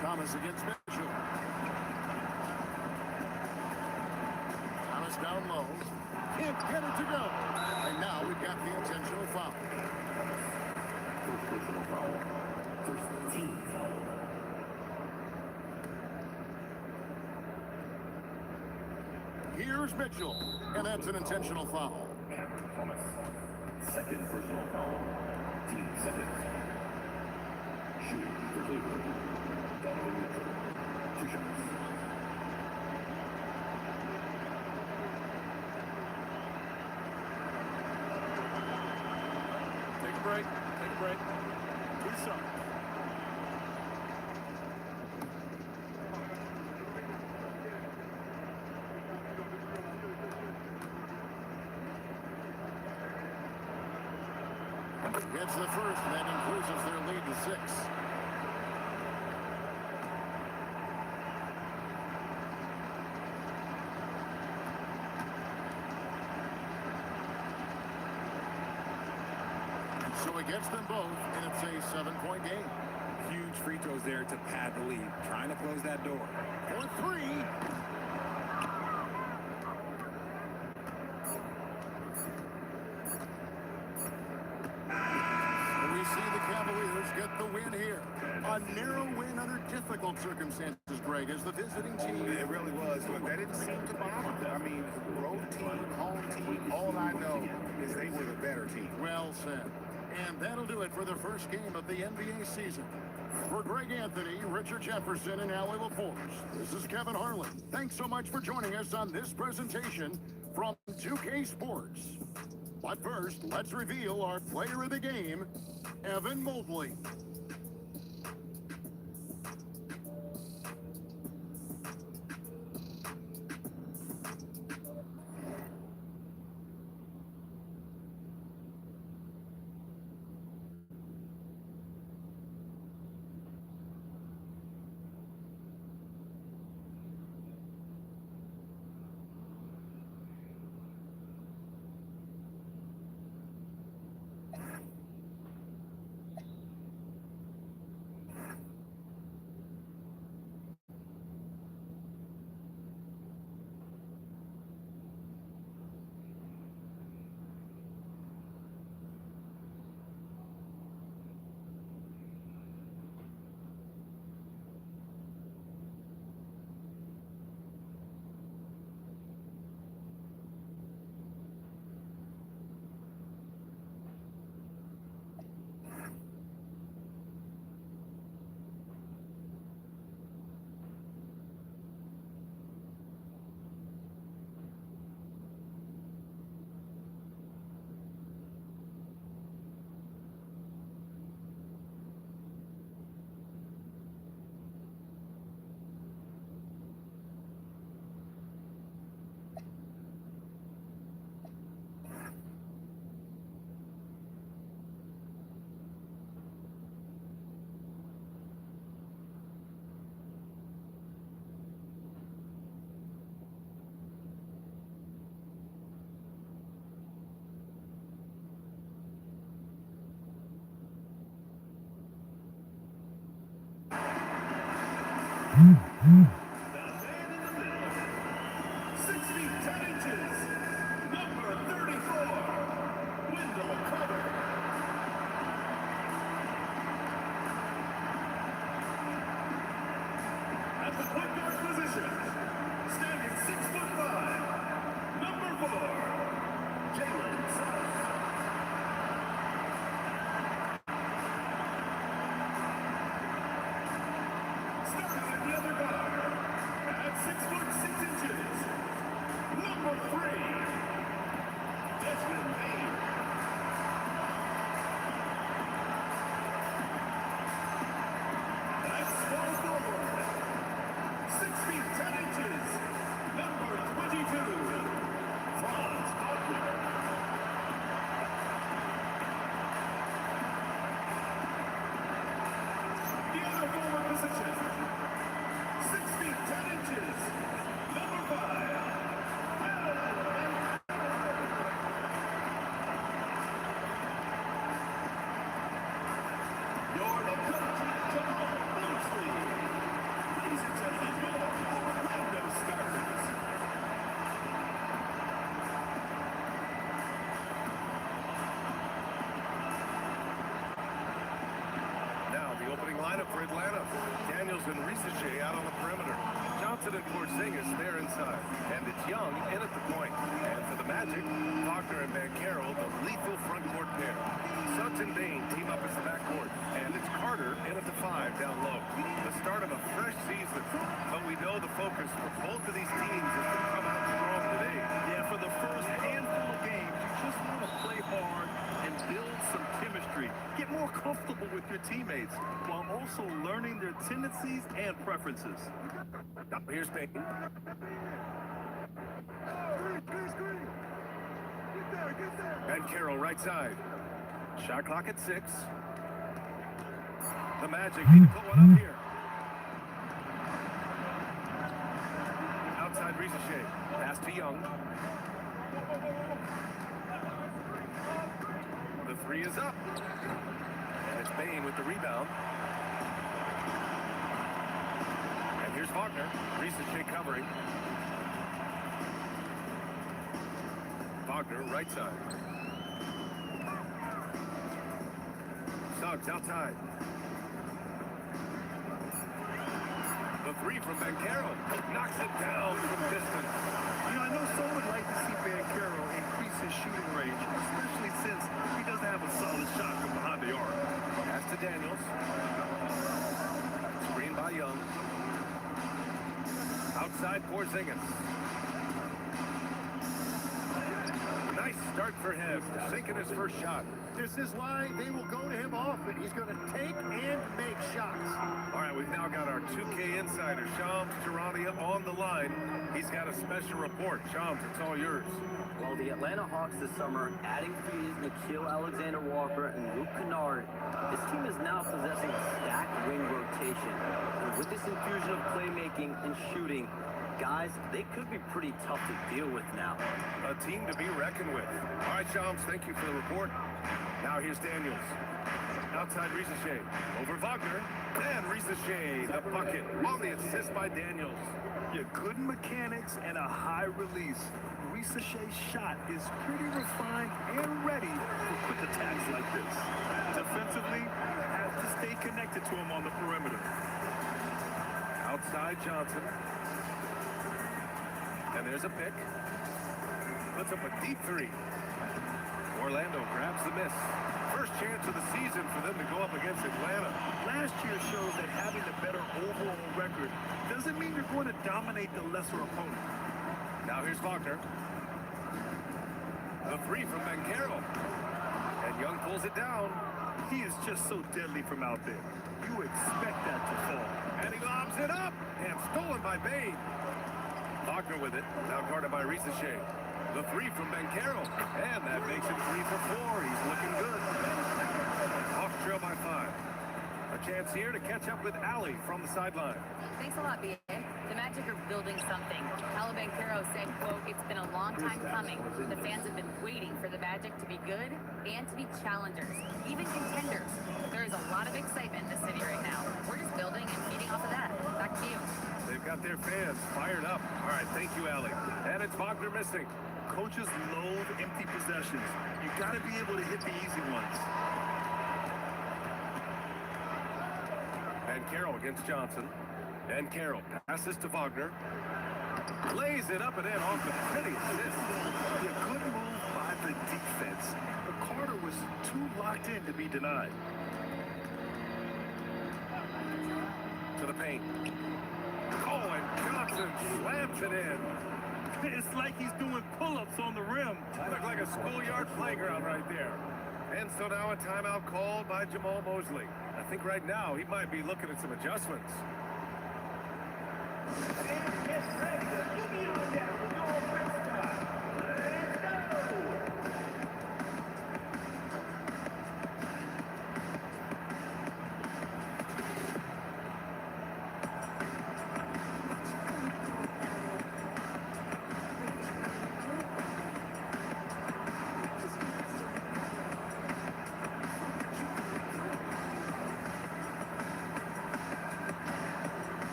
Thomas against Mitchell. Thomas down low. Can't get it to go. And now we've got the intentional foul. First personal foul. First team foul. Here's Mitchell. And that's an intentional foul. Thomas. Second personal foul. Team seconds. Shooting for Cleveland. Donovan Mitchell. 2 shots. Take a break. Take a break. 2 shots. Gets the first, and that increases their lead to 6. So it gets them both, and it's a 7-point game. Huge free throws there to pad the lead. Trying to close that door. For 3. We see the Cavaliers get the win here. A narrow win under difficult circumstances, Greg, as the visiting team. It really was, but that didn't seem to bother them. I mean, road team, home team, all I know is they were the better team. Well said. And that'll do it for the first game of the NBA season. For Greg Anthony, Richard Jefferson, and Allie LaForce, this is Kevin Harlan. Thanks so much for joining us on this presentation from 2K Sports. But first, let's reveal our player of the game, Evan Mobley. Lineup for Atlanta. Daniels and Risache out on the perimeter. Johnson and Porzingis there inside. And it's Young in at the point. And for the Magic, Wagner and Banchero, the lethal front court pair. Suggs and Bain team up as the backcourt. And it's Carter in at the 5 down low. The start of a fresh season. But we know the focus for both of these teams is to come out strong today. Yeah, for the first handful of games, you just want to play hard and build some chemistry. Get more comfortable with your teammates while also learning their tendencies and preferences. Here's Payton. And Carroll right side. Shot clock at 6. The Magic need to put one up here. Outside Ricochet. Pass to Young. The 3 is up. And it's Bane with the rebound. And here's Wagner. Ricochet covering. Wagner, right side. Suggs outside. The 3 from Banchero. Knocks it down from distance. You know, I know some would like to see Banchero increase his shooting range, especially since he doesn't have a solid shot from behind the arc. Pass to Daniels. Screen by Young. Outside Porzingis. Nice start for him, sinking his first shot. This is why they will go to him often. He's going to take and make shots. All right, we've now got our 2K insider, Shams Charania, on the line. He's got a special report. Shams, it's all yours. Well, the Atlanta Hawks this summer, adding fees Nickeil Alexander-Walker and Luke Kennard, this team is now possessing a stacked wing rotation. And with this infusion of playmaking and shooting, guys, they could be pretty tough to deal with now. A team to be reckoned with. All right, Shams, thank you for the report. Now here's Daniels. Outside Ricochet. Over Wagner. And Ricochet, the bucket. On the assist by Daniels. Yeah, good mechanics and a high release. Ricochet's shot is pretty refined and ready for quick attacks like this. Defensively, have to stay connected to him on the perimeter. Outside Johnson. And there's a pick. Puts up a deep 3. Orlando grabs the miss. First chance of the season for them to go up against Atlanta. Last year shows that having a better overall record doesn't mean you're going to dominate the lesser opponent. Now here's Wagner. The 3 from Banchero. And Young pulls it down. He is just so deadly from out there. You expect that to fall. And he lobs it up. And stolen by Bane. Wagner with it. Now guarded by Ricochet. The 3 from Banchero. And that makes him 3 for 4. He's looking good. Hawks trail by 5. A chance here to catch up with Allie from the sideline. Thanks a lot, B.A. The Magic are building something. Paolo Banchero said, quote, "It's been a long time coming. The fans have been waiting for the Magic to be good and to be challengers, even contenders. There is a lot of excitement in the city right now. We're just building and feeding off of that. Back to you." They've got their fans fired up. All right, thank you, Allie. And it's Wagner missing. Coaches loathe empty possessions. You got to be able to hit the easy ones. And Carroll against Johnson. And Carroll passes to Wagner. Lays it up and in off the pretty assist. A good move by the defense. But Carter was too locked in to be denied. To the paint. Oh, and Johnson slams it in. It's like he's doing pull-ups on the rim. Looked like a schoolyard playground right there. And so now a timeout called by Jamal Mosley. I think right now he might be looking at some adjustments.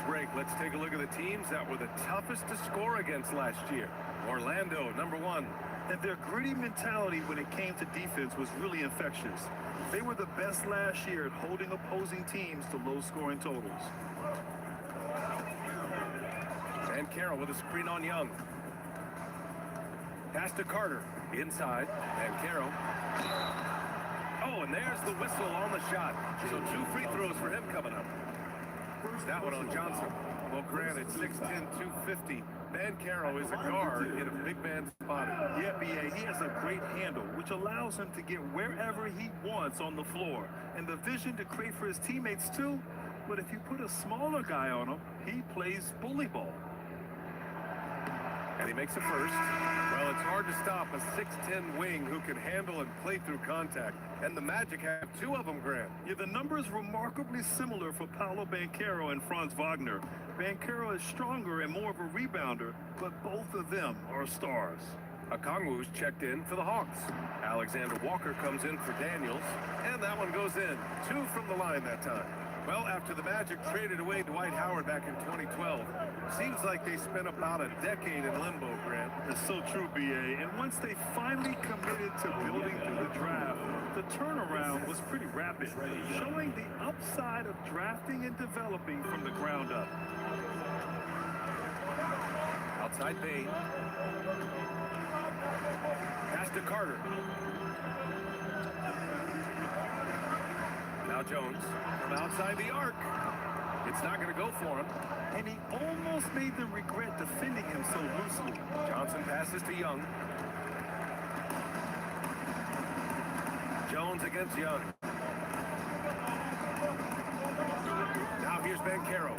break, let's take a look at the teams that were the toughest to score against last year. Orlando, number 1. And their gritty mentality when it came to defense was really infectious. They were the best last year at holding opposing teams to low-scoring totals. And Carroll with a screen on Young. Pass to Carter. Inside. And Carroll. Oh, and there's the whistle on the shot. So 2 free throws for him coming up. That one on Johnson. Well, granted, 6'10", 250. Banchero is a guard in a big man spot. Yeah, B.A., he has a great handle, which allows him to get wherever he wants on the floor. And the vision to create for his teammates, too. But if you put a smaller guy on him, he plays bully ball. And he makes a first. Well, it's hard to stop a 6'10" wing who can handle and play through contact. And the Magic have 2 of them, Grant. Yeah, the numbers remarkably similar for Paolo Banchero and Franz Wagner. Banchero is stronger and more of a rebounder, but both of them are stars. Okongwu's checked in for the Hawks. Alexander Walker comes in for Daniels, and that one goes in. 2 from the line that time. Well, after the Magic traded away Dwight Howard back in 2012, seems like they spent about a decade in limbo, Grant. It's so true, B.A. And once they finally committed to building through the draft, the turnaround was pretty rapid, showing the upside of drafting and developing from the ground up. Outside Bane. Pass to Carter. Now Jones from outside the arc. It's not going to go for him. And he almost made them regret defending him so loosely. Johnson passes to Young. Jones against Young. Now here's Banchero.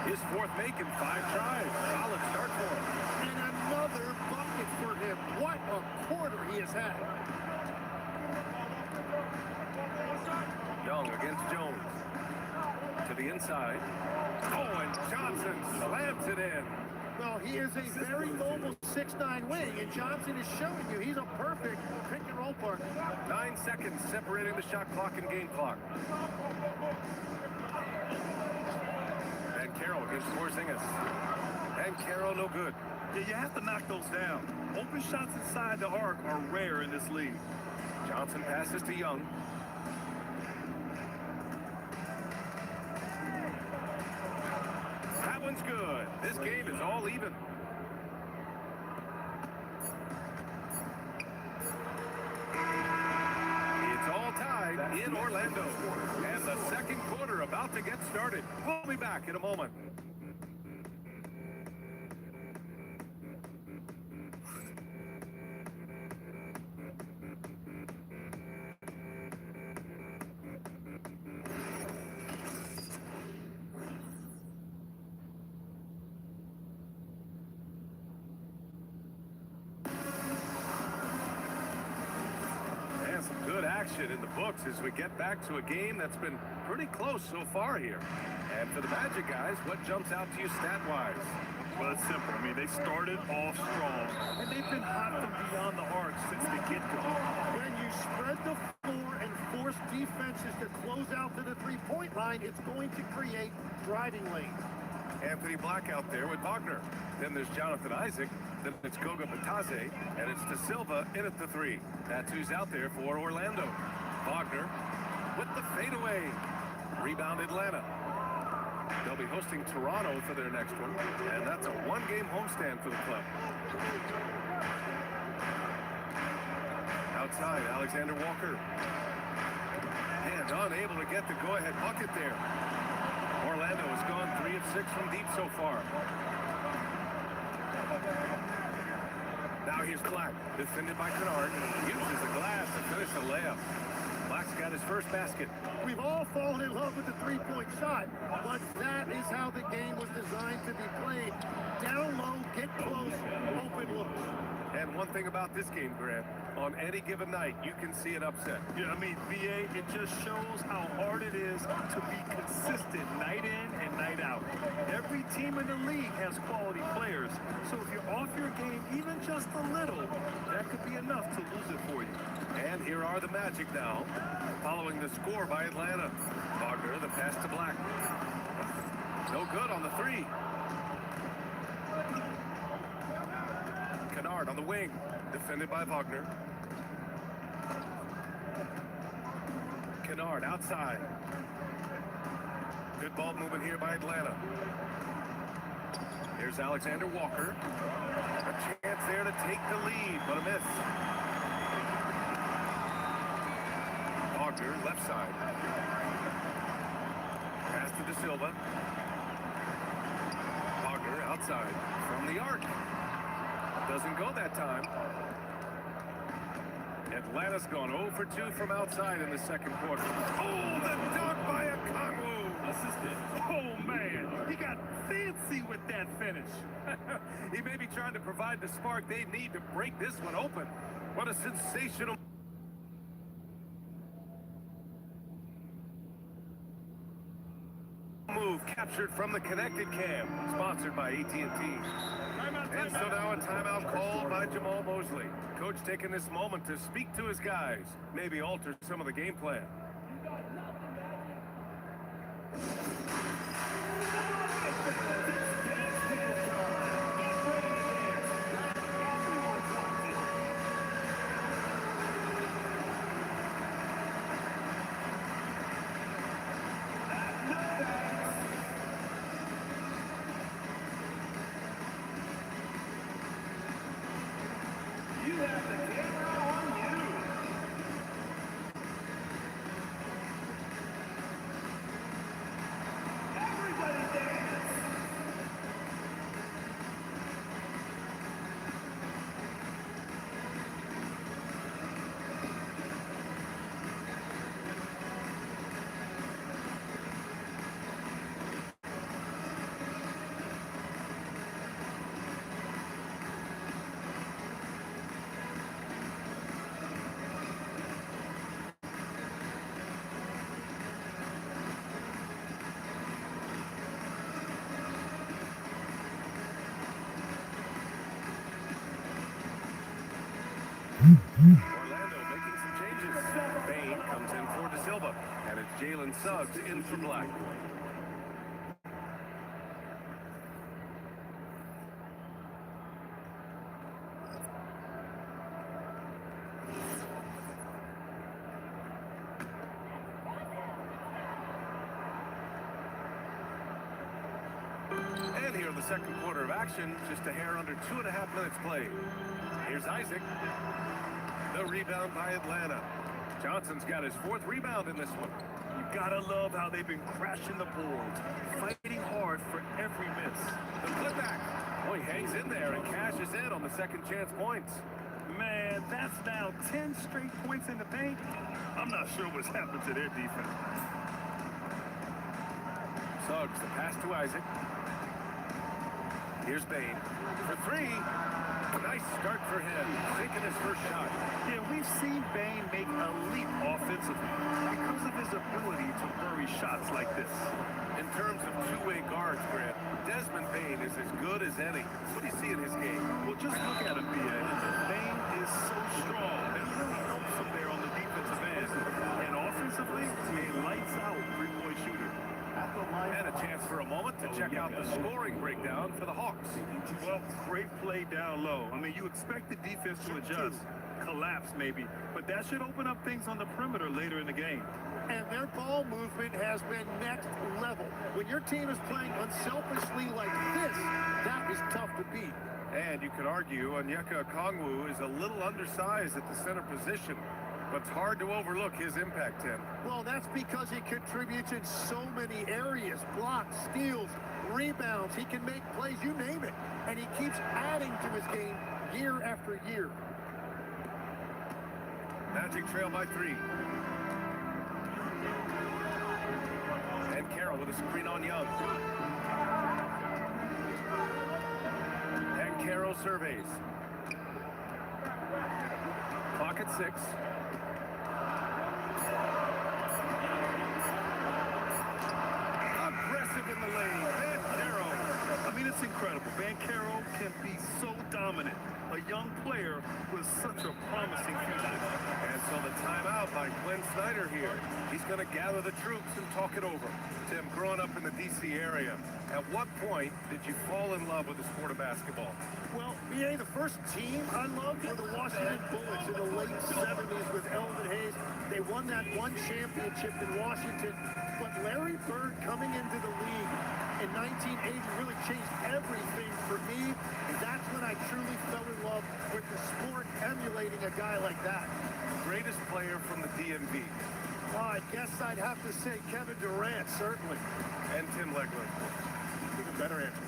His 4th make in 5 tries. Solid start for him. And another bucket for him. What a quarter he has had. Young against Jones. To the inside. Oh, and Johnson slams it in. Well, he is a very mobile 6'9" wing, and Johnson is showing you he's a perfect pick-and-roll partner. 9 seconds separating the shot clock and game clock. And Carroll against Porzingis. And Carroll no good. Yeah, you have to knock those down. Open shots inside the arc are rare in this league. Johnson passes to Young. That one's good. This game is all even. It's all tied in Orlando. And the second quarter about to get started. We'll be back in a moment. In the books as we get back to a game that's been pretty close so far here. And for the Magic guys, what jumps out to you stat-wise? Well, it's simple. I mean, they started off strong, and they've been hot from beyond the arc since the get-go. When you spread the floor and force defenses to close out to the three-point line, it's going to create driving lanes. Anthony Black out there with Wagner. Then there's Jonathan Isaac. Then it's Goga Batase, and it's De Silva in at the 3. That's who's out there for Orlando. Wagner with the fadeaway. Rebound Atlanta. They'll be hosting Toronto for their next one, and that's a one-game homestand for the club. Outside, Alexander Walker. And unable to get the go-ahead bucket there. Orlando has gone 3 of 6 from deep so far. Now here's Black, defended by Kennard. Uses the glass to finish the layup. Black's got his first basket. We've all fallen in love with the three-point shot, but that is how the game was designed to be played. Down low, get close, open looks. And one thing about this game, Grant, on any given night, you can see an upset. Yeah, I mean, BA, it just shows how hard it is to be consistent night in and night out. Every team in the league has quality players, so if you're off your game even just a little, that could be enough to lose it for you. And here are the Magic now, following the score by Atlanta. Wagner, the pass to Black. No good on the three. Kennard on the wing, defended by Wagner. Kennard outside. Good ball movement here by Atlanta. Here's Alexander Walker. A chance there to take the lead, but a miss. Wagner, left side. Pass to De Silva. Wagner outside from the arc. Doesn't go that time. Atlanta's gone 0 for 2 from outside in the second quarter. Oh, the dunk by Okongwu. Assisted. Oh, man. He got fancy with that finish. He may be trying to provide the spark they need to break this one open. What a sensational move captured from the Connected Cam, sponsored by AT&T. And so now a timeout called by Jamal Mosley. Coach taking this moment to speak to his guys, maybe alter some of the game plan. Orlando making some changes. Bain comes in for De Silva, and it's Jalen Suggs in for Black. And here in the second quarter of action, just a hair under 2.5 minutes played. Here's Isaac. The rebound by Atlanta. Johnson's got his 4th rebound in this one. You gotta love how they've been crashing the boards, fighting hard for every miss. The putback. Oh, he hangs in there and cashes in on the second chance points. Man, that's now 10 straight points in the paint. I'm not sure what's happened to their defense. Suggs, the pass to Isaac. Here's Bain for 3. Nice start for him, taking his first shot. Yeah, we've seen Bain make a leap offensively because of his ability to bury shots like this. In terms of two-way guards, Grant, Desmond Bain is as good as any. What do you see in his game? Well, just look at him, B.A. Bain is so strong. It really helps him there on the defensive end. And offensively, a lights-out three-point shooter. And a chance for a moment to check out the scoring breakdown for the Hawks. Well, great play down low. I mean, you expect the defense to adjust, collapse maybe, but that should open up things on the perimeter later in the game. And their ball movement has been next level. When your team is playing unselfishly like this, that is tough to beat. And you could argue Onyeka Okongwu is a little undersized at the center position, but it's hard to overlook his impact, Tim. Well, that's because he contributes in so many areas. Blocks, steals, rebounds. He can make plays, you name it. And he keeps adding to his game year after year. Magic trail by 3. And Carroll with a screen on Young. And Carroll surveys. Clock at 6. Aggressive in the lane. And Carroll. I mean, it's It's incredible. Banchero can be so dominant. A young player with such a promising future. And so the timeout by Glenn Snyder here. He's going to gather the troops and talk it over. Tim, growing up in the D.C. area, at what point did you fall in love with the sport of basketball? Well, BA, the first team I loved were the Washington Bullets in the late 70s with Elvin Hayes. They won that one championship in Washington. But Larry Bird coming into the league in 1980 really changed everything for me. And that's when I truly fell in love with the sport, emulating a guy like that. Greatest player from the DMV. I guess I'd have to say Kevin Durant, certainly. And Tim Legler. Even better answer.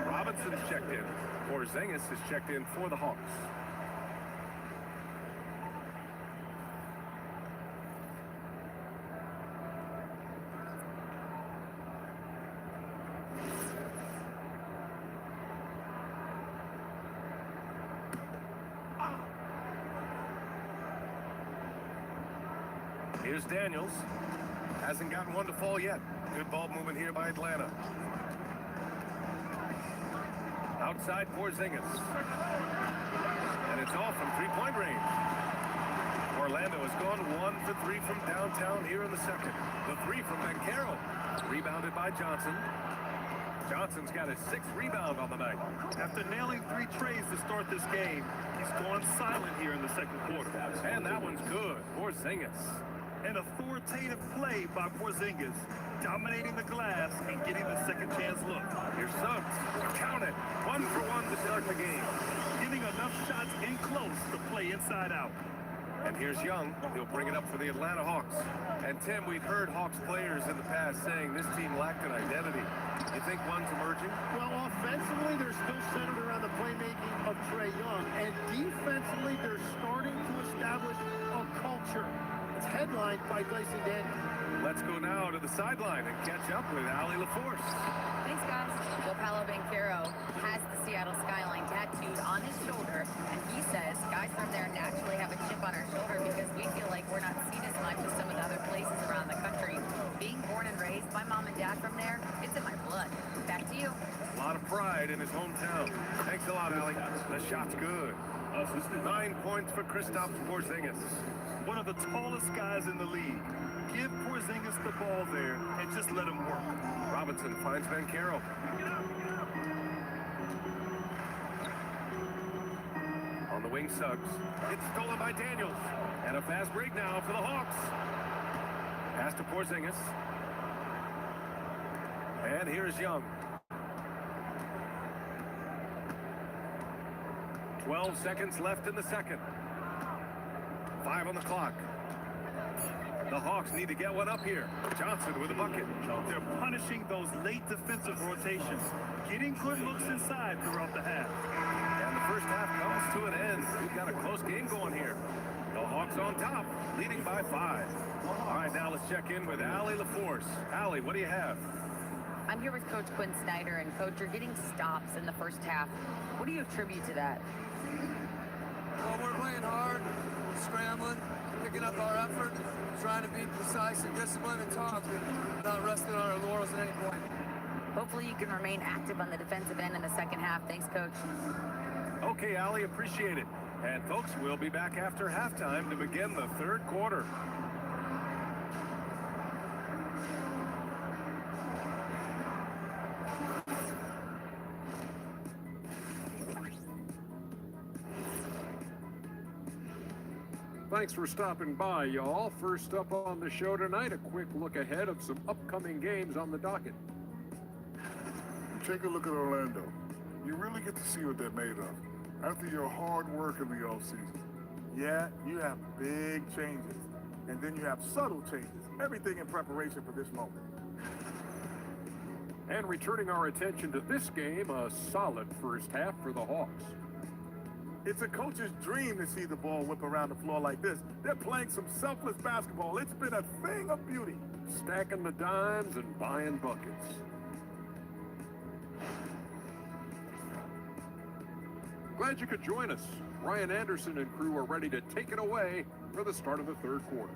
Robinson's checked in. Porzingis is checked in for the Hawks. Here's Daniels. Hasn't gotten one to fall yet. Good ball movement here by Atlanta. Outside Porzingis. And it's off from three-point range. Orlando has gone 1 for 3 from downtown here in the second. The three from Banchero. Rebounded by Johnson. Johnson's got his 6th rebound on the night. After nailing 3 trays to start this game, he's gone silent here in the second quarter. And that one's good. Porzingis. An authoritative play by Porzingis, dominating the glass and getting the second chance look. Here's Suggs. Count it. 1 for 1 to start the game. Getting enough shots in close to play inside out. And here's Young. He'll bring it up for the Atlanta Hawks. And Tim, we've heard Hawks players in the past saying this team lacked an identity. You think one's emerging? Well, offensively, they're still centered around the playmaking of Trae Young. And defensively, they're starting to establish a culture. It's headlined by Dyson Daniels. Let's go now to the sideline and catch up with Allie LaForce. Thanks, guys. Well, Paolo Banchero has the Seattle skyline tattooed on his shoulder, and he says guys from there naturally have a chip on our shoulder because we feel like we're not seen as much as some of the other places around the country. Being born and raised, my mom and dad from there, it's in my blood. Back to you. A lot of pride in his hometown. Thanks a lot, Allie. The shot's good. 9 points for Kristaps Porzingis. One of the tallest guys in the league. Give Porzingis the ball there and just let him work. Robinson finds Banchero. On the wing, Suggs. It's stolen by Daniels. And a fast break now for the Hawks. Pass to Porzingis. And here's Young. 12 seconds left in the second. 5 on the clock. The Hawks need to get one up here. Johnson with a bucket. They're punishing those late defensive rotations, getting good looks inside throughout the half. And the first half comes to an end. We've got a close game going here. The Hawks on top, leading by 5. All right, now let's check in with Allie LaForce. Allie, what do you have? I'm here with Coach Quinn Snyder, and Coach, you're getting stops in the first half. What do you attribute to that? Well, we're playing hard, scrambling, picking up our effort, trying to be precise and disciplined and tough, and not resting on our laurels at any point. Hopefully you can remain active on the defensive end in the second half. Thanks, Coach. Okay, Allie, appreciate it. And folks, we'll be back after halftime to begin the third quarter. Thanks for stopping by, y'all. First up on the show tonight, a quick look ahead of some upcoming games on the docket. Take a look at Orlando. You really get to see what they're made of after your hard work in the offseason. Yeah, you have big changes. And then you have subtle changes. Everything in preparation for this moment. And returning our attention to this game, a solid first half for the Hawks. It's a coach's dream to see the ball whip around the floor like this. They're playing some selfless basketball. It's been a thing of beauty. Stacking the dimes and buying buckets. Glad you could join us. Ryan Anderson and crew are ready to take it away for the start of the third quarter.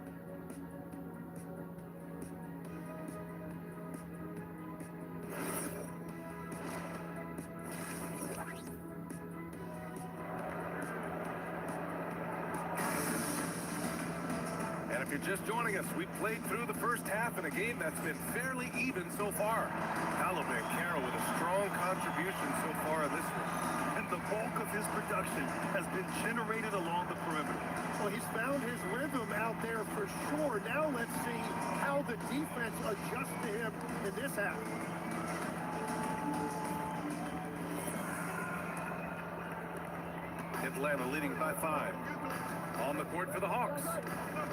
And if you're just joining us, we've played through the first half in a game that's been fairly even so far. Paolo Banchero with a strong contribution so far in this one. And the bulk of his production has been generated along the perimeter. Well, he's found his rhythm out there for sure. Now let's see how the defense adjusts to him in this half. Atlanta leading by 5. On the court for the Hawks.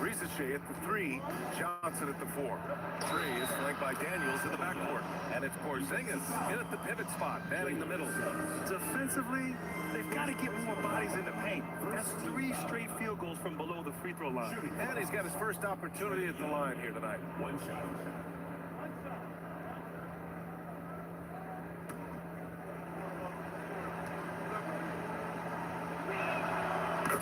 Risache at the 3, Johnson at the 4. Trey is flanked by Daniels in the backcourt. And it's Porzingis in at the pivot spot, manning the middle. Defensively, they've got to get more bodies in the paint. That's 3 straight field goals from below the free throw line. And he's got his first opportunity at the line here tonight. One shot.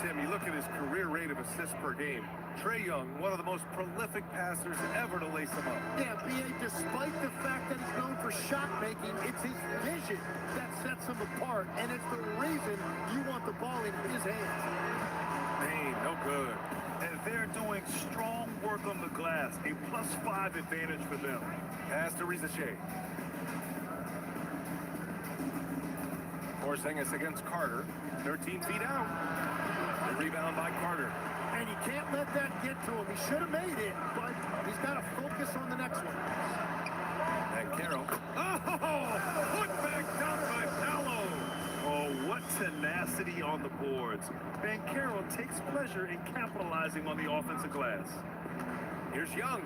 Tim, you look at his career rate of assists per game. Trae Young, one of the most prolific passers ever to lace him up. Yeah, B.A., despite the fact that he's known for shot making, it's his vision that sets him apart, and it's the reason you want the ball in his hands. Payne, no good. And they're doing strong work on the glass, a +5 advantage for them. Pass to Risache. Porzingis against Carter, 13 feet out. The rebound by Carter. And you can't let that get to him. He should have made it, but he's got to focus on the next one. And Carroll. Oh! Put back down by Paolo. Oh, what tenacity on the boards. Banchero takes pleasure in capitalizing on the offensive glass. Here's Young.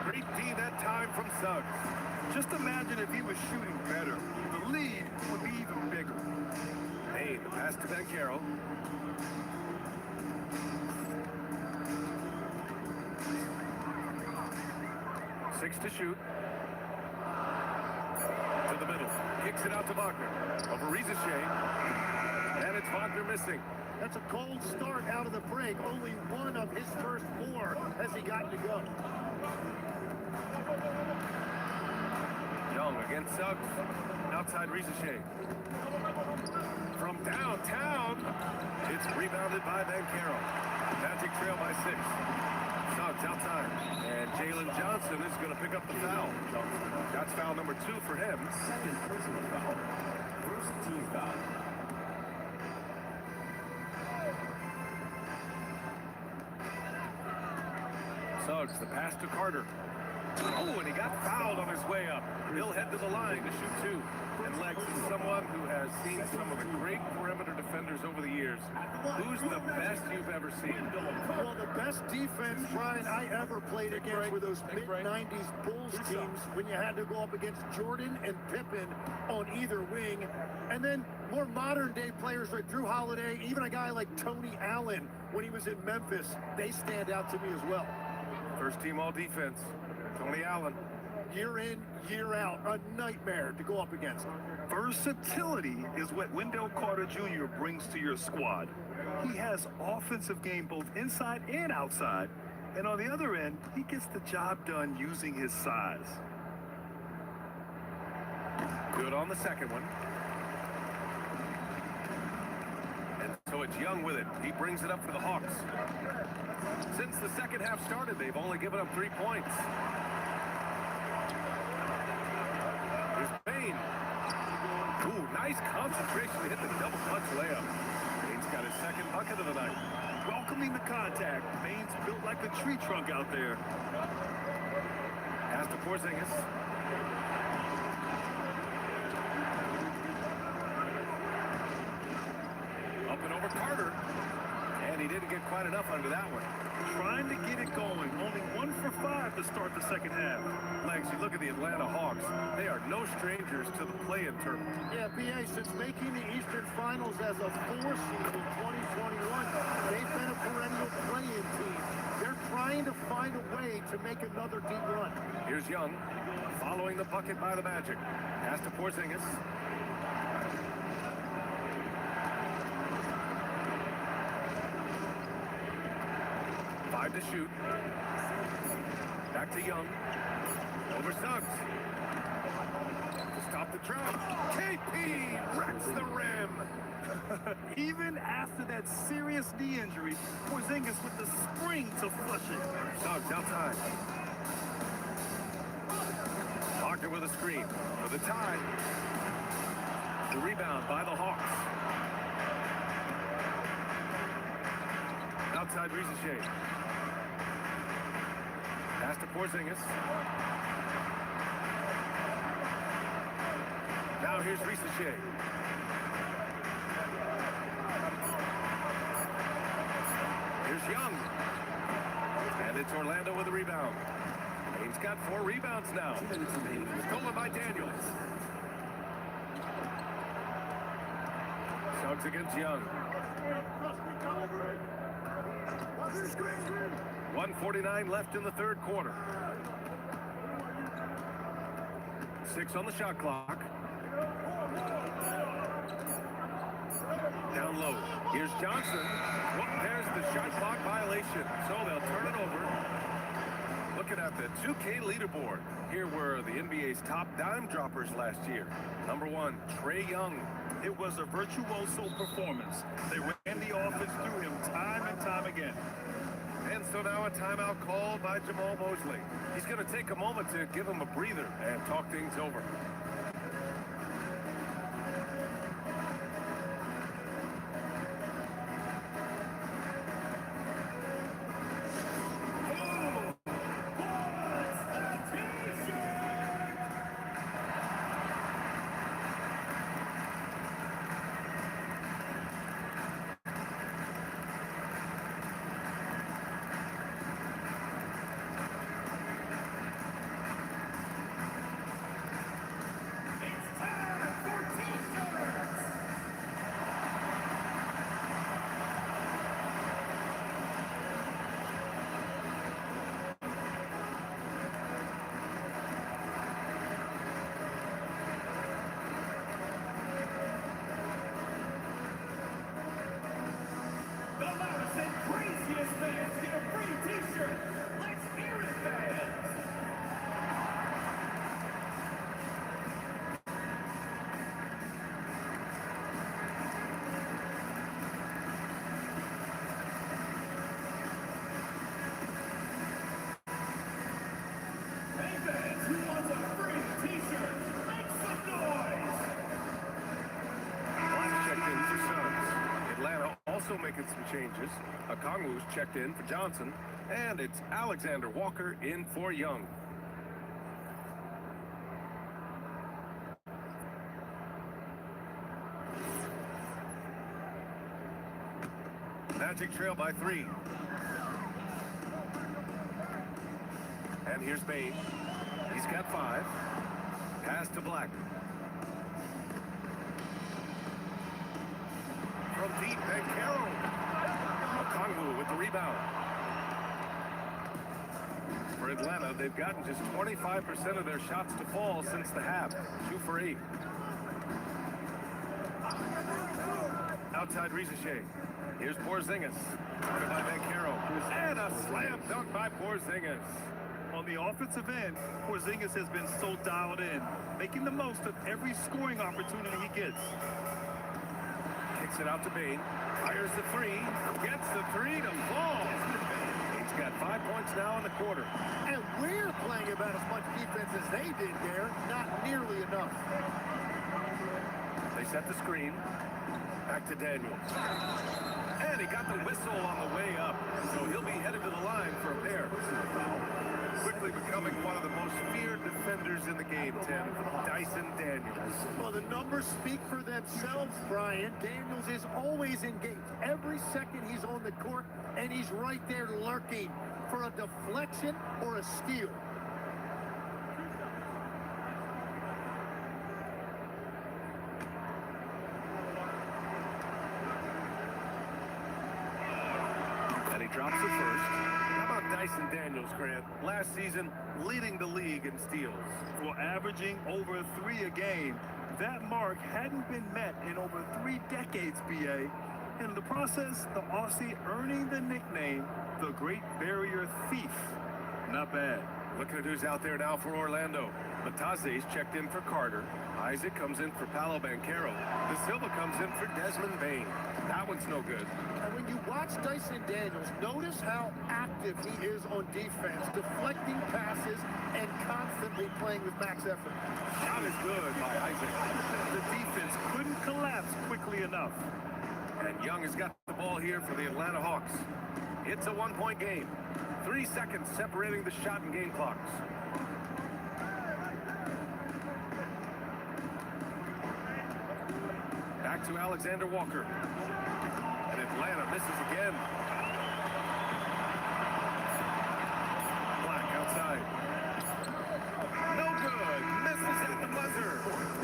Great D that time from Suggs. Just imagine if he was shooting better. The lead would be even bigger. Hey, the pass to Banchero. Six to shoot. To the middle. Kicks it out to Wagner. Over Risache. And it's Wagner missing. That's a cold start out of the break. Only one of his first 4 has he gotten to go. Young against Suggs. Outside Risache. From downtown, it's rebounded by Banchero. Magic trail by 6. Suggs outside. And Jalen Johnson is going to pick up the foul. That's foul number 2 for him. Second personal foul. First team foul. Suggs, the pass to Carter. Oh, and he got fouled on his way up. He'll head to the line to shoot 2. And Lex is someone who has seen some of the great perimeter defenders over the years. Who's the best you've ever seen? Well, the best defense, Brian, I ever played against were those mid-90s Bulls teams when you had to go up against Jordan and Pippen on either wing. And then more modern-day players like Drew Holiday, even a guy like Tony Allen when he was in Memphis, they stand out to me as well. First team all defense, Tony Allen. Year in, year out, a nightmare to go up against. Versatility is what Wendell Carter Jr. brings to your squad. He has offensive game both inside and outside, and on the other end, he gets the job done using his size. Good on the second one. And so it's Young with it. He brings it up for the Hawks. Since the second half started, they've only given up 3 points. Here's Payne. Ooh, nice concentration to hit the double clutch layup. Payne's got his second bucket of the night. Welcoming the contact. Payne's built like a tree trunk out there. Pass to Porzingis. and he didn't get quite enough under that one. Trying to get it going. Only 1 for 5 to start the second half. Legs, you look at the Atlanta Hawks. They are no strangers to the play-in tournament. Yeah, BA, since making the Eastern Finals as a 4 seed in 2021, they've been a perennial play-in team. They're trying to find a way to make another deep run. Here's Young, following the bucket by the Magic. Pass to Porzingis. Five to shoot. Back to Young. Over Suggs. To stop the trap. KP wrecks the rim. Even after that serious knee injury, Porzingis with the spring to flush it. Suggs outside. Wagner with a screen for the tie. The rebound by the Hawks. Outside Risacher. Pass to Porzingis. Now here's Risacher. Here's Young. And it's Orlando with a rebound. He's got 4 rebounds now. Stolen by Daniels. Suggs against Young. 1:49 left in the third quarter. 6 on the shot clock. Down low. Here's Johnson. There's the shot clock violation. So they'll turn it over. Looking at the 2K leaderboard. Here were the NBA's top dime droppers last year. Number 1, Trae Young. It was a virtuoso performance. They ran the offense through him time and time again. And so now a timeout called by Jamal Mosley. He's going to take a moment to give him a breather and talk things over. Making some changes. Okongwu's checked in for Johnson, and it's Alexander Walker in for Young. Magic trail by 3. And here's Bane. He's got 5. Pass to Black. From deep, Banchero. Okongwu with the rebound. For Atlanta, they've gotten just 25% of their shots to fall since the half. 2 for 8. Outside Risacher. Here's Porzingis. Started by Banchero. And a slam dunk by Porzingis. On the offensive end, Porzingis has been so dialed in, making the most of every scoring opportunity he gets. Kicks it out to Bane. Fires the 3. Gets the 3 to fall. He's got 5 points now in the quarter. And we're playing about as much defense as they did there. Not nearly enough. They set the screen. Back to Daniels. And he got the whistle on the way up. So he'll be headed to the line for a pair. Quickly becoming one of the most feared defenders in the game. game, Tim. Dyson Daniels. Well, the numbers speak for themselves, Brian. Daniels is always engaged. Every second he's on the court, and he's right there lurking for a deflection or a steal. And he drops the first. How about Dyson Daniels, Grant? Last season, leading the league in steals. For averaging over 3 a game, that mark hadn't been met in over 3 decades, BA. In the process, the Aussie earning the nickname, the Great Barrier Thief. Not bad. Looking at who's out there now for Orlando. Batase's checked in for Carter. Isaac comes in for Paolo Banchero. De Silva comes in for Desmond Bain. That one's no good. And when you watch Dyson Daniels, notice how active he is on defense, deflecting passes and constantly playing with max effort. Shot is good by Isaac. The defense couldn't collapse quickly enough. And Young has got the ball here for the Atlanta Hawks. It's a 1-point game. 3 seconds separating the shot and game clocks. Back to Alexander Walker. And Atlanta misses again. Black outside. No good. Misses at the buzzer.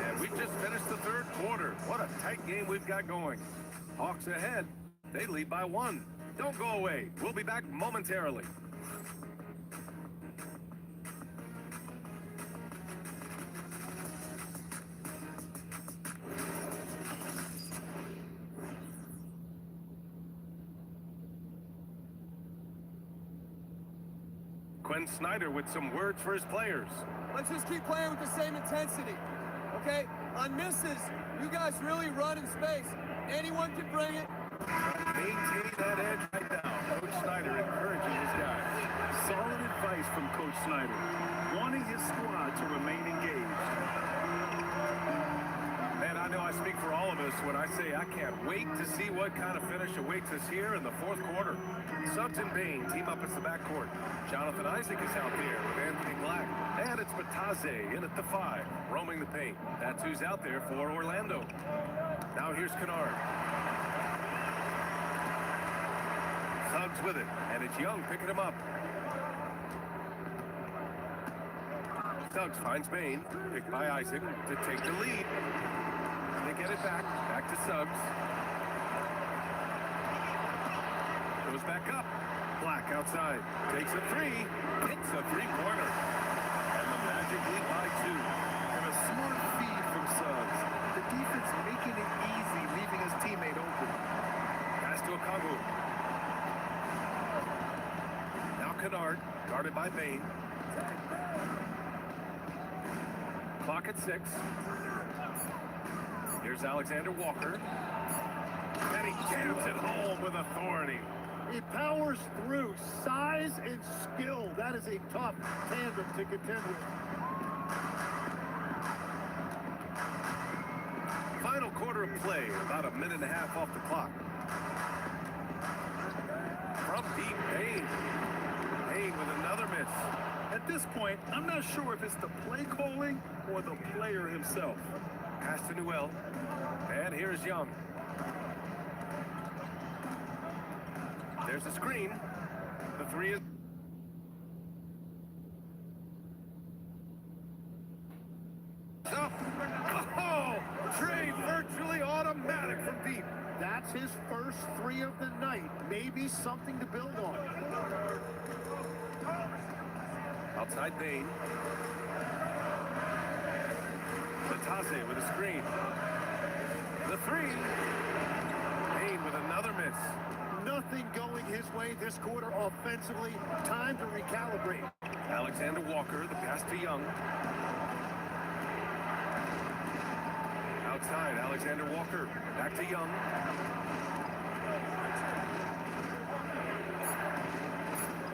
And we just finished the third quarter. What a tight game we've got going. Hawks ahead. They lead by 1. Don't go away. We'll be back momentarily. Quinn Snyder with some words for his players. Let's just keep playing with the same intensity, okay? On misses, you guys really run in space. Anyone can bring it. Maintain that edge right now. Coach Snyder encouraging his guys. Solid advice from Coach Snyder, wanting his squad to remain engaged. Man, I know I speak for all of us when I say I can't wait to see what kind of finish awaits us here in the fourth quarter. Suggs and Bain team up at the backcourt. Jonathan Isaac is out there with Anthony Black. And it's Batase in at the 5, roaming the paint. That's who's out there for Orlando. Now here's Kennard. Suggs with it, and it's Young picking him up. Suggs finds Bain, picked by Isaac, to take the lead. They get it back to Suggs. Goes back up. Black outside, takes a 3, hits a 3-pointer. And the Magic lead by 2. And a smart feed from Suggs. The defense making it easy, leaving his teammate open. Pass to Okongwu. Now Kennard, guarded by Bain. Clock at 6. Here's Alexander Walker. And he jams it home with authority. He powers through. Size and skill. That is a tough tandem to contend with. Final quarter of play, about a minute and a half off the clock. From deep, Bain. Bain with another miss. At this point, I'm not sure if it's the play calling or the player himself. Pass to Newell. And here's Young. There's the screen. The 3 is up. Oh, Trey virtually automatic from deep. That's his first 3 of the night. Maybe something to build on. Outside Bain. Batase with a screen. The 3. Bain with another miss. Nothing going his way this quarter offensively. Time to recalibrate. Alexander Walker, the pass to Young. Outside, Alexander Walker. Back to Young.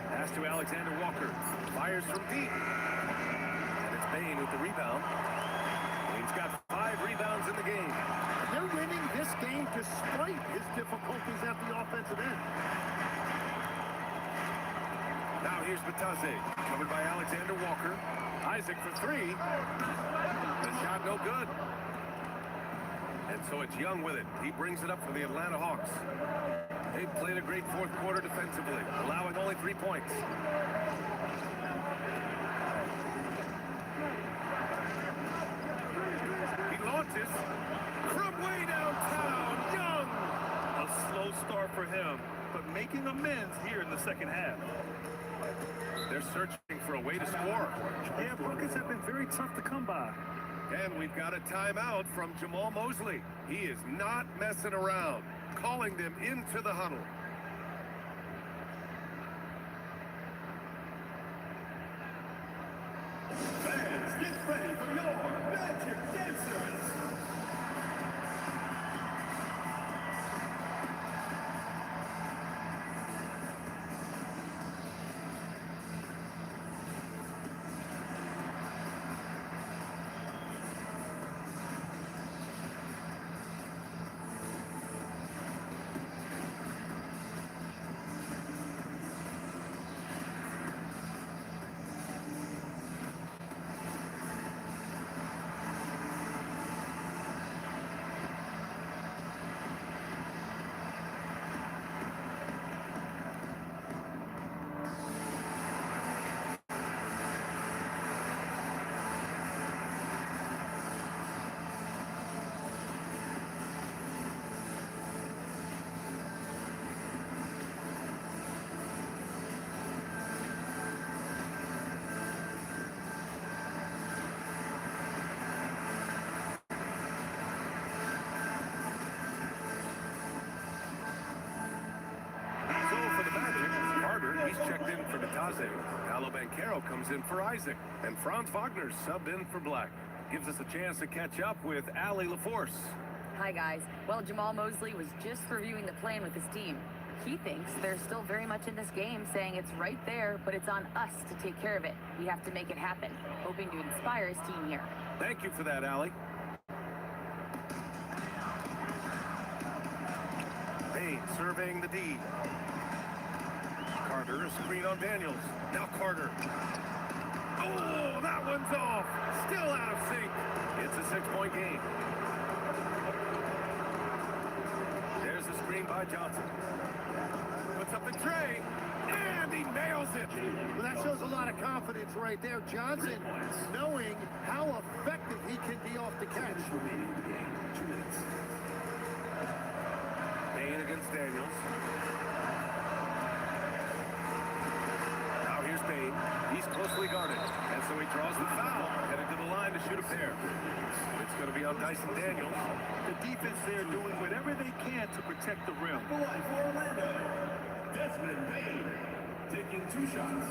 Pass to Alexander Walker. Fires from deep. And it's Bain with the rebound. Bain's got 5 rebounds in the game. They're winning this game despite his difficulties at the offensive end. Now here's Batase, covered by Alexander Walker. Isaac for three. The shot no good. And so it's Young with it. He brings it up for the Atlanta Hawks. They've played a great fourth quarter defensively, allowing only 3 points. He launches from way downtown. Young! A slow start for him, but making amends here in the second half. They're searching for a way to score. Yeah, buckets have been very tough to come by. And we've got a timeout from Jamal Mosley. He is not messing around, calling them into the huddle. Fans, get ready for your Magic Dancers. He's checked in for Nataze. Paolo Banchero comes in for Isaac. And Franz Wagner's subbed in for Black. Gives us a chance to catch up with Allie LaForce. Hi, guys. Well, Jamal Mosley was just reviewing the plan with his team. He thinks they're still very much in this game, saying it's right there, but it's on us to take care of it. We have to make it happen, hoping to inspire his team here. Thank you for that, Allie. Payne surveying the D. Carter, a screen on Daniels. Now Carter. Oh, that one's off. Still out of sync. It's a 6-point game. There's a screen by Johnson. Puts up the tray, and he nails it. Well, that shows a lot of confidence right there. Johnson knowing how effective he can be off the catch. Payne against Daniels. Now here's Payne. He's closely guarded, and so he draws the foul, headed to the line to shoot a pair. It's going to be on Dyson Daniels. The defense there doing whatever they can to protect the rim. For Orlando, Desmond Bane taking 2 shots.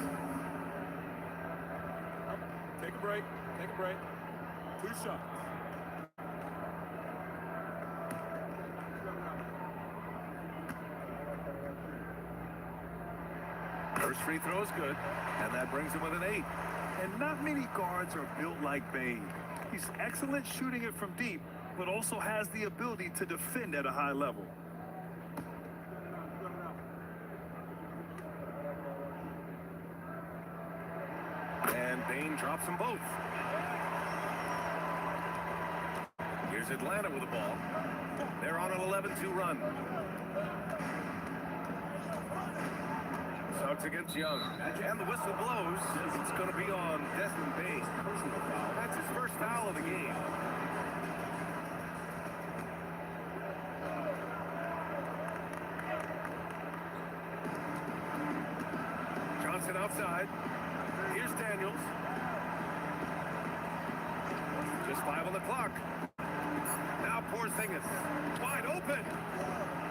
Take a break. Take a break. 2 shots. First free throw is good, and that brings him with an 8. And not many guards are built like Bane. He's excellent shooting it from deep, but also has the ability to defend at a high level. And Bane drops them both. Here's Atlanta with the ball. They're on an 11-2 run. Suggs against Young. And the whistle blows. It's going to be on Desmond Bane. That's his first foul of the game. Johnson outside. Here's Daniels. Just 5 on the clock. Now Porzingis. Wide open.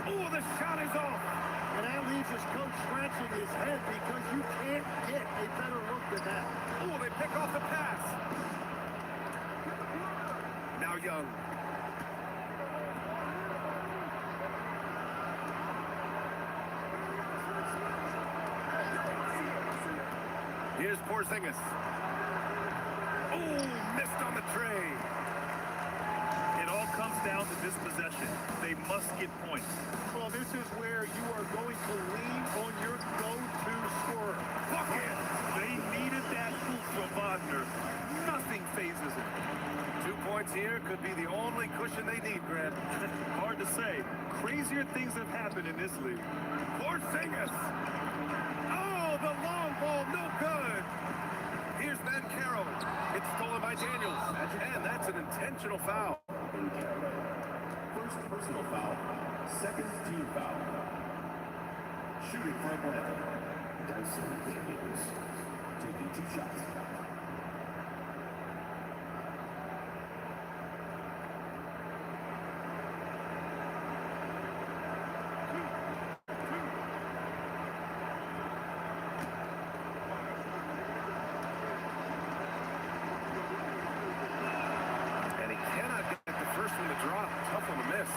Oh, the shot is off. And that leaves his coach scratching his head because you can't get a better look than that. Oh, they pick off the pass. Now Young. Here's Porzingis. Oh, missed on the tray. It all comes down this possession. They must get points. Well, this is where you are going to lean on your go-to scorer. Bucket! They needed that hoop from Wagner. Nothing phases him. 2 points here could be the only cushion they need, Grant. Hard to say. Crazier things have happened in this league. Porzingis! Oh, the long ball, no good! Here's Banchero. It's stolen by Daniels. And that's an intentional foul. First personal foul, second team foul. Shooting for Atlanta. Dyson Daniels taking 2 shots. And he cannot get the first one to drop. Tough one to miss.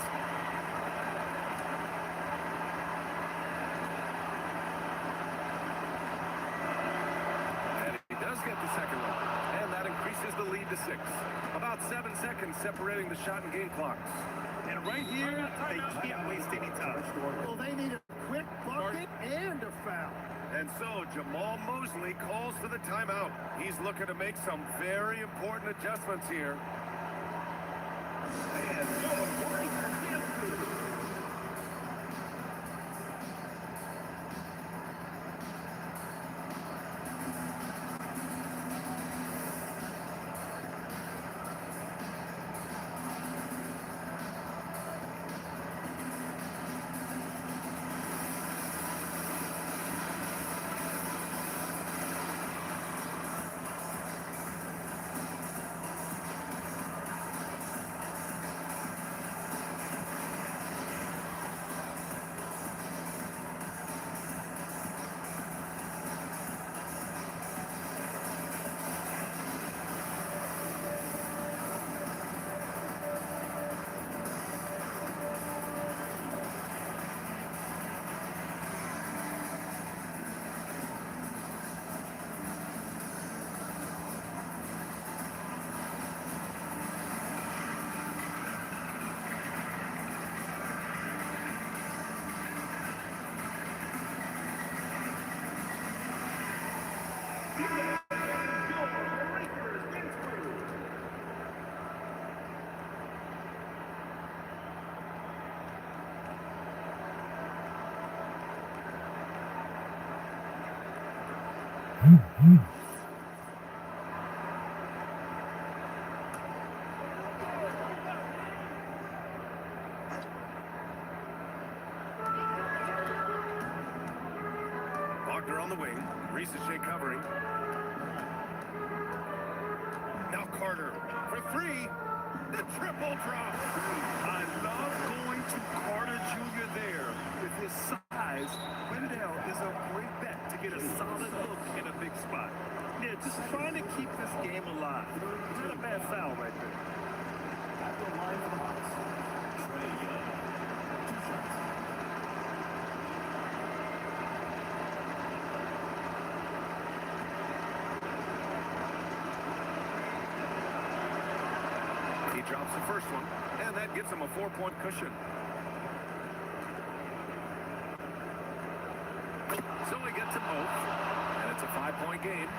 And he does get the second one. And that increases the lead to 6. About 7 seconds separating the shot and game clocks. And right here, they can't waste any time. Well, they need a quick bucket and a foul. And so Jamal Mosley calls for the timeout. He's looking to make some very important adjustments here. Wagner on the wing. Risache covering. Now Carter for 3. The triple drop. I love going to Carter Jr. there. With his size, Wendell is a great bet to get a solid look in a big spot. Yeah, just trying to keep this game alive. Not a bad foul right there. At the line for the Hawks, Trae Young. 2 shots. He drops the first one, and that gives him a 4-point cushion. So he gets them both, and it's a 5-point game.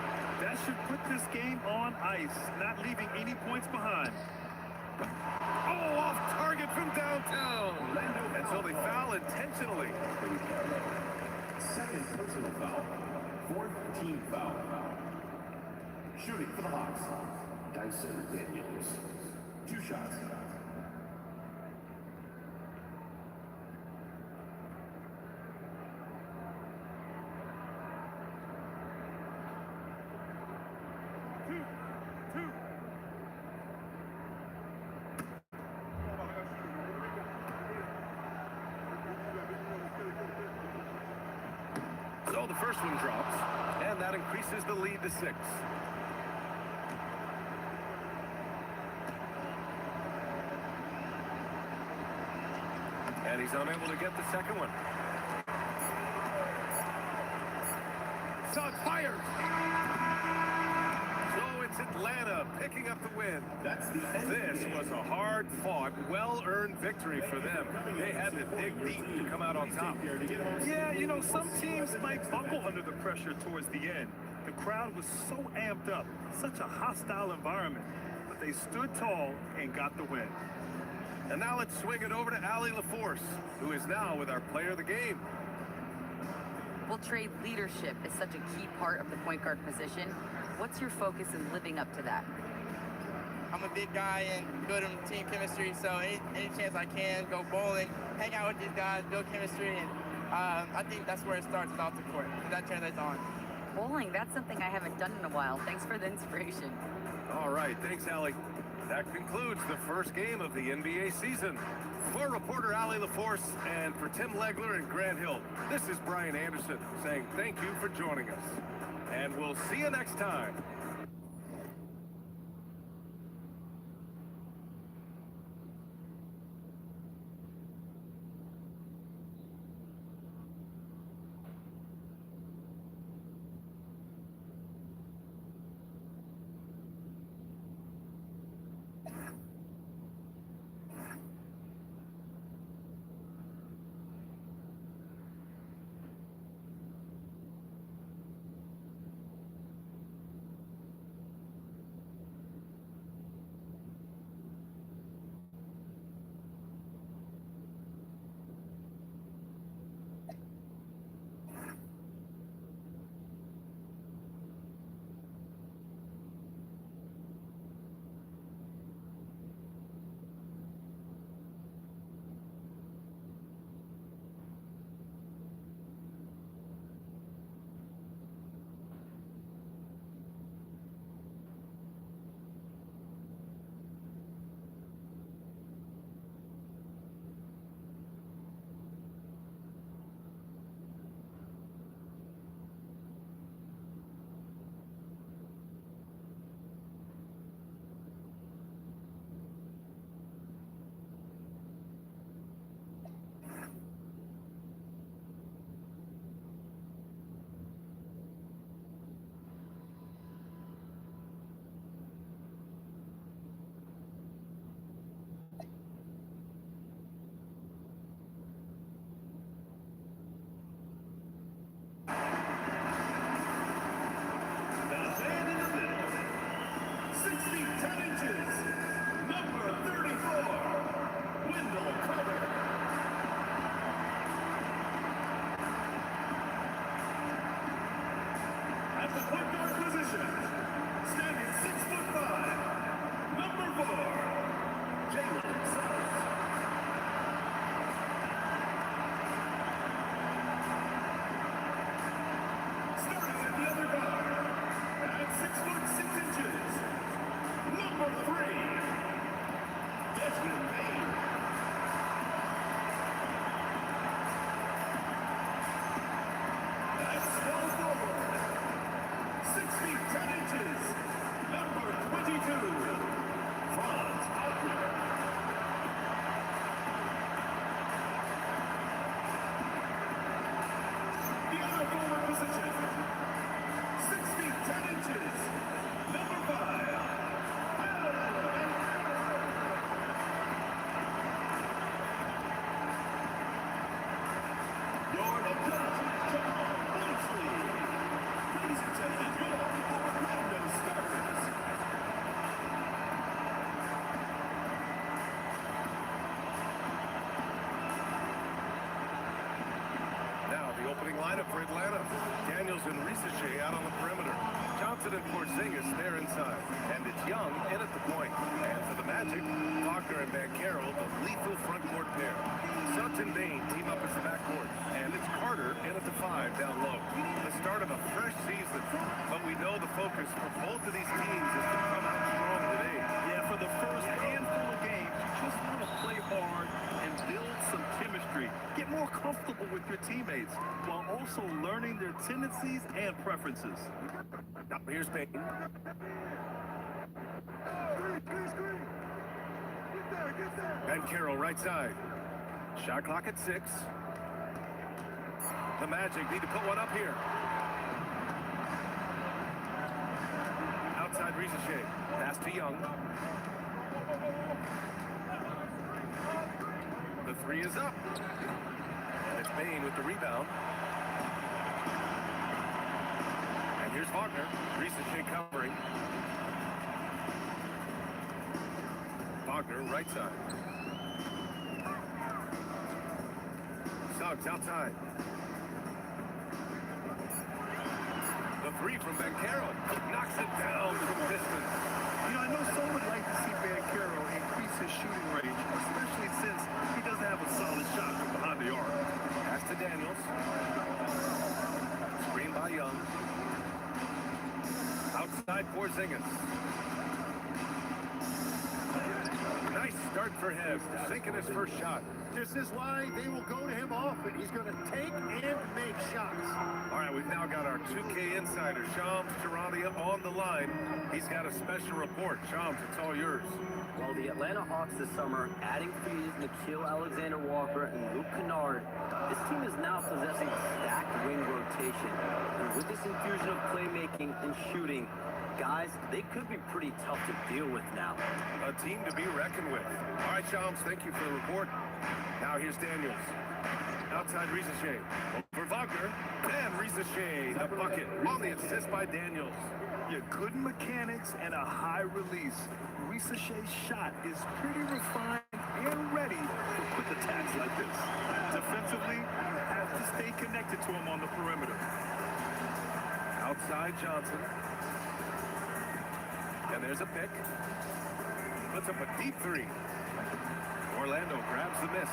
That should put this game on ice, not leaving any points behind. Oh, off target from downtown. And so they foul intentionally. Second personal foul. 4th team foul. Shooting for the Hawks, Dyson Daniels. 2 shots. So the first one drops, and that increases the lead to 6. And he's unable to get the second one. Suggs fires. So it's Atlanta picking up the win. This was a hard-fought, well-earned victory for them. They had to dig deep to come out on top. Yeah, you know, some teams might buckle under the pressure towards the end. The crowd was so amped up, such a hostile environment, but they stood tall and got the win. And now let's swing it over to Allie LaForce, who is now with our player of the game. Well, Trey, leadership is such a key part of the point guard position. What's your focus in living up to that? I'm a big guy and building team chemistry, so any chance I can, go bowling, hang out with these guys, build chemistry, and I think that's where it starts off the court, and that translates on. Bowling, that's something I haven't done in a while. Thanks for the inspiration. All right, thanks, Allie. That concludes the first game of the NBA season. For reporter Allie LaForce and for Tim Legler and Grant Hill, this is Brian Anderson saying thank you for joining us. And we'll see you next time. Lineup for Atlanta. Daniels and Risache out on the perimeter. Johnson and Porzingis there inside. And it's Young in at the point. And for the Magic, Wagner and Banchero, the lethal front court pair. Suggs and Bain team up as the backcourt. And it's Carter in at the 5 down low. The start of a fresh season. But we know the focus for both of these teams is to come out strong today. Yeah, for the first handful of games, you just want to play hard and build some chemistry. Get more comfortable with your teammates while also learning their tendencies and preferences. Here's Payton. And Carroll right side. Shot clock at 6. The Magic need to put one up here. Out Outside Ricochet. Pass to Young. The three is up. And it's Bain with the rebound. And here's Wagner. Ricochet covering. Wagner, right side. Suggs outside. The three from Banchero. Knocks it down from distance. You know, I know some would like to see Banchero increase his shooting range, especially since he doesn't have a solid shot from behind the arc. Pass to Daniels. Screen by Young. Outside Porzingis. Nice start for him, sinking his first shot. This is why they will go to him often. He's going to take and make shots. All right, we've now got our 2K insider, Shams Charania, on the line. He's got a special report. Shams, it's all yours. Well, the Atlanta Hawks this summer, adding frees Nickeil Alexander-Walker and Luke Kennard, this team is now possessing a stacked wing rotation. And with this infusion of playmaking and shooting, guys, they could be pretty tough to deal with now. A team to be reckoned with. All right, Shams, thank you for the report. Now here's Daniels. Outside Ricochet. For Wagner. And Ricochet, the bucket. On the assist by Daniels. Yeah, good mechanics and a high release. Ricochet's shot is pretty refined and ready for quick attacks like this. Defensively, you have to stay connected to him on the perimeter. Outside Johnson. And there's a pick. Puts up a deep three. Orlando grabs the miss.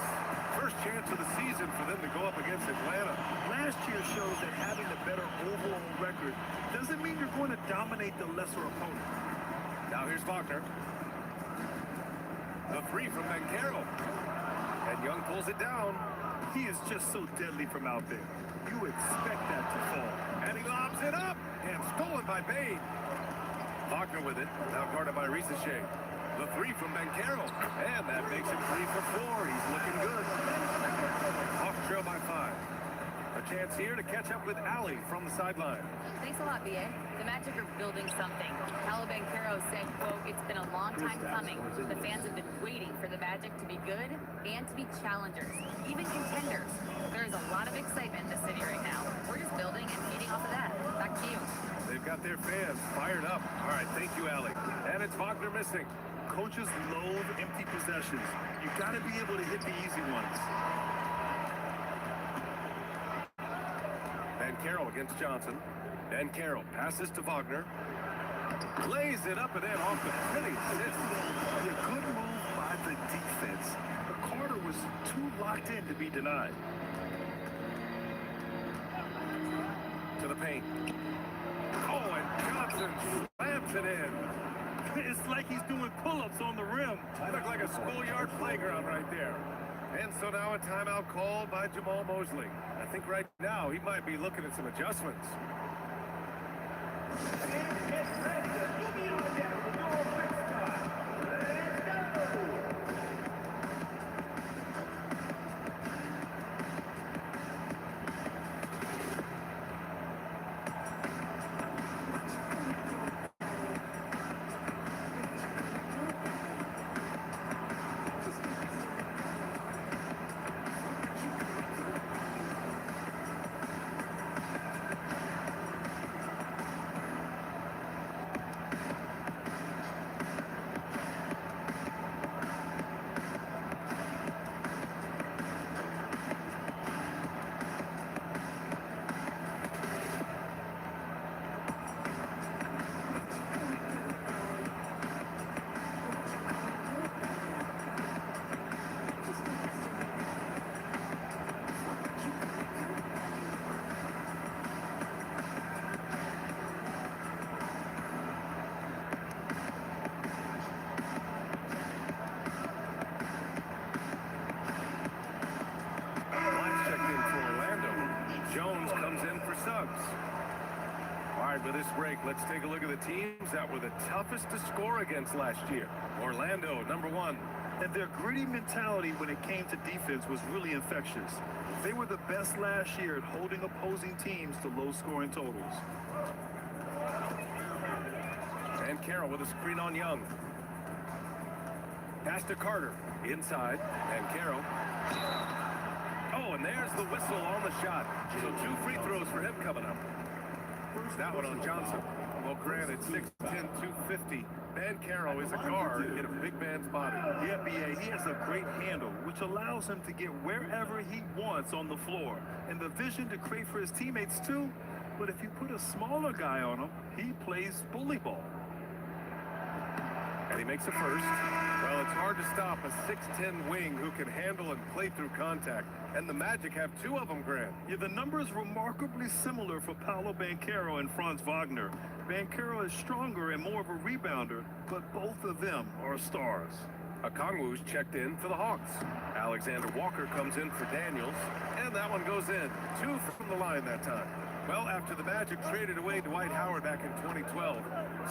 First chance of the season for them to go up against Atlanta. Last year shows that having a better overall record doesn't mean you're going to dominate the lesser opponent. Now here's Wagner. The three from Banchero. And Young pulls it down. He is just so deadly from out there. You expect that to fall. And he lobs it up. And stolen by Bain. Wagner with it. Now guarded by Ricochet. The three from Banchero. And that makes it 3 for 4. He's looking good. Hawks trail by 5. A chance here to catch up with Allie from the sideline. Thanks a lot, BA. The Magic are building something. Paolo Banchero said, quote, "It's been a long time coming. The fans have been waiting for the Magic to be good and to be challengers, even contenders. There is a lot of excitement in the city right now. We're just building and feeding off of that. Back to you." They've got their fans fired up. All right, thank you, Allie. And it's Wagner missing. Coaches loathe empty possessions. You got to be able to hit the easy ones. Banchero against Johnson. Banchero passes to Wagner. Lays it up and then off the pretty assist. A good move by the defense. But Carter was too locked in to be denied. To the paint. Oh, and Johnson slams it in. It's like he's doing pull-ups on the rim. It looked like a schoolyard playground right there. And so now a timeout called by Jamal Mosley. I think right now he might be looking at some adjustments. For this break, let's take a look at the teams that were the toughest to score against last year. Orlando, number 1. And their gritty mentality when it came to defense was really infectious. They were the best last year at holding opposing teams to low-scoring totals. And Banchero with a screen on Young. Pass to Carter. Inside. Banchero. Oh, and there's the whistle on the shot. So 2 free throws for him coming up. That one on Johnson. Well, granted, 6'10", 250. Banchero is a guard in a big man's body. Yeah, B.A., he has a great handle, which allows him to get wherever he wants on the floor. And the vision to create for his teammates, too. But if you put a smaller guy on him, he plays bully ball. And he makes a first. Well, it's hard to stop a 6'10" wing who can handle and play through contact. And the Magic have 2 of them, Grant. Yeah, the numbers remarkably similar for Paolo Banchero and Franz Wagner. Banchero is stronger and more of a rebounder, but both of them are stars. Okongwu's checked in for the Hawks. Alexander Walker comes in for Daniels, and that one goes in. 2 from the line that time. Well, after the Magic traded away Dwight Howard back in 2012,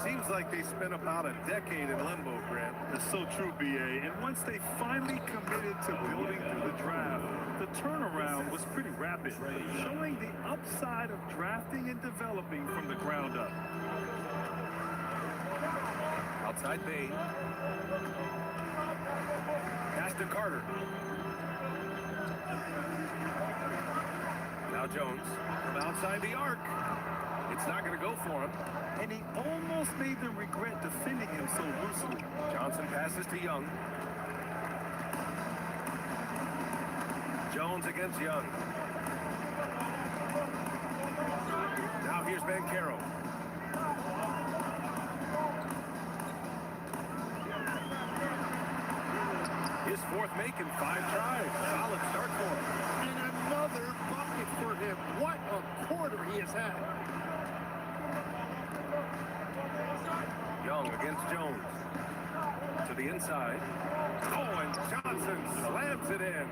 seems like they spent about a decade in limbo, Grant. That's so true, B.A. And once they finally committed to building through the draft, the turnaround was pretty rapid, showing the upside of drafting and developing from the ground up. Outside Bane. Pass to Carter. Now Jones from outside the arc. It's not going to go for him. And he almost made them regret defending him so loosely. Johnson passes to Young. Jones against Young. Now here's Banchero. His 4th make in 5 tries. Solid start for him. And another bucket for him. What a quarter he has had. Young against Jones. To the inside. Oh, and Johnson slams it in.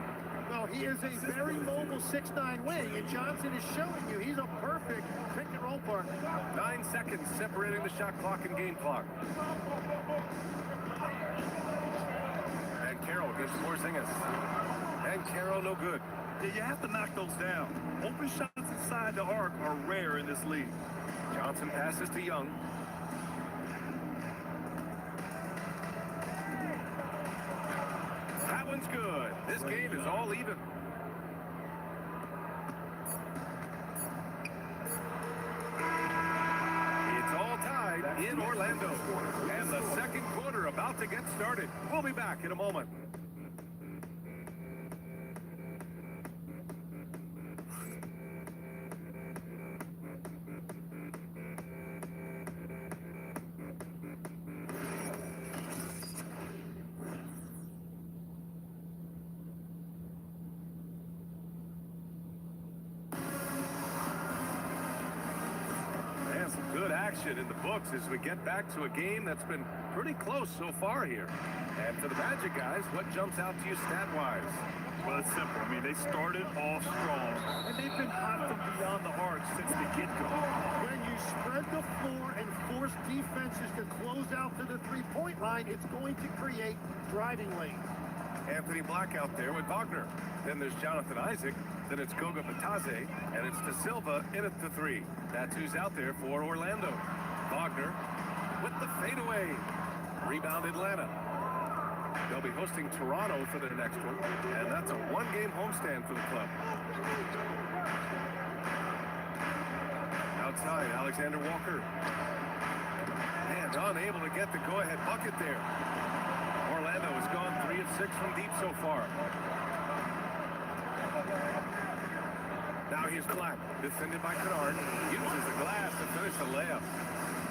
No, he is a very mobile 6'9" wing, and Johnson is showing you he's a perfect pick-and-roll partner. 9 seconds separating the shot clock and game clock. And Carroll against Porzingis. And Carroll no good. Yeah, you have to knock those down. Open shots inside the arc are rare in this league. Johnson passes to Young. That one's good. This game is all even. It's all tied in Orlando. And the second quarter about to get started. We'll be back in a moment. In the books as we get back to a game that's been pretty close so far here. And for the Magic guys, what jumps out to you stat-wise? Well, it's simple. I mean, they started off strong, and they've been hot from beyond the arc since the get-go. When you spread the floor and force defenses to close out to the three-point line, it's going to create driving lanes. Anthony Black out there with Wagner. Then there's Jonathan Isaac. Then it's Goga Batadze, and it's De Silva in at the 3. That's who's out there for Orlando. Wagner with the fadeaway. Rebound Atlanta. They'll be hosting Toronto for their next one, and that's a 1-game homestand for the club. Outside, Alexander Walker. And unable to get the go-ahead bucket there. Orlando has gone 3 of 6 from deep so far. Now here's Black, defended by Kennard. Uses the glass to finish the layup.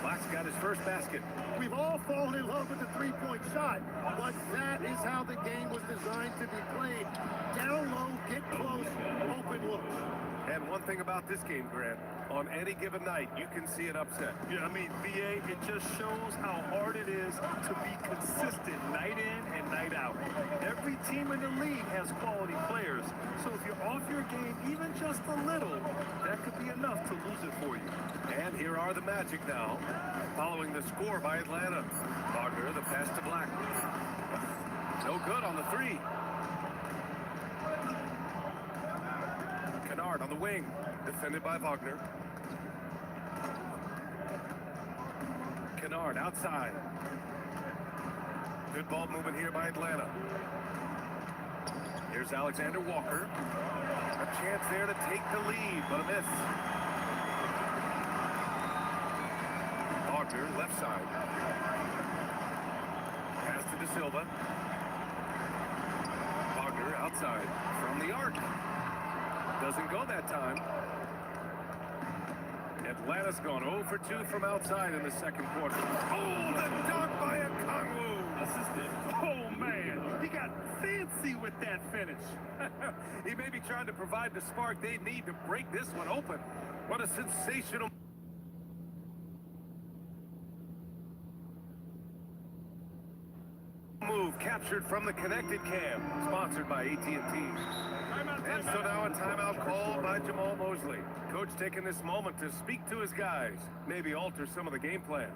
Black's got his first basket. We've all fallen in love with the three-point shot, but that is how the game was designed to be played. Down low, get close, open looks. And one thing about this game, Grant, on any given night, you can see an upset. Yeah, I mean, BA, it just shows how hard it is to be consistent night in and night out. Every team in the league has quality players, so if you're off your game even just a little, that could be enough to lose it for you. And here are the Magic now, following the score by Atlanta. Wagner, the pass to Black. No good on the 3. Kennard on the wing, defended by Wagner. Kennard outside. Good ball movement here by Atlanta. Here's Alexander Walker. A chance there to take the lead, but a miss. Wagner, left side. Pass to De Silva. Wagner outside from the arc. Doesn't go that time. Atlanta's gone 0 for 2 from outside in the second quarter. Oh, the dunk by Okongwu. Assisted. Oh, man. He got fancy with that finish. He may be trying to provide the spark they need to break this one open. What a sensational move captured from the connected cam, sponsored by AT&T. And so now a timeout called by Jamal Mosley. Coach taking this moment to speak to his guys, maybe alter some of the game plan.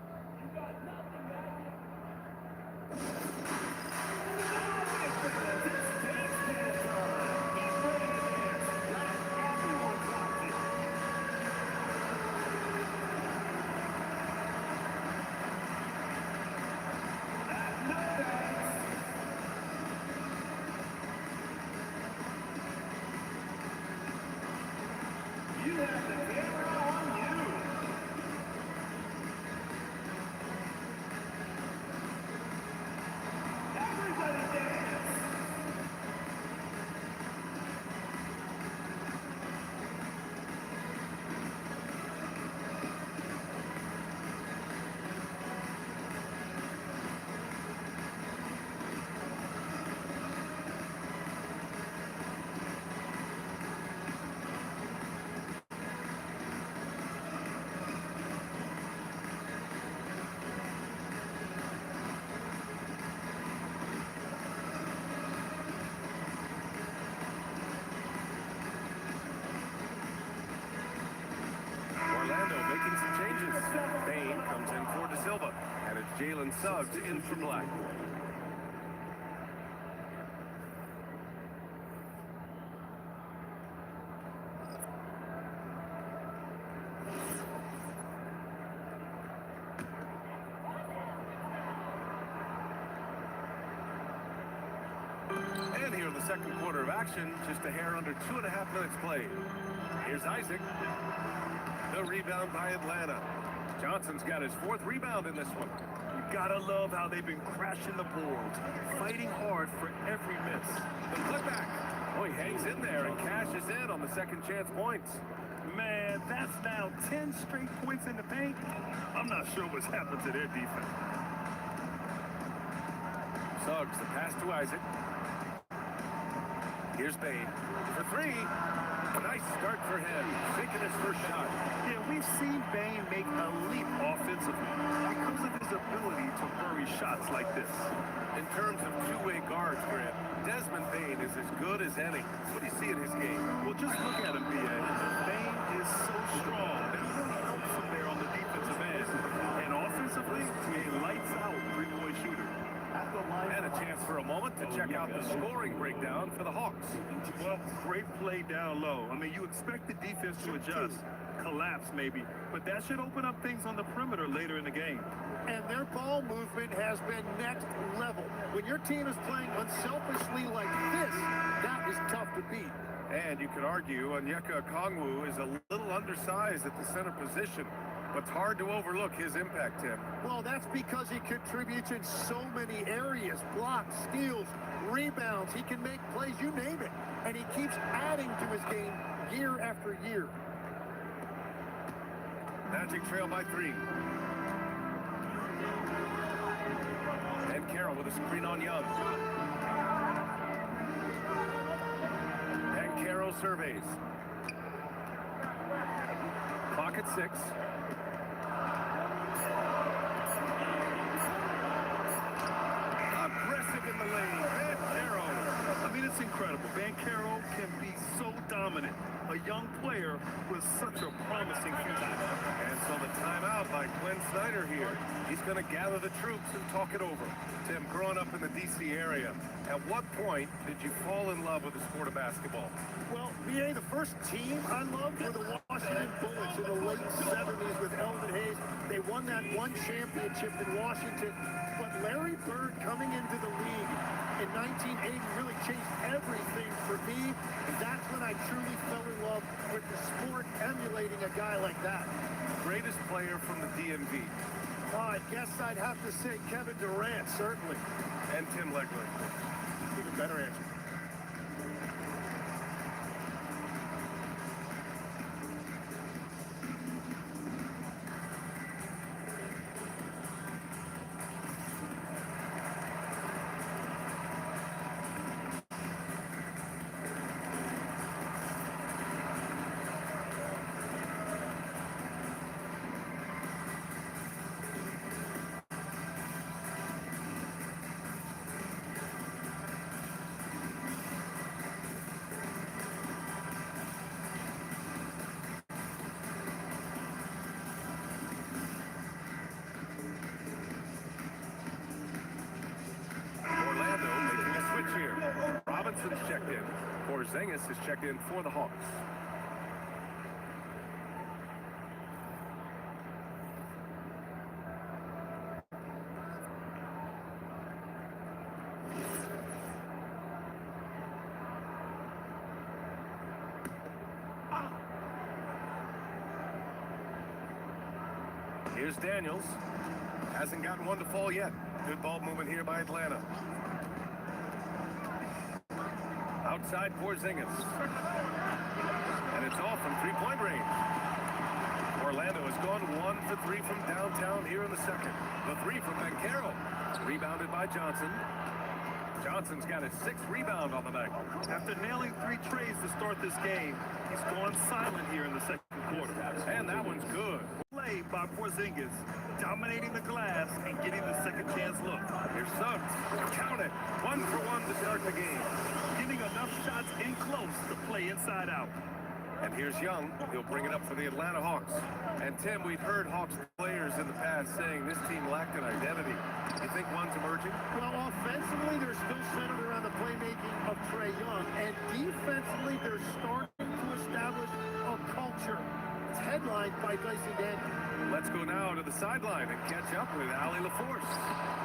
You have the camera on you. Everybody dance. Orlando making some changes. Bain comes in for De Silva, and it's Jalen Suggs in for Black. And here in the second quarter of action, just a hair under 2.5 minutes played. Here's Isaac. The rebound by Atlanta. Johnson's got his 4th rebound in this one. You gotta love how they've been crashing the boards, fighting hard for every miss. The putback. Oh, he hangs in there and cashes in on the second chance points. Man, that's now 10 straight points in the paint. I'm not sure what's happened to their defense. Suggs, the pass to Isaac. Here's Bain for 3. Nice start for him, taking his first shot. Yeah, we've seen Bain make a leap offensively because of his ability to bury shots like this. In terms of two-way guards, Grant, Desmond Bain is as good as any. What do you see in his game? Well, just look at him, B.A. Bain is so strong. That really helps from there on the defensive end. And offensively, a lights-out three-point shooter. And a chance for a moment to check out the scoring breakdown for the Hawks. Well, great play down low. I mean, you expect the defense to adjust, collapse maybe, but that should open up things on the perimeter later in the game. And their ball movement has been next level. When your team is playing unselfishly like this, that is tough to beat. And you could argue Onyeka Okongwu is a little undersized at the center position, but it's hard to overlook his impact, Tim. Well, that's because he contributes in so many areas. Blocks, steals, rebounds. He can make plays, you name it. And he keeps adding to his game year after year. Magic trail by 3. And Carroll with a screen on Young. And Carroll surveys. Clock at 6. Aggressive in the lane. Banchero. I mean, it's incredible. Banchero can be so dominant. A young player with such a promising future. And so the timeout by Glenn Snyder here. He's going to gather the troops and talk it over. Tim, growing up in the D.C. area, at what point did you fall in love with the sport of basketball? Well, BA, the first team I loved were the Washington Washington Bullets in the late 70s with Elvin Hayes. They won that one championship in Washington. But Larry Bird coming into the league in 1980 really changed everything for me. And that's when I truly fell in love with the sport, emulating a guy like that. Greatest player from the DMV. I guess I'd have to say Kevin Durant, certainly. And Tim Legler. Even better answer. Robinson's checked in. Porzingis is checked in for the Hawks. Here's Daniels. Hasn't gotten one to fall yet. Good ball movement here by Atlanta. Outside Porzingis. And it's off from three-point range. Orlando has gone 1 for 3 from downtown here in the second. The three from Banchero. Rebounded by Johnson. Johnson's got his 6th rebound on the night. After nailing 3 trays to start this game, he's gone silent here in the second quarter. And that one's good. Play by Porzingis, dominating the glass and getting the second chance look. Here's Suggs. Count it. 1 for 1 to start the game. Getting enough shots in close to play inside out. And here's Young. He'll bring it up for the Atlanta Hawks. And Tim, we've heard Hawks players in the past saying this team lacked an identity. You think one's emerging? Well, offensively, they're still centered around the playmaking of Trae Young. And defensively, they're starting to establish a culture. It's headlined by Dyson Daniels. Let's go now to the sideline and catch up with Allie LaForce.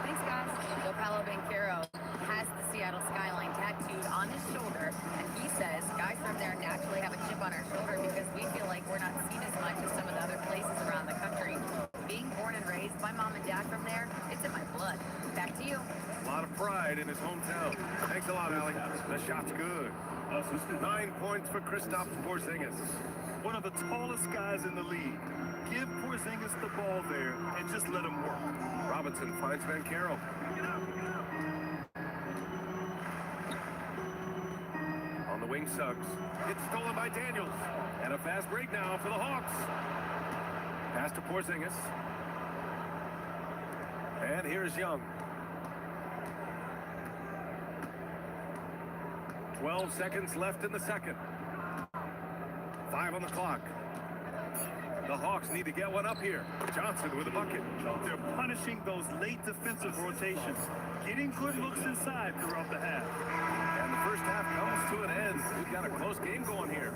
Thanks, guys. So Paolo Banchero has the Seattle skyline tattooed on his shoulder, and he says guys from there naturally have a chip on our shoulder because we feel like we're not seen as much as some of the other places around the country. Being born and raised by mom and dad from there, it's in my blood. Back to you. A lot of pride in his hometown. Thanks a lot, Allie. The shot's good. 9 points for Kristaps Porzingis. One of the tallest guys in the league. Give Porzingis the ball there and just let him work. Robinson finds Banchero. On the wing, Suggs. It's stolen by Daniels. And a fast break now for the Hawks. Pass to Porzingis. And here's Young. 12 seconds left in the second. 5 on the clock. The Hawks need to get one up here. Johnson with a bucket. They're punishing those late defensive rotations, getting good looks inside throughout the half. And the first half comes to an end. We've got a close game going here.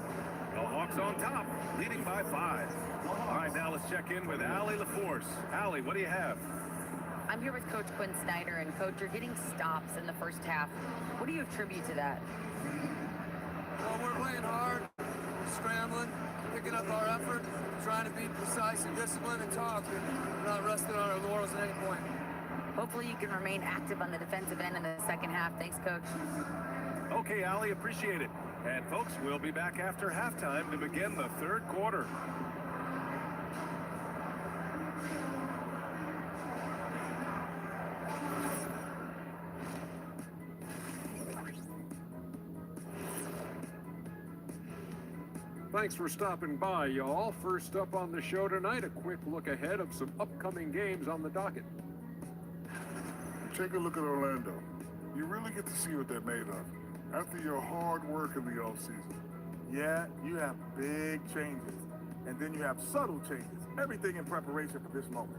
The Hawks on top, leading by 5. All right, now let's check in with Allie LaForce. Allie, what do you have? I'm here with Coach Quinn Snyder, and Coach, you're getting stops in the first half. What do you attribute to that? Well, we're playing hard, scrambling, picking up our effort, trying to be precise and disciplined and talk, and we're not resting on our laurels at any point. Hopefully you can remain active on the defensive end in the second half. Thanks, Coach. Okay, Allie, appreciate it. And folks, we'll be back after halftime to begin the third quarter. Thanks for stopping by, y'all. First up on the show tonight, a quick look ahead of some upcoming games on the docket. Take a look at Orlando. You really get to see what they're made of after your hard work in the offseason. Yeah, you have big changes, and then you have subtle changes. Everything in preparation for this moment.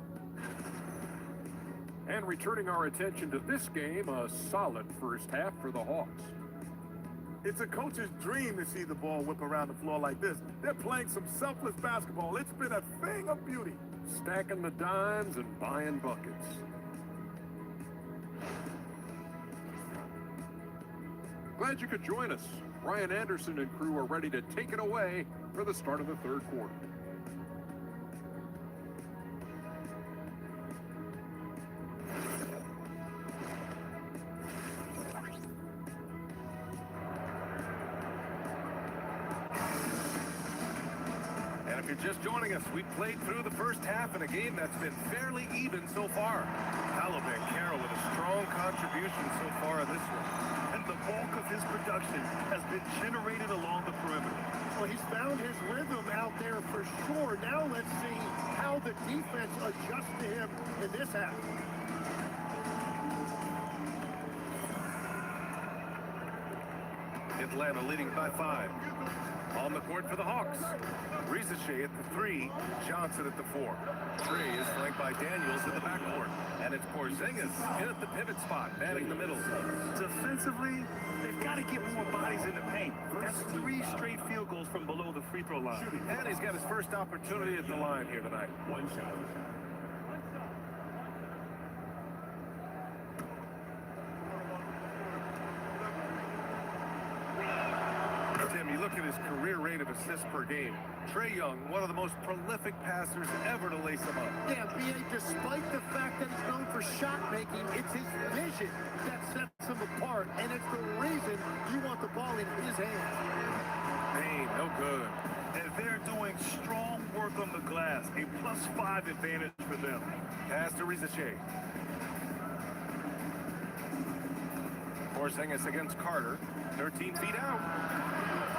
And returning our attention to this game, a solid first half for the Hawks. It's a coach's dream to see the ball whip around the floor like this. They're playing some selfless basketball. It's been a thing of beauty. Stacking the dimes and buying buckets. Glad you could join us. Ryan Anderson and crew are ready to take it away for the start of the third quarter. And if you're just joining us, we played through the first half in a game that's been fairly even so far. Paolo Banchero with a strong contribution so far in this one. And the bulk of his production has been generated along the perimeter. Well, he's found his rhythm out there for sure. Now let's see how the defense adjusts to him in this half. Atlanta leading by 5. On the court for the Hawks. Risache at the 3, Johnson at the 4. Trey is flanked by Daniels in the backcourt. And it's Porzingis in at the pivot spot, manning the middle. Defensively, they've got to get more bodies in the paint. That's 3 straight field goals from below the free throw line. And he's got his first opportunity at the line here tonight. One shot. Tim, you look at his career rate of assists per game. Trae Young, one of the most prolific passers ever to lace him up. Yeah, B.A., despite the fact that he's known for shot making, it's his vision that sets him apart, and it's the reason you want the ball in his hands. Payne, no good. And they're doing strong work on the glass, a +5 advantage for them. Pass to Risache. Porzingis against Carter, 13 feet out.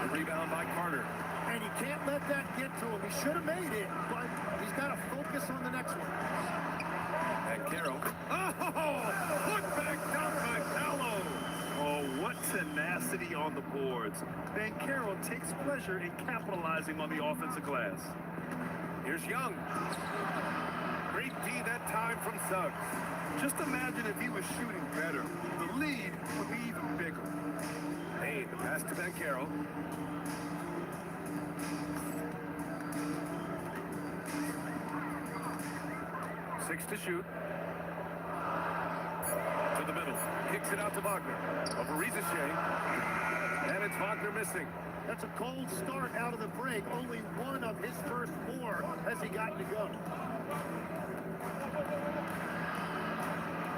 The rebound by Carter. And you can't let that get to him. He should have made it, but he's got to focus on the next one. And Carroll. Oh! Put back down by Paolo. Oh, what tenacity on the boards. Banchero takes pleasure in capitalizing on the offensive glass. Here's Young. Great D that time from Suggs. Just imagine if he was shooting better. The lead would be even bigger. Payne, the pass to Banchero. Six to shoot. To the middle. Kicks it out to Wagner. Over Risache. And it's Wagner missing. That's a cold start out of the break. Only one of his first 4 has he gotten to go.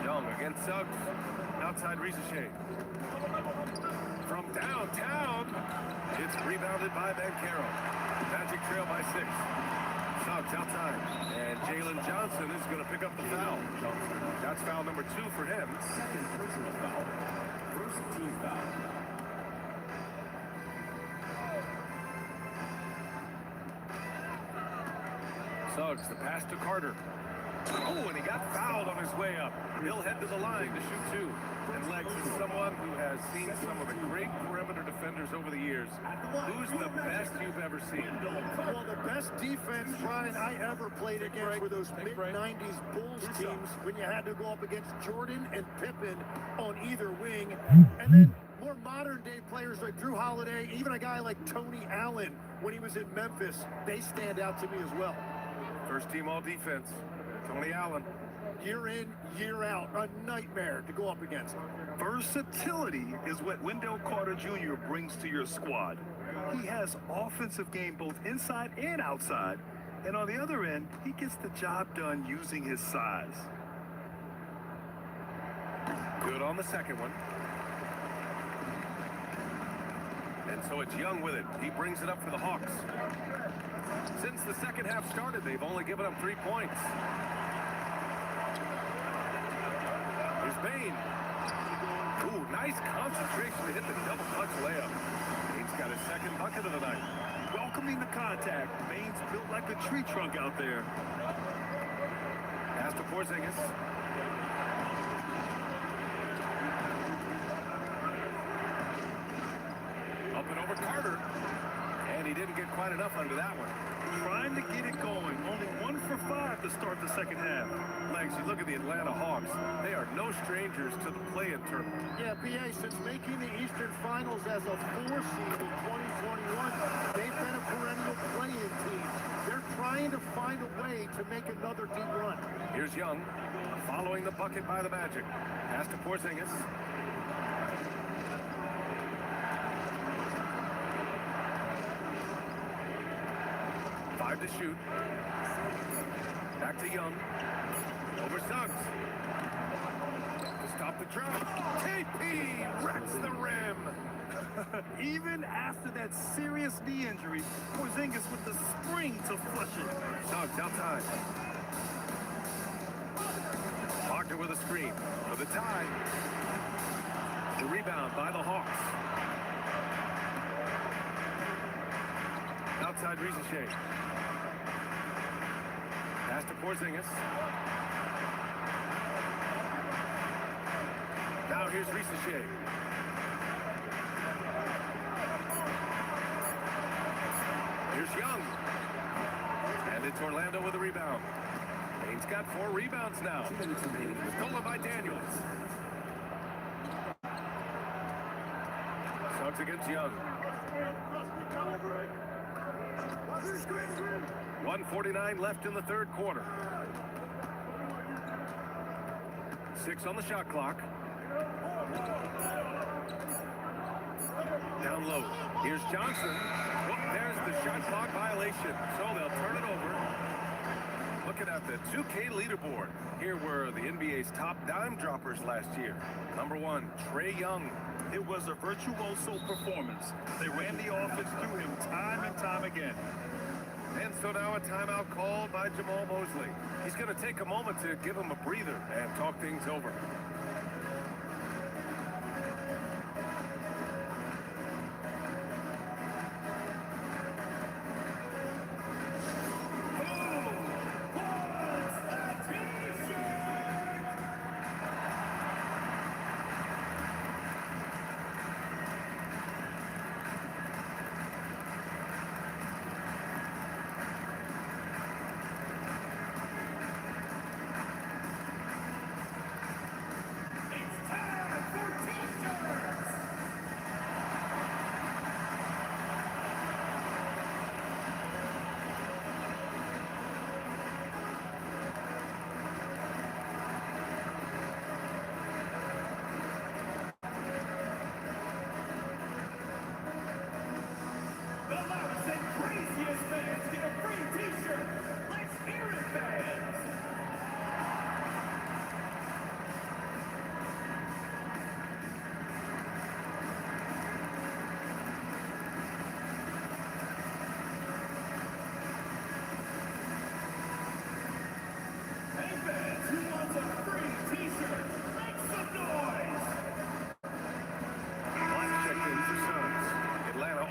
Young against Suggs. Outside Risache. From downtown, it's rebounded by Banchero. Magic trail by 6. Suggs outside. And Jalen Johnson is going to pick up the foul. That's foul number 2 for him. Second personal foul. First team foul. Suggs, the pass to Carter. Oh, and he got fouled on his way up. He'll head to the line to shoot 2. And Legs is someone who has seen some of the great perimeter defenders over the years. Who's the best you've ever seen? Well, the best defense, Brian, I ever played against were those mid-90s Bulls teams when you had to go up against Jordan and Pippen on either wing. And then more modern-day players like Drew Holiday, even a guy like Tony Allen when he was in Memphis, they stand out to me as well. First team all defense. Tony Allen. Year in, year out, a nightmare to go up against. Versatility is what Wendell Carter Jr. brings to your squad. He has offensive game both inside and outside, and on the other end, he gets the job done using his size. Good on the second one. And so it's Young with it. He brings it up for the Hawks. Since the second half started, they've only given up 3 points. Here's Payne. Ooh, nice concentration to hit the double clutch layup. Payne's got his second bucket of the night. Welcoming the contact. Payne's built like a tree trunk out there. Pass to Porzingis. Up and over Carter. And he didn't couldn't get quite enough under that one. Trying to get it going. Only 1 for 5 to start the second half. Legs, you look at the Atlanta Hawks. They are no strangers to the play-in tournament. Yeah, PA, since making the Eastern Finals as a 4 seed in 2021, they've been a perennial play-in team. They're trying to find a way to make another deep run. Here's Young, following the bucket by the Magic. Pass to Porzingis. Five to shoot. Back to Young. Over Suggs. To stop the drive. KP wrecks the rim. Even after that serious knee injury, Porzingis with the spring to flush it. Suggs outside. Wagner with a screen for the tie. The rebound by the Hawks. Outside Ricochet. Pass to Porzingis. Now here's Ricochet. Here's Young. And it's Orlando with a rebound. Payne's got 4 rebounds now. 2 minutes remaining. Stolen by Daniels. Suggs against Young. 1:49 left in the third quarter. 6 on the shot clock. Down low. Here's Johnson. Oh, there's the shot clock violation. So they'll turn it over. Looking at the 2K leaderboard. Here were the NBA's top dime droppers last year. Number 1, Trae Young. It was a virtuoso performance. They ran the offense through him time and time again. And so now a timeout called by Jamal Mosley. He's going to take a moment to give him a breather and talk things over.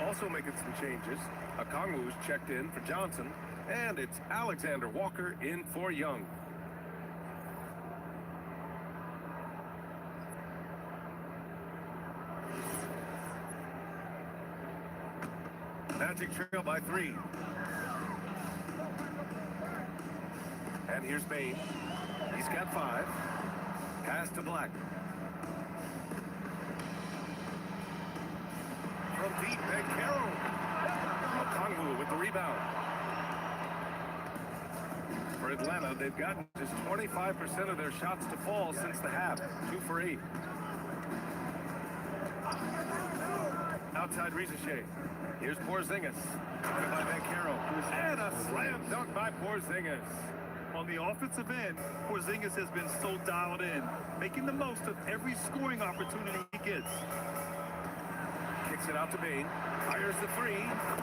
Also making some changes. Okongwu's checked in for Johnson, and it's Alexander Walker in for Young. Magic trail by 3. And here's Bane. He's got 5. Pass to Black. From deep, Banchero. Okongwu with the rebound. For Atlanta, they've gotten just 25% of their shots to fall since the half. 2 for 8. Outside Ricochet. Here's Porzingis. By Banchero. And a slam dunk by Porzingis. On the offensive end, Porzingis has been so dialed in, making the most of every scoring opportunity he gets. Kicks it out to Bane. Fires the 3.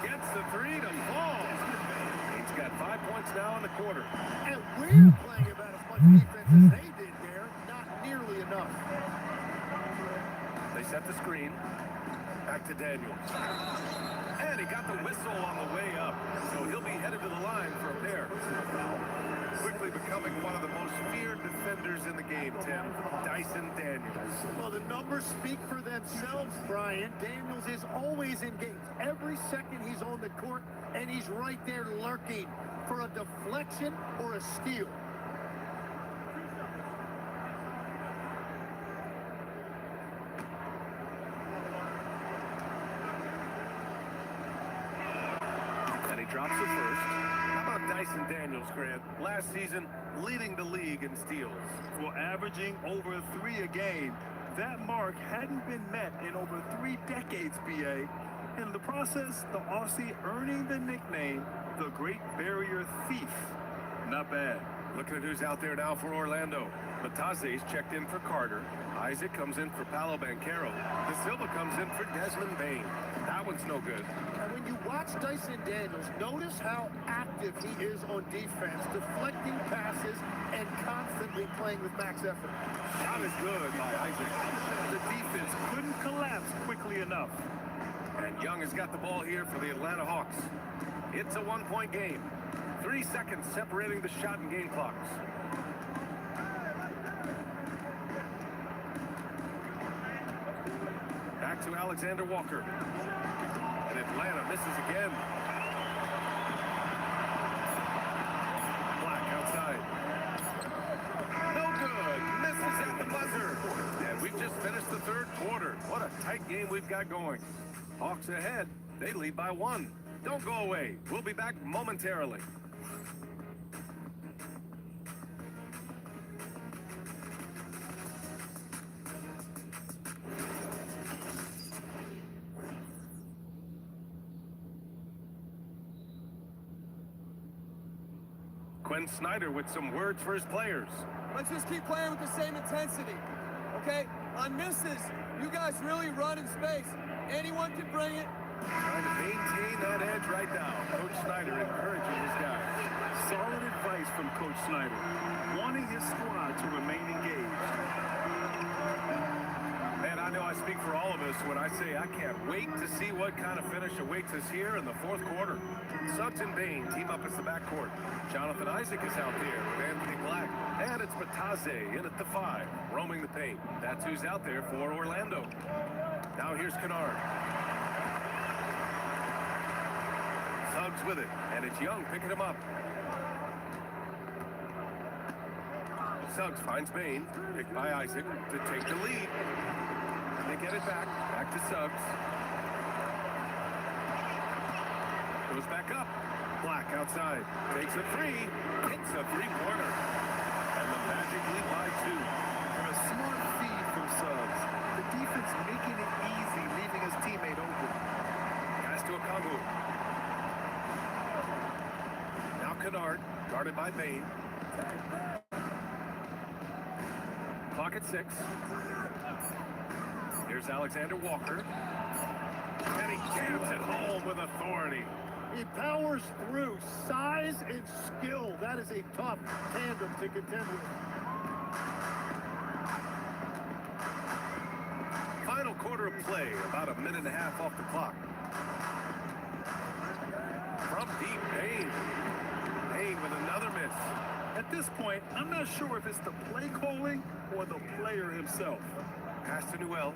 Gets the 3 to fall. He's got 5 points now in the quarter. And we're playing about as much defense as they did there. Not nearly enough. They set the screen. Back to Daniels. And he got the whistle on the way up, so he'll be headed to the line for a pair. Quickly becoming one of the most feared defenders in the game, Tim. Dyson Daniels. Well, the numbers speak for themselves, Brian. Daniels is always engaged. Every second he's on the court, and he's right there lurking for a deflection or a steal. And he drops the first. How about Dyson Daniels, Grant? Last season, leading the league in steals. For averaging over 3 a game, that mark hadn't been met in over 3 decades, BA. In the process, the Aussie earning the nickname, the Great Barrier Thief. Not bad. Looking at who's out there now for Orlando. Bataze's checked in for Carter. Isaac comes in for Paolo Banchero. De Silva comes in for Desmond Bain. That one's no good. And when you watch Dyson Daniels, notice how active he is on defense, deflecting passes and constantly playing with max effort. Shot is good by Isaac. The defense couldn't collapse quickly enough. And Young has got the ball here for the Atlanta Hawks. It's a one-point game. 3 seconds separating the shot and game clocks. Back to Alexander Walker. And Atlanta misses again. Black outside. No good. Misses at the buzzer. And we've just finished the third quarter. What a tight game we've got going. Hawks ahead. They lead by 1. Don't go away. We'll be back momentarily. Quinn Snyder with some words for his players. Let's just keep playing with the same intensity, okay? On misses, you guys really run in space. Anyone can bring it. Trying to maintain that edge right now. Coach Snyder encouraging his guys. Solid advice from Coach Snyder, wanting his squad to remain engaged. Man, I know I speak for all of us when I say I can't wait to see what kind of finish awaits us here in the fourth quarter. Suggs and Bain team up as the backcourt. Jonathan Isaac is out there with Anthony Black. And it's Bataze in at the 5, roaming the paint. That's who's out there for Orlando. Now here's Kennard. Suggs with it, and it's Young picking him up. Suggs finds Bain, picked by Isaac to take the lead. They get it back to Suggs. Goes back up. Black outside, takes a 3, hits a 3-pointer. And the Magic lead by 2. And a smart feed from Suggs. The defense making it easy, leaving his teammate open. Pass to Okongwu. Now Kennard, guarded by Bain. Clock at 6. Here's Alexander Walker. And he jams it home with authority. He powers through. Size and skill. That is a tough tandem to contend with. Final quarter of play, about a minute and a half off the clock. From deep, Bain. Bain with another miss. At this point, I'm not sure if it's the play calling or the player himself. Pass to Newell.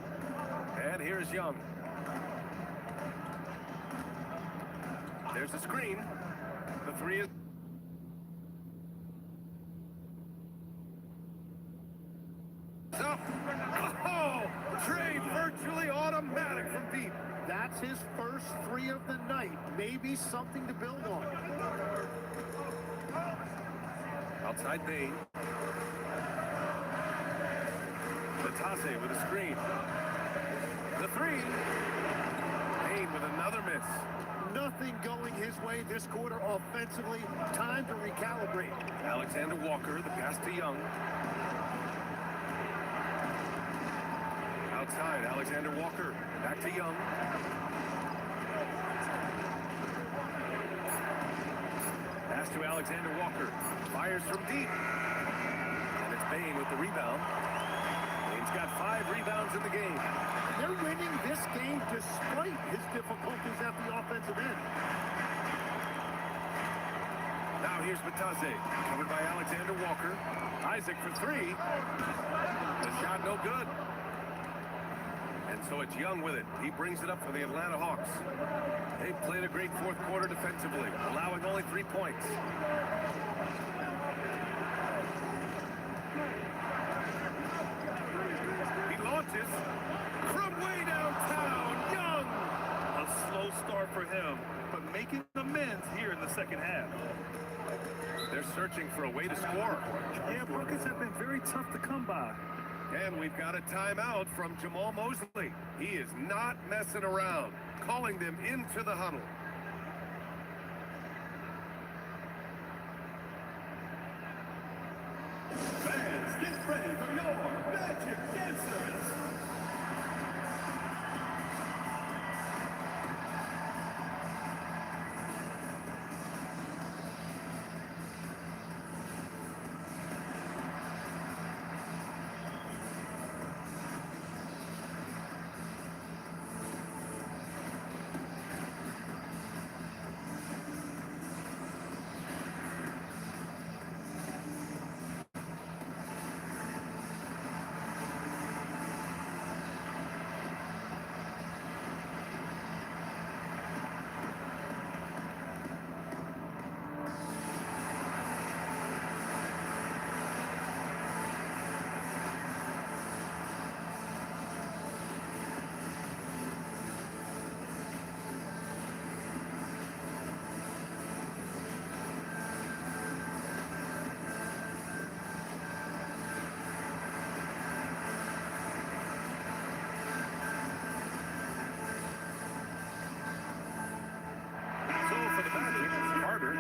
And here's Young. There's a screen. The 3 is up. Oh, Trey virtually automatic from deep. That's his first 3 of the night. Maybe something to build on. Outside Bain. Bataze with a screen. The 3. Bain with another miss. Nothing going his way this quarter offensively. Time to recalibrate. Alexander Walker, the pass to Young. Outside, Alexander Walker. Back to Young. Pass to Alexander Walker. Fires from deep. And it's Bain with the rebound. Bain's got 5 rebounds in the game. There winning this game despite his difficulties at the offensive end. Now here's Batase, covered by Alexander Walker. Isaac for three. The shot no good. And so it's Young with it. He brings it up for the Atlanta Hawks. They've played a great fourth quarter defensively, allowing only 3 points. He launches from way downtown. Young! A slow start for him, but making amends here in the second half. They're searching for a way to score. Yeah, buckets have been very tough to come by. And we've got a timeout from Jamal Mosley. He is not messing around, calling them into the huddle. Fans, get ready for your Magic Dancers.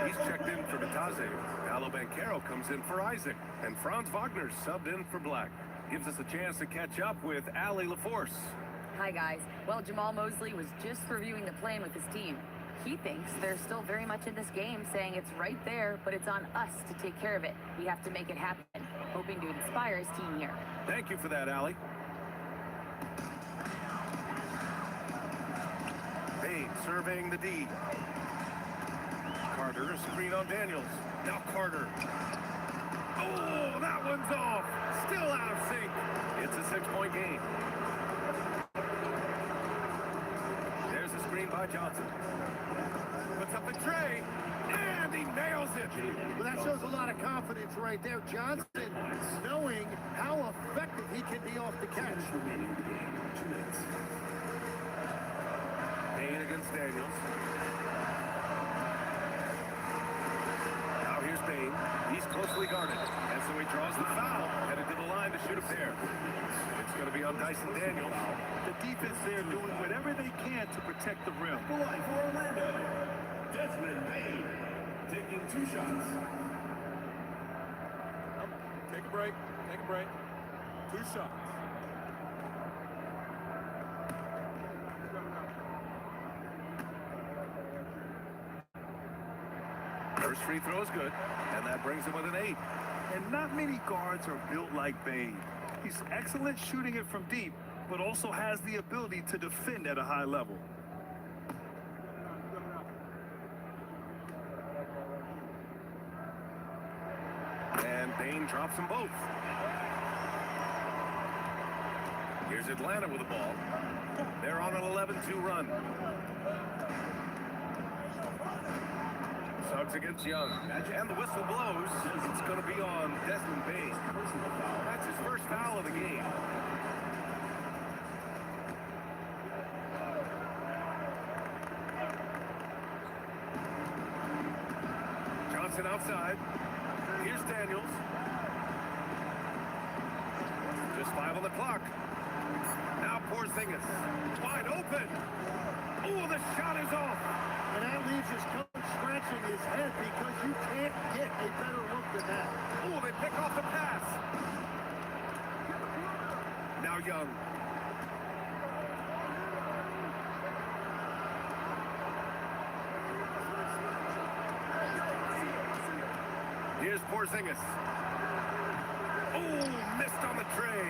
He's checked in for Batase. Paolo Banchero comes in for Isaac. And Franz Wagner subbed in for Black. Gives us a chance to catch up with Allie LaForce. Hi, guys. Well, Jamal Mosley was just reviewing the plan with his team. He thinks they're still very much in this game, saying it's right there, but it's on us to take care of it. We have to make it happen. Hoping to inspire his team here. Thank you for that, Allie. Payne surveying the D. Carter, a screen on Daniels. Now Carter. Oh, that one's off. Still out of sync. It's a 6-point game. There's a screen by Johnson. Puts up the tray, and he nails it. Well, that shows a lot of confidence right there. Johnson knowing how effective he can be off the catch. Payne against Daniels. Now here's Payne. He's closely guarded, and so he draws the foul, headed to the line to shoot a pair. It's going to be on Dyson Daniels. The defense there doing whatever they can to protect the rim. For Orlando, Desmond Payne taking 2 shots. Take a break. Take a break. 2 shots. First free throw is good, and that brings him with an 8. And not many guards are built like Bane. He's excellent shooting it from deep, but also has the ability to defend at a high level. And Bane drops them both. Here's Atlanta with the ball. They're on an 11-2 run. Suggs against Young. And the whistle blows. It's going to be on Desmond Payne. That's his first foul of the game. Johnson outside. Here's Daniels. Just 5 on the clock. Now Porzingis. Wide open. Oh, the shot is off. And that leaves his coach scratching his head because you can't get a better look than that. Oh, they pick off the pass. Now Young. Here's Porzingis. Oh, missed on the tray.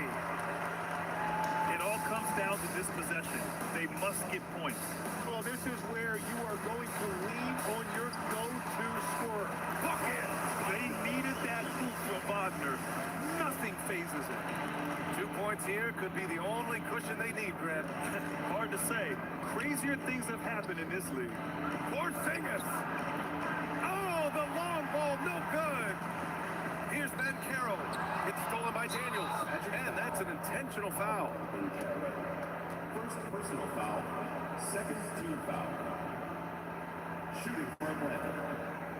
It all comes down to this this possession. They must get points. Well, this is where you are going to lean on your go-to scorer. Bucket! They needed that boot from Wagner. Nothing phases it. 2 points here could be the only cushion they need, Grant. Hard to say. Crazier things have happened in this league. Porzingis! Oh, the long ball, no good! Here's Banchero. It's stolen by Daniels. And that's an intentional foul. First personal foul, second team foul. Shooting for Atlanta,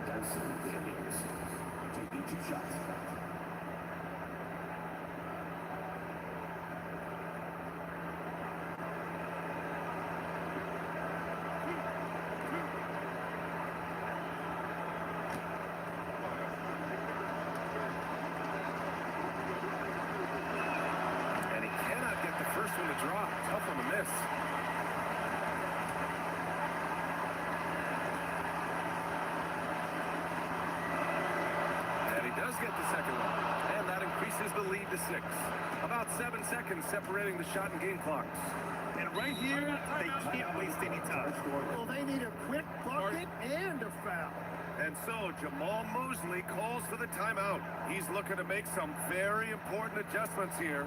Dyson Daniels, taking 2 shots. And he cannot get the first one to drop. Tough one to miss. And he does get the second one. And that increases the lead to 6. About 7 seconds separating the shot and game clocks. And right here, they can't waste any time. Well, they need a quick bucket and a foul. And so Jamal Mosley calls for the timeout. He's looking to make some very important adjustments here.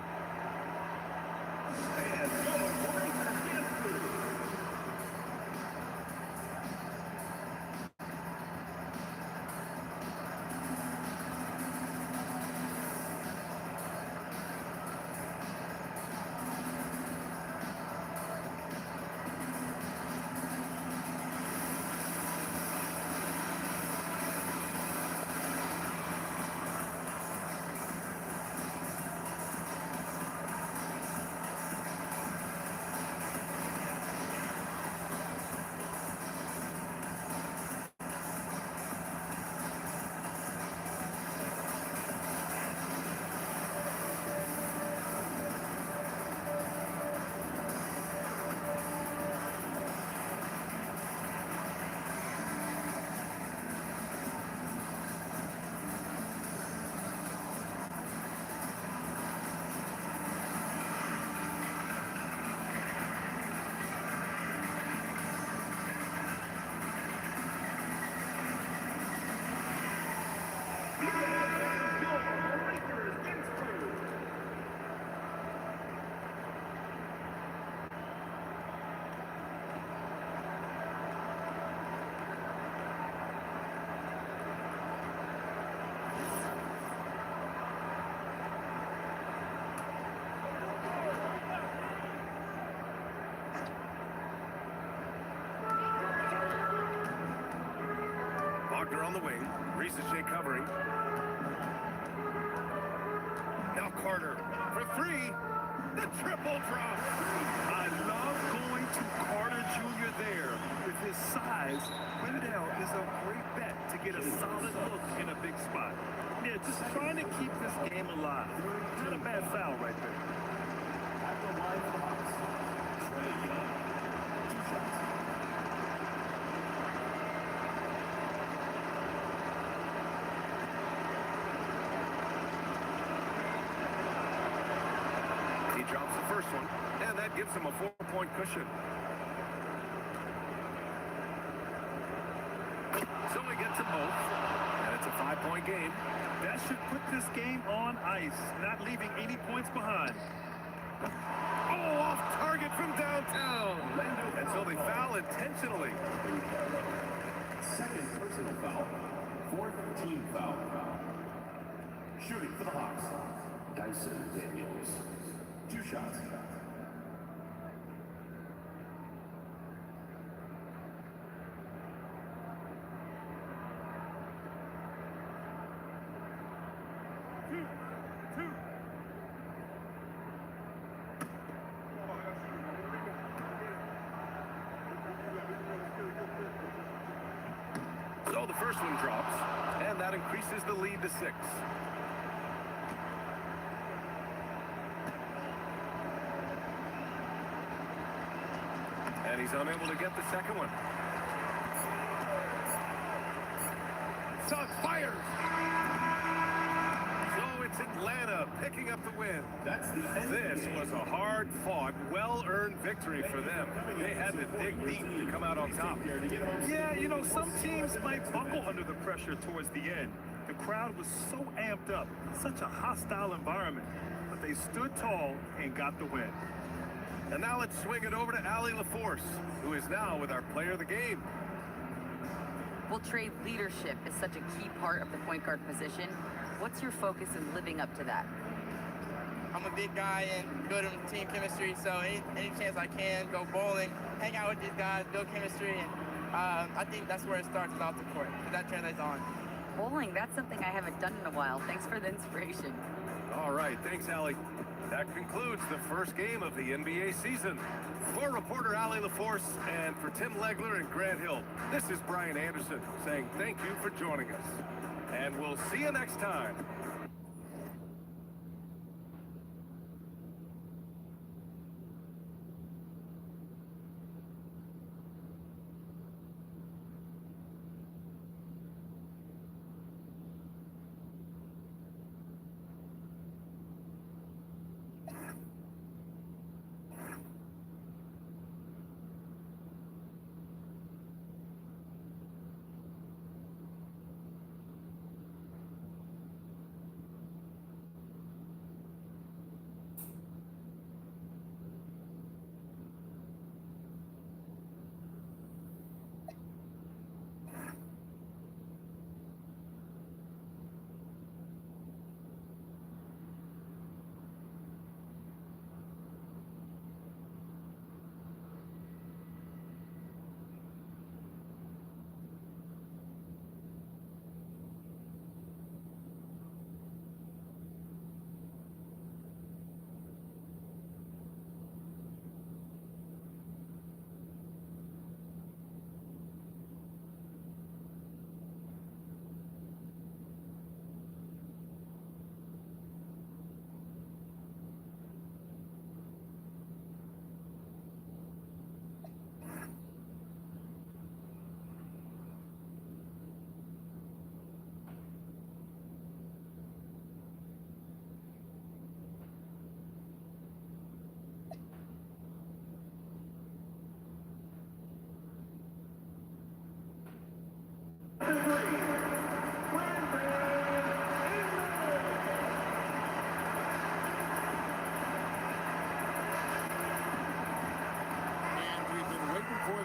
Wagner on the wing. Risache covering. Now Carter for 3. The triple drop. I love going to Carter Jr. there. With his size, Wendell is a great bet to get a solid look in a big spot. Yeah, just trying to keep this game alive. Not a bad foul right there. At the line for the Hawks, Trey Young, 2 shots. He drops the first one, and that gives him a 4-point cushion. So he gets them both, and it's a 5-point game. That should put this game on ice, not leaving any points behind. Oh, off target from downtown. And so they foul intentionally. Second personal foul, 4th team foul. Shooting for the Hawks, Dyson Daniels, 2 shots. So the first one drops, and that increases the lead to 6. And he's unable to get the second one. Suggs fires! So it's Atlanta picking up the win. That's the end. This was a hard-fought, well-earned earned victory for them. They had to dig deep to come out on top. Yeah, you know, some teams might buckle under the pressure towards the end. The crowd was so amped up, such a hostile environment, but they stood tall and got the win. And now let's swing it over to Allie LaForce, who is now with our player of the game. Well, Trey, leadership is such a key part of the point guard position. What's your focus in living up to that? I'm a big guy and good at team chemistry, so any chance I can, go bowling, hang out with these guys, build chemistry, and I think that's where it starts off the court, because that translates on. Bowling, that's something I haven't done in a while. Thanks for the inspiration. All right, thanks, Allie. That concludes the first game of the NBA season. For reporter Allie LaForce and for Tim Legler and Grant Hill, this is Brian Anderson saying thank you for joining us. And we'll see you next time.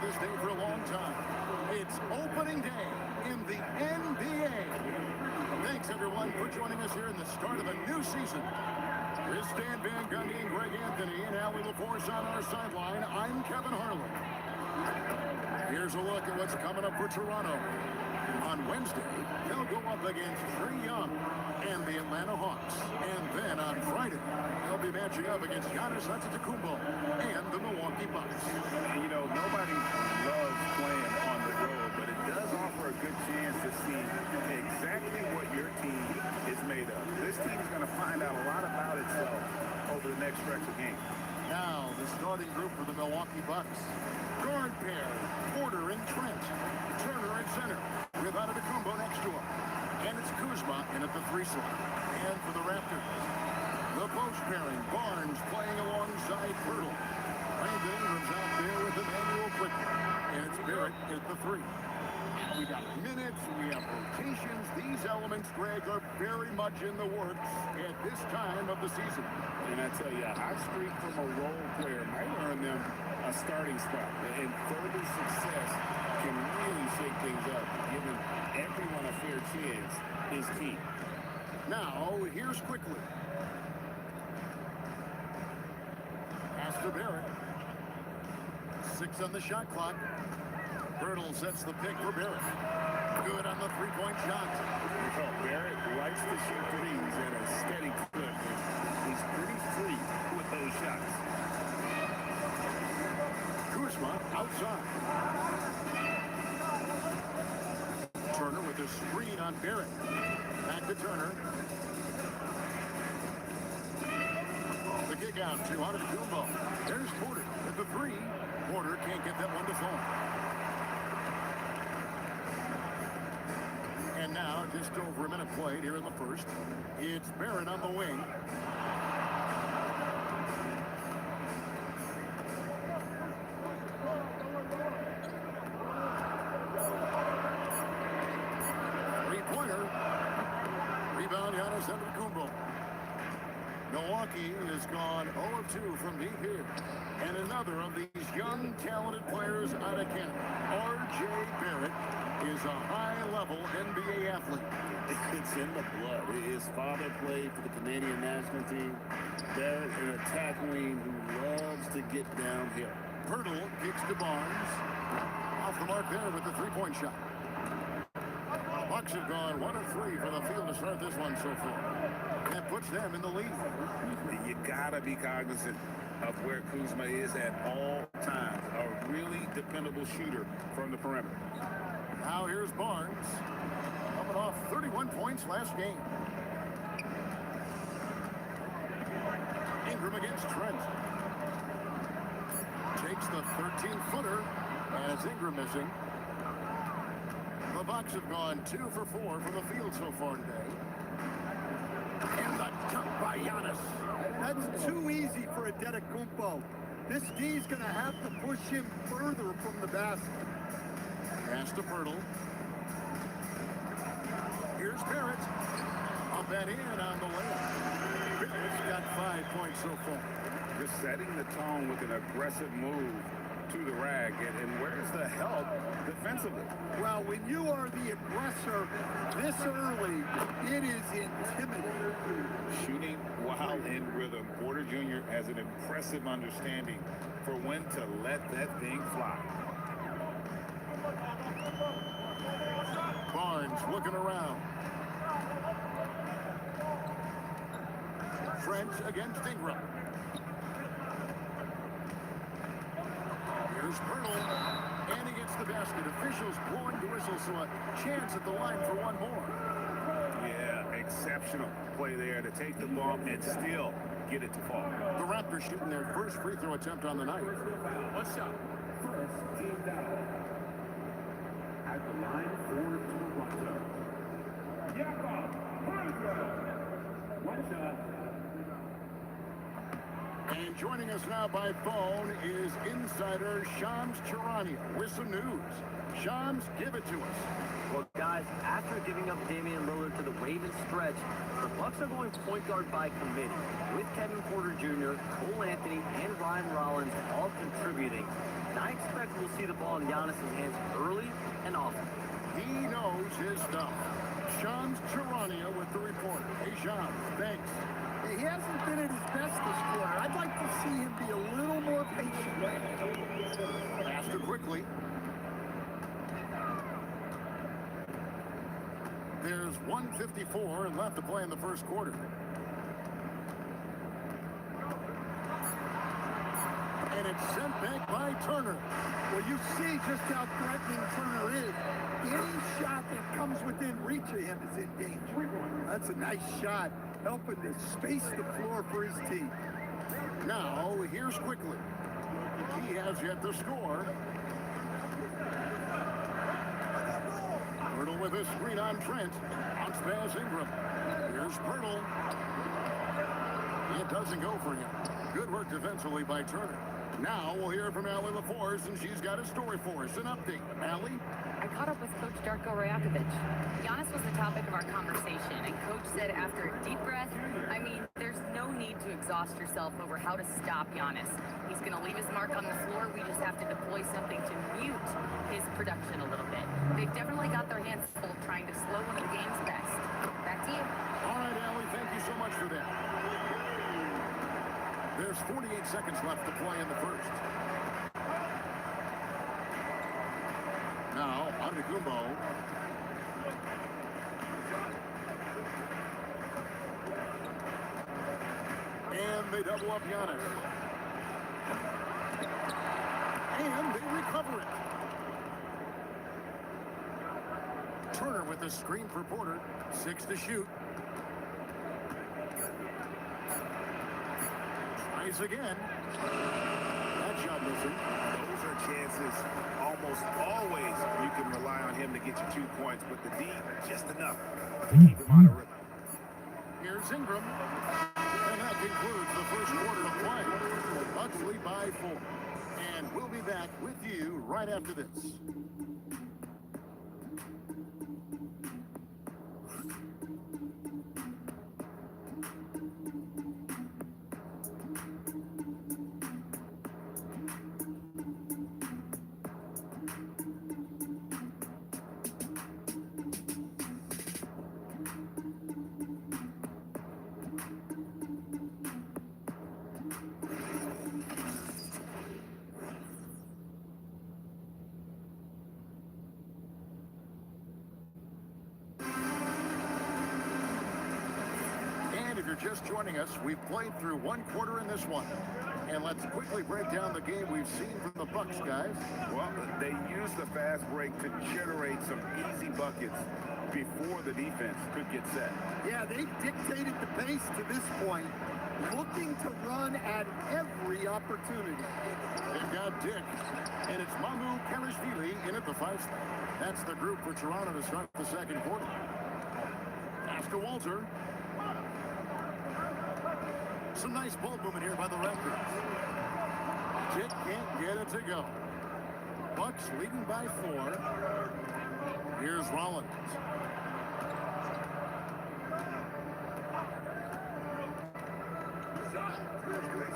This day for a long time. It's opening day in the NBA. Thanks, everyone, for joining us here in the start of a new season. With Stan Van Gundy and Greg Anthony and Allie LaForce on our sideline, I'm Kevin Harlan. Here's a look at what's coming up for Toronto. On Wednesday, they'll go up against Trae Young and the Atlanta Hawks. And then on Friday, they'll be matching up against Giannis Antetokounmpo and the Milwaukee Bucks. And, you know, nobody loves playing on the road, but it does offer a good chance to see exactly what your team is made of. This team is going to find out a lot about itself over the next stretch of games. Now, the starting group for the Milwaukee Bucks. Guard pair, Porter and Trent. Turner at center, with Antetokounmpo next to him. And it's Kuzma in at the 3 slot. And for the Raptors, the post pairing, Barnes playing alongside Pirtle. Brandon Ingram's out there with Emmanuel Quickly. And it's Barrett at the 3. We got minutes, we have rotations. These elements, Greg, are very much in the works at this time of the season. And I tell you, a hot streak from a role player might earn them a starting spot. And further success can really shake things up. Giving everyone a fair chance is key. Now, here's Quickly. Pass to Barrett. 6 on the shot clock. Pirtle sets the pick for Barrett. Good on the three-point shot. Barrett likes to shoot threes at a steady clip. He's pretty free with those shots. Kuzma outside. Turner with a screen on Barrett. Back to Turner. The kick out to Antetokounmpo. There's Porter at the 3. Porter can't get that one to fall. And now, just over a minute played here in the first. It's Barrett on the wing. Giannis Antetokounmpo. Milwaukee has gone 0-2 from deep here. And another of these young, talented players out of Canada, R.J. Barrett, is a high-level NBA athlete. It's in the blood. His father played for the Canadian national team. Barrett, an attack wing who loves to get downhill. Pirtle kicks to Barnes. Off the mark there with the three-point shot. Bucks have gone 1 of 3 from the field to start this one so far. That puts them in the lead. You gotta be cognizant of where Kuzma is at all times. A really dependable shooter from the perimeter. Now here's Barnes. Coming off 31 points last game. Ingram against Trent. Takes the 13-footer as Ingram missing. The Bucks have gone 2 for 4 from the field so far today. And the dunk by Giannis. That's too easy for Antetokounmpo. This D's going to have to push him further from the basket. Pass to Pirtle. Here's Barrett. Up and in on the layup. Barrett's got 5 points so far. Just setting the tone with an aggressive move to the rag. And where's the help defensively? Well, when you are the aggressor this early, it is intimidating. Shooting while in rhythm. Porter Jr. has an impressive understanding for when to let that thing fly. Barnes looking around. Trent against Ingram. Here's Pirtle, and he gets the basket. Officials blowing the whistle, so a chance at the line for one more. Yeah, exceptional play there to take the bump and still get it to fall. The Raptors shooting their first free throw attempt on the night. One shot. First team down. At the line for Toronto. Jakob Poeltl. One shot. And joining us now by phone is insider Shams Charania with some news. Shams, give it to us. Well, guys, after giving up Damian Lillard to the Ravens stretch, the Bucks are going point guard by committee, with Kevin Porter Jr., Cole Anthony, and Ryan Rollins all contributing. And I expect we'll see the ball in Giannis' hands early and often. He knows his stuff. Shams Charania with the report. Hey, Shams, thanks. He hasn't been at his best this quarter. I'd like to see him be a little more patient. Faster quickly. There's 1:54 left to play in the first quarter. And it's sent back by Turner. Well, you see just how threatening Turner is. Any shot that comes within reach of him is in danger. That's a nice shot, helping to space the floor for his team. Now, here's quickly. He has yet to score. Pirtle with a screen on Trent. Bounce pass Ingram. Here's Pirtle. It doesn't go for him. Good work defensively by Turner. Now we'll hear from Allie LaForce, and she's got a story for us. An update. Allie? I caught up with Coach Darko Rajakovic. Giannis was the topic of our conversation, and Coach said after a deep breath, I mean, there's no need to exhaust yourself over how to stop Giannis. He's going to leave his mark on the floor. We just have to deploy something to mute his production a little bit. They've definitely got their hands full trying to slow one of the game's best. Back to you. All right, Allie, thank you so much for that. There's 48 seconds left to play in the first. Now, Antetokounmpo. And they double up Giannis. And they recover it. Turner with the screen for Porter. 6 to shoot. Tries again. That shot missing. Those are chances almost always you can rely on him to get you 2 points, but the D, just enough to keep him out of rhythm. Here's Ingram. And that concludes the first quarter of play. Bucks lead by 4. And we'll be back with you right after this. you're just joining us, we've played through one quarter in this one. And let's quickly break down the game we've seen from the Bucks, guys. Well, they used the fast break to generate some easy buckets before the defense could get set. Yeah, they dictated the pace to this point, looking to run at every opportunity. They've got Dick, and it's Mamu Kelishvili in at the 5 spot. That's the group for Toronto to start the second quarter. Oscar Walter. Some nice ball movement here by the Raptors. Dick can't get it to go. Bucks leading by 4. Here's Rollins.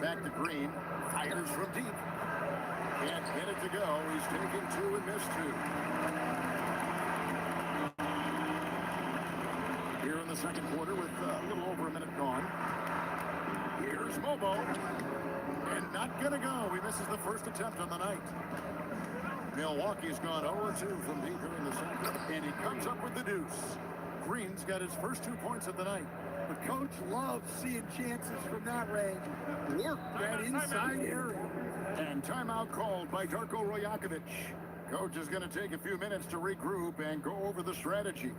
Back to Green. Fires from deep. Can't get it to go. He's taken 2 and missed 2. Here in the second quarter with a little over a minute gone. Here's Mobo. And not going to go. He misses the first attempt on the night. Milwaukee's gone 0-2 from deep here in the second. And he comes up with the deuce. Green's got his first 2 points of the night. The coach loves seeing chances from that range. Work that inside area. And timeout called by Darko Rajakovic. Coach is going to take a few minutes to regroup and go over the strategy.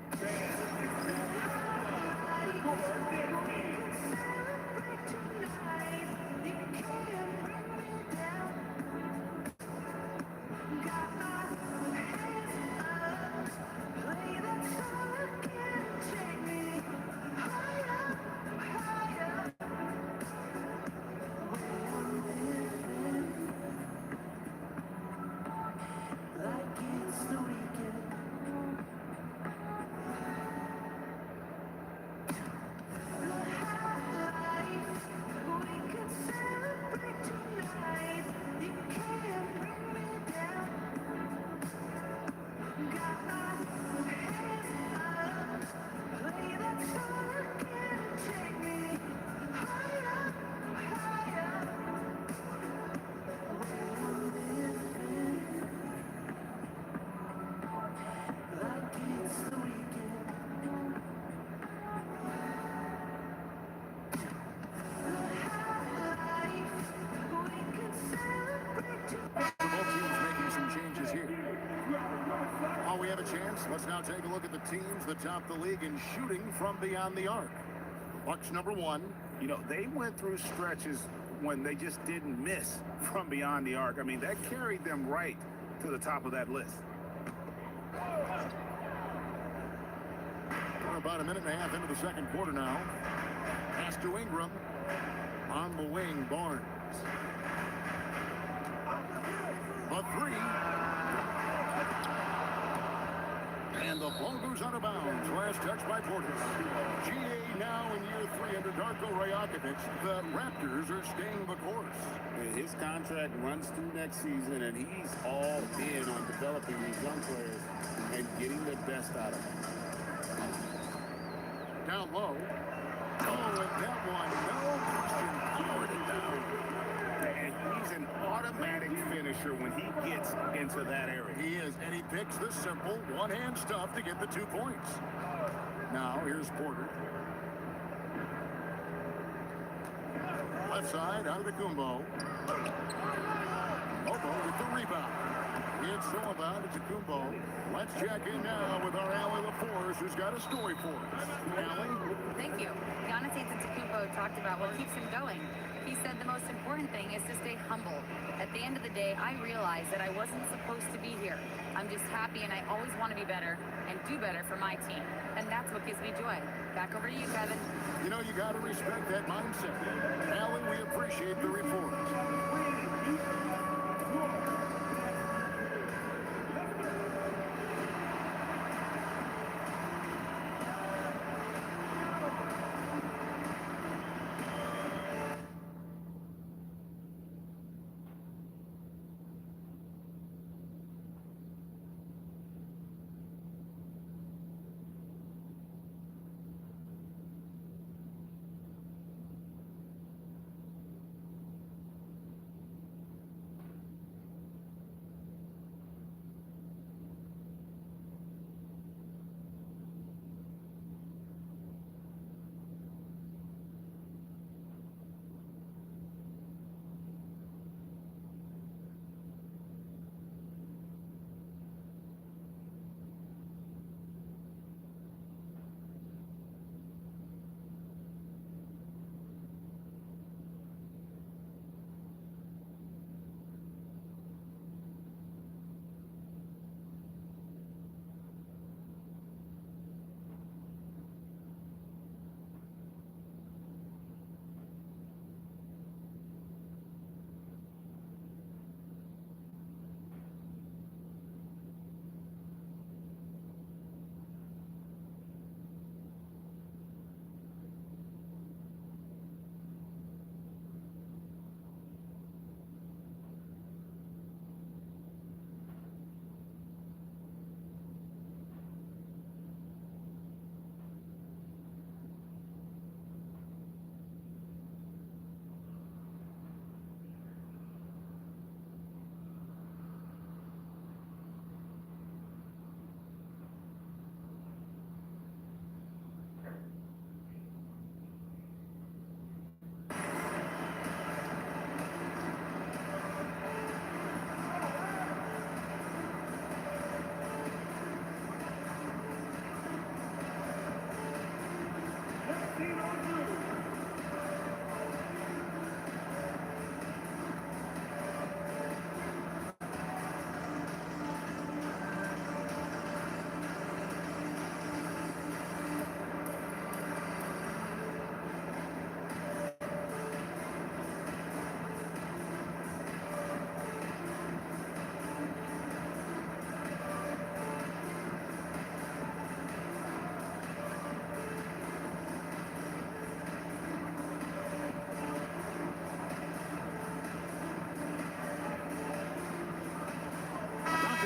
Let's now take a look at the teams that top the league in shooting from beyond the arc. Bucks number 1. You know, they went through stretches when they just didn't miss from beyond the arc. I mean, that carried them right to the top of that list. We're about a minute and a half into the second quarter now. Pass to Ingram. On the wing, Barnes. A 3. And the ball goes out of bounds. Last touch by Portis. GA now in year 3 under Darko Rajakovic. The Raptors are staying the course. His contract runs through next season, and he's all in on developing these young players and getting the best out of them. Down low. Oh, and that one, no question, powered it down. And he's an automatic finisher when he gets into that area. He is, and he picks the simple one-hand stuff to get the 2 points. Now, here's Porter. Left side, out of the Kumbo. Mobo with the rebound. It's so about it to Kumbo. Let's check in now with our Allie LaForce, who's got a story for us. Allie? Thank you. Giannis Antetokounmpo talked about what keeps him going. He said the most important thing is to stay humble. At the end of the day, I realized that I wasn't supposed to be here. I'm just happy, and I always want to be better and do better for my team. And that's what gives me joy. Back over to you, Kevin. You know, you got to respect that mindset. Allie, we appreciate the report.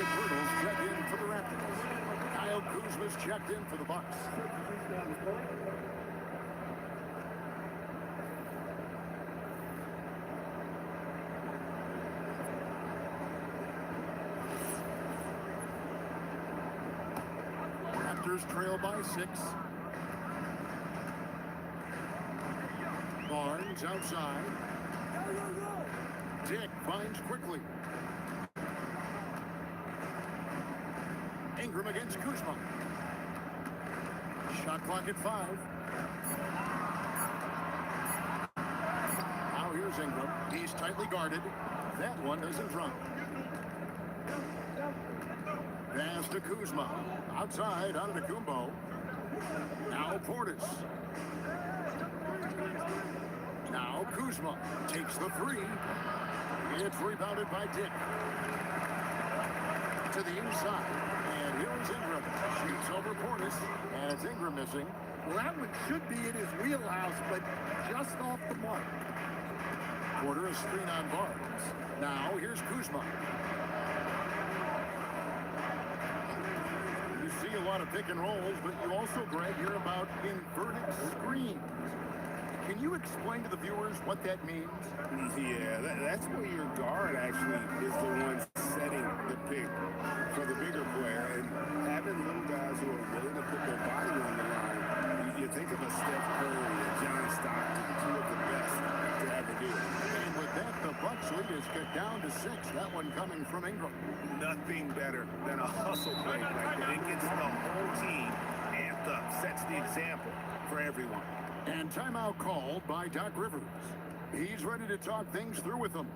Blake Bortles check in for the Raptors. Kyle Kuzma's checked in for the Bucks. Raptors trail by 6. Barnes outside. Dick finds quickly. Ingram against Kuzma. Shot clock at 5. Now here's Ingram. He's tightly guarded. That one doesn't drop. Pass to Kuzma. Outside, out of the Kumbo. Now Portis. Now Kuzma takes the 3. It's rebounded by Dick. To the inside. And here's Ingram. Shoots over Portis. And it's Ingram missing. Well, that one should be in his wheelhouse, but just off the mark. Porter a screen on Barnes. Now here's Kuzma. You see a lot of pick and rolls, but you also, Greg, hear about inverted screens. Can you explain to the viewers what that means? Yeah, that's where your guard actually is the one setting the pick for the bigger player. And having little guys who are willing to put their body on the line, you think of a Steph Curry, a John Stockton, 2 of the best to ever do it. And with that, the Bucks lead is cut down to 6. That one coming from Ingram. Nothing better than a hustle play like that. It gets the whole team amped up, sets the example for everyone. And timeout called by Doc Rivers. He's ready to talk things through with them.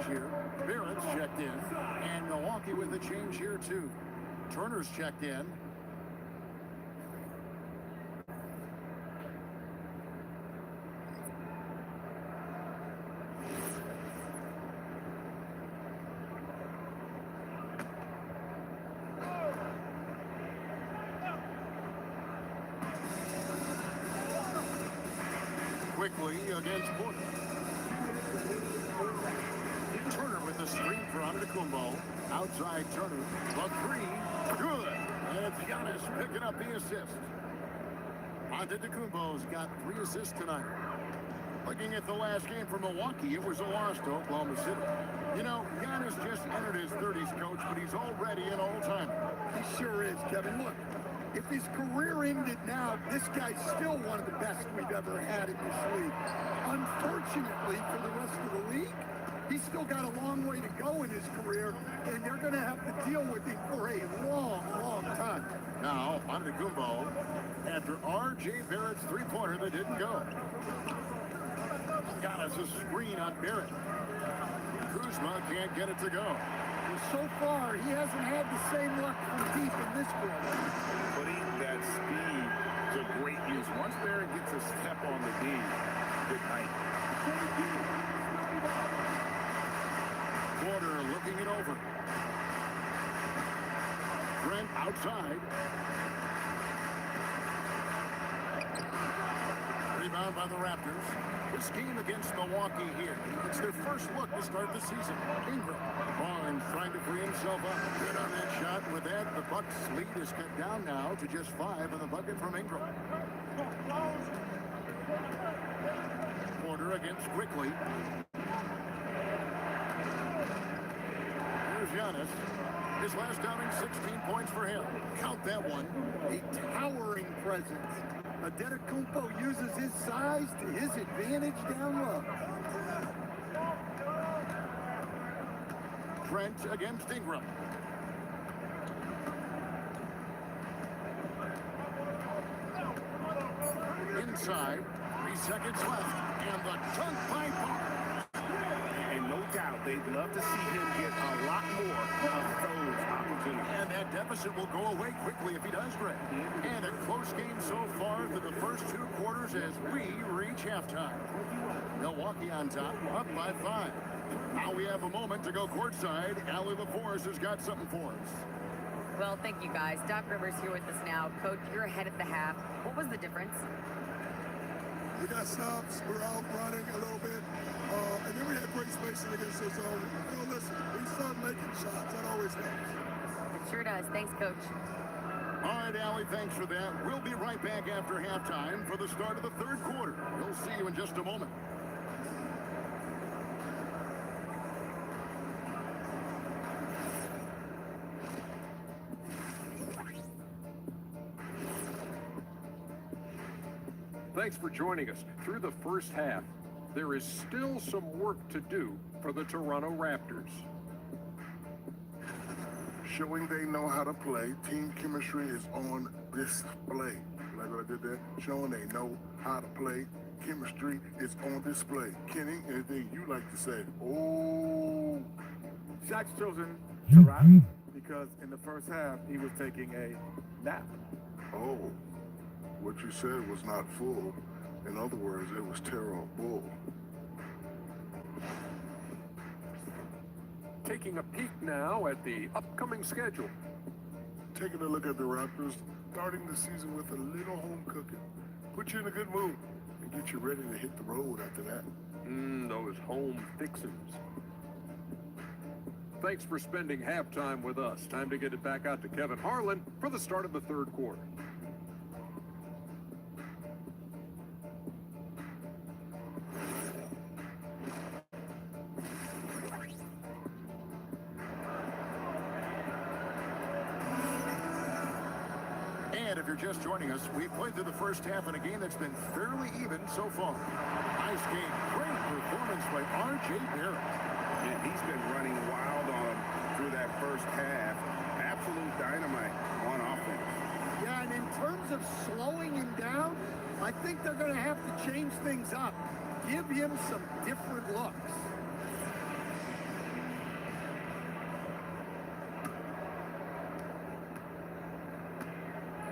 Here. Barrett's checked in, and Milwaukee with a change here too. Turner's checked in. Quickly against Porter. Turner with the screen for Antetokounmpo. Outside Turner. The 3. Good. And it's Giannis picking up the assist. Antetokounmpo's got 3 assists tonight. Looking at the last game for Milwaukee, it was a loss to Oklahoma City. You know, Giannis just entered his 30s, coach, but he's already an all-timer. He sure is, Kevin. Look, if his career ended now, this guy's still one of the best we've ever had in this league. Unfortunately for the rest of the league, he's still got a long way to go in his career, and they're going to have to deal with him for a long, long time. Now, Antetokounmpo, after R.J. Barrett's 3-pointer that didn't go. Got us a screen on Barrett. Kuzma can't get it to go. Well, so far, he hasn't had the same luck from deep in this quarter. Putting that speed to great use. Once Barrett gets a step on the D, good night. Porter looking it over. Brent outside. Rebound by the Raptors. This game against Milwaukee here. It's their first look to start the season. Ingram. Barnes trying to free himself up. Good on that shot. With that, the Bucks Bucks lead is cut down now to just 5 in the bucket from Ingram. Porter against Quickly. Here's Giannis. His last outing, 16 points for him. Count that one. A towering presence. Adetokounmpo uses his size to his advantage down low. Trent against Ingram. Inside, 3 seconds left, and the dunk by Park. And no doubt, they'd love to see him get a lot more of those opportunities. And that deficit will go away quickly if he does, Greg. And a close game so far through the first 2 quarters as we reach halftime. Milwaukee on top, up by 5. Now we have a moment to go courtside. Allie LaForce has got something for us. Well, thank you guys. Doc Rivers here with us now. Coach, you're ahead at the half. What was the difference? We got stops. We're out running a little bit. And then we had great spacing against the zone. Listen, we start making shots. That always helps. It sure does. Thanks, Coach. All right, Allie, thanks for that. We'll be right back after halftime for the start of the 3rd quarter. We'll see you in just a moment. Thanks for joining us. Through the first half, there is still some work to do for the Toronto Raptors. Showing they know how to play. Team chemistry is on display. Like what I did there. Showing they know how to play. Chemistry is on display. Kenny, anything you like to say? Oh. Shaq's chosen to rap because in the first half, he was taking a nap. Oh. What you said was not full. In other words, it was terrible. Taking a peek now at the upcoming schedule. Taking a look at the Raptors, starting the season with a little home cooking. Put you in a good mood and get you ready to hit the road after that. Those home fixings. Thanks for spending halftime with us. Time to get it back out to Kevin Harlan for the start of the 3rd quarter. And if you're just joining us, we've played through the first half in a game that's been fairly even so far. Nice game. Great performance by R.J. Barrett. And he's been running wild on him through that first half. Absolute dynamite on offense. Yeah, and in terms of slowing him down, I think they're going to have to change things up. Give him some different looks.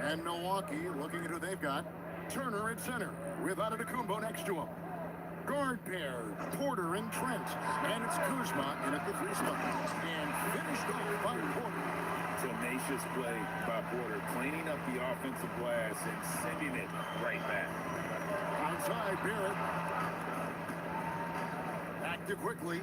And Milwaukee looking at who they've got. Turner at center with Antetokounmpo next to him. Guard pair, Porter and Trent. And it's Kuzma in at the 3 spot. And finished off by Porter. Tenacious play by Porter, cleaning up the offensive glass and sending it right back. Outside Barrett. Back to Quickly.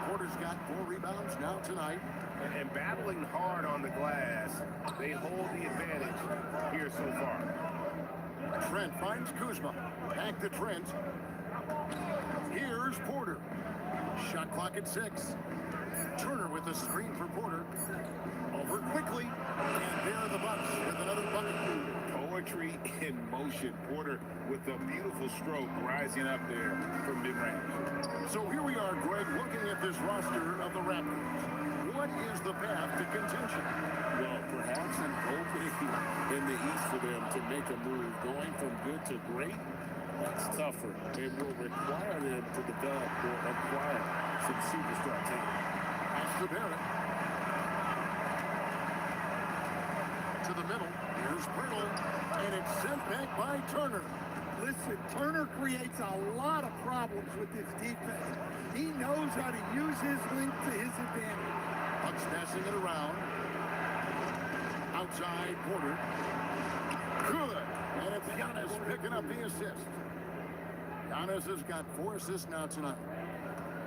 Porter's got 4 rebounds now tonight. And battling hard on the glass, they hold the advantage here so far. Trent finds Kuzma. Back to Trent. Here's Porter. Shot clock at 6. Turner with the screen for Porter. Over Quickly. And there are the Bucks with another bucket. Poetry in motion. Porter with a beautiful stroke rising up there from mid-range. So here we are, Greg, looking at this roster of the Raptors. What is the path to contention? Well, perhaps an opening in the East for them to make a move. Going from good to great, that's tougher. It will require them to develop or acquire some superstar talent. Pass to Barrett. To the middle. Here's Brittle. And it's sent back by Turner. Listen, Turner creates a lot of problems with his defense. He knows how to use his length to his advantage. Bucks passing it around. Outside Porter. Good. And it's Giannis picking up the assist. Giannis has got 4 assists now tonight.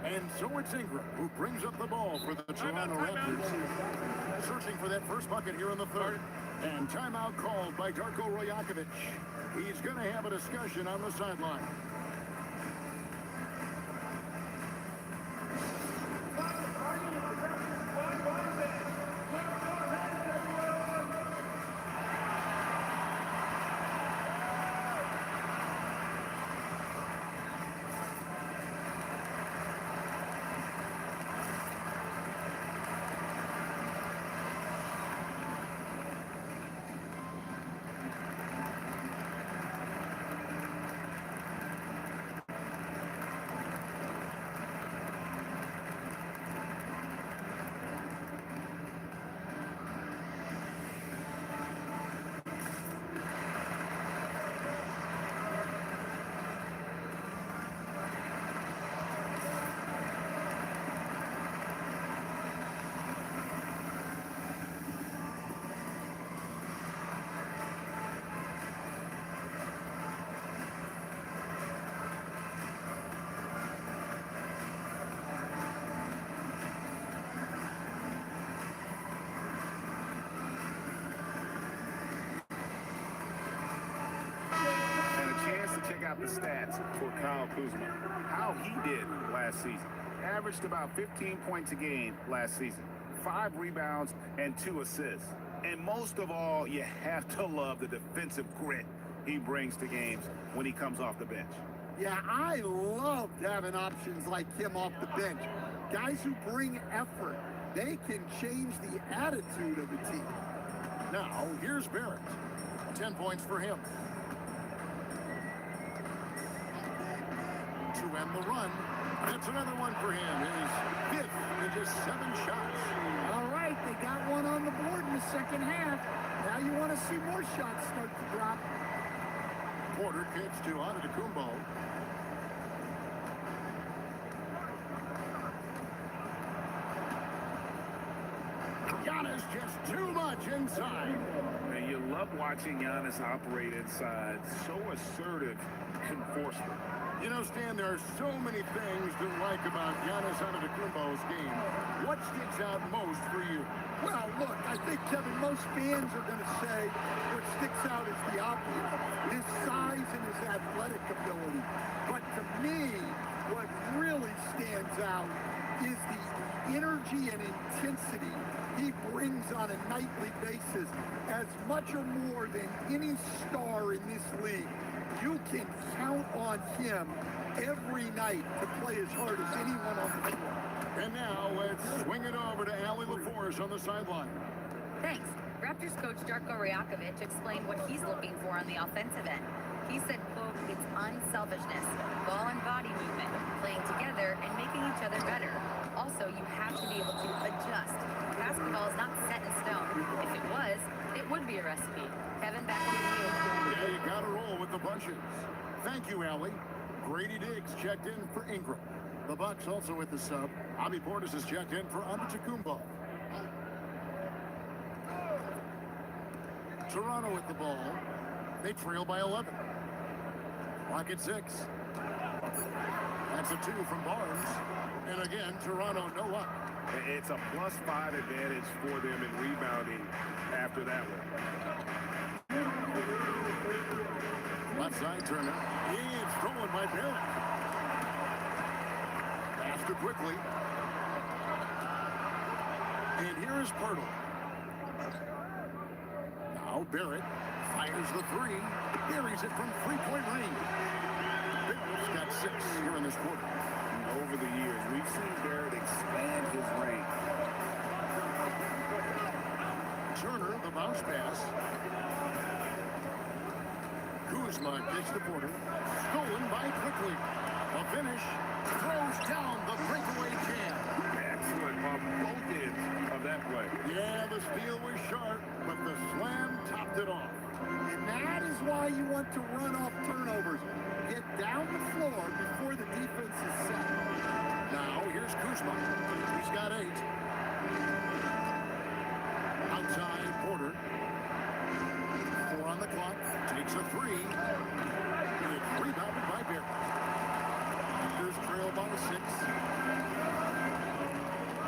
And so it's Ingram who brings up the ball for the Toronto Raptors. Searching for that first bucket here in the third. And timeout called by Darko Rajakovic. He's going to have a discussion on the sideline. Check out the stats for Kyle Kuzma. How he did last season. Averaged about 15 points a game last season. 5 rebounds and 2 assists. And most of all, you have to love the defensive grit he brings to games when he comes off the bench. Yeah, I loved having options like him off the bench. Guys who bring effort. They can change the attitude of the team. Now, here's Barrett. 10 points for him. To end the run. That's another one for him. His 5th in just 7 shots. All right, they got one on the board in the second half. Now you want to see more shots start to drop. Porter kicks to Antetokounmpo. Giannis just too much inside. And you love watching Giannis operate inside. So assertive and forceful. You know, Stan, there are so many things to like about Giannis Antetokounmpo's game. What sticks out most for you? Well, look, I think, Kevin, most fans are going to say what sticks out is the obvious. His size and his athletic ability. But to me, what really stands out is the energy and intensity he brings on a nightly basis, as much or more than any star in this league. You can count on him every night to play as hard as anyone on the floor. And now let's swing it over to Allie LaForce on the sideline. Thanks. Raptors coach Darko Rajakovic explained what he's looking for on the offensive end. He said, quote, it's unselfishness, ball and body movement, playing together and making each other better. Also, you have to be able to adjust. Basketball is not set in stone. If it was, it would be a recipe. Kevin, back to you. Yeah, you got to roll with the punches. Thank you, Allie. Grady Diggs checked in for Ingram. The Bucks also with the sub. Bobby Portis is checked in for Antetokounmpo. Toronto with the ball. They trail by 11. Clock at 6. That's a 2 from Barnes. And again, Toronto no luck. It's a +5 advantage for them in rebounding after that one. Left side Turner. It's stolen by Barrett. Pass to quickly. And here is Pirtle. Now Barrett fires the 3. Buries it from 3-point range. Barrett's got 6 here in this quarter. And over the years, we've seen Barrett expand his range. Turner, the bounce pass. Kuzma gets the Porter. Stolen by Quickly. A finish. Throws down the breakaway jam. Excellent on both ends of that play. Yeah, the steal was sharp, but the slam topped it off. And that is why you want to run off turnovers. Get down the floor before the defense is set. Now, here's Kuzma. He's got 8. Outside, Porter. 4 on the clock. Takes a three. And it's rebounded by Barrett. Raptors trail by 6.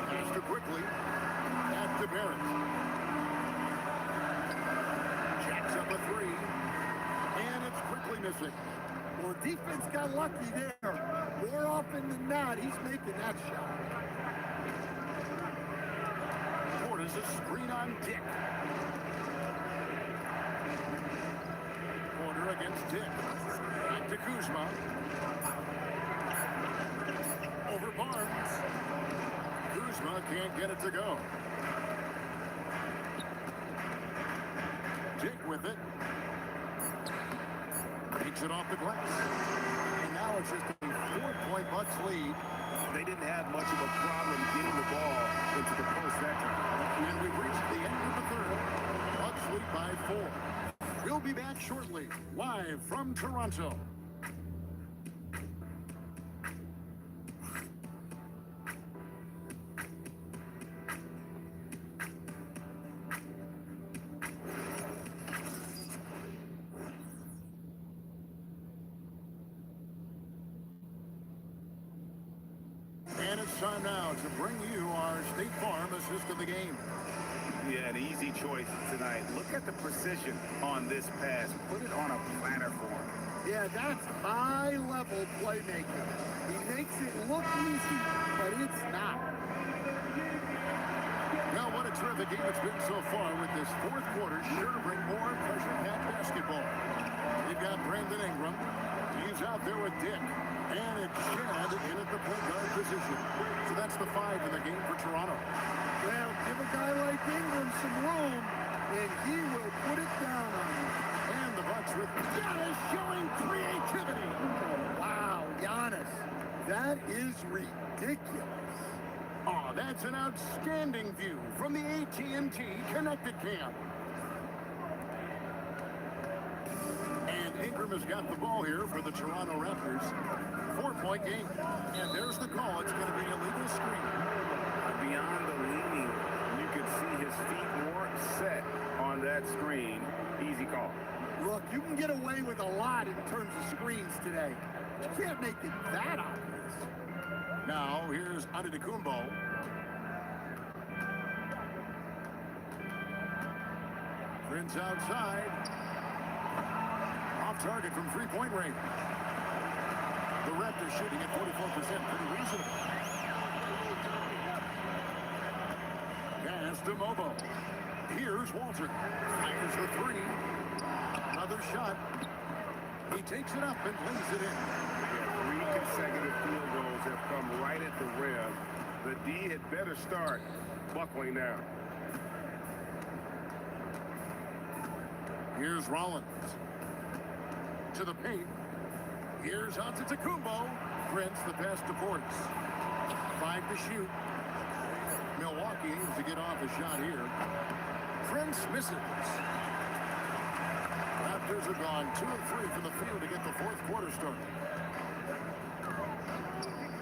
Pass to quickly. Back to Barrett. Jacks up a three. And it's quickly missing. Well, defense got lucky there. More often than not, he's making that shot. Portis a screen on Dick. Porter against Dick. Back to Kuzma. Over Barnes. Kuzma can't get it to go. Dick with it. Takes it off the glass. And now it's just a 4-point Bucks lead. They didn't have much of a problem getting the ball into the post that time. And we've reached the end of the third. Bucks lead by 4. We'll be back shortly, live from Toronto. And it's time now to bring you our State Farm assist of the game. Yeah, an easy choice tonight. Look at the precision on this pass. Put it on a platter for him. Yeah, that's high-level playmaking. He makes it look easy, but it's not. Well, what a terrific game it's been so far with this fourth quarter. Sure to bring more pressure-packed basketball. You've got Brandon Ingram. He's out there with Dick. And it's Chad in at the point guard position. So that's the 5 in the game for Toronto. Well, give a guy like Ingram some room, and he will put it down on you. And the Bucks with Giannis showing creativity. Wow, Giannis, that is ridiculous. Oh, that's an outstanding view from the AT&T Connected Cam. And Ingram has got the ball here for the Toronto Raptors. 4-point game. And there's the call. It's going to be a legal screen. Beyond the leaning, you can see his feet more set on that screen. Easy call. Look, you can get away with a lot in terms of screens today. You can't make it that obvious. Now, here's Antetokounmpo. Prince outside. Off target from three-point range. The Raptors shooting at 44%. Pretty reasonable. Pass to Mobo. Here's Walter. Fires the three. Another shot. He takes it up and lays it in. Yeah, 3 consecutive field goals have come right at the rim. The D had better start buckling down. Here's Rollins. To the paint. Here's Antetokounmpo. Prince, the pass to Portis. 5 to shoot. Milwaukee aims to get off a shot here. Prince misses. Raptors are gone 2 of 3 from the field to get the fourth quarter started.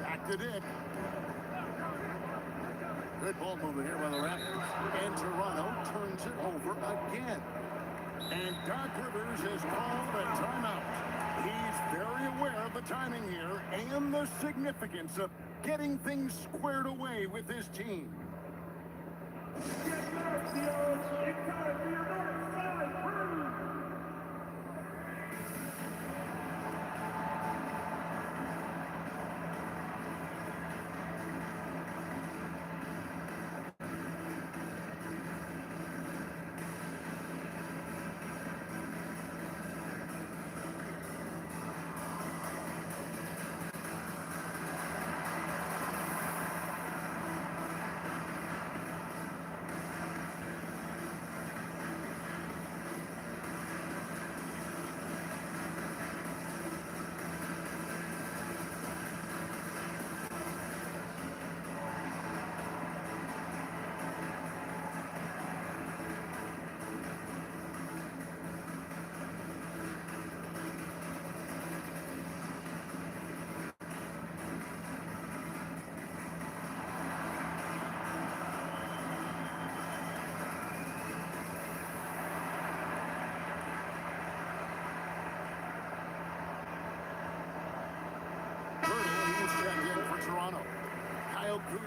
Back to Dick. Good ball movement here by the Raptors. And Toronto turns it over again. And Doc Rivers has called a timeout. He's very aware of the timing here and the significance of getting things squared away with his team.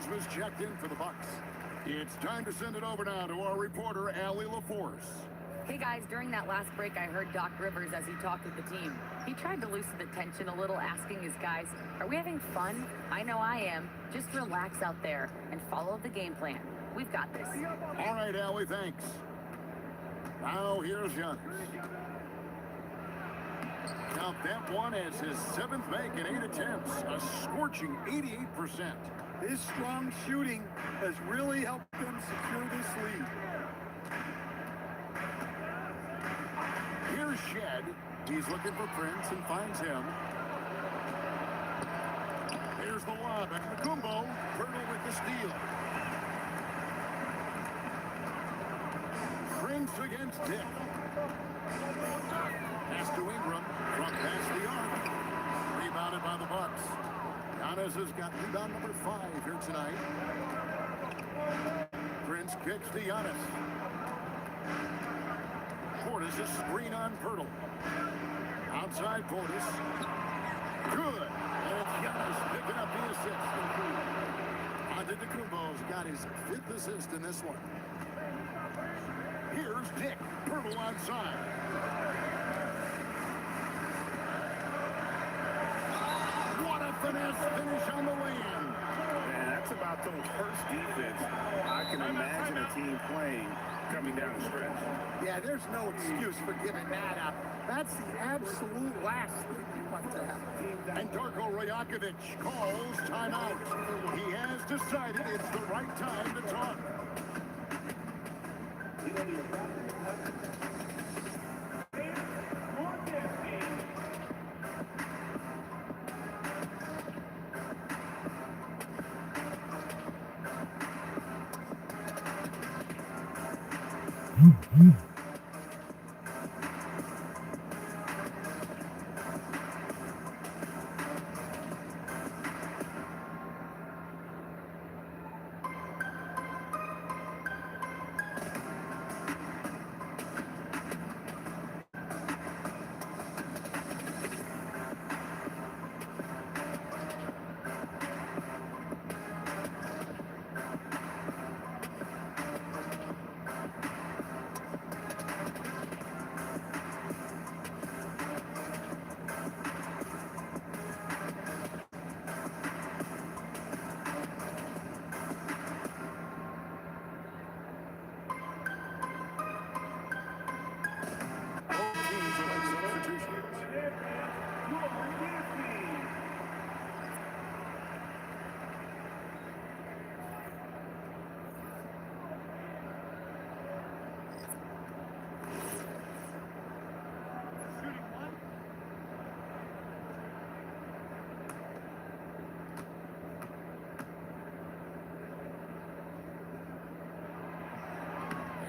Kuzma's checked in for the Bucks. It's time to send it over now to our reporter, Allie LaForce. Hey guys, during that last break, I heard Doc Rivers as he talked with the team. He tried to loosen the tension a little, asking his guys, are we having fun? I know I am. Just relax out there and follow the game plan. We've got this. All right, Allie, thanks. Now here's Giannis. Count that one as his 7th make in 8 attempts, a scorching 88%. His strong shooting has really helped them secure this lead. Here's Shed. He's looking for Prince and finds him. Here's the lob. And Kumbo, Pirtle with the steal. Prince against Dick. Pass to Ingram. From past the arc. Rebounded by the Bucks. Giannis has got rebound number 5 here tonight. Prince kicks to Giannis. Portis a screen on Pirtle. Outside Portis. Good. And Giannis picking up the assist. Antetokounmpo's got his 5th assist in this one. Here's Dick. Pirtle onside. What a finesse finish on the way-in. Man, that's about the worst defense I can imagine a team playing coming down the stretch. Yeah, there's no excuse for giving that up. That's the absolute last thing you want to happen. And Darko Rajakovic calls timeout. He has decided it's the right time to talk.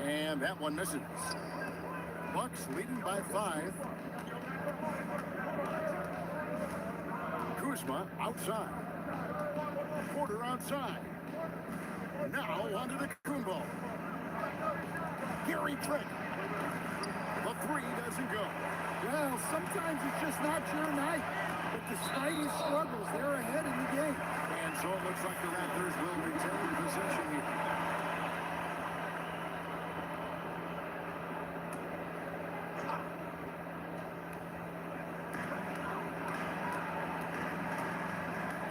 And that one misses. Bucks leading by 5. Kuzma outside. Porter outside. Now onto the Kumbo. Gary Trent. The 3 doesn't go. Well, sometimes it's just not your night. But despite his struggles, they're ahead in the game. And so it looks like the Raptors will retain possession here.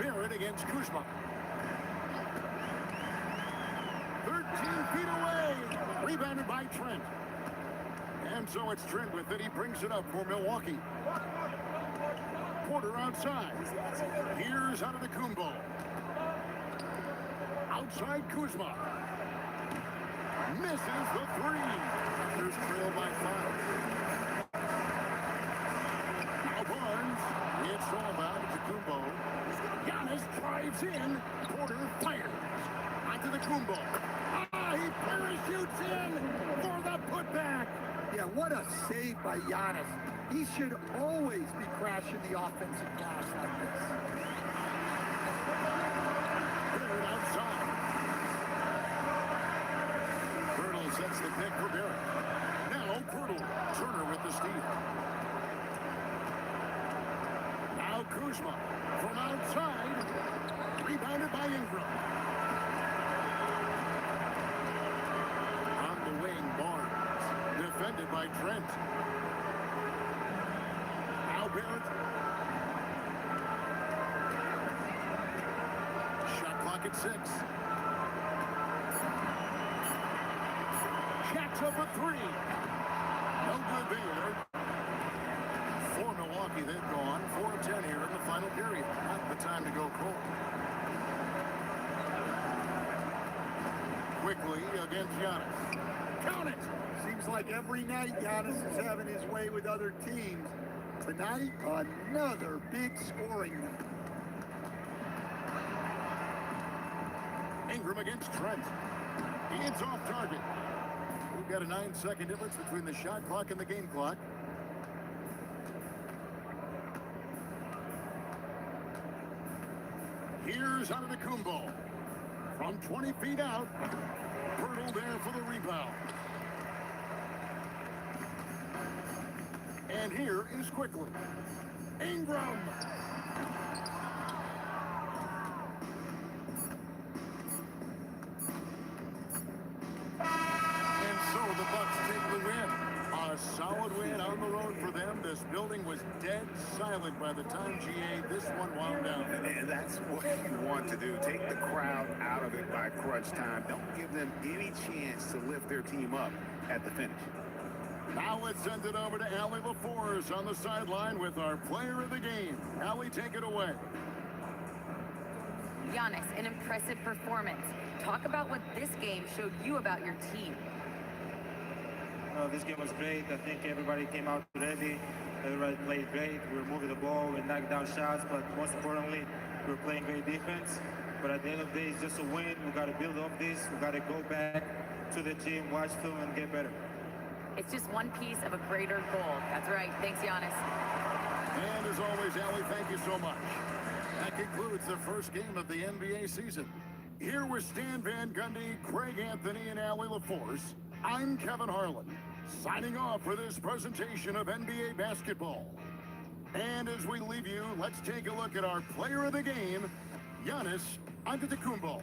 Barrett against Kuzma. 13 feet away. Rebounded by Trent. And so it's Trent with it. He brings it up for Milwaukee. Porter outside. Here's out of the Kumbo. Outside Kuzma. Misses the 3. Raptors trail by 5. Now Barnes. It's all about Kumbo. Giannis drives in. Porter fires. Onto the Kumbo. He parachutes in for the putback. Yeah, what a save by Giannis. He should always be crashing the offensive glass like this. Barrett outside. Pirtle sets the pick for Barrett. Now Pirtle. Turner with the steal. Now Kuzma from outside. Rebounded by Ingram. defended by Trent. Now Barrett. Shot clock at 6. Jacks up a 3. No good there. For Milwaukee, they've gone 4 of 10 here in the final period. Not the time to go cold. Quickly against Giannis. Count it! Seems like every night Giannis is having his way with other teams. Tonight, another big scoring night. Ingram against Trent. It's off target. We've got a 9-second difference between the shot clock and the game clock. Here's Antetokounmpo. From 20 feet out. Pirtle there for the rebound. And here is Quickly. Ingram. And so the Bucks take the win. A solid win on the road for them. This building was dead silent by the time, GA, this one wound down. And that's what you want to do. Take the crowd out of it by crunch time. Don't give them any chance to lift their team up at the finish. Now let's send it over to Allie LaForce on the sideline with our player of the game. Allie, take it away. Giannis, an impressive performance. Talk about what this game showed you about your team. This game was great. I think everybody came out ready. Everybody played great. We were moving the ball. We knocked down shots. But most importantly, we were playing great defense. But at the end of the day, it's just a win. We got to build off this. We got to go back to the gym, watch film, and get better. It's just one piece of a greater goal. That's right. Thanks, Giannis. And as always, Allie, thank you so much. That concludes the first game of the NBA season. Here with Stan Van Gundy, Greg Anthony, and Allie LaForce, I'm Kevin Harlan, signing off for this presentation of NBA basketball. And as we leave you, let's take a look at our player of the game, Giannis Antetokounmpo.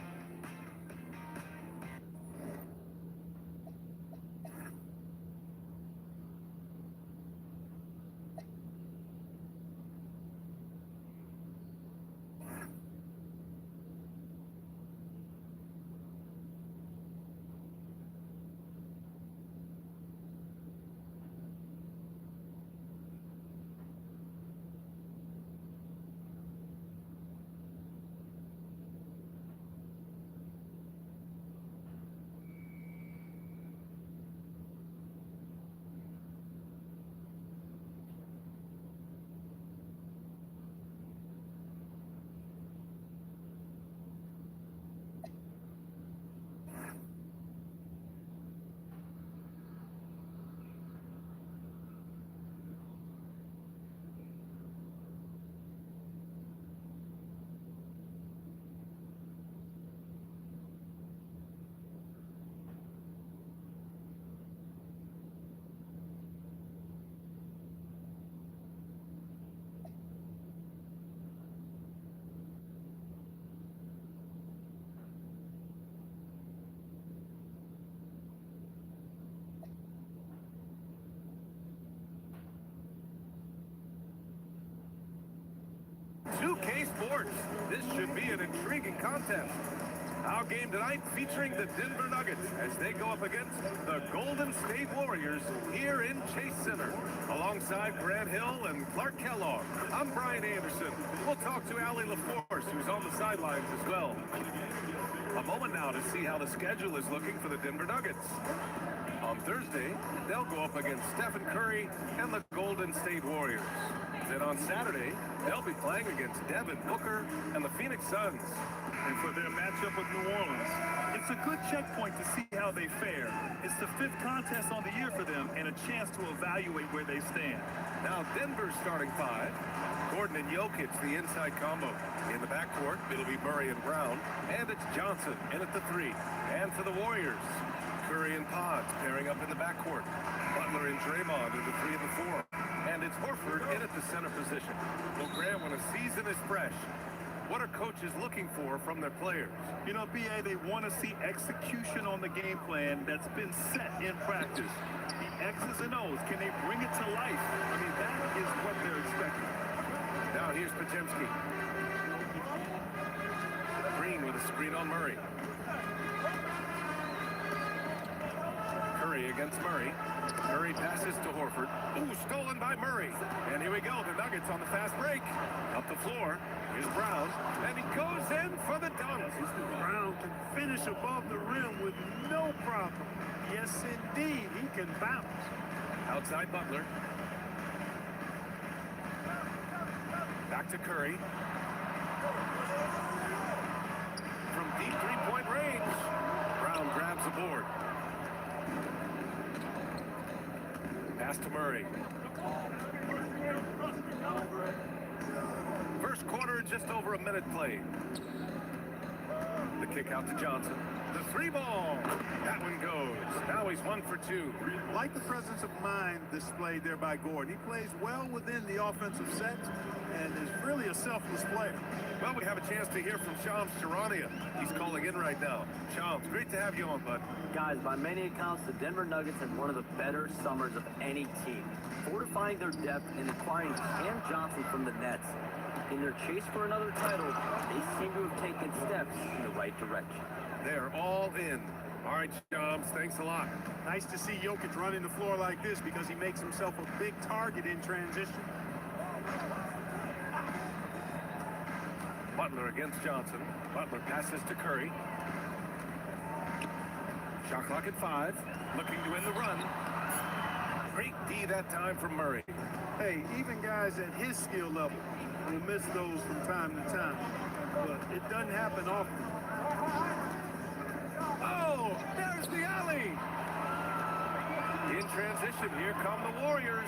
K Sports. This should be an intriguing contest. Our game tonight featuring the Denver Nuggets as they go up against the Golden State Warriors here in Chase Center. Alongside Grant Hill and Clark Kellogg, I'm Brian Anderson. We'll talk to Allie LaForce, who's on the sidelines as well. A moment now to see how the schedule is looking for the Denver Nuggets. On Thursday, they'll go up against Stephen Curry and the Golden State Warriors. Then on Saturday, they'll be playing against Devin Booker and the Phoenix Suns. And for their matchup with New Orleans, it's a good checkpoint to see how they fare. It's the 5th contest on the year for them and a chance to evaluate where they stand. Now Denver's starting 5. Gordon and Jokic, the inside combo. In the backcourt, it'll be Murray and Brown. And it's Johnson in at the 3. And for the Warriors, Curry and Pods pairing up in the backcourt. Butler and Draymond in the 3 and the 4. And it's Horford in at the center position. Well, Grant, when a season is fresh, what are coaches looking for from their players? You know, BA, they want to see execution on the game plan that's been set in practice. Be X's and O's. Can they bring it to life? I mean, that is what they're expecting. Now here's Podziemski. Green with a screen on Murray. Curry against Murray. Murray passes to Horford. Ooh, stolen by Murray. And here we go. The Nuggets on the fast break. Up the floor. Here's Brown. And he goes in for the dunk. Brown can finish above the rim with no problem. Yes, indeed, he can bounce. Outside Butler. Back to Curry. From deep three-point range. Brown grabs the board. Pass to Murray. First quarter, just over a minute played. The kick out to Johnson. The three ball. That one goes. Now he's 1 for 2. Like the presence of mind displayed there by Gordon. He plays well within the offensive set and is really a selfless player. Well, we have a chance to hear from Shams Charania. He's calling in right now. Shams, great to have you on, bud. Guys, by many accounts, the Denver Nuggets had one of the better summers of any team, fortifying their depth and acquiring Cam Johnson from the Nets. In their chase for another title, they seem to have taken steps in the right direction. They're all in. All right, Shams, thanks a lot. Nice to see Jokic running the floor like this because he makes himself a big target in transition. Butler against Johnson. Butler passes to Curry. Shot clock at 5. Looking to win the run. Great D that time from Murray. Hey, even guys at his skill level will miss those from time to time. But it doesn't happen often. Oh, there's the alley. In transition, here come the Warriors.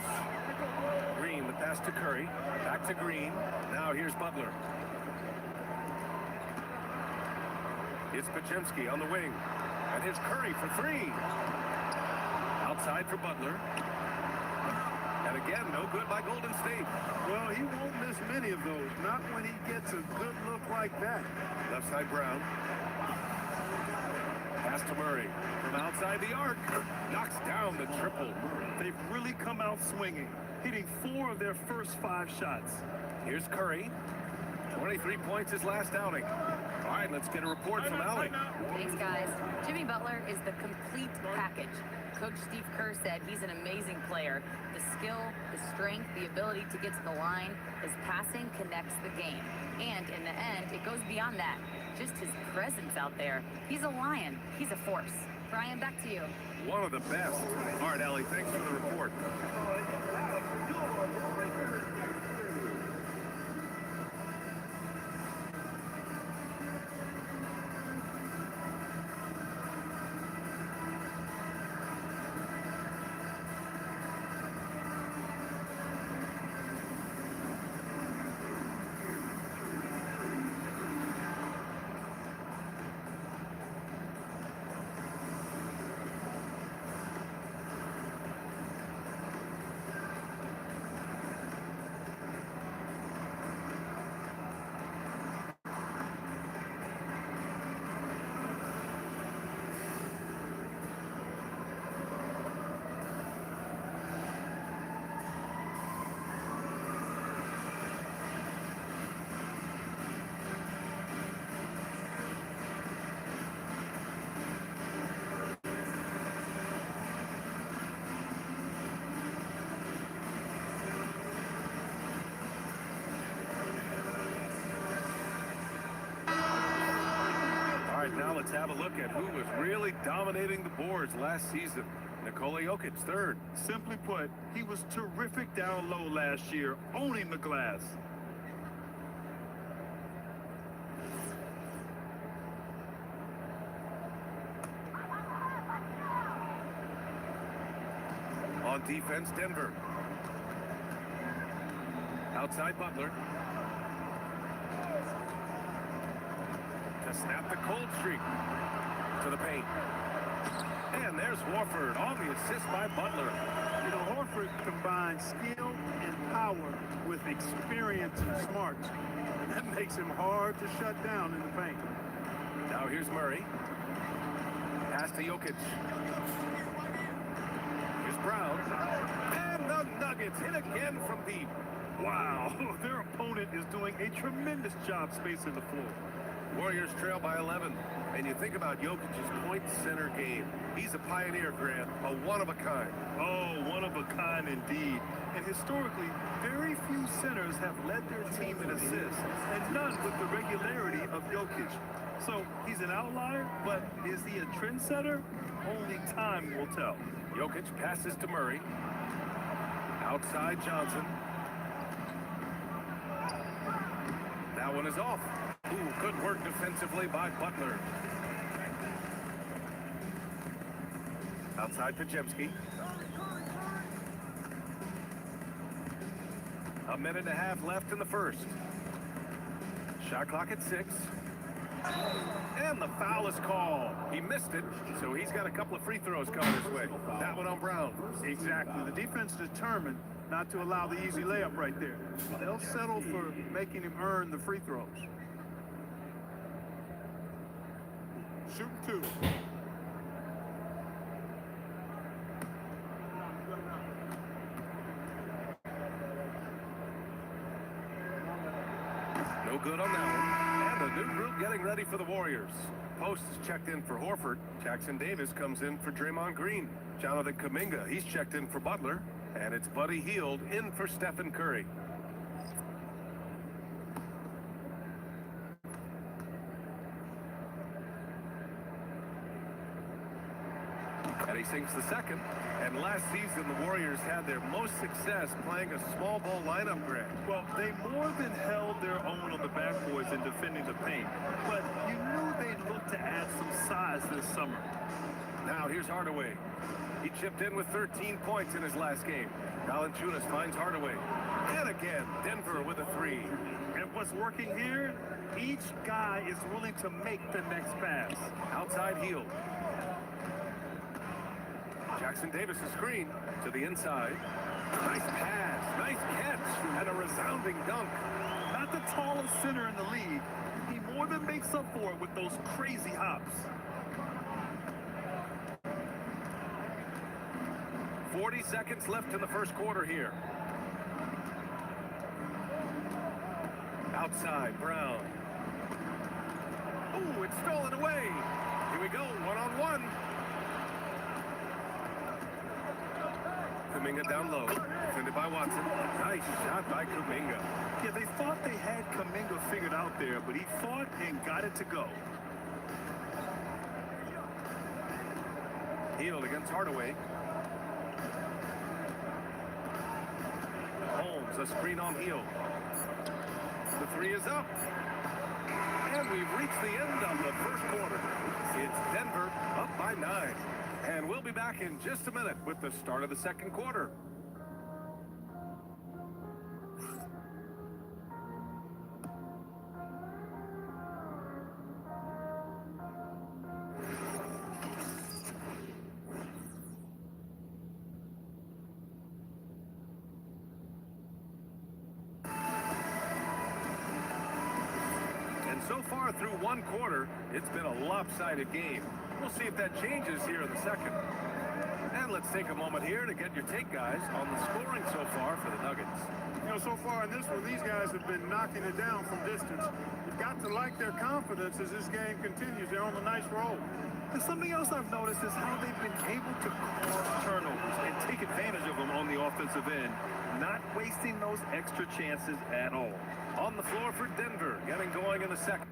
Green, the pass to Curry. Back to Green. Now here's Butler. It's Podziemski on the wing. And here's Curry for 3. Outside for Butler. And again, no good by Golden State. Well, he won't miss many of those. Not when he gets a good look like that. Left side Brown. Pass to Murray. From outside the arc. Knocks down the triple. They've really come out swinging, hitting 4 of their first 5 shots. Here's Curry. 23 points his last outing. All right, let's get a report from Allie. Thanks, guys. Jimmy Butler is the complete package. Coach Steve Kerr said he's an amazing player. The skill, the strength, the ability to get to the line, his passing connects the game. And in the end, it goes beyond that. Just his presence out there. He's a lion. He's a force. Brian, back to you. One of the best. All right, Allie, thanks for the report. All right, now let's have a look at who was really dominating the boards last season. Nikola Jokic, third. Simply put, he was terrific down low last year, owning the glass. On defense, Denver. Outside Butler. To snap the cold streak to the paint. And there's Horford on the assist by Butler. You know, Horford combines skill and power with experience and smarts. And that makes him hard to shut down in the paint. Now here's Murray. Pass to Jokic. Here's Brown. And the Nuggets hit again from deep. Wow, their opponent is doing a tremendous job spacing the floor. Warriors trail by 11. And you think about Jokic's point center game. He's a pioneer, Grant, a one-of-a-kind. Oh, one of a kind indeed. And historically, very few centers have led their team in assists, and none with the regularity of Jokic. So he's an outlier, but is he a trendsetter? Only time will tell. Jokic passes to Murray. Outside Johnson. That one is off. Ooh, good work defensively by Butler. Outside Podziemski. A minute and a half left in the first. Shot clock at 6. And the foul is called. He missed it, so he's got a couple of free throws coming his way. That one on Brown. Exactly. The defense determined not to allow the easy layup right there. They'll settle for making him earn the free throws. Shoot 2. No good on that one. And a new group getting ready for the Warriors. Post is checked in for Horford. Jackson Davis comes in for Draymond Green. Jonathan Kuminga, he's checked in for Butler. And it's Buddy Hield in for Stephen Curry. And he sinks the second. And last season, the Warriors had their most success playing a small ball lineup, Grant. Well, they more than held their own on the backboards in defending the paint, but you knew they'd look to add some size this summer. Now here's Hardaway. He chipped in with 13 points in his last game. Valanciunas finds Hardaway. And again, Denver with a 3. And what's working here? Each guy is willing to make the next pass. Outside Hield. Jackson Davis' screen to the inside. Nice pass, nice catch, and a resounding dunk. Not the tallest center in the league. He more than makes up for it with those crazy hops. 40 seconds left in the first quarter here. Outside, Brown. Ooh, it's stolen away. Here we go, one-on-one. Kuminga down low, defended by Watson. Nice shot by Kuminga. Yeah, they thought they had Kuminga figured out there, but he fought and got it to go. Hield against Hardaway. Holmes, a screen on Hield. The 3 is up. And we've reached the end of the first quarter. It's Denver up by 9. And we'll be back in just a minute with the start of the second quarter. And so far through one quarter, it's been a lopsided game. We'll see if that changes here in the second. And let's take a moment here to get your take, guys, on the scoring so far for the Nuggets. You know, so far in this one, these guys have been knocking it down from distance. You've got to like their confidence as this game continues. They're on a nice roll. And something else I've noticed is how they've been able to cause turnovers and take advantage of them on the offensive end, not wasting those extra chances at all. On the floor for Denver, getting going in the second.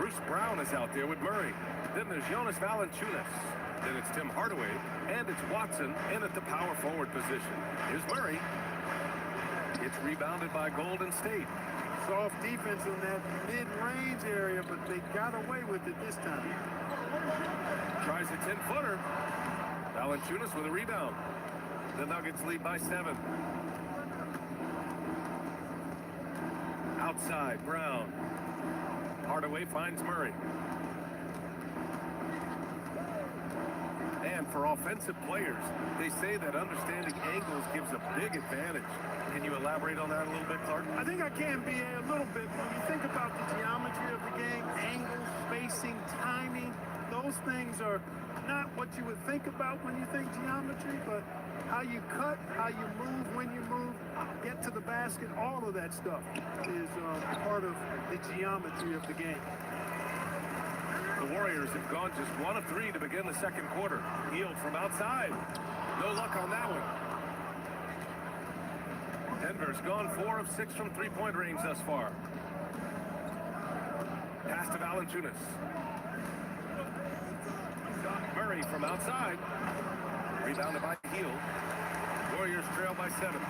Bruce Brown is out there with Murray. Then there's Jonas Valanciunas. Then it's Tim Hardaway. And it's Watson in at the power forward position. Here's Murray. It's rebounded by Golden State. Soft defense in that mid-range area, but they got away with it this time. Tries a 10-footer. Valanciunas with a rebound. The Nuggets lead by 7. Outside, Brown. Hardaway finds Murray. And for offensive players, they say that understanding angles gives a big advantage. Can you elaborate on that a little bit, Clark? I think I can be a little bit. When you think about the geometry of the game, angles, spacing, timing, those things are not what you would think about when you think geometry, but how you cut, how you move, when you move, get to the basket, all of that stuff is part of the geometry of the game. The Warriors have gone just 1 of 3 to begin the second quarter. Hield from outside. No luck on that one. Denver's gone 4 of 6 from three-point range thus far. Pass to Valanciunas. Murray from outside. Rebounded by Hield. Warriors trail by 7.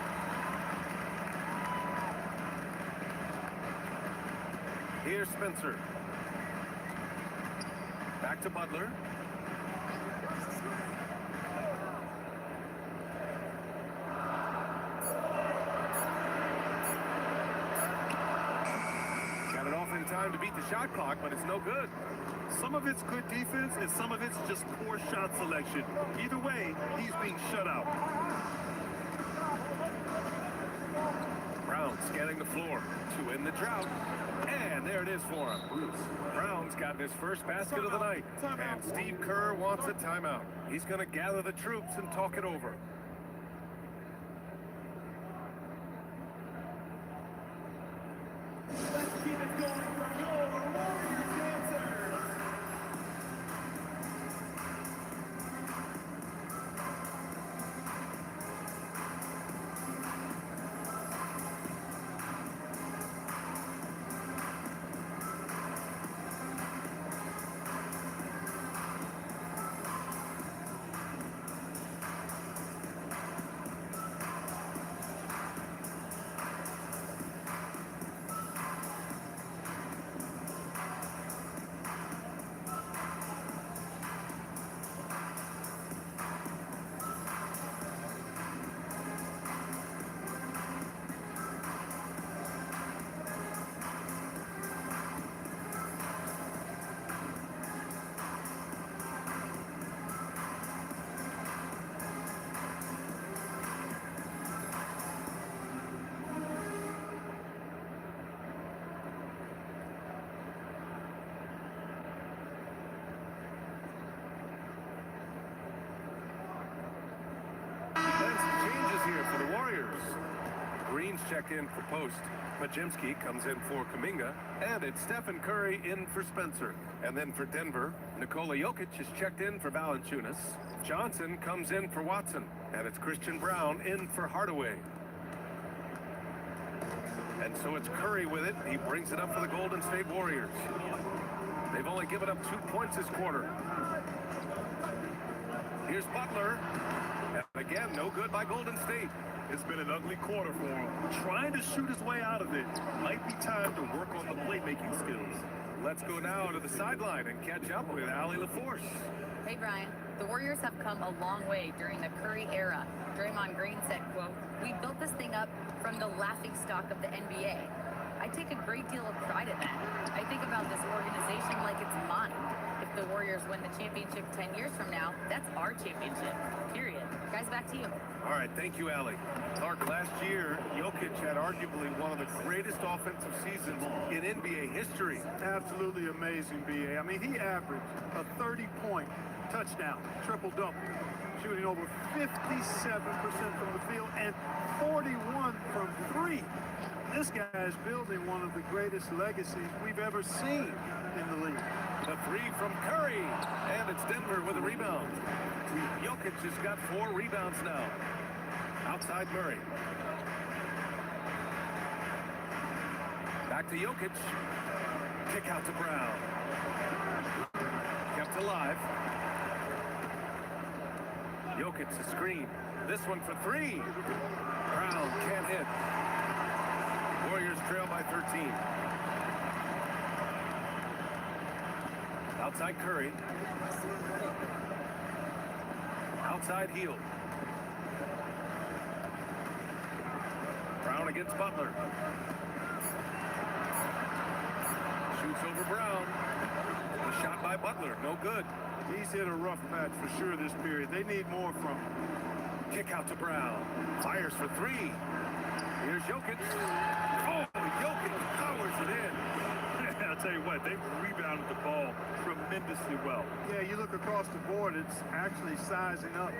Here's Spencer. Back to Butler. Got it off in time to beat the shot clock, but it's no good. Some of it's good defense, and some of it's just poor shot selection. Either way, he's being shut out. Brown scanning the floor to end the drought. And there it is for him. Brown's gotten his first basket of the night. And Steve Kerr wants a timeout. He's going to gather the troops and talk it over. Here for the Warriors. Green's check in for Post. Majimski comes in for Kuminga. And it's Stephen Curry in for Spencer. And then for Denver, Nikola Jokic is checked in for Valanciunas. Johnson comes in for Watson. And it's Christian Brown in for Hardaway. And so it's Curry with it. He brings it up for the Golden State Warriors. They've only given up 2 points this quarter. Here's Butler. And again, no good by Golden State. It's been an ugly quarter for him. Trying to shoot his way out of it. Might be time to work on the playmaking skills. Let's go now to the sideline and catch up with Allie LaForce. Hey, Brian. The Warriors have come a long way during the Curry era. Draymond Green said, quote, "We built this thing up from the laughingstock of the NBA. I take a great deal of pride in that. I think about this organization like it's mine. If the Warriors win the championship 10 years from now, that's our championship, period." Guys, back to you. All right, thank you, Allie. Clark, last year, Jokic had arguably one of the greatest offensive seasons in NBA history. Absolutely amazing, B.A. I mean, he averaged a 30-point touchdown, triple-double, shooting over 57% from the field and 41 from 3. This guy is building one of the greatest legacies we've ever seen in the league. The 3 from Curry, and it's Denver with a rebound. Jokic has got 4 rebounds now. Outside Murray. Back to Jokic. Kick out to Brown. alive. Jokic a screen. This one for three. Brown can't hit. Warriors trail by 13. Outside Curry. Outside Hield. Brown against Butler. Shoots over Brown. The shot by Butler, no good. He's hit a rough patch for sure this period. They need more from him. Kick out to Brown. Fires for three. Here's Jokic. Oh, Jokic powers it in. I'll tell you what, they've rebounded the ball tremendously well. Yeah, you look across the board, it's actually sizing up,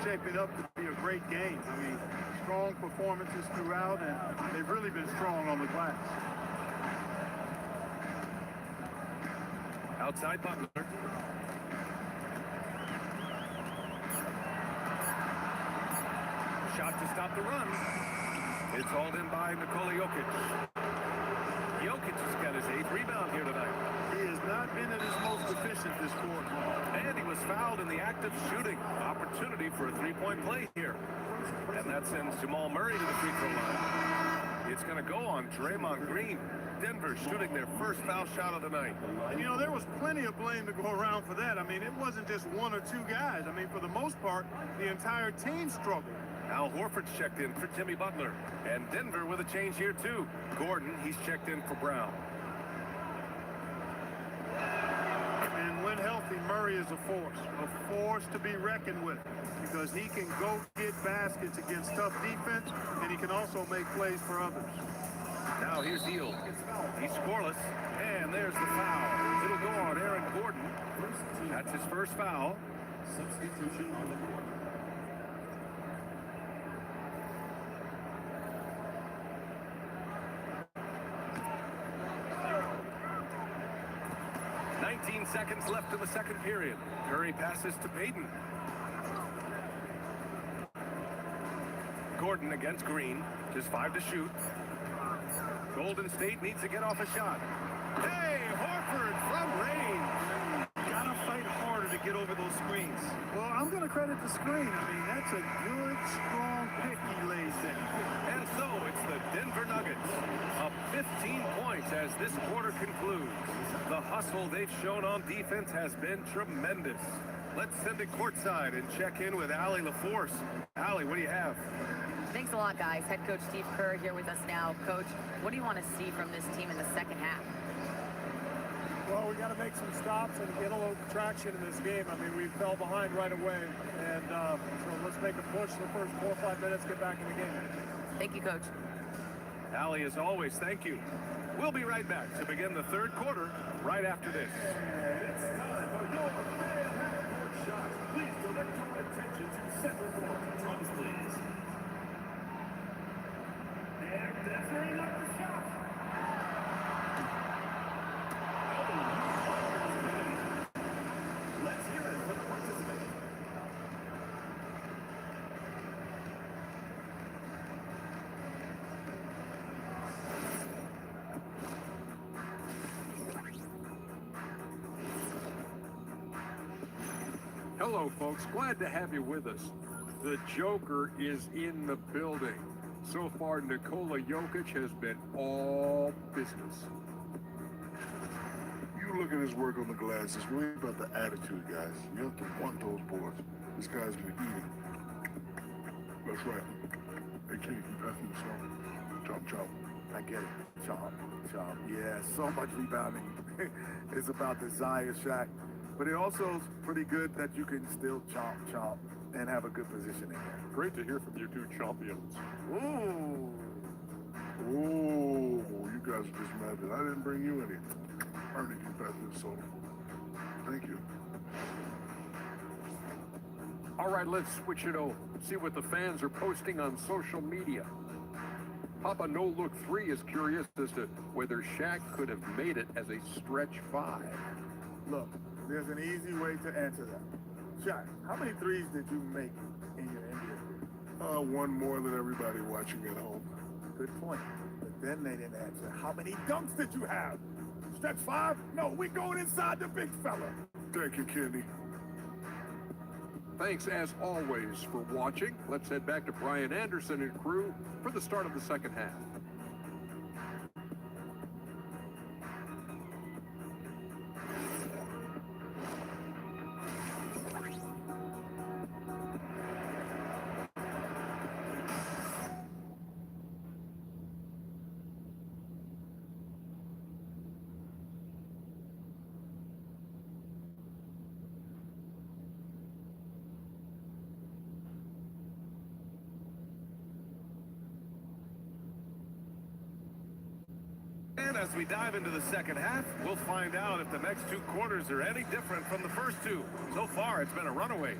shaping up to be a great game. I mean, strong performances throughout, and they've really been strong on the glass. Outside Butler. Shot to stop the run. It's hauled in by Nikola Jokic. Jokic has got his 8th rebound here tonight. He has not been at his most efficient this quarter. And he was fouled in the act of shooting. Opportunity for a three-point play here. And that sends Jamal Murray to the free throw line. It's going to go on Draymond Green. Denver shooting their first foul shot of the night. And, you know, there was plenty of blame to go around for that. I mean, it wasn't just one or two guys. I mean, for the most part, the entire team struggled. Al Horford's checked in for Jimmy Butler. And Denver with a change here, too. Gordon, he's checked in for Brown. And when healthy, Murray is a force to be reckoned with, because he can go get baskets against tough defense, and he can also make plays for others. Now here's Hield. He's scoreless, and there's the foul. It'll go on Aaron Gordon. That's his first foul. Substitution on the court. Seconds left in the second period. Curry passes to Payton. Gordon against Green. Just 5 to shoot. Golden State needs to get off a shot. Hey, Horford from range. Gotta fight harder to get over those screens. Well, I'm going to credit the screen. I mean, that's a good, strong pick he lays in. And so it's the Denver Nuggets up 15 points as this quarter concludes. The hustle they've shown on defense has been tremendous. Let's send it courtside and check in with Allie LaForce. Allie, what do you have? Thanks a lot, guys. Head coach Steve Kerr here with us now. Coach, what do you want to see from this team in the second half? Well, we got to make some stops and get a little traction in this game. I mean, we fell behind right away, and so let's make a push the first 4 or 5 minutes, get back in the game. Thank you, Coach. Allie, as always, thank you. We'll be right back to begin the third quarter right after this. It's time for your fan shots. Please direct your attention to center court. Drums, please. They're definitely not the shot. Let's hear it for the participant. Hello, folks. Glad to have you with us. The Joker is in the building. So far, Nikola Jokic has been all business. You look at his work on the glass, it's really about the attitude, guys. You have to want those boards. This guy's been eating. That's right. Hey, Kenny, you pass me the song? Chop, chop. I get it. Chop, chop. Yeah, so much rebounding. It's about desire, Shaq. But it also is pretty good that you can still chop, chop, and have a good position in there. Great to hear from you two champions. Ooh. Ooh, you guys are just mad that I didn't bring you any. Ernie, you pass me the soda. Thank you. All right, let's switch it over. See what the fans are posting on social media. Papa No Look 3 is curious as to whether Shaq could have made it as a stretch 5. Look, there's an easy way to answer that. Shaq, how many threes did you make in your NBA career? One more than everybody watching at home. Good point. But then they didn't answer. How many dunks did you have? Stretch 5? No, we're going inside the big fella. Thank you, Kenny. Thanks, as always, for watching. Let's head back to Brian Anderson and crew for the start of the second half. And as we dive into the second half, we'll find out if the next two quarters are any different from the first two. So far, it's been a runaway.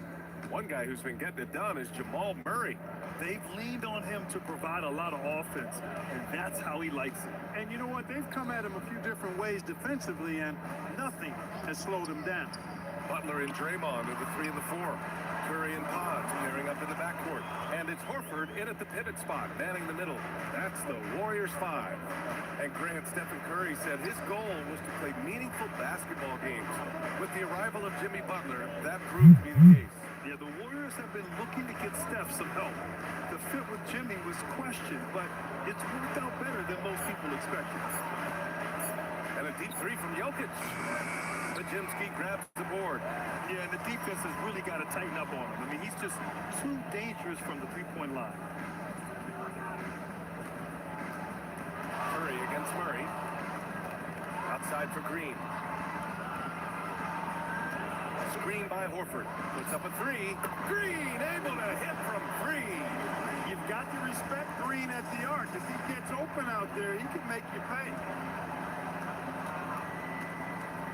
One guy who's been getting it done is Jamal Murray. They've leaned on him to provide a lot of offense, and that's how he likes it. And you know what? They've come at him a few different ways defensively, and nothing has slowed him down. Butler and Draymond are the 3 and the 4. Curry and Pods pairing up in the backcourt. And it's Horford in at the pivot spot, manning the middle. That's the Warriors 5. And Grant, Stephen Curry said his goal was to play meaningful basketball games. With the arrival of Jimmy Butler, that proved to be the case. Yeah, the Warriors have been looking to get Steph some help. The fit with Jimmy was questioned, but it's worked out better than most people expected. And a deep 3 from Jokic. Majimski grabs the board. Yeah, and the defense has really got to tighten up on him. I mean, he's just too dangerous from the three-point line. Curry against Murray. Outside for Green. Screen by Horford. Puts up a 3. Green able to hit from 3. You've got to respect Green at the arc. If he gets open out there, he can make you pay.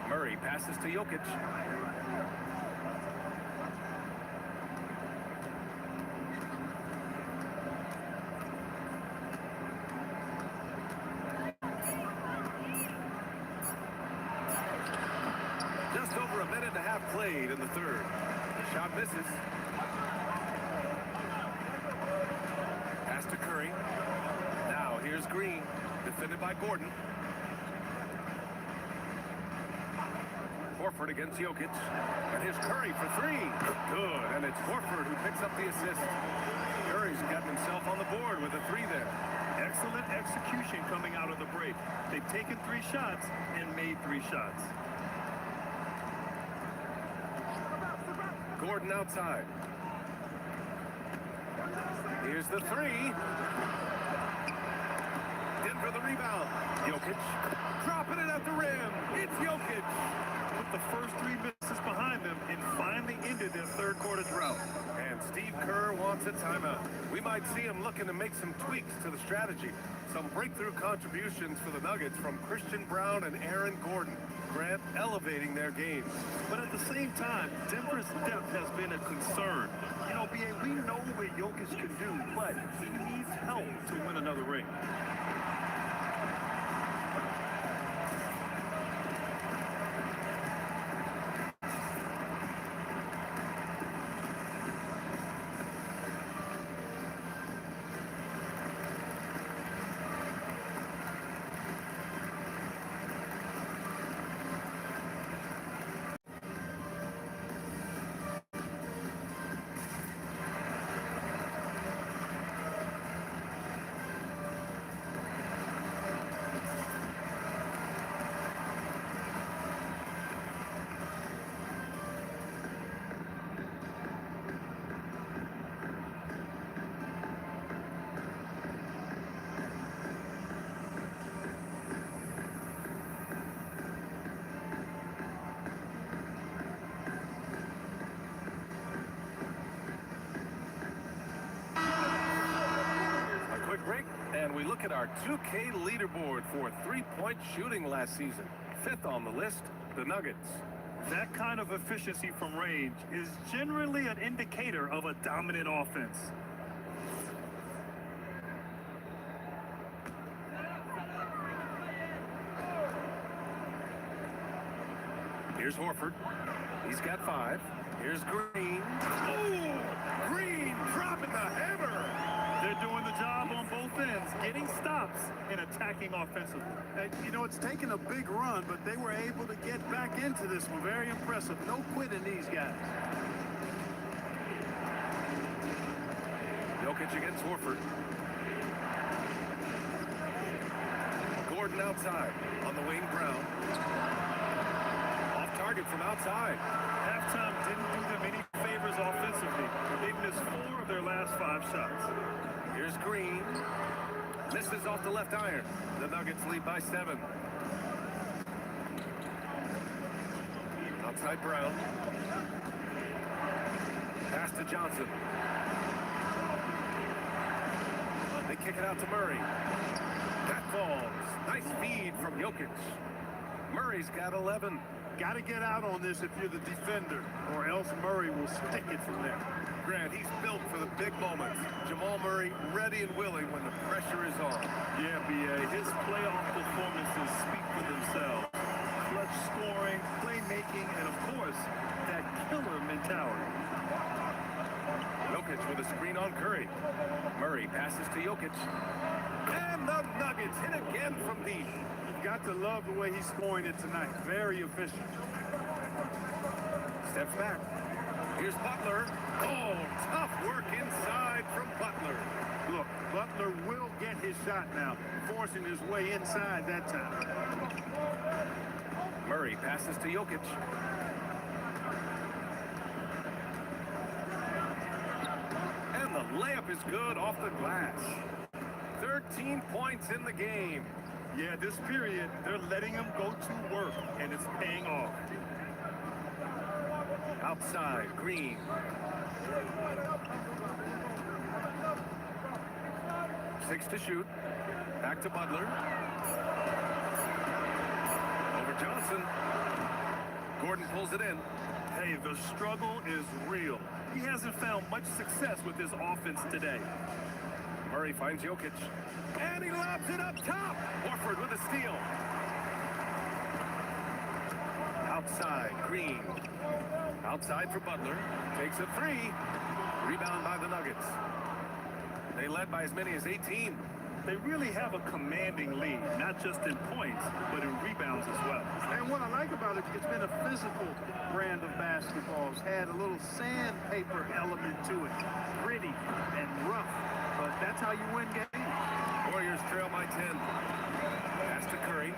Murray passes to Jokic. Just over a minute and a half played in the third. The shot misses. Pass to Curry. Now here's Green, defended by Gordon. Horford against Jokic. And here's Curry for 3. Good. And it's Horford who picks up the assist. Curry's gotten himself on the board with a 3 there. Excellent execution coming out of the break. They've taken 3 shots and made 3 shots. Gordon outside. Here's the 3. Denver the rebound. Jokic dropping it at the rim. It's Jokic. With the first 3 misses behind them and finally ended their third quarter drought. And Steve Kerr wants a timeout. We might see him looking to make some tweaks to the strategy. Some breakthrough contributions for the Nuggets from Christian Brown and Aaron Gordon. Grant elevating their games. But at the same time, Denver's depth has been a concern. You know, B.A., we know what Jokic can do, but he needs help to win another ring. Break, and we look at our 2K leaderboard for three-point shooting last season. 5th on the list, the Nuggets. That kind of efficiency from range is generally an indicator of a dominant offense. Here's Horford. He's got 5. Here's Green. Oh! Green dropping the hammer! They're doing the job on both ends, getting stops and attacking playmaking offensively. And, you know, it's taken a big run, but they were able to get back into this one. Very impressive. No quitting these guys. Jokic against Horford. Gordon outside. On the wing, Brown. Off target from outside. Halftime didn't do them any favors offensively. They've missed 4 of their last 5 shots. Here's Green. Misses off the left iron. The Nuggets lead by 7. Outside Brown. Pass to Johnson. They kick it out to Murray. That falls. Nice feed from Jokic. Murray's got 11. Got to get out on this if you're the defender, or else Murray will stick it from there. Grant, he's built for the big moments. Jamal Murray ready and willing when the pressure is on. Yeah, B.A. His playoff performances speak for themselves. Clutch scoring, playmaking, and of course, that killer mentality. Jokic with a screen on Curry. Murray passes to Jokic. And the Nuggets hit again from deep. You've got to love the way he's scoring it tonight. Very efficient. Steps back. Here's Butler. Oh, tough work inside from Butler. Look, Butler will get his shot now, forcing his way inside that time. Murray passes to Jokic. And the layup is good off the glass. 13 points in the game. Yeah, this period, they're letting him go to work, and it's paying off. Outside, Green. Six to shoot. Back to Butler. Over Johnson. Gordon pulls it in. Hey, the struggle is real. He hasn't found much success with his offense today. Murray finds Jokic. And he lobs it up top. Horford with a steal. Outside, Green. Outside for Butler. Takes a 3. Rebound by the Nuggets. They led by as many as 18. They really have a commanding lead, not just in points, but in rebounds as well. And what I like about it, it's been a physical brand of basketball. It's had a little sandpaper element to it. Gritty and rough, but that's how you win games. Warriors trail by 10. Pass to Curry.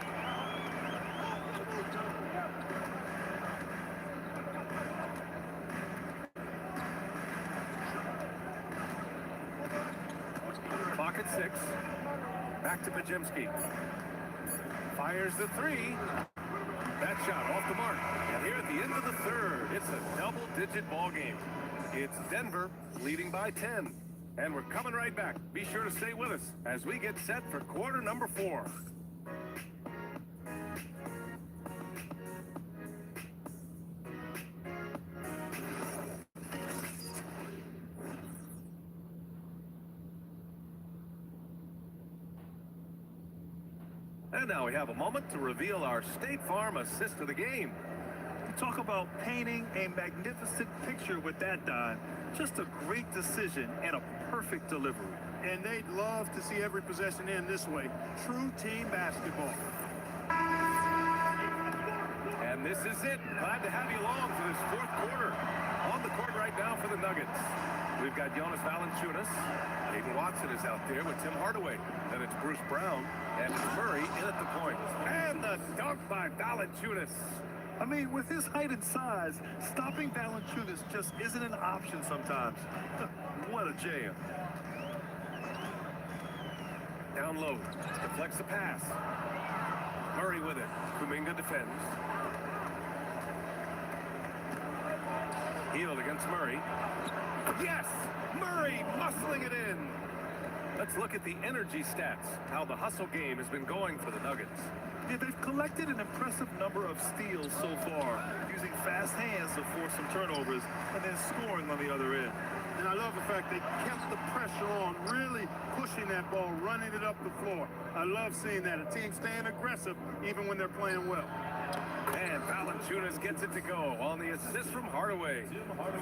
Clock at 6. Back to Pajemski. Fires the 3. That shot off the mark. And here at the end of the third, it's a double-digit ball game. It's Denver leading by 10. And we're coming right back. Be sure to stay with us as we get set for quarter number 4. And now we have a moment to reveal our State Farm assist of the game. You talk about painting a magnificent picture with that dime. Just a great decision and a perfect delivery. And they'd love to see every possession end this way. True team basketball. And this is it. Glad to have you along for this fourth quarter. On the court right now for the Nuggets. We've got Jonas Valanciunas. Hayden Watson is out there with Tim Hardaway. Then it's Bruce Brown. And it's Murray in at the point. And the dunk by Valanciunas. I mean, with his height and size, stopping Valanciunas just isn't an option sometimes. What a jam. Down low. Deflects the pass. Murray with it. Kuminga defends. Hield against Murray. Yes! Murray muscling it in. Let's look at the energy stats. How the hustle game has been going for the Nuggets. Yeah, they've collected an impressive number of steals so far, using fast hands to force some turnovers and then scoring on the other end. And I love the fact they kept the pressure on, really pushing that ball, running it up the floor. I love seeing that. A team staying aggressive even when they're playing well. And Valanciunas gets it to go on the assist from Hardaway.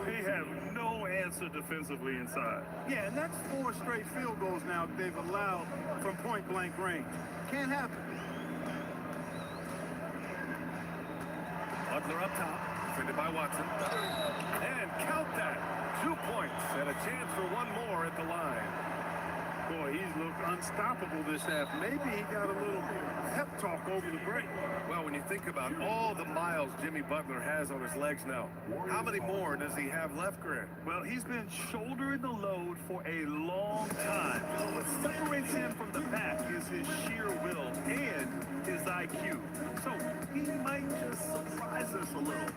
They have no answer defensively inside. Yeah, and that's 4 straight field goals now they've allowed from point-blank range. Can't happen. Butler up top, defended by Watson. And count that. 2 points and a chance for one more at the line. Boy, he's looked unstoppable this half. Maybe he got a little pep talk over the break. Well, when you think about all the miles Jimmy Butler has on his legs now, how many more does he have left, Grant? Well, he's been shouldering the load for a long time. What separates him from the pack is his sheer will and his IQ. So he might just surprise us a little.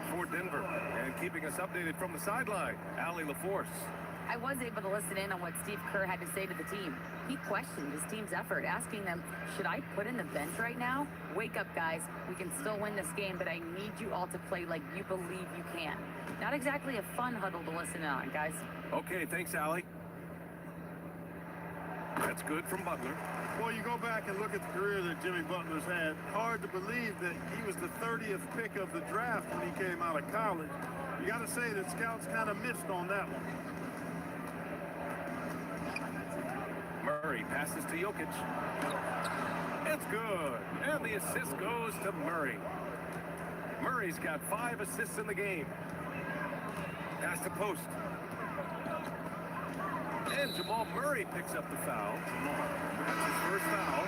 For Denver. And keeping us updated from the sideline, Allie LaForce. I was able to listen in on what Steve Kerr had to say to the team. He questioned his team's effort, asking them, should I put in the bench right now? Wake up, guys. We can still win this game, but I need you all to play like you believe you can. Not exactly a fun huddle to listen in on, guys. Okay, thanks, Allie. That's good from Butler. Boy, you go back and look at the career that Jimmy Butler's had. Hard to believe that he was the 30th pick of the draft when he came out of college. You got to say that scouts kind of missed on that one. Murray passes to Jokic. It's good. And the assist goes to Murray. Murray's got 5 assists in the game. Pass to post. And Jamal Murray picks up the foul. That's his first foul.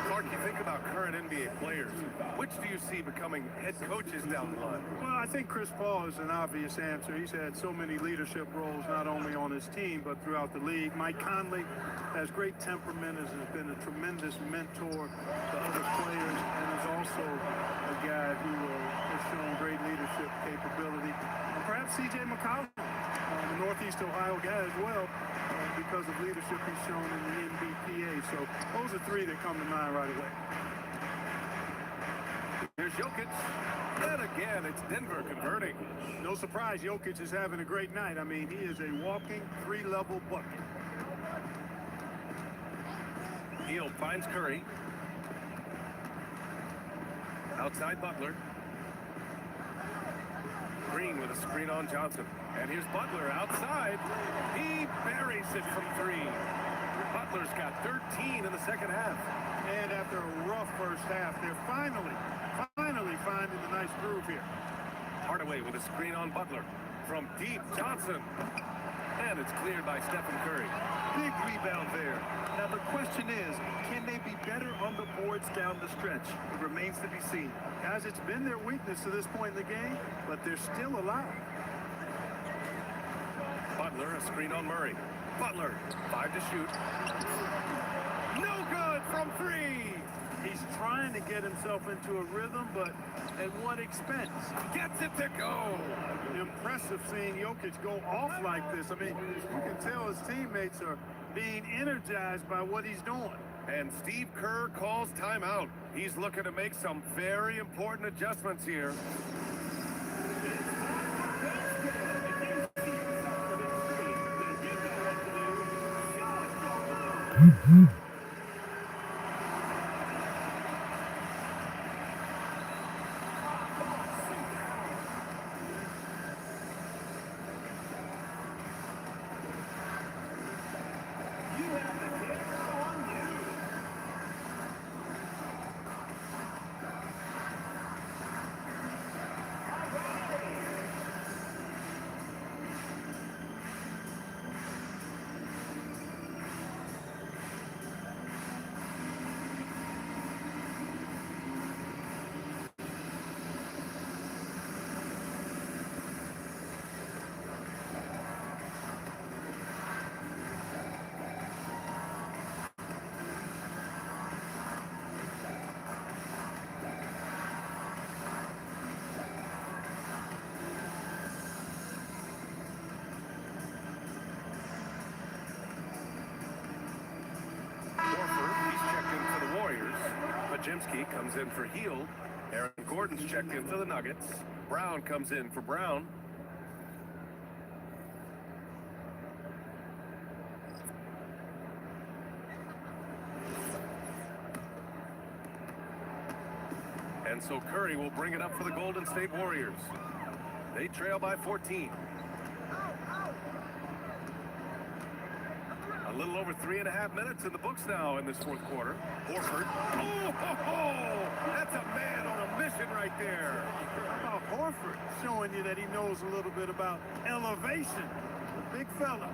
Clark, you think about current NBA players. Which do you see becoming head coaches down the line? Well, I think Chris Paul is an obvious answer. He's had so many leadership roles, not only on his team, but throughout the league. Mike Conley has great temperament, has been a tremendous mentor to other players, and is also a guy who has shown great leadership capability. And perhaps C.J. McCollum, a Northeast Ohio guy as well, because of leadership he's shown in the NBPA. So those are 3 that come to mind right away. Here's Jokic. And again, it's Denver converting. No surprise, Jokic is having a great night. I mean, he is a walking 3-level bucket. Hield finds Curry. Outside Butler. Green with a screen on Johnson. And here's Butler outside. He buries it from 3. Butler's got 13 in the second half. And after a rough first half, they're finally finding the nice groove here. Hardaway with a screen on Butler. From deep, Johnson. And it's cleared by Stephen Curry. Big rebound there. Now the question is, can they be better on the boards down the stretch? It remains to be seen. Guys, it's been their weakness to this point in the game, but they're still alive. Butler, a screen on Murray. Butler, 5 to shoot. No good from 3. He's trying to get himself into a rhythm, but at what expense? Gets it to go. Impressive seeing Jokic go off like this. I mean, you can tell his teammates are being energized by what he's doing. And Steve Kerr calls timeout. He's looking to make some very important adjustments here. Nowinski comes in for Hield. Aaron Gordon's checked in for the Nuggets. Brown comes in for Brown. And so Curry will bring it up for the Golden State Warriors. They trail by 14. A little over 3.5 minutes in the books now in this fourth quarter. Horford. Oh, that's a man on a mission right there. How about Horford showing you that he knows a little bit about elevation? The big fella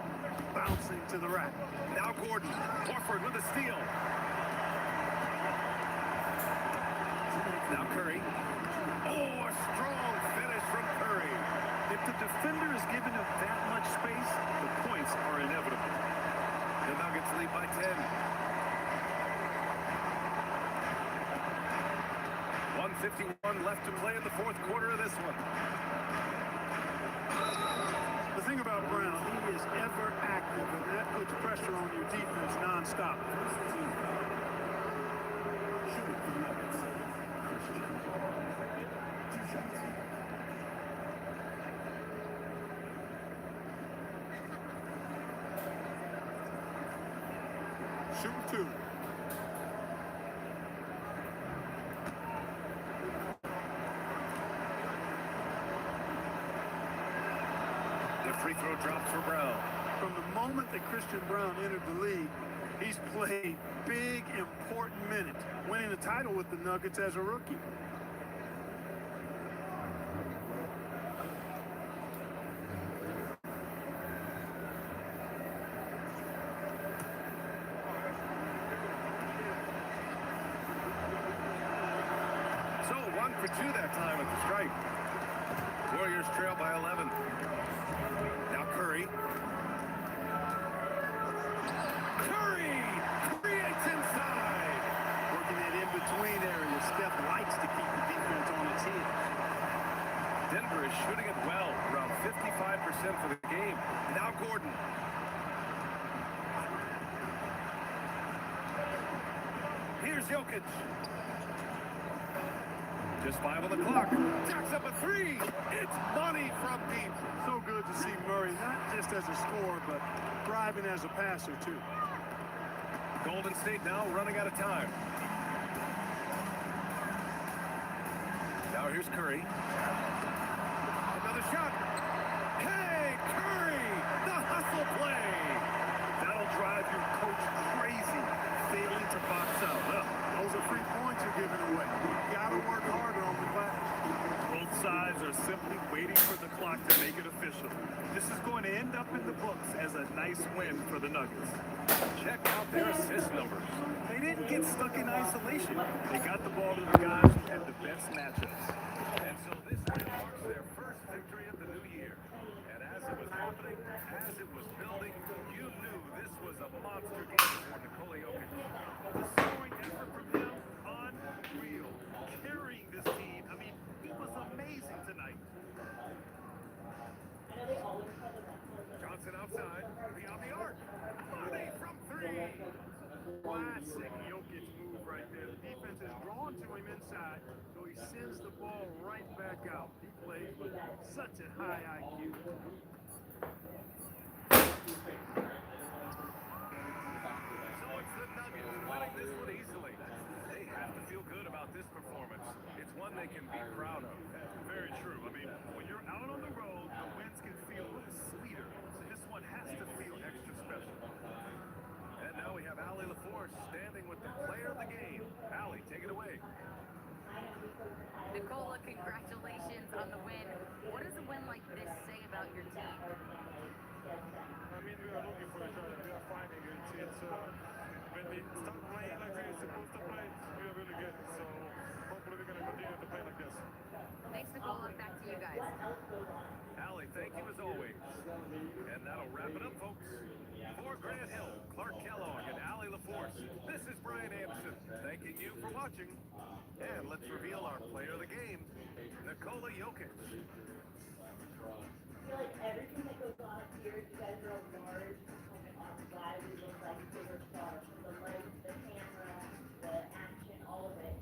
bouncing to the rack. Now Gordon. Horford with a steal. Now Curry. Oh, a strong finish from Curry. If the defender is giving him that much space, the points are inevitable. The Nuggets lead by 10. 1:51 left to play in the fourth quarter of this one. The thing about Brown, he is ever active, and that puts pressure on your defense nonstop. Shoot two. The free throw drops for Brown. From the moment that Christian Brown entered the league, he's played big, important minutes, winning the title with the Nuggets as a rookie. So 1 for 2 that time at the stripe. Warriors trail by 11. Now Curry. Curry creates inside. Working that in-between area, Steph likes to keep the defense on its heels. Denver is shooting it well, around 55% for the game. Now Gordon. Here's Jokic. Just 5 on the clock. Jacks up a 3. It's money from deep. So good to see Murray, not just as a scorer, but thriving as a passer, too. Golden State now running out of time. Now here's Curry. Another shot. Hey, Curry! The hustle play! That'll drive your coach crazy, failing to box out. Well, those are free points you're giving away. You gotta work harder on the glass. both sides are simply waiting for the clock to make it official. This is going to end up in the books as a nice win for the Nuggets. Check out their assist numbers. They didn't get stuck in isolation. They got the ball to the guys who had the best matchups. And so this win marks their first victory of the new year. And as it was happening, as it was building, you knew this was a monster game for Nikola Jokic. The scoring effort from him, unreal. Carrying this team. I mean, he was amazing tonight. Johnson outside, beyond the arc. Money from 3. Classic Jokic move right there. The defense is drawn to him inside, so he sends the ball right back out. He plays with such a high IQ. So it's the Nuggets winning this one easily. They have to feel good about this performance. It's one they can be proud of. Very true. I mean, when you're out on the road, the wins can feel a little sweeter. So this one has to feel extra special. And now we have Allie LaForce standing with the player of the game. Allie, take it away. Nikola, congratulations on the win. What does a win like this say about your team? I mean, we are looking for each other. We are finding it. It's when we start playing like we're supposed to play, we are really good. So hopefully we're going to continue to play like this. Thanks, Nikola. Back to you guys. Allie, thank you as always. And that'll wrap it up, folks. For Grant Hill, Clark Kellogg, and Allie LaForce, this is Brian Anderson thanking you for watching. And let's reveal our player of the game, Nikola Jokic. I feel like everything that goes on up here, you guys are large on the glass. You look like bigger stars. The lights, the camera, the action, all of it.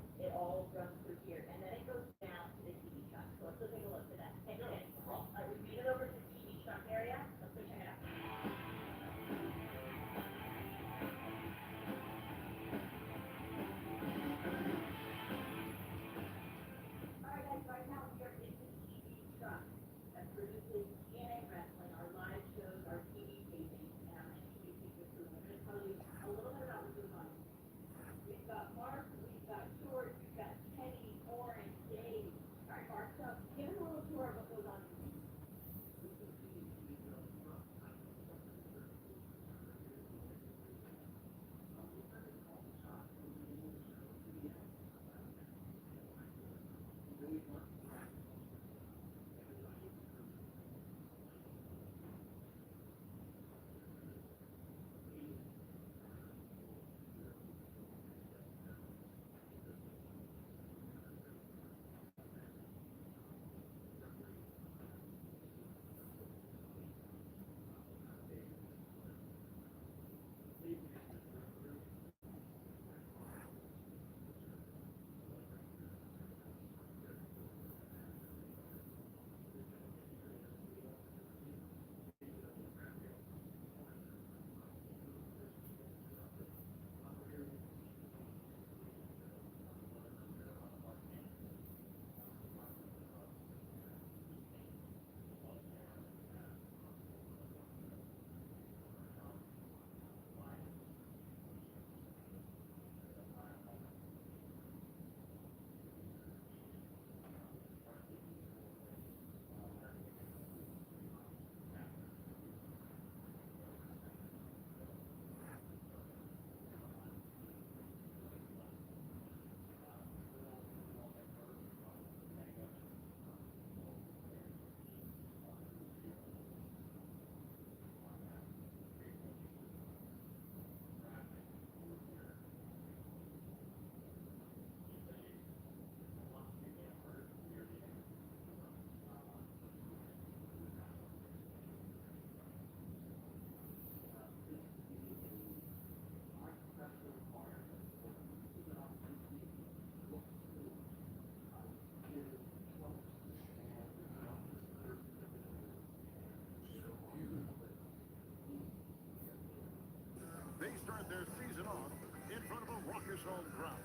raucous home crowd.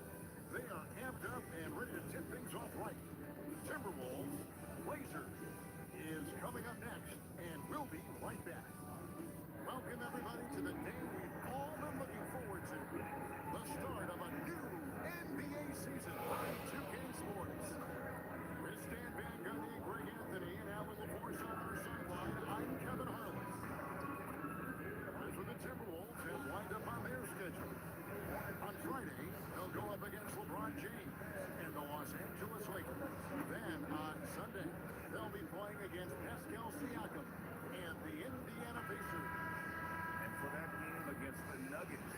They are amped up and ready to tip things off right. Timberwolves, Blazers is coming up next, and we'll be right back. Welcome, everybody, to the day we've all been looking forward to. The start of a new NBA season on 2K Sports. With Stan Van Gundy, Greg Anthony, and Alan LaForce on our sideline, I'm Kevin Harlan. As for the Timberwolves have lined up on their schedule. On Friday, they'll go up against LeBron James and the Los Angeles Lakers. Then on Sunday, they'll be playing against Pascal Siakam and the Indiana Pacers. And for that game against the Nuggets,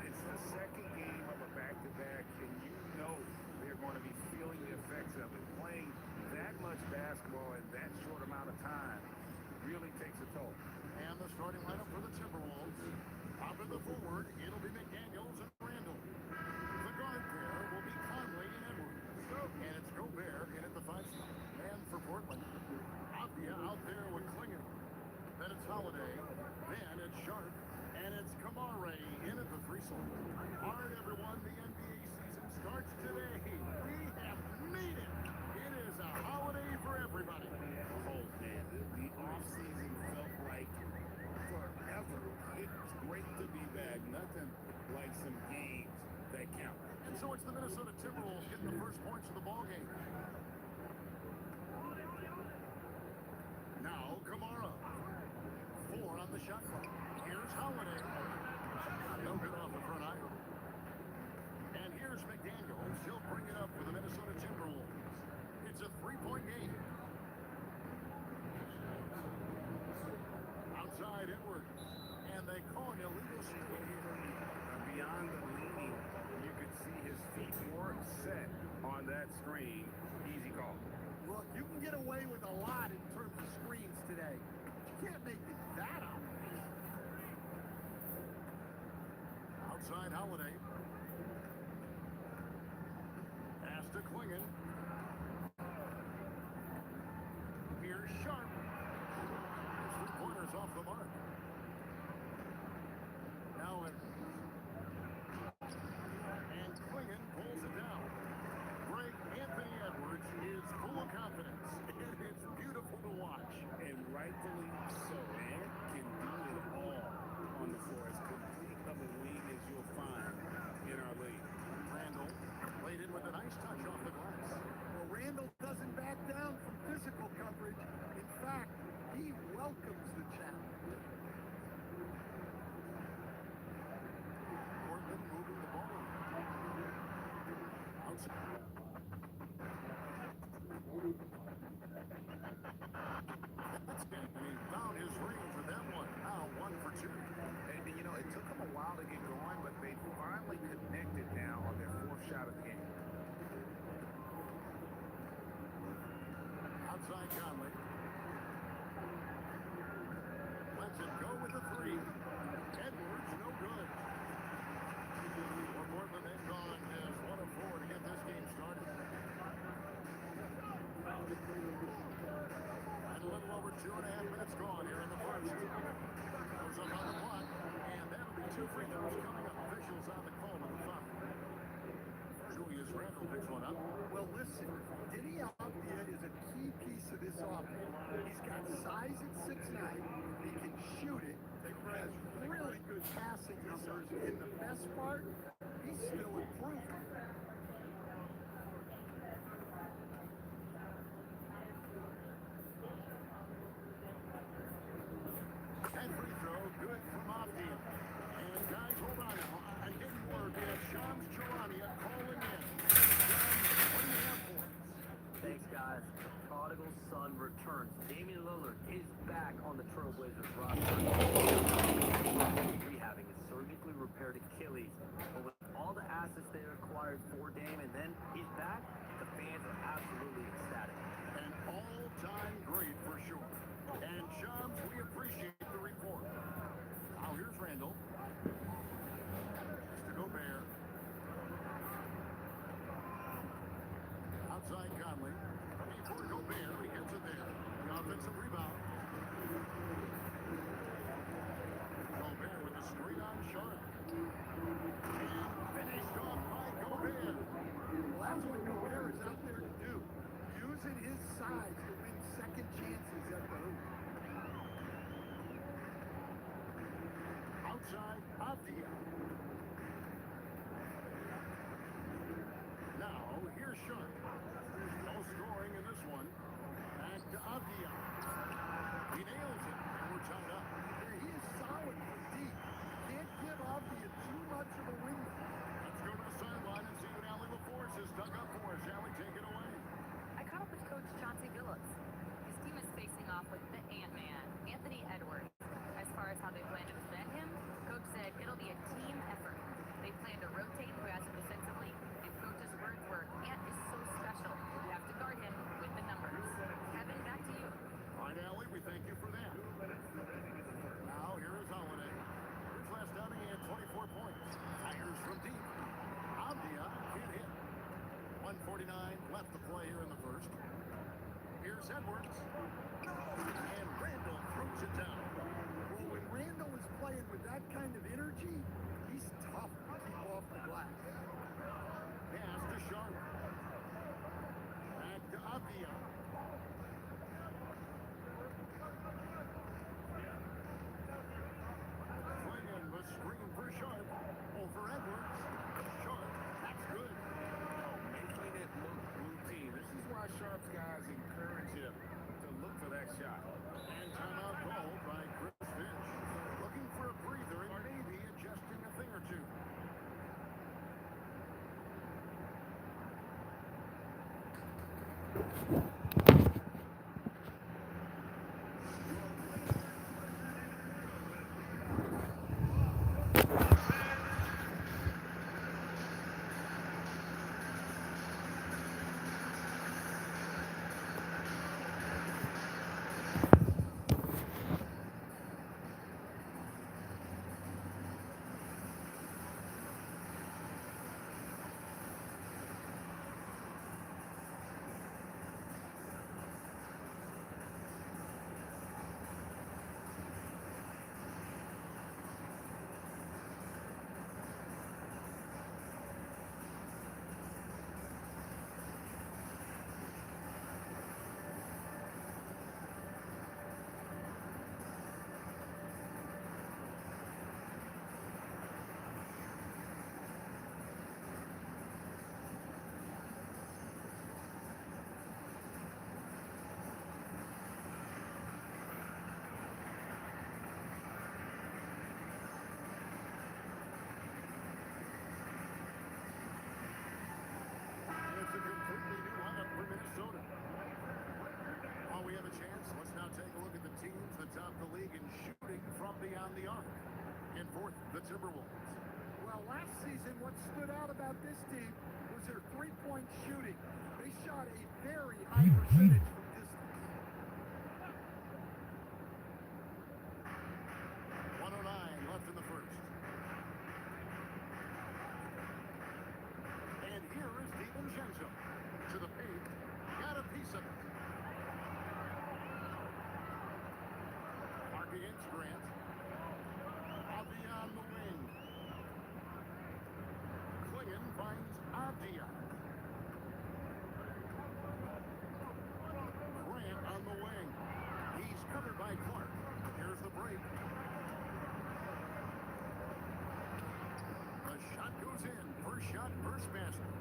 it's the second game of a back-to-back, and you know they're going to be feeling the effects of it. Playing that much basketball in that short amount of time really takes a toll. And the starting lineup for the Timberwolves. Up in the forward, it'll be McDaniels and Randall. The guard pair will be Conley and Edwards. And it's Gobert in at the 5 spot. And for Portland, Avdia out there with Klinger. Then it's Holiday. Then it's Sharp. And it's Kamare in at the 3 slot. All right, everyone, the NBA season starts today. We have made it. It is a holiday for everybody. Oh, man, the offseason felt like forever. It's great to be back. Nothing like some games that count. And so it's the Minnesota Timberwolves getting the first points of the ball game. Now Kamara. 4 on the shot clock. Here's Holiday. No good off the front iron. And here's McDaniels. He'll bring it up for the Minnesota Timberwolves. It's a 3-point game. Outside Edwards. And they call an illegal steal. Beyond the leaning, you could see his feet more set on that screen. Easy call. Look, you can get away with a lot in terms of screens today. You can't make it that obvious. Outside Holiday. Pass to Klingon. Here's Sharp. His 3-pointers off the mark. Now Edwards. And Klingon pulls it down. Greg Anthony Edwards is full of confidence. It's beautiful to watch. And rightfully so. Ant can do it all on the floor. As complete of a wing as you'll find in our league. Randall laid in with a nice touch off the glass. Well, Randall doesn't back down from physical coverage. In fact, he welcomes the challenge. Portland moving the ball. Outside. That's it. And he found his range with that one. Now 1 for 2. And, you know, it took them a while to get going, but they finally connected now on their 4th shot of the game. Outside Conley. Lets it go with the 3. Edwards, no good. For Portland, they've gone as 1 of 4 to get this game started. And a little over 2.5 minutes gone here in the first. Goes up on the clock, and that'll be 2 free throws coming up. Officials on the call with the foul. Julius Randle picks one up. Well, listen, Diddy Avdia is a key piece of this offense. He's got size at 6'9". He can shoot it. He has really good passing numbers. And the best part, he's still improving. And free throw, good from Avdia. And guys, hold on now. It didn't work. Shams Charania calling in. Shams, what do you have for us? Thanks, guys. Prodigal son returns. Damian Lillard is back on the Trailblazers roster. Rehabbing his surgically repaired Achilles. But with all the assets they acquired for Dame, and then he's back, the fans are absolutely ecstatic. An all-time great for sure. And Shams, we appreciate the report. Now here's Randall. It's to Gobert. Outside Conley. Before Gobert, he gets it there. The offensive rebound. Gobert with a straight-on shot. And finished off side, Avdia. Now, here's Sharp. No scoring in this one. Back to Avdia. He nails it, and we're tied up. Yeah, he is solid for deep. Can't give Avdia too much of a window. Let's go to the sideline and see what Allie LaForce has dug up for us. Allie, take it away. I caught up with Coach Chauncey Billups. His team is facing off with the Ant-Man, Anthony Edwards. As far as how they plan to defend him, Coach said it'll be a team effort. They plan to rotate who has him defensively, and Coach's words were, Ant is so special. You have to guard him with the numbers. Kevin, back to you. All right, Allie, we thank you for that. Now, here is Holiday. His last outing, he had 24 points. Tigers from deep. Avdia can't hit. 149 left to play here in the first. Here's Edwards. And Randall throws it down. Well, when Randall is playing with that kind of energy, he's tough to keep off the glass. Pass to Sharp. Back to Avdia. Swinging the screen for Sharp. Over Edwards. Sharp. That's good. Making it look routine. This is why Sharp's guys encourage him to look for that shot. And timeout called by Chris Finch. Looking for a breather and maybe adjusting a thing or two. It's a completely new lineup for Minnesota. While we have a chance, let's now take a look at the teams that top the league in shooting from beyond the arc. In fourth, the Timberwolves. Well, last season, what stood out about this team was their three-point shooting. They shot a very high percentage from distance. 109 left in the first. And here is DiVincenzo. To the paint. Got a piece of it. Mark against Grant. Avdia on the wing. Klingon finds Avdia. Grant on the wing. He's covered by Clark. Here's the break. The shot goes in. First shot, first basket.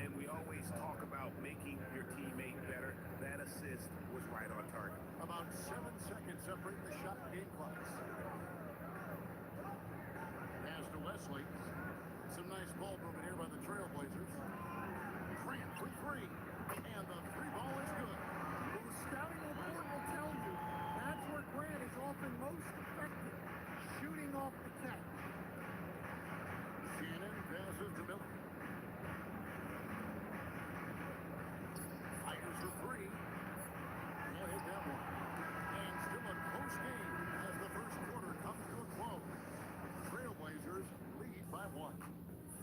And we always talk about making your teammate better. That assist was right on target. About 7 seconds separate the shot and game clocks. Pass to Wesley. Some nice ball movement here by the Trailblazers. Grant for three. And the three ball is good. Well, the scouting report will tell you that's where Grant is often most effective, shooting off the catch. Shannon passes to Miller. Fires for three. Can't hit that one. And still a close game as the first quarter comes to a close. Trailblazers lead by 1.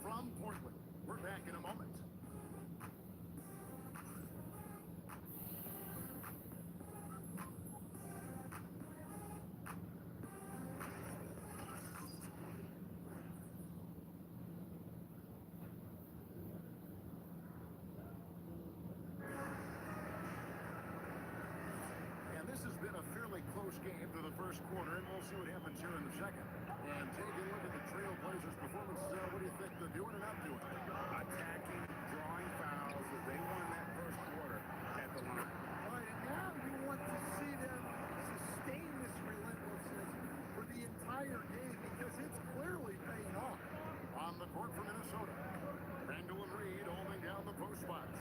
From Portland, we're back in a moment. And this has been a fairly close game through the first quarter, and we'll see what happens here in the second. And taking a look at Trailblazers performance, what do you think they're doing and not doing? Attacking, drawing fouls. They won that first quarter at the line. All right, and now you want to see them sustain this relentlessness for the entire game because it's clearly paying off. On the court for Minnesota, Randall and Reed holding down the post spots.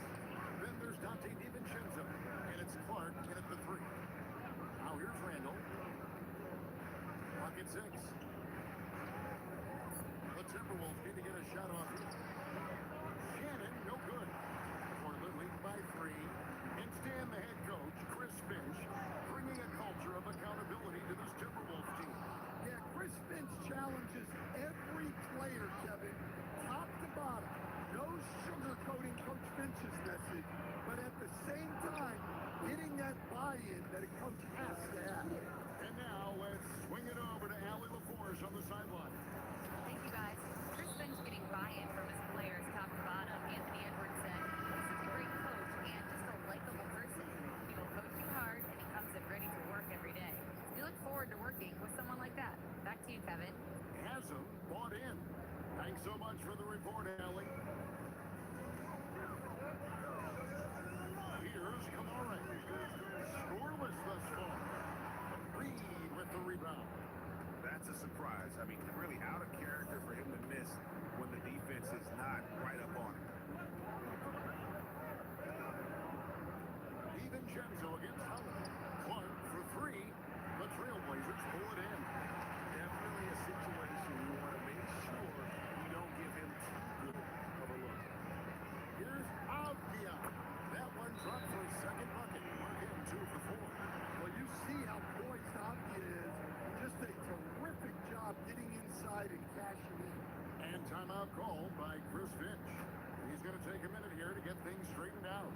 Then there's Dante DiVincenzo, and it's Clark in at the 3. Now here's Randall. Pocket 6. The Timberwolves need to get a shot off here. Shannon, no good. Portland lead by 3. And Stan, the head coach, Chris Finch, bringing a culture of accountability to this Timberwolves team. Yeah, Chris Finch challenges every player, Kevin, top to bottom. No sugarcoating Coach Finch's message, but at the same time, getting that buy-in that a coach has to have. And now let's swing it over to Allie LaForce on the sideline. Thank you, guys. Chris Finch getting buy-in from his players top to bottom. Anthony Edwards said, he's such a great coach and just a likable person. He will coach you hard, and he comes in ready to work every day. We look forward to working with someone like that. Back to you, Kevin. Hasn't bought in. Thanks so much for the report, Allie. Here's Kamara. Scoreless thus far. Reed with the rebound. That's a surprise. I mean, really out of character for him to miss when the defense is not right up on him. DiVincenzo against Howard. Clark for 3. The Trailblazers pull it in. Definitely a situation you want to make sure you don't give him too good of a look. Here's Avdia. That one dropped for a second bucket. Mark him 2 for 4. Well, you see how poised Avdia is. Just a terrific job getting inside and cashing in. And timeout called by Chris Finch. He's going to take a minute here to get things straightened out.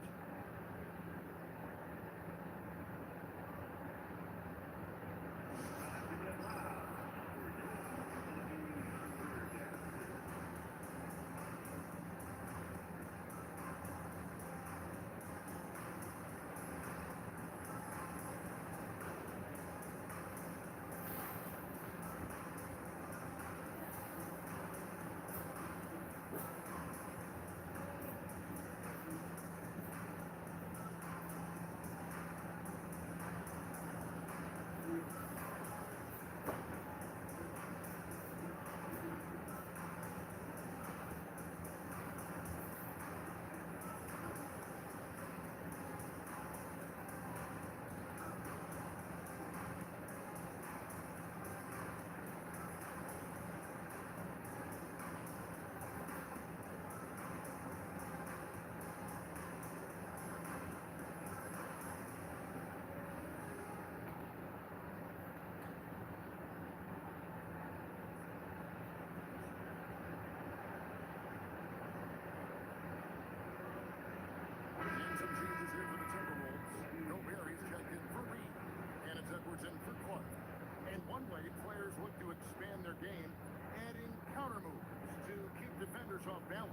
Off balance.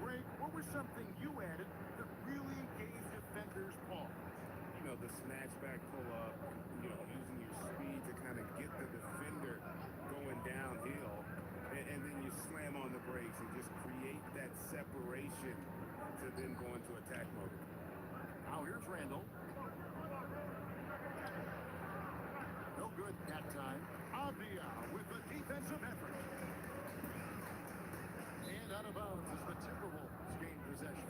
Greg, what was something you added that really gave defenders pause? You know, the snatch back pull up, you know, using your speed to kind of get the defender going downhill, and then you slam on the brakes and just create that separation to then go into attack mode. Now here's Randall. No good that time. Avdia with the defensive effort. And out of bounds as the Timberwolves gain possession.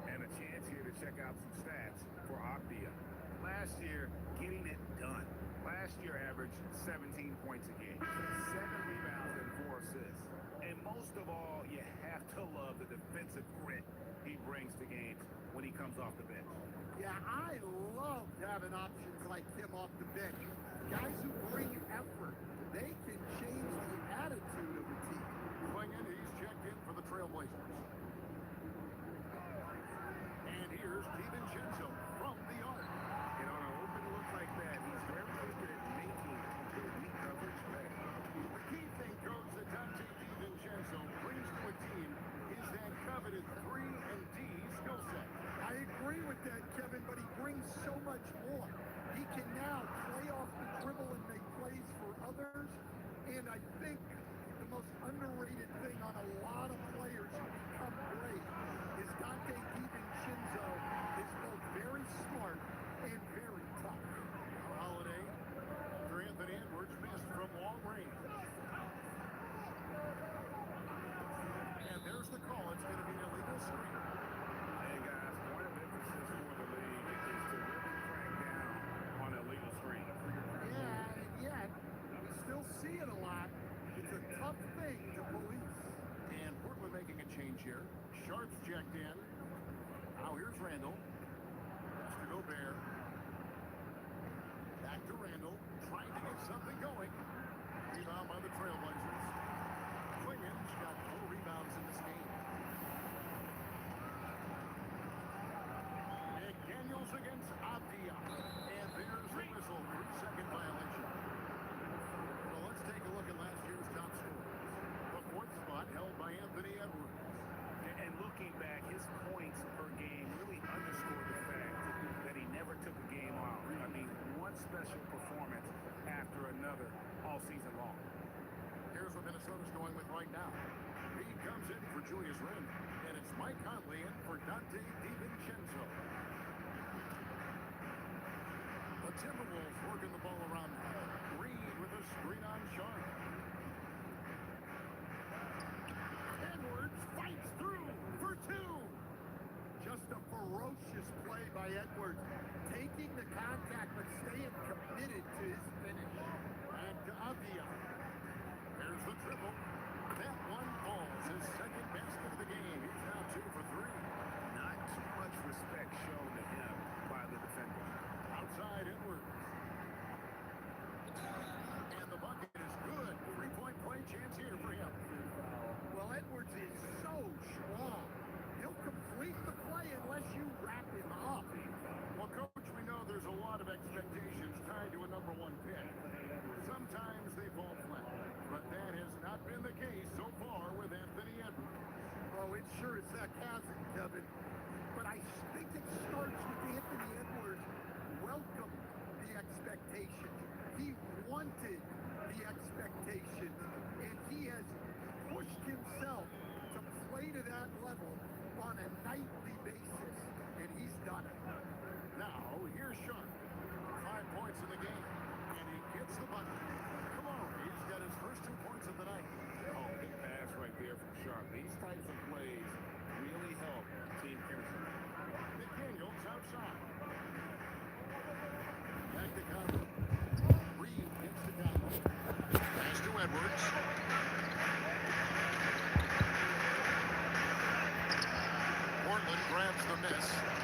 And a chance here to check out some stats for Avdia. Last year, getting it done. Last year averaged 17 points a game, 7 rebounds and 4 assists. And most of all, you have to love the defensive grit he brings to games when he comes off the bench. Yeah, I love having options like him off the bench. Guys who bring effort. They can change the attitude of the team. Klingon, he's checked in for the Trailblazers. And here's DiVincenzo from the arc. And on an open look like that, he's very good at making the weak coverage better. The key thing, Coach, that Dante DiVincenzo brings to a team is that coveted 3 and D skill set. I agree with that, Kevin, but he brings so much more. He can now play off the dribble and make plays for others. And I think the most underrated Sharp's checked in. Now here's Randall. Has to Gobert. Back to Randall. Trying to get something going. Rebound by the Trailblazers. Wiggins got 4 rebounds in this game. McDaniels against Avdia. And there's the whistle. 3-second violation. Well, let's take a look at last year's top scorers. The 4th spot held by Anthony Edwards. And looking back, his points per game really underscore the fact that he never took a game off. I mean, one special performance after another all season long. Here's what Minnesota's going with right now. He comes in for Julius Randle, and it's Mike Conley in for Dante DiVincenzo. The Timberwolves working the ball around now. Reed with a screen on Sharp. Edwards fights through for 2. Just a ferocious play by Edwards, taking the contact but staying committed to his finish. And to Avdia. There's the triple. That one falls his second basket of the game. He's now 2 for 3. Not too much respect shown to him by the defender. Outside Edwards. And the bucket is good. 3-point play chance here for him. Well, Edwards is so strong. He'll complete the play unless you wrap him up. Well, Coach, we know there's a lot of expectations tied to a number 1 pick. Sometimes they fall flat, but that has not been the case so far with Anthony Edwards. Oh, it sure is sarcasm, Kevin. But I think it starts with Anthony Edwards welcomed the expectations. He wanted the expectations, and he has pushed himself to play to that level on a nightly basis, and he's done it. Now, here's Sharp. 5 points in the game, and he gets the bucket. Come on, he's got his first 2 points of the night. Oh, big pass right there from Sharp. These types of plays really help team chemistry. McDaniels outside. Back to Conley. Reed gets to Conley. Pass to Edwards. Portland grabs the miss.